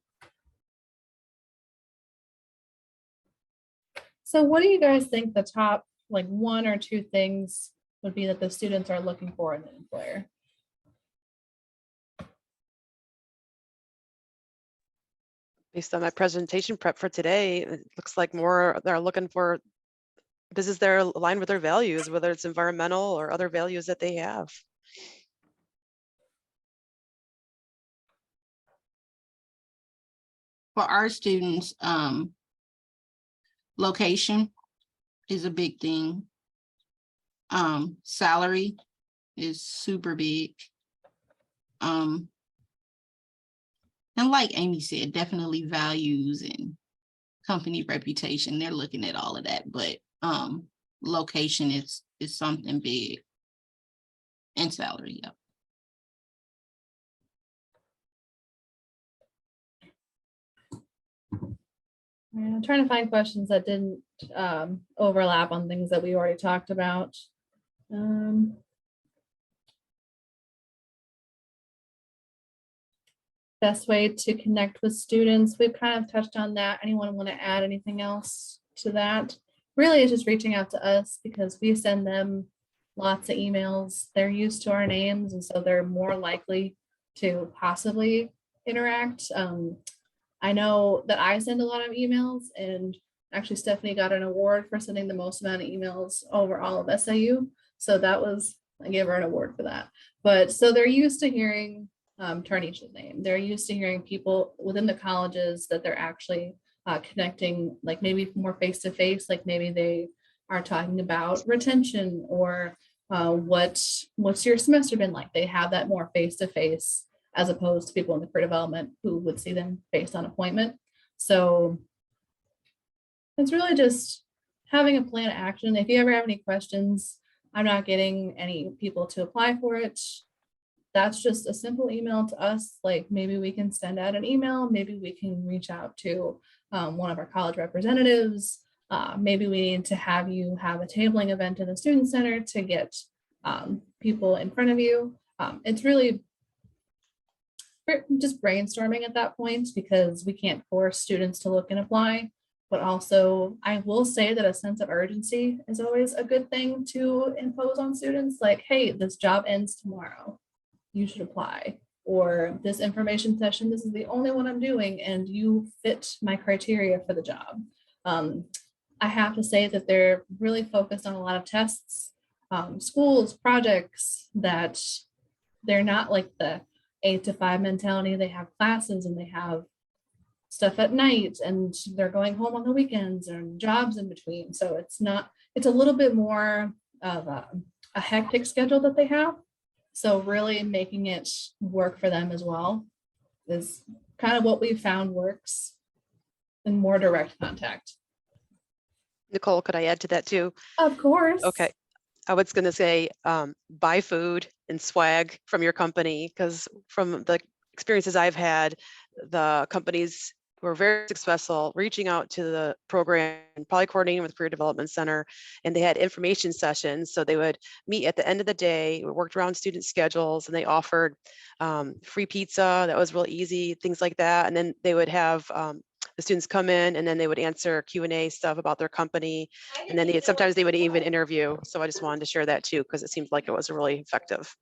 So what do you guys think the top like 1 or 2 things would be that the students are looking for in an employer? Based on my presentation prep for today, it looks like more they're looking for business that are aligned with their values, whether it's environmental or other values that they have. For our students, location is a big thing. Salary is super big. And like Amy said, definitely values and company reputation. They're looking at all of that, but location is something big. And salary, yep. I'm trying to find questions that didn't overlap on things that we already talked about. Best way to connect with students. We've kind of touched on that. Anyone want to add anything else to that? Really, it's just reaching out to us because we send them lots of emails. They're used to our names, and so they're more likely to possibly interact. I know that I send a lot of emails, and actually Stephanie got an award for sending the most amount of emails over all of SIU. So that was, I gave her an award for that. But so they're used to hearing Tarnisha's name. They're used to hearing people within the colleges that they're actually connecting, like maybe more face to face, like maybe they are talking about retention or what's your semester been like. They have that more face to face as opposed to people in the career development who would see them based on appointment. So it's really just having a plan of action. If you ever have any questions, I'm not getting any people to apply for it. That's just a simple email to us. Like maybe we can send out an email, maybe we can reach out to one of our college representatives. Maybe we need to have you have a tabling event in the student center to get people in front of you. It's really just brainstorming at that point because we can't force students to look and apply. But also, I will say that a sense of urgency is always a good thing to impose on students. Like, hey, this job ends tomorrow. You should apply. Or this information session, this is the only one I'm doing, and you fit my criteria for the job. I have to say that they're really focused on a lot of tests, schools, projects, that they're not like the 8 to 5 mentality. They have classes and they have stuff at night and they're going home on the weekends and jobs in between. So it's a little bit more of a hectic schedule that they have. So really making it work for them as well is kind of what we've found works in more direct contact. Nicole, could I add to that too? Of course. Okay. I was going to say, buy food and swag from your company, because from the experiences I've had, the companies were very successful reaching out to the program and probably coordinating with Career Development Center, and they had information sessions. So they would meet at the end of the day, we worked around student schedules, and they offered free pizza. That was real easy, things like that. And then they would have the students come in and then they would answer Q&A stuff about their company. And then sometimes they would even interview. So I just wanted to share that too, because it seems like it was really effective.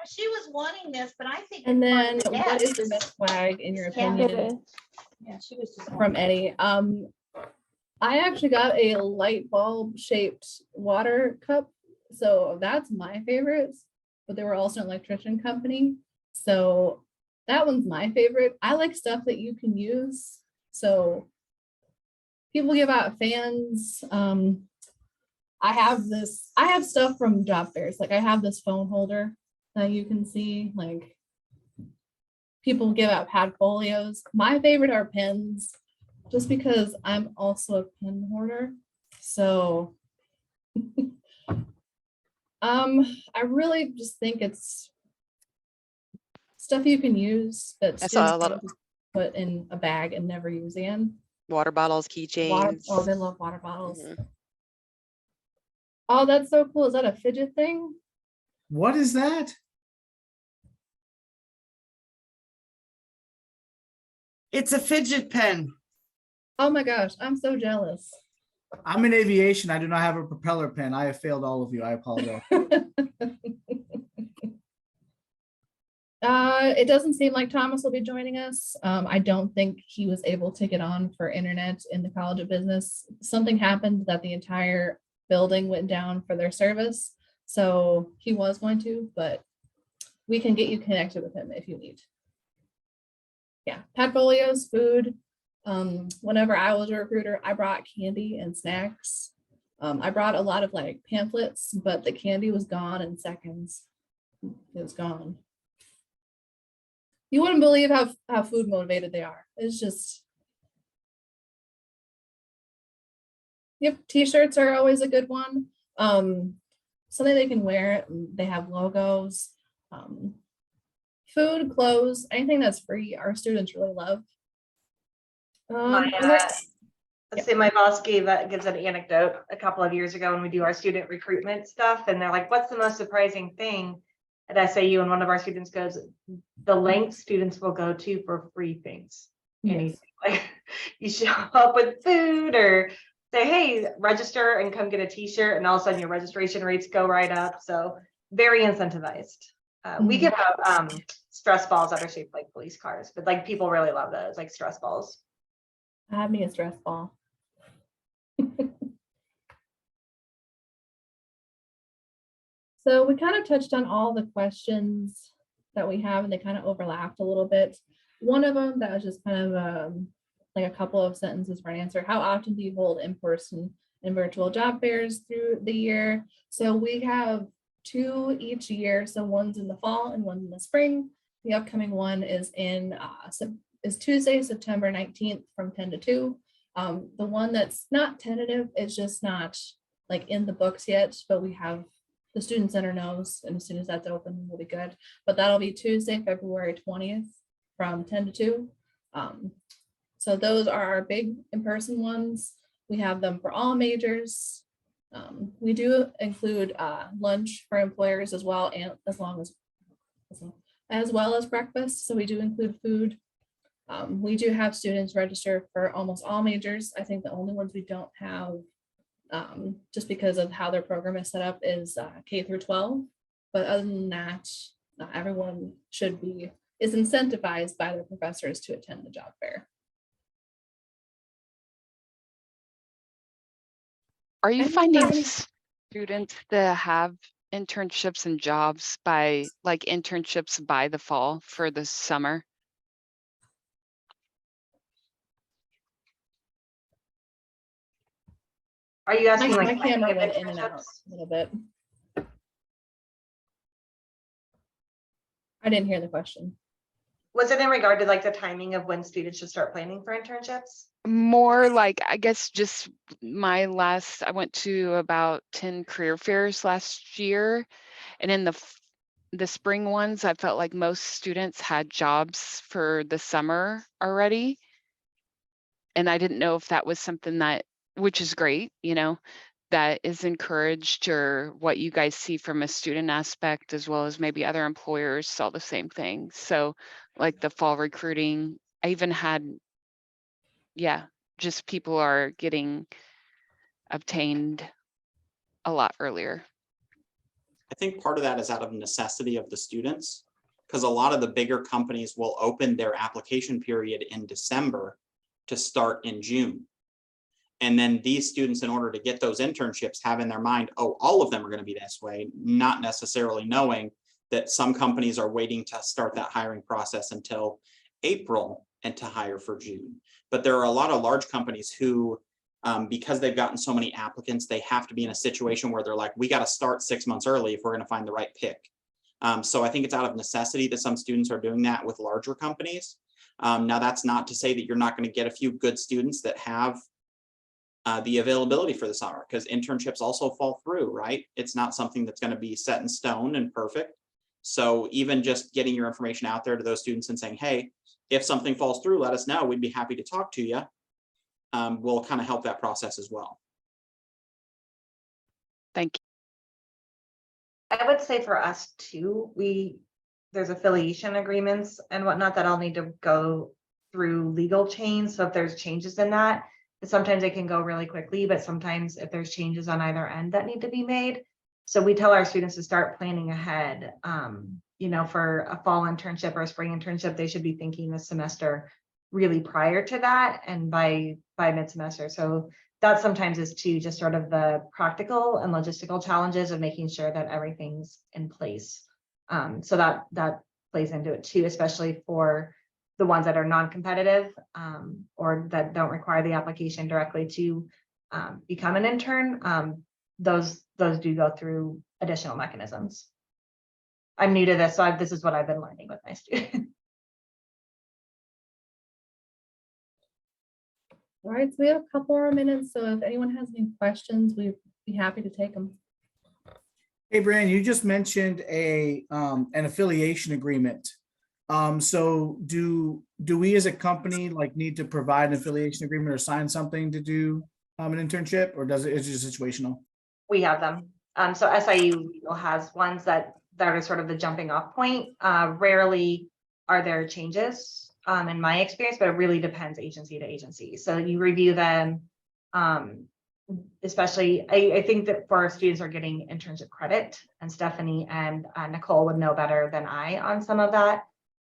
She was wanting this, but I think. And then what is the best swag in your opinion? Yeah, she was just. From Eddie. I actually got a light bulb shaped water cup. So that's my favorite, but they were also an electrician company. So that one's my favorite. I like stuff that you can use. So people give out fans. I have stuff from job fairs. Like I have this phone holder that you can see. Like people give out padfolios. My favorite are pens, just because I'm also a pen hoarder. So I really just think it's stuff you can use that I saw a lot of put in a bag and never use again. water bottles, keychains. Oh, they love water bottles. Oh, that's so cool. Is that a fidget thing? What is that? It's a fidget pen. Oh my gosh, I'm so jealous. I'm in aviation. I do not have a propeller pin. I have failed all of you. I apologize. It doesn't seem like Thomas will be joining us. I don't think he was able to get on for internet in the College of Business. Something happened that the entire building went down for their service. So he was going to, but we can get you connected with him if you need. Yeah, portfolios, food. Whenever I was a recruiter, I brought candy and snacks. I brought a lot of like pamphlets, but the candy was gone in seconds. It was gone. You wouldn't believe how food motivated they are. It's just, yep, t-shirts are always a good one. Something they can wear. They have logos. Food, clothes, anything that's free, our students really love. Let's say my boss gives an anecdote a couple of years ago when we do our student recruitment stuff, and they're like, what's the most surprising thing at SAU? And one of our students goes, the length students will go to for free things. Anything. Like you show up with food or say, hey, register and come get a t-shirt, and all of a sudden your registration rates go right up. So very incentivized. We give out stress balls that are shaped like police cars, but like people really love those, like stress balls. Have me a stress ball. So we kind of touched on all the questions that we have, and they kind of overlapped a little bit. One of them that was just kind of like a couple of sentences for an answer. How often do you hold in-person and virtual job fairs through the year? So we have 2 each year. So one's in the fall and one's in the spring. The upcoming one is is Tuesday, September 19th from 10 to 2. The one that's not tentative is just not like in the books yet, but we have the Student Center knows, and as soon as that's open, we'll be good. But that'll be Tuesday, February 20th from 10 to 2. So those are our big in-person ones. We have them for all majors. We do include lunch for employers as well, and as well as breakfast. So we do include food. We do have students register for almost all majors. I think the only ones we don't have, just because of how their program is set up, is K through 12. But other than that, everyone is incentivized by their professors to attend the job fair. Are you finding students that have internships and jobs by internships by the fall for the summer? Are you asking My like camera went in and out a little bit. I didn't hear the question. Was it in regard to like the timing of when students should start planning for internships? More like, I guess, just I went to about 10 career fairs last year, and in the spring ones, I felt like most students had jobs for the summer already. And I didn't know if that was something which is great, that is encouraged, or what you guys see from a student aspect, as well as maybe other employers saw the same thing. So like the fall recruiting, I even had, just people are getting obtained a lot earlier. I think part of that is out of necessity of the students, because a lot of the bigger companies will open their application period in December to start in June. And then these students, in order to get those internships, have in their mind, oh, all of them are going to be this way, not necessarily knowing that some companies are waiting to start that hiring process until April and to hire for June. But there are a lot of large companies who, because they've gotten so many applicants, they have to be in a situation where they're like, we got to start 6 months early if we're going to find the right pick. So I think it's out of necessity that some students are doing that with larger companies. Now, that's not to say that you're not going to get a few good students that have the availability for the summer, because internships also fall through, right? It's not something that's going to be set in stone and perfect. So even just getting your information out there to those students and saying, hey, if something falls through, let us know. We'd be happy to talk to you. Will kind of help that process as well. Thank you. I would say for us too, there's affiliation agreements and whatnot that I'll need to go through legal chains. So if there's changes in that, sometimes it can go really quickly, but sometimes if there's changes on either end that need to be made. So we tell our students to start planning ahead. You know, for a fall internship or a spring internship, they should be thinking this semester really prior to that and by mid-semester. So that sometimes is too just sort of the practical and logistical challenges of making sure that everything's in place. So that plays into it too, especially for the ones that are non-competitive or that don't require the application directly to become an intern. Those do go through additional mechanisms. I'm new to this, so this is what I've been learning with my students. All right, so we have a couple more minutes, so if anyone has any questions, we'd be happy to take them. Hey, Brian, you just mentioned an affiliation agreement. So do we as a company like need to provide an affiliation agreement or sign something to do an internship, or is it just situational? We have them. So SIU has ones that are sort of the jumping off point. Rarely are there changes in my experience, but it really depends agency to agency. So you review them. Especially, I think that for our students are getting internship credit, and Stephanie and Nicole would know better than I on some of that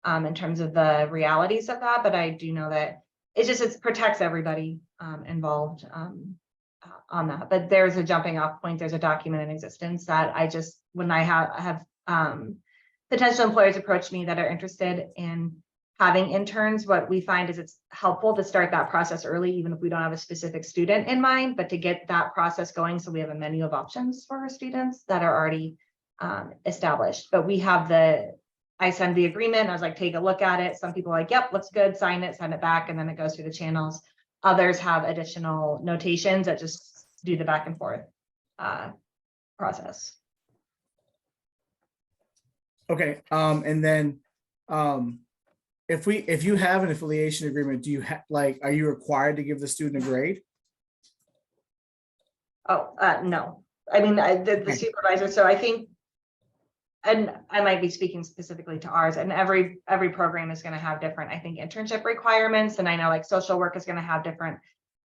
in terms of the realities of that. But I do know that it protects everybody involved on that. But there's a jumping off point. There's a document in existence that when I have potential employers approach me that are interested in having interns, what we find is it's helpful to start that process early, even if we don't have a specific student in mind, but to get that process going so we have a menu of options for our students that are already established. But we have I send the agreement, I was like, take a look at it. Some people are like, yep, looks good, sign it, send it back, and then it goes through the channels. Others have additional notations that just do the back and forth process. Okay, and then if you have an affiliation agreement, do you are you required to give the student a grade? Oh, no. I mean, the supervisor, so I think, and I might be speaking specifically to ours, and every program is going to have different, I think, internship requirements. And I know like social work is going to have different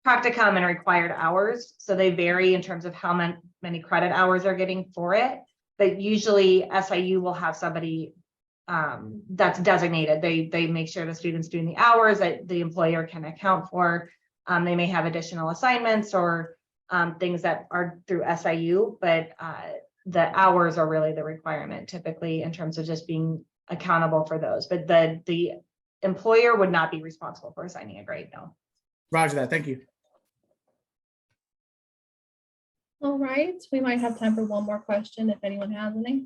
practicum and required hours. So they vary in terms of how many credit hours they're getting for it. But usually SIU will have somebody that's designated. They make sure the student's doing the hours that the employer can account for. They may have additional assignments or things that are through SIU, but the hours are really the requirement typically in terms of just being accountable for those. But the employer would not be responsible for assigning a grade, no. Roger that, thank you. All right, we might have time for one more question if anyone has any.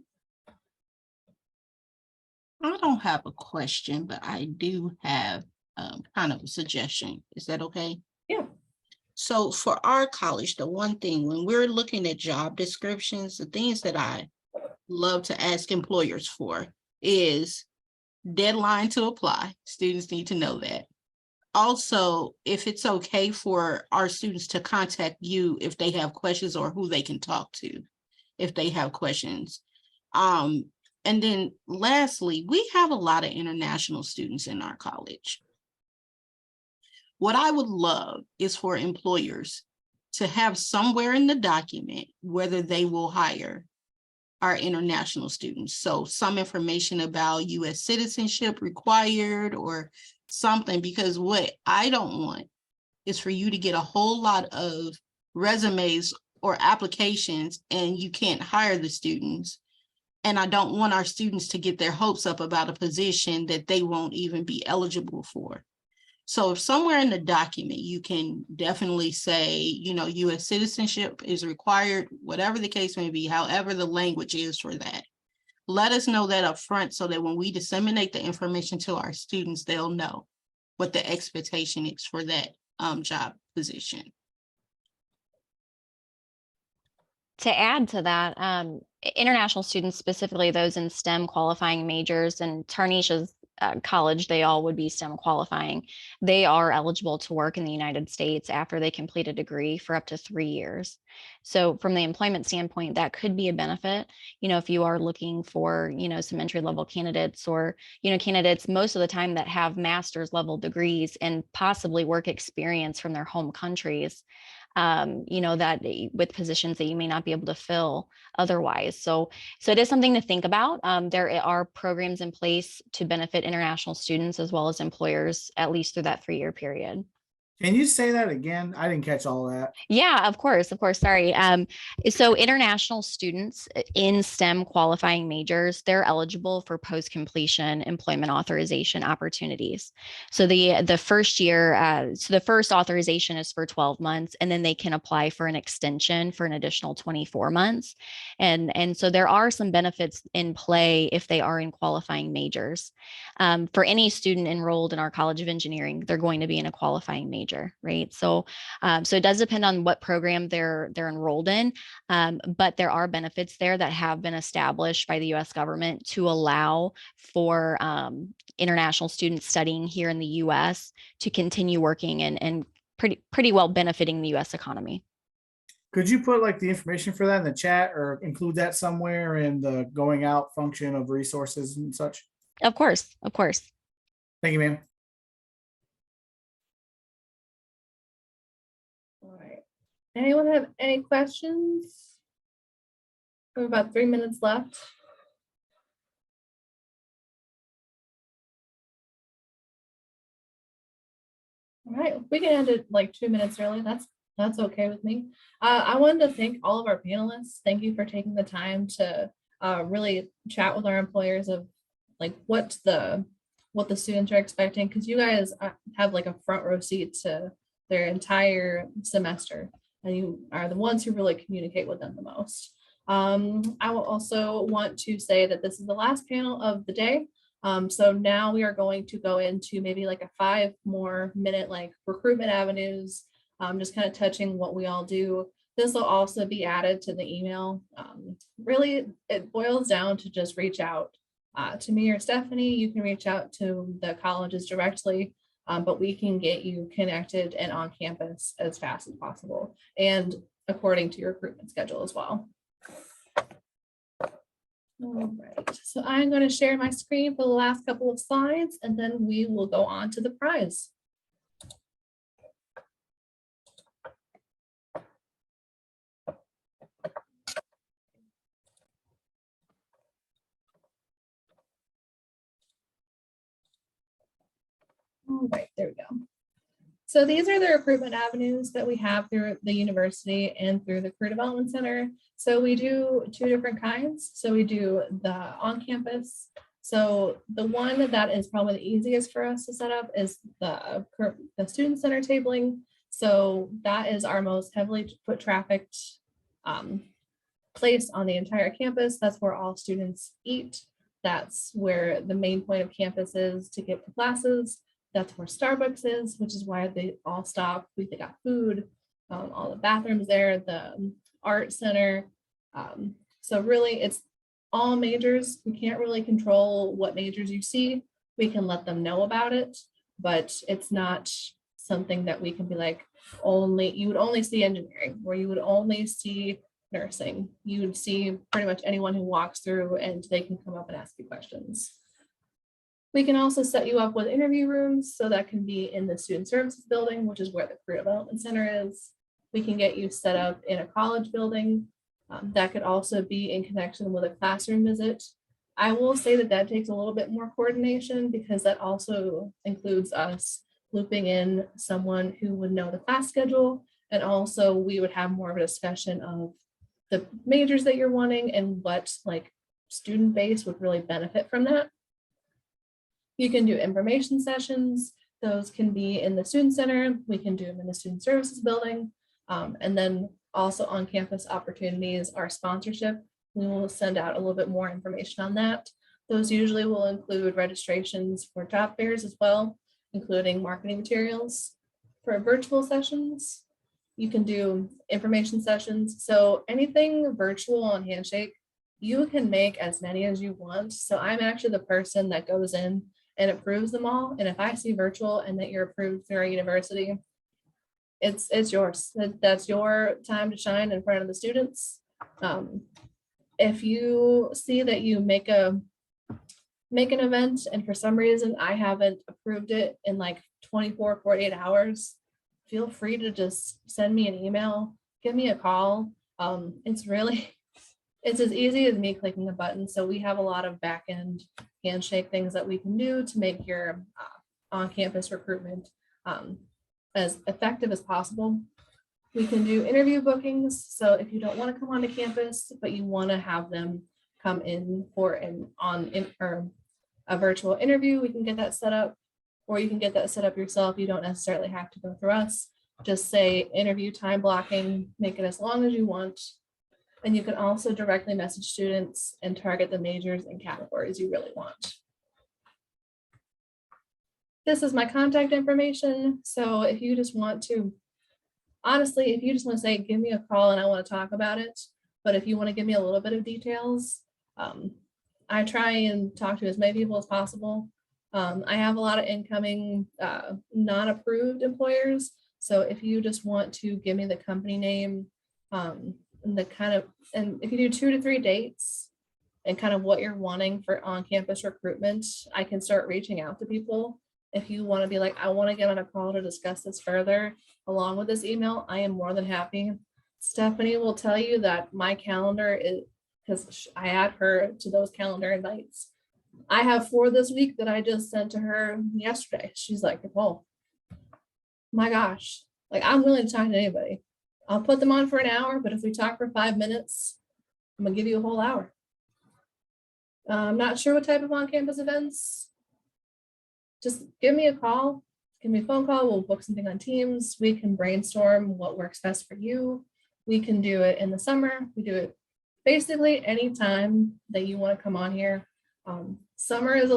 I don't have a question, but I do have kind of a suggestion. Is that okay? Yeah. So for our college, the one thing when we're looking at job descriptions, the things that I love to ask employers for is deadline to apply. Students need to know that. Also, if it's okay for our students to contact you if they have questions or who they can talk to if they have questions. And then lastly, we have a lot of international students in our college. What I would love is for employers to have somewhere in the document whether they will hire our international students. So some information about US citizenship required or something, because what I don't want is for you to get a whole lot of resumes or applications and you can't hire the students. And I don't want our students to get their hopes up about a position that they won't even be eligible for. So if somewhere in the document, you can definitely say, you know, US citizenship is required, whatever the case may be, however the language is for that. Let us know that up front so that when we disseminate the information to our students, they'll know what the expectation is for that job position. To add to that, international students, specifically those in STEM qualifying majors, and Tarnisha's college, they all would be STEM qualifying. They are eligible to work in the United States after they complete a degree for up to 3 years. So from the employment standpoint, that could be a benefit, if you are looking for, some entry level candidates or, candidates most of the time that have master's level degrees and possibly work experience from their home countries. That with positions that you may not be able to fill otherwise. So it is something to think about. There are programs in place to benefit international students as well as employers, at least through that 3-year period. Can you say that again? I didn't catch all of that. Yeah, of course. Sorry. So international students in STEM qualifying majors, they're eligible for post-completion employment authorization opportunities. So the first year, the first authorization is for 12 months, and then they can apply for an extension for an additional 24 months. And so there are some benefits in play if they are in qualifying majors. For any student enrolled in our College of Engineering, they're going to be in a qualifying major. Right. So it does depend on what program they're enrolled in. But there are benefits there that have been established by the US government to allow for international students studying here in the US to continue working and pretty well benefiting the US economy. Could you put like the information for that in the chat or include that somewhere in the going out function of resources and such? Of course. Of course. Thank you, ma'am. All right. Anyone have any questions? We have about 3 minutes left. All right, we can end it like 2 minutes early. That's okay with me. I wanted to thank all of our panelists. Thank you for taking the time to really chat with our employers of like what the students are expecting, because you guys have like a front row seat to their entire semester, and you are the ones who really communicate with them the most. I will also want to say that this is the last panel of the day. So now we are going to go into maybe like a 5 more minute like recruitment avenues, just kind of touching what we all do. This will also be added to the email. Really, it boils down to just reach out to me or Stephanie. You can reach out to the colleges directly, but we can get you connected and on campus as fast as possible and according to your recruitment schedule as well. All right, so I'm going to share my screen for the last couple of slides, and then we will go on to the prize. All right, there we go. So these are the recruitment avenues that we have through the university and through the Career Development Center. So we do 2 different kinds. So we do the on-campus. So the one that is probably the easiest for us to set up is the student center tabling. So that is our most heavily foot trafficked place on the entire campus. That's where all students eat. That's where the main point of campus is to get to classes. That's where Starbucks is, which is why they all stop. They got food, all the bathrooms there, the art center. So really it's all majors. We can't really control what majors you see. We can let them know about it, but it's not something that we can be like, you would only see engineering, or you would only see nursing. You would see pretty much anyone who walks through and they can come up and ask you questions. We can also set you up with interview rooms, so that can be in the Student Services Building, which is where the Career Development Center is. We can get you set up in a college building. That could also be in connection with a classroom visit. I will say that that takes a little bit more coordination, because that also includes us looping in someone who would know the class schedule. And also we would have more of a discussion of the majors that you're wanting and what like student base would really benefit from that. You can do information sessions. Those can be in the student center. We can do them in the Student Services Building. And then also on campus opportunities are sponsorship. We will send out a little bit more information on that. Those usually will include registrations for job fairs as well, including marketing materials. For virtual sessions, you can do information sessions. So anything virtual on Handshake, you can make as many as you want. So I'm actually the person that goes in and approves them all. And if I see virtual and that you're approved through our university, it's yours. That's your time to shine in front of the students. If you see that you make an event and for some reason I haven't approved it in like 24, 48 hours, feel free to just send me an email, give me a call. It's as easy as me clicking a button. So we have a lot of back end handshake things that we can do to make your on-campus recruitment as effective as possible. We can do interview bookings. So if you don't want to come onto campus, but you want to have them come in for a virtual interview, we can get that set up, or you can get that set up yourself. You don't necessarily have to go through us. Just say interview time blocking, make it as long as you want. And you can also directly message students and target the majors and categories you really want. This is my contact information. So if you just want to, honestly, if you just want to say, give me a call and I want to talk about it, but if you want to give me a little bit of details, I try and talk to as many people as possible. I have a lot of incoming non-approved employers. So if you just want to give me the company name, and if you do 2 to 3 dates and kind of what you're wanting for on-campus recruitment, I can start reaching out to people. If you want to be like, I want to get on a call to discuss this further along with this email, I am more than happy. Stephanie will tell you that my calendar is, because I add her to those calendar invites. I have 4 this week that I just sent to her yesterday. She's like, oh my gosh, like I'm willing to talk to anybody. I'll put them on for an hour, but if we talk for 5 minutes, I'm gonna give you a whole hour. I'm not sure what type of on-campus events. Just give me a call, give me a phone call. We'll book something on Teams. We can brainstorm what works best for you. We can do it in the summer. We do it basically anytime that you want to come on here. Summer is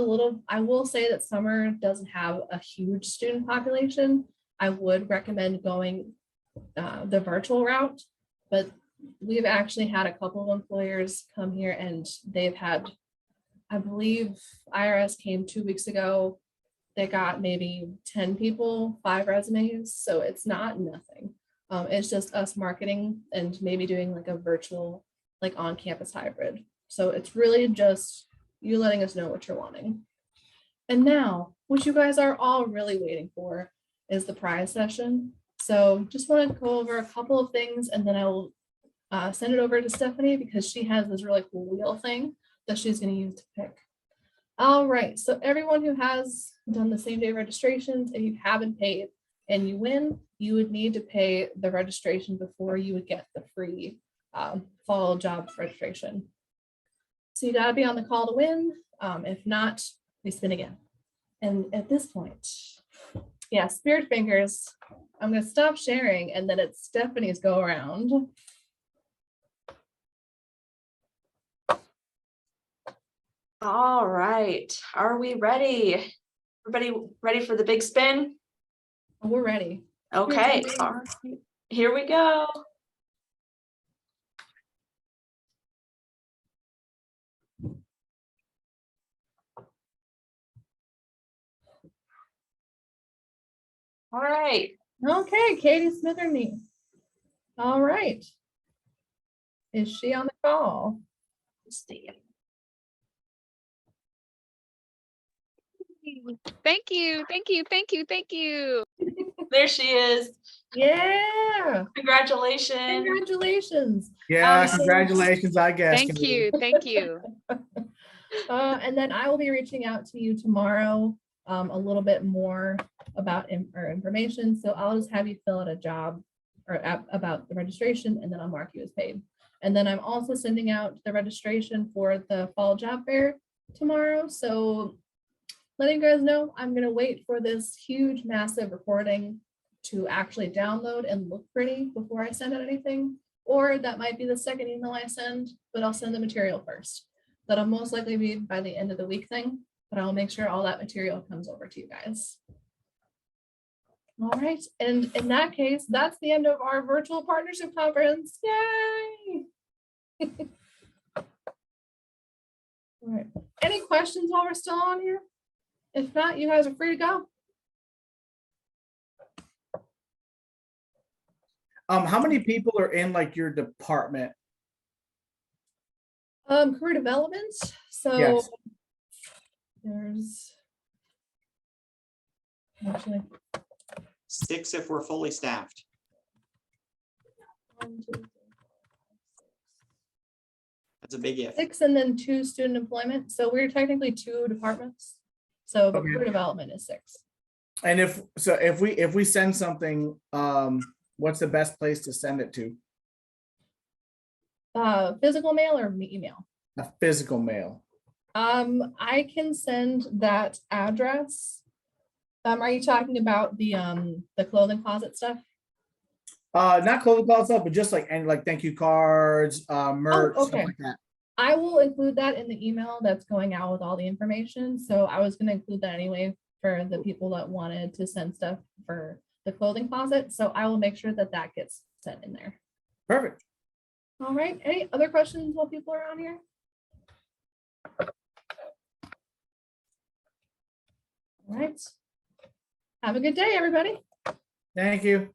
I will say that summer doesn't have a huge student population. I would recommend going the virtual route, but we've actually had a couple of employers come here and they've had, I believe IRS came 2 weeks ago. They got maybe 10 people, 5 resumes. So it's not nothing. It's just us marketing and maybe doing like a virtual, like on-campus hybrid. So it's really just you letting us know what you're wanting. And now, what you guys are all really waiting for is the prize session. So just want to go over a couple of things and then I will send it over to Stephanie because she has this really cool wheel thing that she's going to use to pick. All right, so everyone who has done the same day registrations, if you haven't paid and you win, you would need to pay the registration before you would get the free fall job registration. So you gotta be on the call to win. If not, we spin again. And at this point, yeah, Spirit Fingers, I'm gonna stop sharing and then it's Stephanie's go around. All right, are we ready? Everybody ready for the big spin? We're ready. Okay, all right, here we go. All right. Okay, Katie Smitherny. All right. Is she on the call? Let's see. Thank you, thank you, thank you, thank you. There she is. Yeah. Congratulations. Congratulations. Yeah, congratulations, I guess. Thank you, thank you. And then I will be reaching out to you tomorrow a little bit more about information. So I'll just have you fill out a job or about the registration and then I'll mark you as paid. And then I'm also sending out the registration for the fall job fair tomorrow. So letting you guys know, I'm going to wait for this huge, massive recording to actually download and look pretty before I send out anything. Or that might be the second email I send, but I'll send the material first. That'll most likely be by the end of the week thing, but I'll make sure all that material comes over to you guys. All right, and in that case, that's the end of our virtual partnership conference. Yay! All right, any questions while we're still on here? If not, you guys are free to go. How many people are in like your department? Career development, so Yes. there's actually 6 if we're fully staffed. 1, 2, 3, 4, 5, 6. That's a big if. 6 and then 2 student employment, so we're technically 2 departments. So the Okay. career development is 6. And if we send something, what's the best place to send it to? Physical mail or email? A physical mail. I can send that address. Are you talking about the clothing closet stuff? Not clothing closet stuff, but just like and like thank you cards, merch, stuff okay. like that. I will include that in the email that's going out with all the information. So I was going to include that anyway for the people that wanted to send stuff for the clothing closet. So I will make sure that that gets sent in there. Perfect. All right. Any other questions while people are on here? All right. Have a good day, everybody. Thank you.